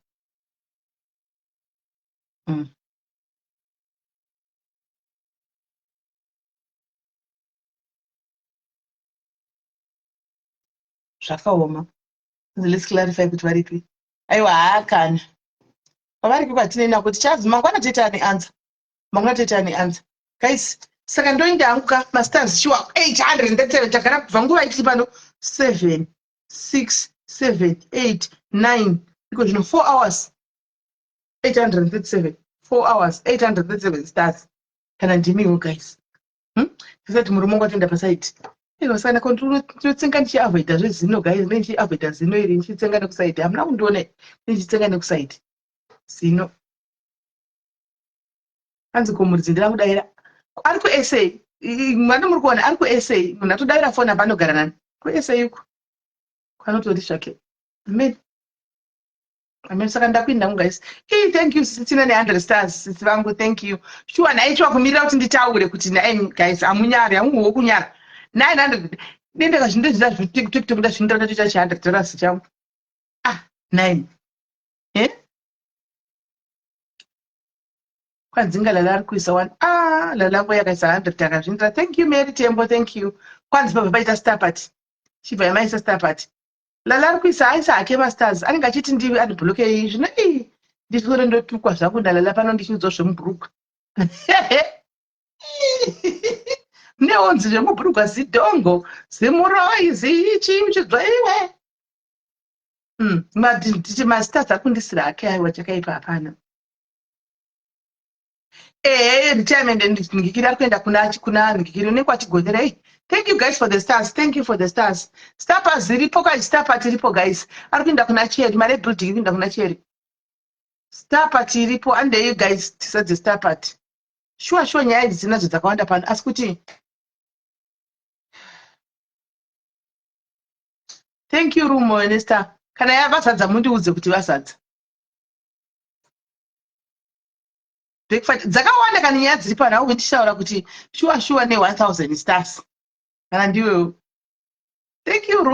Zvakaoma. Let's clarify kuti varipi. Aiwa haakana. Pavaripi patinoenda kuti chazi mangwana toita neanza. Mangwana toita neanza. Guys, saka ndoenda hangu ka masters sure 837 takara kubva nguva ichiri pano 7 6 7 8 9 iko zvino 4 hours 837 4 hours 837 stars kana ndimiwo guys. Tisati murume wangu atoenda pasaiti. Saka ndinotsenga ndichiavoida zvezino guys, ndichiavoida zino iri ndichitsenga nekusaiti. Hamuna kundiona ndichitsenga nekusaiti. Zino. Hanzi komudzi ndira kudaira. Ari kuSA. Mwana muri kuona ari kuSA. Munhu atodaira foni apa anogara nani. KuSA yuko. Kwanotori zvake. Amen. Amen. Saka ndakuinda mu guys. Hey, thank you sitina ne100 stars. Sisi vangu thank you. Sure naitwa kumirira kuti nditaure kuti nae guys amunyari amuwo kunyara. 900 nendeka zvinhu zvizva TikTok ndazvinda ndatoita $100 changu. 9 kwanzinga lala ari kuisa 1 lala yangu yakaisa 100 takazvindira. Thank you Mary Tembo, thank you. Kwanzi baba paita star party chibva yamaisa star party Lala ari kuisa aisa hake masters anenge achiti ndivi adibloke zvino ndisore ndotukwa zvangu ndalala pano ndichiudzwa zvemubhurugwa neonzi zvemubhurugwa zidhongo zimuroi zichii chidzwa iwe nditi masters akundisira hake aiwa chakaipa hapana retirement ndikiri ari kuenda kuna nhikiri unenge achigonera thank you guys for the stars thank you for the stars stapa ziripo stapa tiripo guys ari kuenda kuna cheri mari building iri kuenda kuna cheri stapa tiripo andei guys tisadze stapati shuwa nyaya idzi dzinadzo dzakawanda pano asi kuti thank you rumo nesta kana yavazadza mundiudze kuti vazadza breakfast dzakawanda kana nyaya dziri pano auve ndishaura kuti shuwa ne1000 stars kana ndiwewo thank you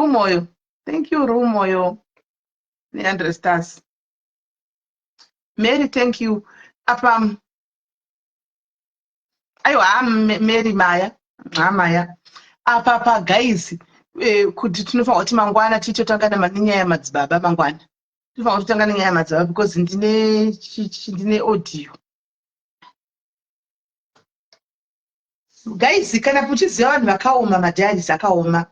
rumoyo ne100 stars Mary thank you apa aiwa Mary maya apa guys kuti tinofanira kuti mangwana tichotanga nenyaya yamadzibaba mangwana tinofanira kutanga nenyaya yamadzibaba because ndine audio guys kana muchiziva vanhu vakaoma madhayaris akaoma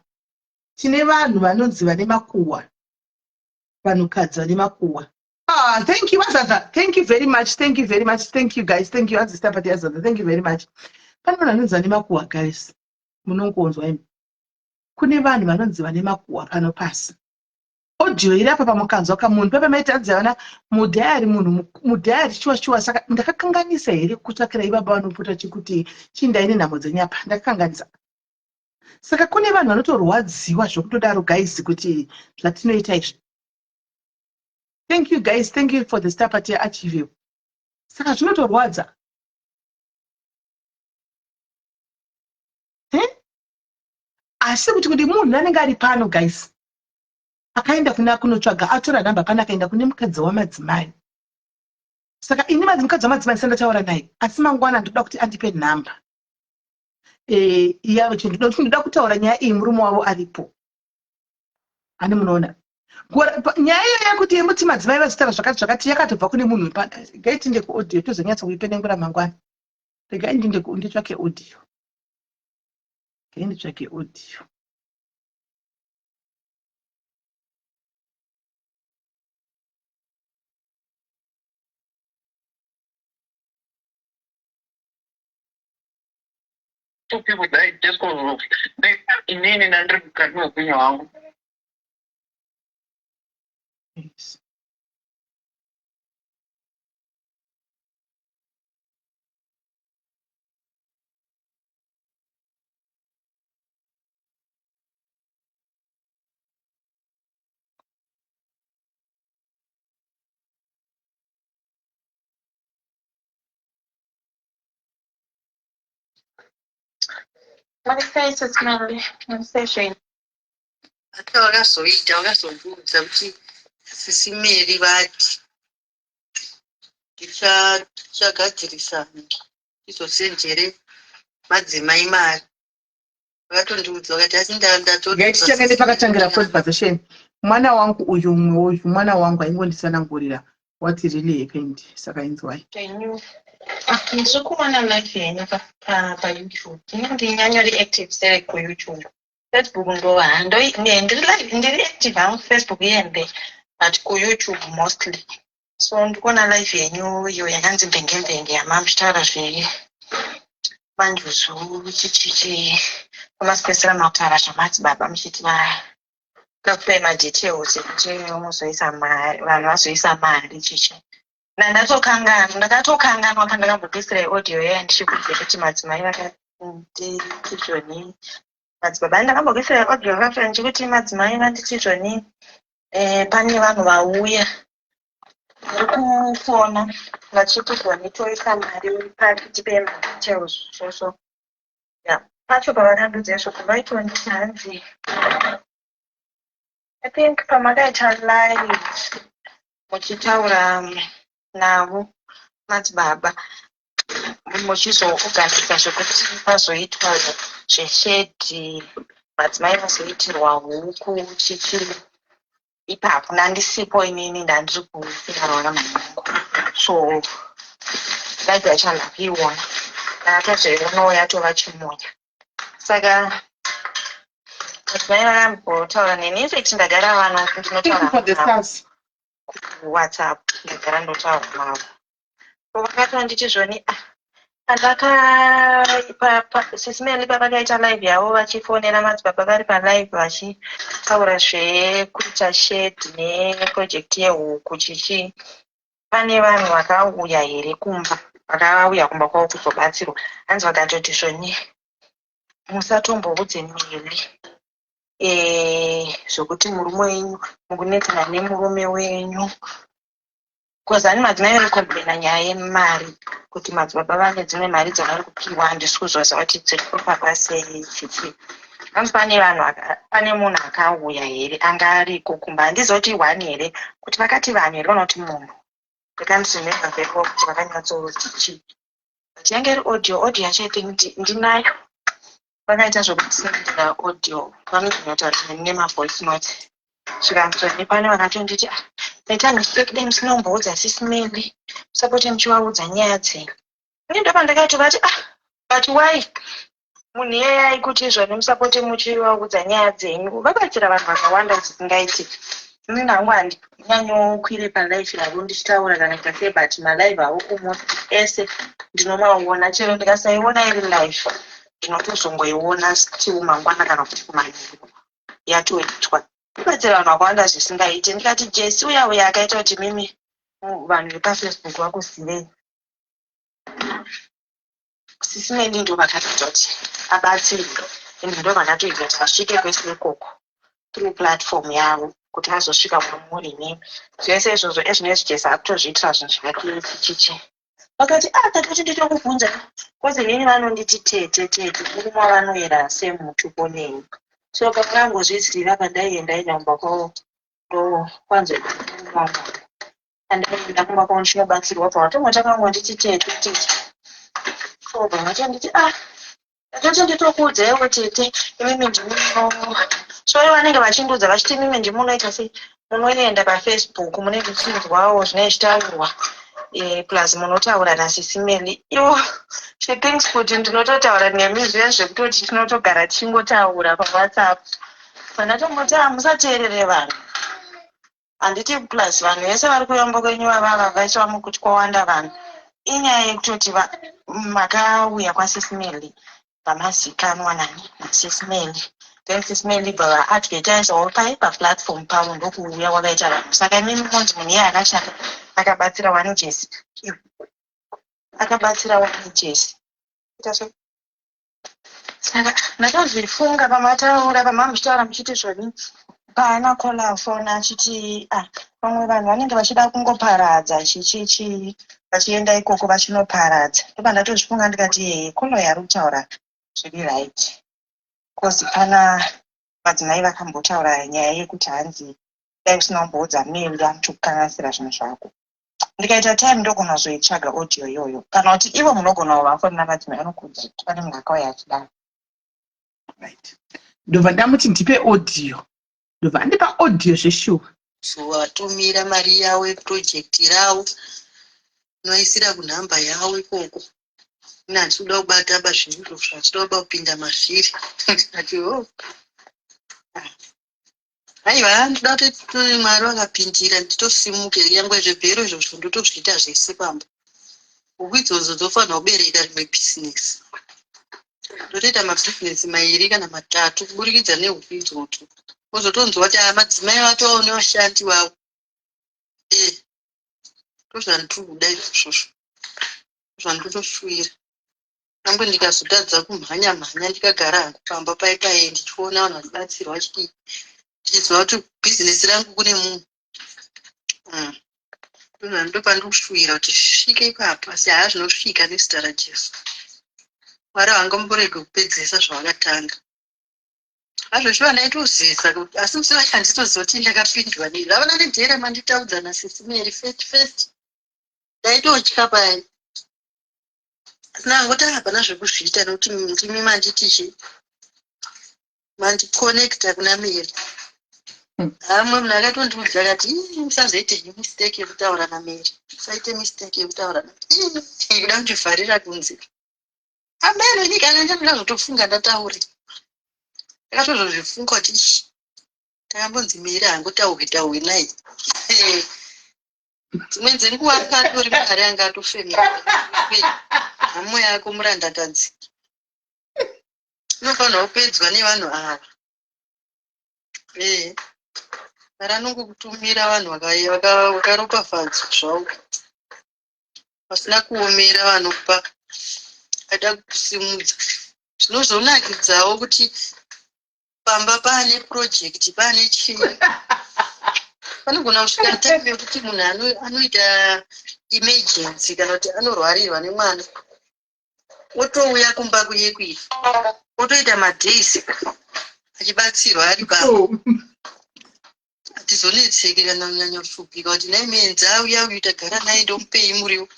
tine vanhu vanonzi vane makuhwa vanhukadzi vane makuhwa thank you Azadha thank you very much thank you guys thank you Azistapati Azadha thank you very much pane vanhu vanonzi vane makuhwa guys munongonzwa imi kune vanhu vanonzi vane makuhwa pano pasi audio iri apa pamukanzwa kamunhu pepamaitadzaona mudhayari shuwa saka ndakakanganisa here kutsvakira ivaba vanopota chikuti chindaine nhamo dzenyapa ndakakanganisa saka kune vanhu vanotorwadziwa zvokutodaro guys kuti zvatinoita izvi thank you guys thank you for the star party yeArchiview saka zvinotorwadza asi kuti munhu anenge ari pano guys akaenda kuna kunotsvaga atora namba pana akaenda kune mukadzi wamadzimai saka ini mukadzi wamadzimai sandataura naye asi mangwana ndoda kuti andipe namba yavo ndoda kutaura nyaya iyi murume wavo aripo ani munoona nyaya iyo yekuti yemuti madzimai vazitaura zvakati yakatobva kune munhu gaitinde kuaudio tozonyatsa kuipenengura mangwana regai nditsvake audio Two people died just because of inini nandiri mukati meupenyu hwangu. Yes. Manifestos mali manifestation ati wakazombuudza kuti sisimeri vati tichagadzirisana tizosenjere madzimai mari vakatondiudza vakati asi tichangene pakatangira first position mwana wangu uyu mwana wangu aingondisanangurira what really happened saka inzwai ndiri kuona live yenyu payoutube ndinyanyo reactive sere kuyoutube Facebook ndiri active hangu Facebook yende but kuyoutube mostly so ndikuona live yenyu iyo yananzi mbengembenge yamamuchitaura zvemanjuzu chichichi pamasipesera makutaura zvamadzibaba muchiti kakupai madetails ekuti muzoisa vanhu vazoisa mari chichi ndakatokanganwa pandakambopisira audio yaya ndichikudze kuti madzimai vakatizvoni madzibaba ndakambopisa audio vakafira ndichikuti madzimai vanditizvoni pane vanhu vauya vari kufona vachitizvoni toisa mari patipe madetails zvozvo pacho pavakandudza izvo pavaitonditi hanzi I think pamakaita live muchitaura navo madzibaba muchizoorganiza zvekuti pazoitwa zveshedhi madzimai vazoitirwa huku chichi ipapo ndandisipo inini ndandiri kufingarwa namhangu so ndaibva chandakuiona ndakatozoiona yatova chimunya saka madzimai vakambotaura neni infect ndagara vano ndinotaura WhatsApp ndagara ndotaura navo vakatonditi zvoni sisimeni pavakaita live yavo vachifonera madzibaba vari palive vachitaura zvekuita shed neprojekti yehuku chichi pane vanhu vakauya here kumba vakauya kumba kwavo kuzobatsirwa hanzi vakatoti zvoni musatomboudze miri zvokuti murume wenyu mukunetsana nemurume wenyu kozi ani madzimai vari kukomblena nyaya yemari kuti madzibaba vane dzimwe mari dzavari kupiwa handisi kuzoziva kuti dziri kufamba sei chichi hanzi pane munhu akauya here anga ariko kumba handiziva kuti one here kuti vakati vanhu here kana kuti munhu ndakandizvineva veko kuti vakanyatsochichi vachinge iri audio yacho ipingi ndinayo vakaita zvokusendera audio vanozotaura nemavoice note zvikamuzoni pane vakatonditi netanisekudei musinomboudza sisimeni musapoti muchivaudza nyaya dzenyu ini ndopandakaiti vati but why munhu iyeyai kuti izvoni musapoti muchivaudza nyaya dzenyu vabatsira vanhu vakawanda zvisingaitiki ini nangu handinyanyokwire palive ravo ndichitaura kana kuita sei but malive avo kumosi ese ndinomaona chero ndikasaiona iri live ndinotozongoiona still mangwana kana kuti kumanheru yatoitwa kubatsira vanhu vakawanda zvisingaiti ndikati jesi uya akaita kuti mimi vanhu vepafacebook vakusivei sisimeni ndo vakatoti abatsirwa ende ndo vakatoita kuti asvike kwese ikoko through platform yavo kuti azosvika kwamuri nemi zvese izvozvo ezvinezvi jesi akutozviitira zvinhu zvake chichi vakati tatoti nditokubvunza kozi nini vanonditi tete murume wavanoyera semutupo neni so pakangozvitsirira pandaienda kumba kwavo ndo kwanzo andaenda kumba kwavo ndichinobatsirwa pavatomotangangonditi tete so pavatonditi tatoti nditokuudzaiwo tete imimi ndimuno so vanenge vachindudza vachiti mimi ndimunoita sei munoenda pafacebook munenge muchinzwawo zvinenge zvichitaurwa plus munotaura nasisimeni iwo she thinks kuti ndinototaura nemi zviya zvekutoti tinotogara tichingotaura pawhatsapp pandatomoti musateerere vanhu handiti plus vanhu vese vari kuyombo kwenyu vavava vaiswa mukuti kwawanda vanhu inyaya yekutoti makauya kwasisimeli vamazikanwa nani nasisimeli then sisimeli vaadvertisewo paplatform pavo ndokuuya wakaita vanhu saka mimi monzi munhu iye akashanda akabatsira wani jesi saka ndakazvifunga pamataura pamamuchitaura muchiti zvoni paana kolafona achiti vamwe vanhu vanenge vachida kungoparadza chichichi vachienda ikoko vachinoparadza ndopandatozvifunga ndikati kuno yari kutaura zviri right kozi pana madzimai vakambotaura nyaya yekuti hanzi dai usinomboudza miri yamutokukanganisira zvinhu zvako ndikaita time ndogona zoitsvaga audio iyoyo kana kuti ivo munogona kuvafonera madzimai anokuudza kuti pane munhu akauya achidaro right ndobva ndamuti ndipe audio ndobva andipa audio zveshuwa zovatumira mari yavo yeprojekti ravo noisira kunhamba yavo ikoko ina handikuda kubata zvinhu zvachida kuba kupinda mavhiri ndikati aiwa ndoda kuti mwari vakapindira nditosimuke yange zvebhero izvozvo ndotozviita zvese pamba huku idzodzo dzofanira kubereka rimwe bhizinesi ndotoita mabhizinesi mairi kana matatu kuburikidza nehuku idzodzo ozotonzwa kuti madzimai vatovawo nevashandi vavo ndozvanditokuda izvozvo zvandotoshuwira nange ndikazotadza kumhanya ndikagara hangu pamba paipai ndichiona vanhu vachibatsirwa chidii ndichiziva kuti bhizinesi rangu kune munhu ndopandoshuwira kuti zvisvike ipapo asi haa zvinosvika nezita rajesu mwari vangamborege kupedzesa zvavakatanga azvoshuwa ndaitozisa asi musi vacho handitoziva kuti ndakapindwa nei ravana nedhere manditaudza nasisimeri first ndaitotya paya asi nangoti hapana zvekuzviita nokuti ndimi manditichi mandikonekta kuna miri. Amwe munhu akatondiudza akati musazoite mistake yekutaura namiri, musaite mistake yekutaura namiri. Kuda kundivharira kunze ameno nyika nanje ndakazotofunga ndataure, ndakatozozvifunga kuti takambonzi miri angotauke naye. Dzimweni dzenguva akatori mari anga atofemera hamwe yako murandakadzi unofanira kupedzwa nevanhu ava. Mari anongokutumira vanhu vakaropafadzwa zvavo vasina kuomera vanopa ada kusimudza. Zvinozonakidzawo kuti pamba paane project paane chii panogona kusvika time yekuti munhu anoita emergency kana kuti anorwarirwa nemwana otouya kumba kuyekwi otoita madays achibatsirwa ari pamba. Hatizonetseki kana kunyanya kushupika kuti naimenzi auya uyu tagara naye ndomupei muriwo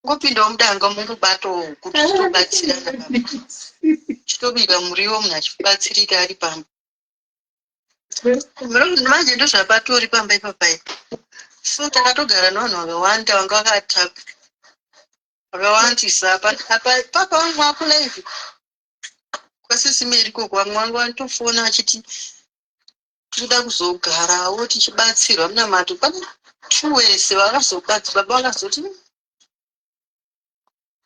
ngopindawo mudanga mungobatawo kuti chitobatsirana pamba chitobika muriwo munhu achibatsirika ari pamba. Manje ndozvapatori pamba ipapai. So takatogara nevanhu vakawanda vanga vakataka vakawandisa papa wangu wakulaivi kwasisimeri koko vamwe vangu vanotofona vachiti toda kuzogarawo tichibatsirwa munamato. Pane tuwese vakazobatsirwa baba vakazoti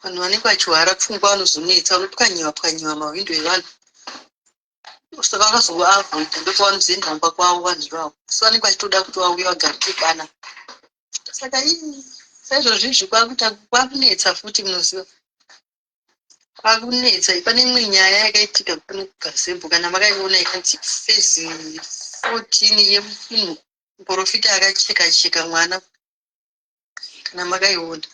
vanhu vanenge vachihwara pfungwa vanozonetsa vanopwanyiwa mahwindo evanhu saka vakazoavoida ndopavanozoendamba kwavo vanhu ivavo asi vanenge vachitoda kuti vauye vagarike kana. Saka saizvozvizvi kwakunetsa futi munoziva kwakunetsa. Pane imwe nyaya yakaitika kuno kugazembo kana makaiona ikanzi phase 14 yemunhu muprofita akacheka mwana kana makaiona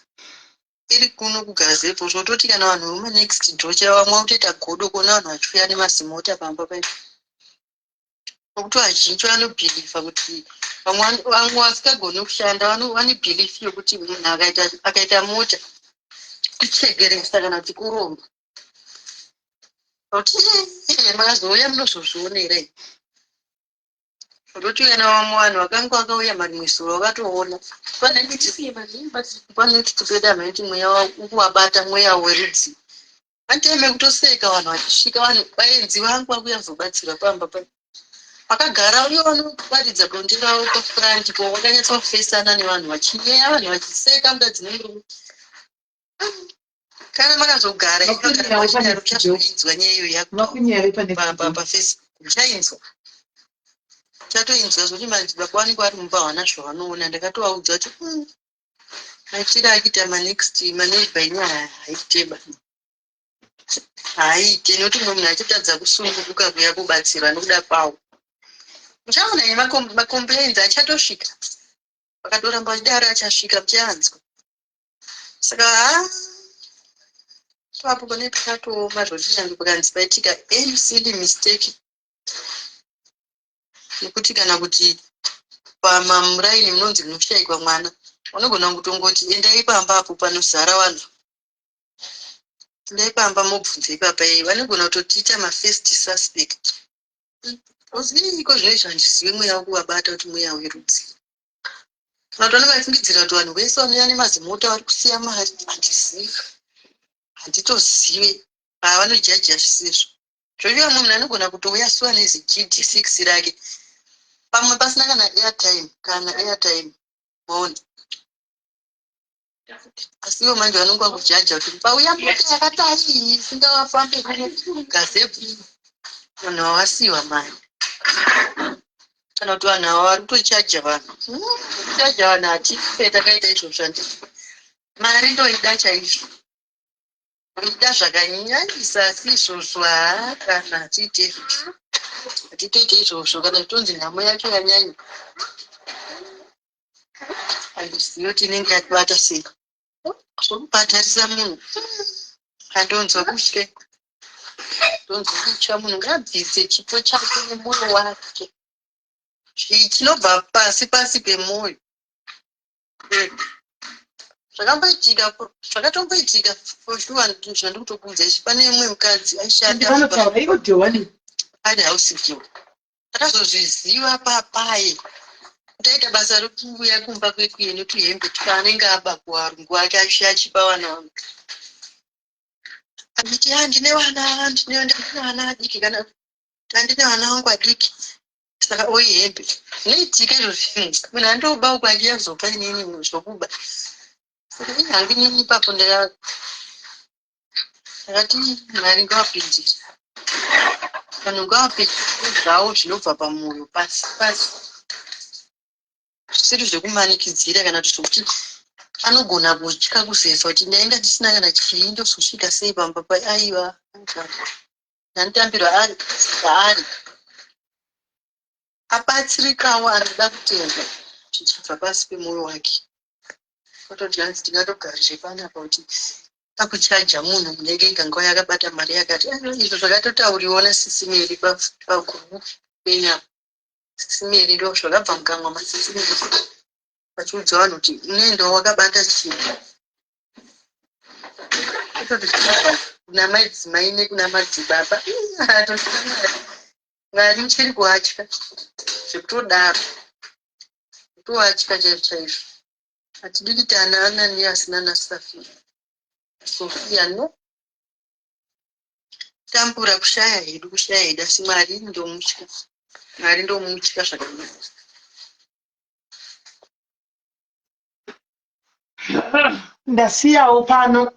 iri kuno kugazembo zvototi kana vanhu voma next door chavamwe kutoita godo kona vanhu vachiuya nemazimota pamba paito nokuti vazhinji vanobhilifa kuti vamwe vasikagoni kushanda vane bhilifi yokuti munhu akaita mota kuchegeresa kana kuti kuromba kuti makazouya munozozvionerei. Ndoti kana vamwe vanhu vakanga vakauya marimwisuro vakatoona pane chitipeda mheti mweya ukuvabata mweya werudzi ateme kutoseka vanhu vachisvika vanhu vaenzi vangu vakuya kuzobatsira pamba vakagara uye vanobaridza bonde ravo pafurandi po vakanyatsa kufesana nevanhu vachinyeya vanhu vachiseka mukadzi nemurume. Kana makazogara uchazoinzwa nyaya iyoyo pafacebook uchainzwa chatoinzwa zvokuti madzibaba vanenge vari mumba havana zvavanoona. Ndakatovaudza kuti maitira akiita maneighbor inyaya haiteba haiite nekuti mumwe munhu achitadza kusununguka kuya kubatsirwa nokuda kwawo muchaona nemakomplaints achatosvika vakatoramba vachidaro achasvika muchaanzwa. Saka papo pane pakatooma zvoti nyange pakanzi paitika any silly mistake nekuti kana kuti pamamuraini munonzi munoshayikwa mwana unogona kutongoti endai pamba apo panozara vanhu endai pamba mobvunza ipapa vanogona kutotiita mafirst suspect. Uziiko zvezvo handizivi mweya wokuvabata kuti mweya werudzi kana kuti vanenge vafungidzira kuti vanhu vese vanouya nemazimota vari kusiya mari handizivi handitozive vanojaja zvisizvo zvochiva munhu anogona kutouya suwa nezi GD6 rake pamwe pasina kana airtime maona asi ivo manje vanonga kujaja kuti pauya mota yakataii isingavafambe gazebhu vanhu vavasiyiwa mari kana kuti vanhu ava vari kutochaja vanhu kuchaja vanhu hatife takaita izvozvo handii mari ndoida chaizvo ida zvakanyanyisa asi izvozvo kana hatitoite izvozvo kana titonzi nhamo yacho yanyanya handizivi kuti inenge yatibata sei zvokubhatarisa munhu handonzwa kutye ndonzwa kutya munhu ngabvise chipo chake nemwoyo wake chinobva pasi pemwoyo. Zvakatomboitika for sure zvandikutokuudza ichi pane mumwe mukadzi aishanda ari house girl akazozviziva papai ndaita basa rekuuya kumba kwekuye netuhembe twaanenge aba kuvarungu ake achipa vana vangu anditi ndine vana adiki kana handine vana vangu adiki saka oihembe noitika izvozvi munhu andoba kwanje azopa inini zvokuba saka hangi nini ipapo ndakati mwari ngawapindira vanhu ngavapindira zvavo zvinobva pamwoyo pasi zvisiri zvekumanikidzira kana kuti zvokuti anogona kutya kuzefa kuti ndaenda ndisina kana chii ndozosvika sei pamba aiva ndanditambirwa ari abatsirikawo anoda kutenga zvichibva pasi pemwoyo wake ototi hanzi ndingatogarizve panapa kuti pakuchaja munhu munenge ganguva yakabata mari yakati izvo zvakatotauriona sisimeri pagurupu penyama sisimeri ndo zvakabva mukamwa masisimeri vachiudza vanhu kuti unoendawo wakabata chinhu ototi kuna madzimai nekuna madzibaba mwari uchiri kuatya zvekutodaro kutoatya chaizvo hatidi kuti ana anani asina nasofia no tambura kushaya hedu asi mwari ndomutya zvakanaka ndasiyawo pano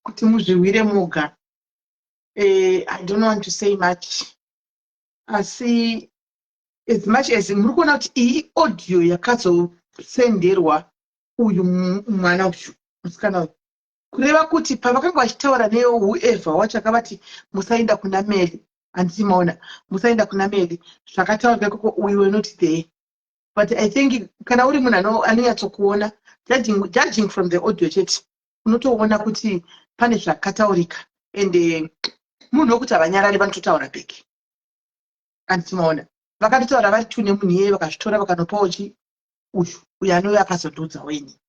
kuti muzviwire moga. I don't want to say much. Asi as much as muri kuona kuti iyi audio yakazosenderwa uyu mwana uyu musikana uyu kureva kuti pavakanga vachitaura neyo whoever wacho akavati musaenda kuna Mary handiti maona musaenda kuna Mary zvakataurwa ikoko we were not there. But I think kana uri munhu anonyatsokuona judging from the audio chete unotoona kuti pane zvakataurika and munhu wekuti havanyarari vanototaura bheki handiti maona vakatotaura vari tu nemunhu iyeye vakazvitora vakanopawo uyu anouya akazondiudza weni.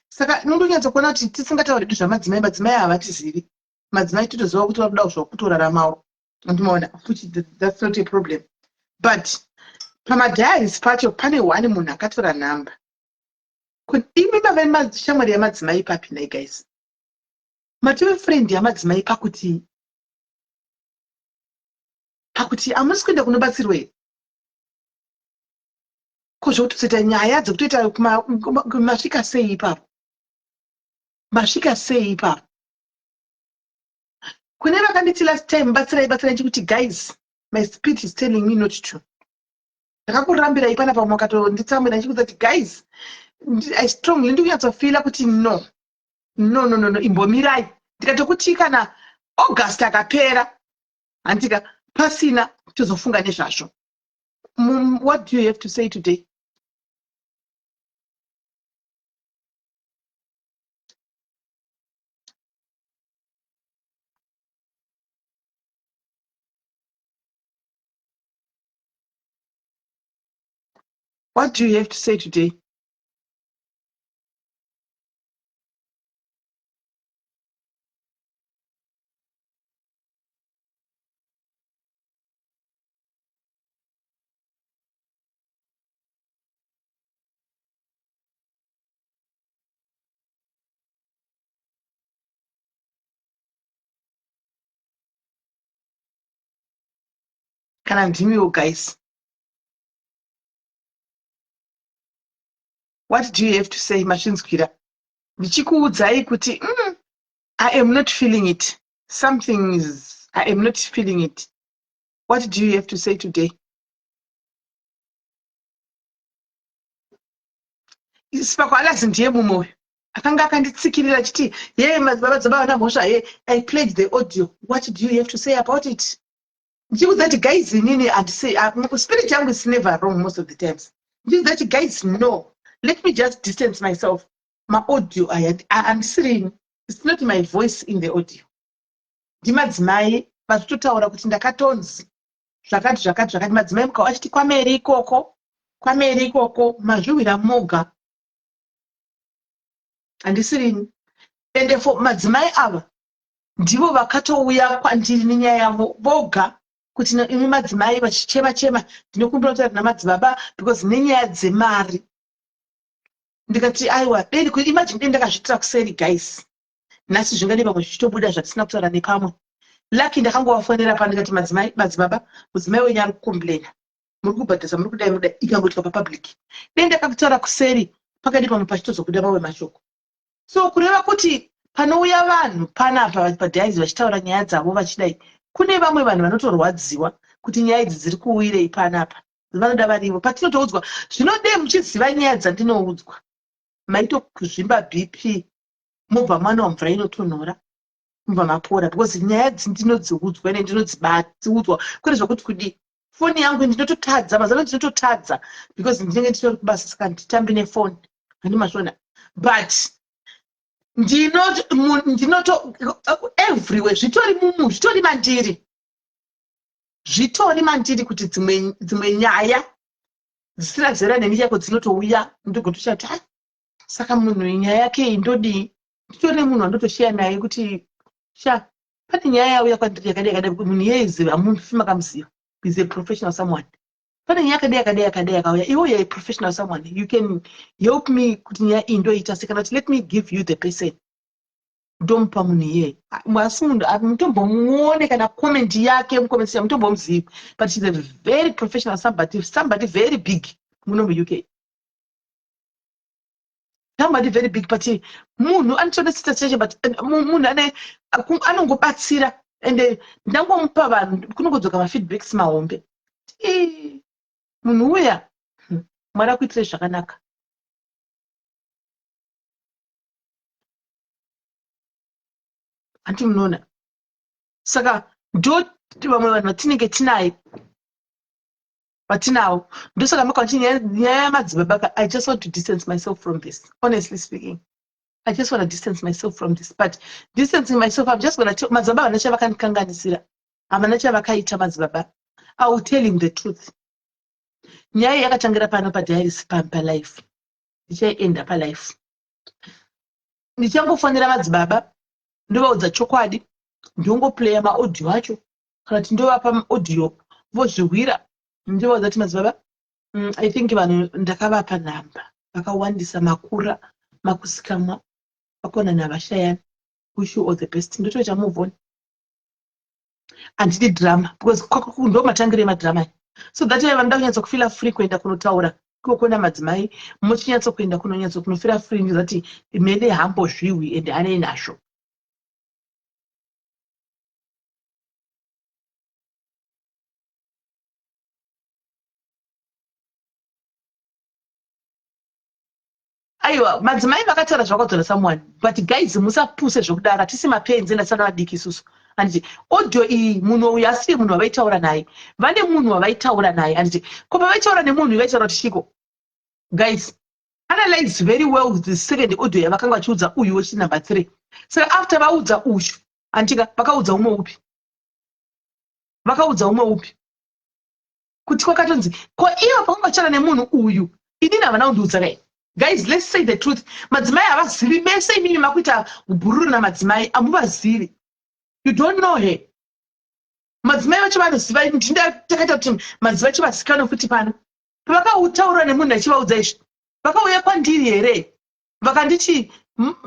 Saka nondonyatsokuona kuti tisingatauridu zvamadzimai havatizivi madzimai totoziva kuti vakuda zvakutoraramawo handiti maona that's not a problem. But pamadhayaris pacho pane one munhu akatora nhamba imi mave shamwari yamadzimai papi nai guys matove friend yamadzimai pakuti hamusi kuenda kunobatsirwa here kozvokutoita nyaya dzekutoita masvika sei ipapo kune vakanditi last time batsirai chikuti guys my spirit is telling me not to. Ndakakurambirai panapa makatonditsamwira ndichikuudza kuti guys I strongly ndikunyatsofiila kuti no imbomirai ndikatokuti kana August akapera handika pasina tozofunga nezvazvo. What do you have to say today? What do you have to say today? Kana ndimiwo guys. What do you have to say, Mashinskira? Ndichikuudzai kuti I am not feeling it. Something is, I am not feeling it. What do you have to say today? Sipakwalazi ndiye mumwoyo. Akanga akanditsikirira chiti, yeye madzibaba dzabava namhosva ye, I played the audio. What do you have to say about it? Ndichikuudzati guys inini and say, spirit yangu is never wrong most of the times. Ndichikuudzati guys no. Let me just distance myself. My audio, I'm sitting. It's not my voice in the audio. Ndimadzimai vachitotaura kuti ndakatonzi zvakati madzimai mukavachiti kwameri ikoko mazviwira moga handisirini. Ende for madzimai ava ndivo vakatouya kwandiri nenyaya yavo voga kuti imwe madzimai vachichema ndinokumbira kutaura namadzibaba because nenyaya dzemari. Ndikati aiwa deni imagine deni ndakazvitira kuseri guys. Nhasi zvingani pamwe zvichitobuda zvatisina kutaura nepamwe. Lucky ndakangovafonera pano ndikati madzibaba mudzimai wenyu ari kukomplaina. Muri kubhadhasa muri kudai ikangoitwa papublic. Deni ndakakutaura kuseri pakadi pamwe pachitozobuda mamwe mashoko. So kureva kuti panouya vanhu panapa padhaizi vachitaura nyaya dzavo vachidai, kune vamwe vanhu vanotorwadziwa kuti nyaya idzi dziri kuwirei panapa. Vanoda varivo patinotoudzwa zvinode muchiziva nyaya dzandinoudzwa. Maitokuzvimba BP mubva mwana wamvura inotonhora mubva mapora because nyaya dzindinodziudzwa ine ndinodziudzwa kwete zvokuti kudi foni yangu ndinototadza mazano ndinototadza because ndinenge nditori kubasa saka nditambi nefoni handimazvona but ndinoto everywhere zvitori mandiri kuti dzimwe nyaya dzisina zera neni yako dzinotouya ndogotoshati saka munhu nyaya yake ndodi nditori munhu andotoshiya naye kuti pane nyaya yauya kwandiri yakadai munhu yeiziva mufi makamuziva is a professional someone. Pane nyaya yakadai akauya iwe a professional someone, you can help me kuti nyaya iyi ndoita saka let me give you the person. Ndomupa munhu iyeye asi munhu mutombomuone kana comment yake mucomment mutombomuzivi but she's a very professional somebody very big muno muUK. Somebody very big but munhu anotone situation but munhu anongobatsira and ndangomupa vanhu kunongodzoka mafeedbacks mahombe. Munhu uya Mwari akuitire zvakanaka. Anti munoona saka ndoti vamwe vanhu vatinenge vatinawo ndosaka makauti nyaya yamadzibaba. I just want to distance myself from this, honestly speaking. I just want to distance myself from this, but distancing myself, I'm just going to madzibaba havana chavakanikanganisira, havana chavakaita madzibaba. I will tell him the truth. Nyaya yakatangira pano padhairis palife ndichaienda palife. Ndichangofonera madzibaba ndovaudza chokwadi, ndongoplaya maaudio acho kana kuti ndovapa audio vozvihwira. Ndovaudza kuti madzibaba, I think vanhu ndakavapa nhamba vakawandisa makura makusikamwa vakona navashayani. Wish you all the best. Ndotoita move on. Handidi drama because ndo matangire madrama. So that way vanhu ndanyatso kufila free kuenda kunotaura kukona madzimai muchinyatso kuenda kunonyatso kunofira free ndizati mene hambo zviwi ende ane nasho. Aiwa madzimai vakataura zvakadzora someone but guys musapuse zvokudara tisi mapenzi ndasana vadiki isusu. Anditi audio iyi munhu uyu asiri munhu wavaitaura naye, vane munhu wavaitaura naye. Anditi ko pavaitaura nemunhu vaitaura kuti chiko. Guys analyze very well with the second audio yavakanga vachiudza uyu wechi number 3. Saka after vaudza uyu andika vakaudza umwe upi, kuti kwakatonzi ko ivo pakanga vachitaura nemunhu uyu inini havana kundiudza kai. Guys, let's say the truth. Madzimai havazivi mese imimi makuita bhururu namadzimai amuvazivi. You don't know her. Madzimai vacho vanoziva takaita kuti madzimai chivazikanwa futi pano. Pavakautaura nemunhu achivaudza izvi vakauya kwandiri here vakanditi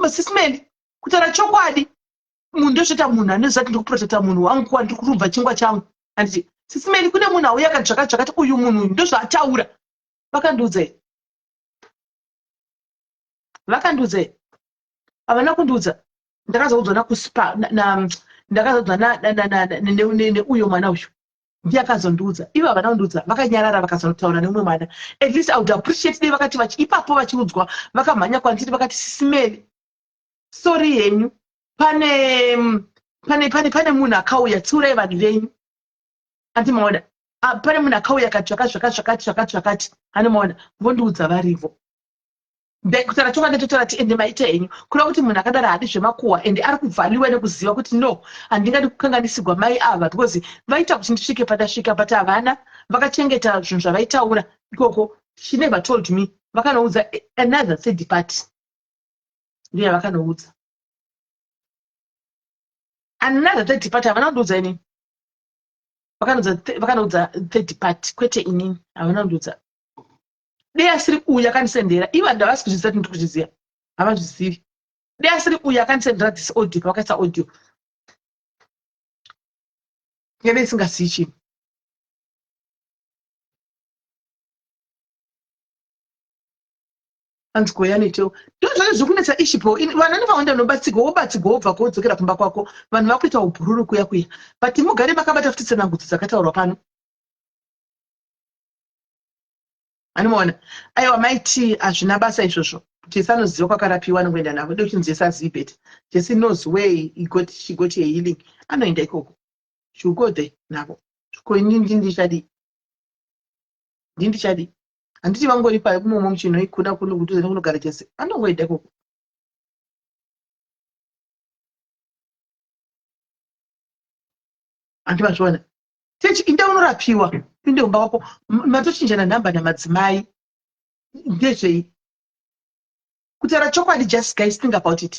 sismeni kutaura chokwadi munhu ndozvita munhu anoziva kuti ndikuprotecta munhu wangu kuva ndiri kurubva chingwa changu. Anditi sismeni kune munhu auya akadzvakadzvakati uyu munhu ndozvaataura. Vakandiudza havana kundiudza. Ndakazoudzwa nakuspa ndakazoudzwa neuyo mwana uyu ndiye akazondiudza. Ivo havana kundiudza, vakanyarara vakazotaura neumwe mwana. At least I would appreciate dei vakati ipapo vachiudzwa vakamhanya kwandiri vakati sisimeni sorry henyu pane munhu akauya tsiurai vanhu venyu. Andimaona pane munhu akauya akati zvakati anomaona vondiudza varivo. Kutaura chokwadi totaura kuti ende maita henyu kuda kuti munhu akadaro hadi zvemakuhwa ende ari kuvhaliwa nekuziva kuti no handingadi kukanganisirwa mai ava because vaita kuti ndisvike pandasvika but havana vakachengeta zvinhu zvavaitaura ikoko. She never told me. Vakanoudza another third party ndiye vakanoudza another third party havana kundiudza ini. vakanoudza third party kwete inini havana kundiudza dei asiri uyu akandisendera iva ndavasi kuzviziva kuti ndiri kuzviziva havazvizivi dei asiri uyu akandisendera this audio pavakaisa audio ngedei isingazivi chinhu anzi goyaneteo ndozvane zviri kunetsa ishipo vana nevawanda unobatsirwa wobatsirwa wobva kodzokera kumba kwako vanhu vakuita ubhururu kuya kuya but mugare makabata futi tsanangudzo dzakataurwa pano anomaona aiwa maiti hazvina basa izvozvo jesu anoziva kwakarapiwa anongoenda navo de kuti jesu azivi beta jesu knows where she got her healing anoenda ikoko she will go there navo zviko ndichadi handiti vangori paimomo muchinoikuda kunokutuze nekunogara jesu anongoenda ikoko handivazviona techi inde unorapiwa pinde kumba kwako matochinjana nhamba namadzimai ndezvei kutaura chokwadi just guys think about it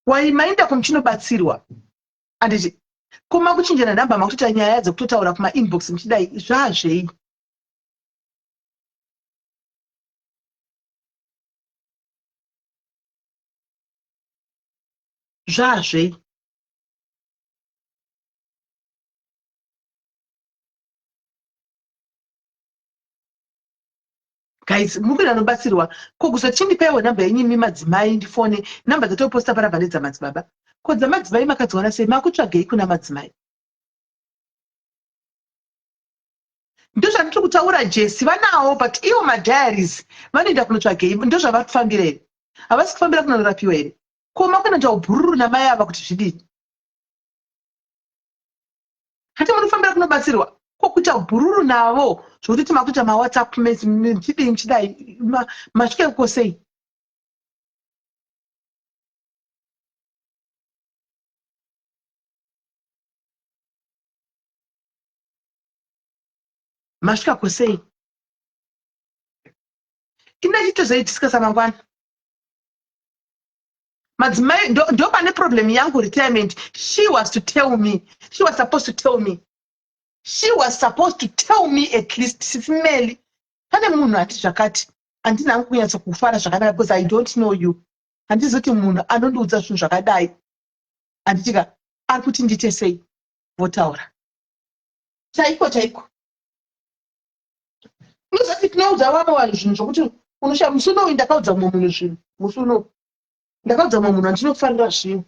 waimainda kumuchinobatsirwa handiti kuma kuchinjana nhamba makutoita nyaya dzekutotaura kumainbox muchidai zvazvei zvazvei guys mukuri anobatsirwa kokuzochindipewo nhamba yenyimi madzimai ndifone nhamba dzatoposta panapa nedzamadzibaba ko dzamadzimai makadziona sei makutsvagei kuna madzimai ndozvandiri kutaura jesi vanawo but ivo madiaries vanoenda kunotsvagei ndozvavatofambira here havasi kufambira kunorapiwa here ko makunoita ubhururu namai ava kuti zvidini hati munofambira kunobatsirwa kokuita bhururu navo zvokuti makuita mawhatsapp chidii muchidai masvike kuko sei masvika kuko sei ina chitozoidiscussa mangwana madzimai ndo pane problem yangu retirement she was to tell me she was supposed to tell me she was supposed to tell me at least female pane munhu ati zvakati handina hangu kunyatsa kufara zvakanaka because I don't know you handizoti munhu anondiudza zvinhu zvakadai handitika ari kuti ndite sei votaura chaiko unozati tinoudza vamwe vanhu zvinhu zvokuti unosha musi unowu ndakaudza mumwe munhu zvinhu musi unowu ndakaudza mumwe munhu handinofarira zvinhu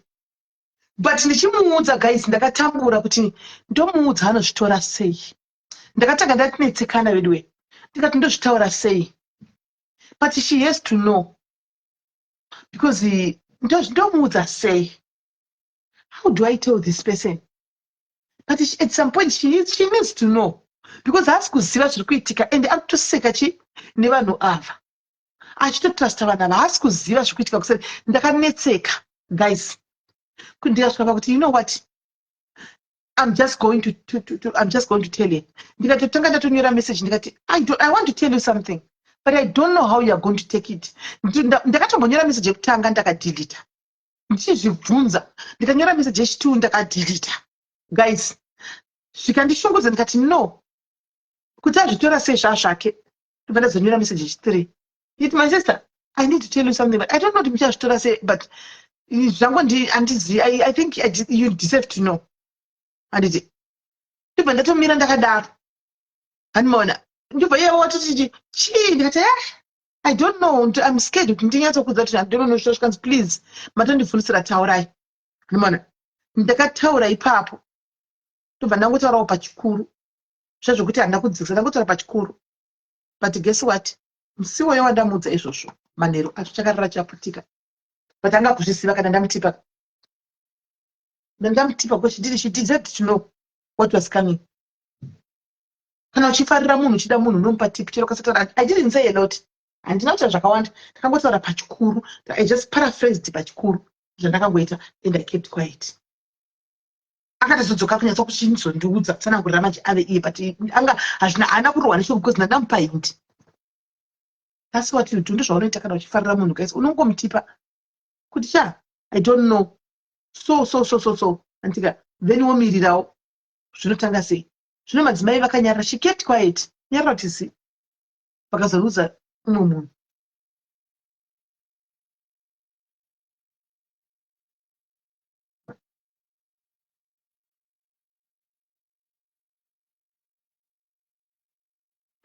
but ndichimuudza guys ndakatambura kuti ndomuudza anozvitora sei ndakatanga ndatinetsekana vedwe ndikati ndozvitaura sei but she has to know because ndomuudza sei how do I tell this person but at some point she needs to know because haasi kuziva zviri kuitika and ari kutoseka chi nevanhu ava achitotrasta vanhu ava haasi kuziva zviri kuitika kuseri ndakanetseka guys ndikasvika pakuti you know what I'm just going to tell you ndikatotanga ndatonyora message ndikati I want to tell you something but I don't know how you are going to take it ndakatombonyora message yekutanga ndakadelita ndichizvibvunza ndikanyora message yechitu ndakadelita guys zvikandishungudza ndikati no kuti azvitora sei zvazvake ndobva ndazonyora message yechi3 it my sister I need to tell you something but I don't know kuti muchazvitora sei but zvangu handizivi I think you deserve to know handiti ndobva ndatomira ndakadaro handimaona ndobva iye watoti chii ndikati I don't know I'm scared kuti ndinyatsokudza kuti handinono zvikanzi please matondibvunzira taurai handimaona ndakataura ipapo ndobva ndangotaurawo pachikuru zvezvokuti handina kudzikisa ndangotaura pachikuru but guess what musi woyo wandamuudza izvozvo manheru acho chakarara chaputika but anga kuzvisiva kana ndamutipa because she deserved to know what was coming kana uchifarira munhu uchida munhu unomupa tipi chero kasataura I didn't say a lot handina kuita zvakawanda ndakangotaura pachikuru I just paraphrased pachikuru zvandakangoita and I kept quiet akatazodzoka kunyatsa kuchinizondiudza tsanangurira manje ave iye but anga haana kurwa neshoko because ndandamupa hindi that's what you do ndozvaunoita kana uchifarira munhu guys unongomutipa kuti cha I don't know so antika then womirirawo zvinotanga sei? Zvino madzimai vakanyarara, she kept quiet, nyarara kuti zi, vakazoudza umwe munhu.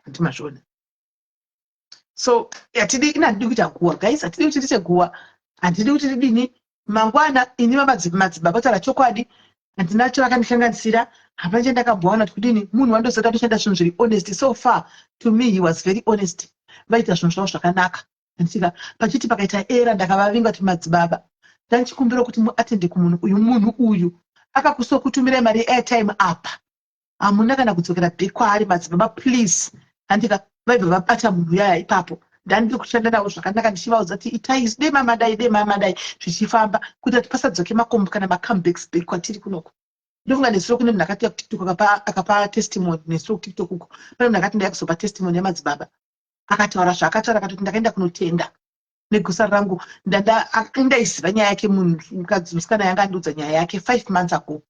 Handimazvona. So hatidi inandidi kuti aguwa guys, hatidi kuti tiite guwa, handidi kuti tidini mangwana ini madzibaba taura chokwadi, handina chavakandihlanganisira, hapana chandakabvaona kuti kudini munhu wandosati atoshanda zvinhu zviri honest. So far to me he was very honest, vaita zvinhu zvavo zvakanaka. Handika pachiti pakaita era ndakavavinga kuti madzibaba ndanchikumbira kuti muatende kumunhu uyu, munhu uyu akakusokutumirai mari airtime apa, hamuna kana kudzokera back kwaari madzibaba please. Handika vaibva vabata munhu yaya ipapo, ndandiri kushanda navo zvakanaka ndichivaudza kuti itai dei mamadai zvichifamba kuti ati pasadzoke makombo kana macomebacks back kwatiri kunoko. Ndofunga nesiro kune munhu akati kuTikTok akapa testimony, nesiro kuTikTok uko pane munhu akati ndaya kuzopa testimony yamadzibaba akataura zvaakataura akati ndakaenda kunotenda negusa rangu ndaiziva nyaya yake, munhu mukadzi musikana yanga andiudza nyaya yake 5 months ago.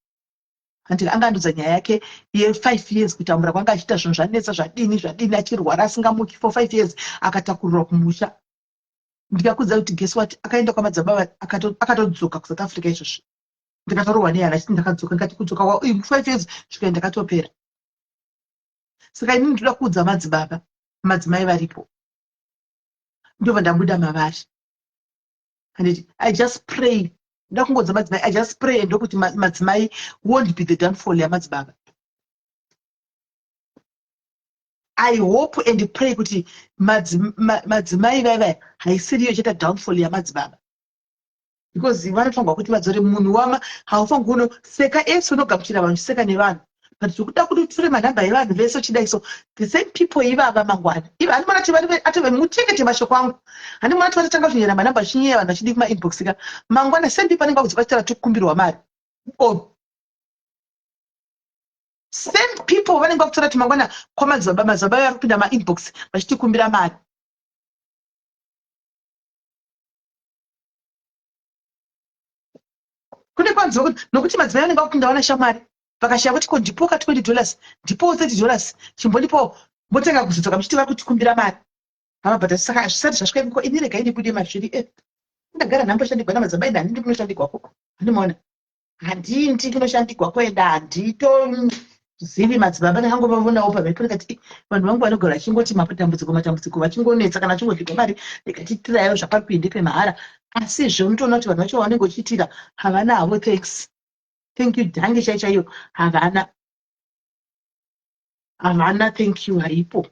Handika anga andiudza nyaya yake ye5 years kutambura kwanga achiita zvinhu zvanetsa zvadini achirwara asingamuki for 5 years akatakurirwa kumusha. Ndikakudza kuti guess what, akaenda kwamadzibaba akatodzoka kuSouth Africa izvozvo. Ndikataurwa nehana chiti ndakadzoka, ndikati kudzoka kwa 5 years svika ndakatopera. Saka inini ndoda kuudza madzibaba, madzimai varipo, ndobva ndabuda mavari. Handiti I just pray, ndoda kungodza madzimai, I just pray ndokuti madzimai won't be the downfall yamadzibaba. I hope and pray kuti madzimai vaya haisiriyo cheta downfall yamadzibaba, because vanofanirwa kuti vadzore munhu wama, haufanirwa kunoseka ese unogamuchira vanhu seka nevanhu, but zvikuda kuti utore manhamba evanhu vese uchidai so the same people ivava mangwana iva handimona atove muchengete mashoko angu, handimona kuti vatatanga kunyera manhamba achinyeya vanhu vachidi kuma inbox ka mangwana same people vanenge vakuzi vachitara tokumbirwa mari. Same people vanenge vakutora kuti mangwana kwamadzibaba vari kupinda mainbox vachitikumbira mari. Kune kwanziwa kuti nokuti madzimai vanenge vakupinda vana shamwari vakashaya kuti ko ndipo ka $20 ndipo $30 chimbonipo motenga kuzodzoka muchiti vari kutikumbira mari. Hamabhata saka hazvisati zvasvika ikoko ini regai ndibude mazviri ndagara nhamboshandigwa namadzibaba enda handindi kunoshandigwako. Handimaona handindi kunoshandigwako enda handitozivi madzibaba ndakangomavonawo pamhepo ndikati vanhu vangu vanogara vachingoti matambudziko vachingonetsa kana vachingodhigwa mari ndikatitirayo zvapari kuendepe mahara, asi unotoona kuti vanhu vacho vanenge vachiitira havana havo thanks, thank you dhange chaiyo havana thank you haipo.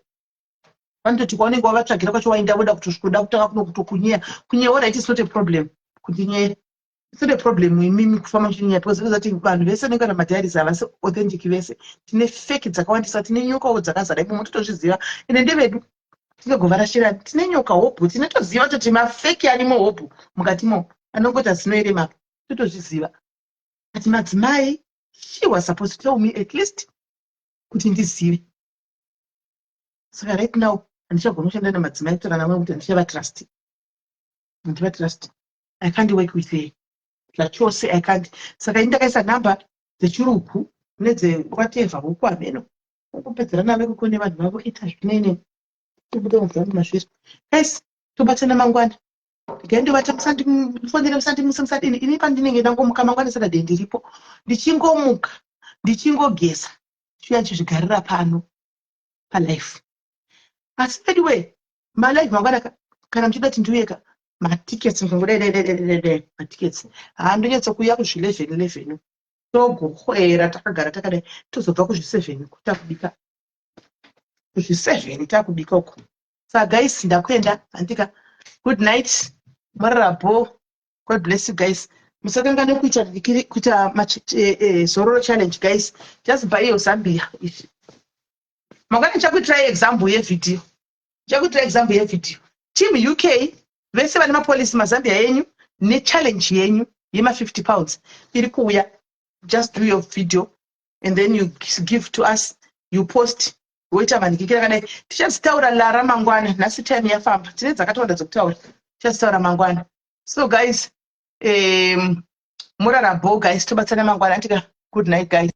Vanototi kwaunenge wavatsvagira kwacho waenda voda kutosvikoda kutanga kuno kutokunyeya all right, it's not a problem kuti nyaya it's not a problem imimi kufamba muchinyaya because kuti vanhu vese vanenge vana madhiaries havasi authentic vese, tine fake dzakawandisa, tine nyokawo dzakazara imo totozviziva ende ndevedu tingovarashira, tine nyoka hopu tinotoziva kuti mafeki arimo hopu mukatimo anongota zinoerema totozviziva. Ati madzimai she was supposed to tell me at least kuti ndizive. Saka right now handichagona kushanda namadzimai kutora namwe kuti handichavatrust. Handivatrust. I can't work with her. Zvachose I can't. Saka indakaisa nhamba dzechiruku nedze-whatever huku hameno. Kupedzera nave kukone vanhu vavo ita zvinene. Tobuda mubvangu mazviri. Guys, tobatana mangwana. Ndikaendovata mufonere musandi musi musadini. Ini pandinenge ndangomuka mangwana Saturday ndiripo. Ndichingomuka, ndichingogeza. Chiya chizvigarira pano palife. Asi anyway, malife mangwana kana muchida kuti ndiuyeka matickets ngongodai matickets handonyatsa kuuya kuzvi11 togokwera takagara takadai tozobva kuzvi7 kutakubika kuzvi7 takubika uko. Saka guys ndakwenda handika good night mararabo, God bless you guys. Musakangane kuita zororo challenge guys, just buy your Zambia. Mangwana ndichakuitirai example yevideo, team UK vese vane mapolisi mazambia yenyu nechallenge yenyu yema £50 iri kuuya. Just do your video and then you give to us, you post woita manikikira kadai. Tichazitaura lara mangwana, nhasi time yafamba, tine dzakatowanda dzokutaura, tichazitaura mangwana. So guys, murarabo guys, tobatsana mangwana. Antika good night guys.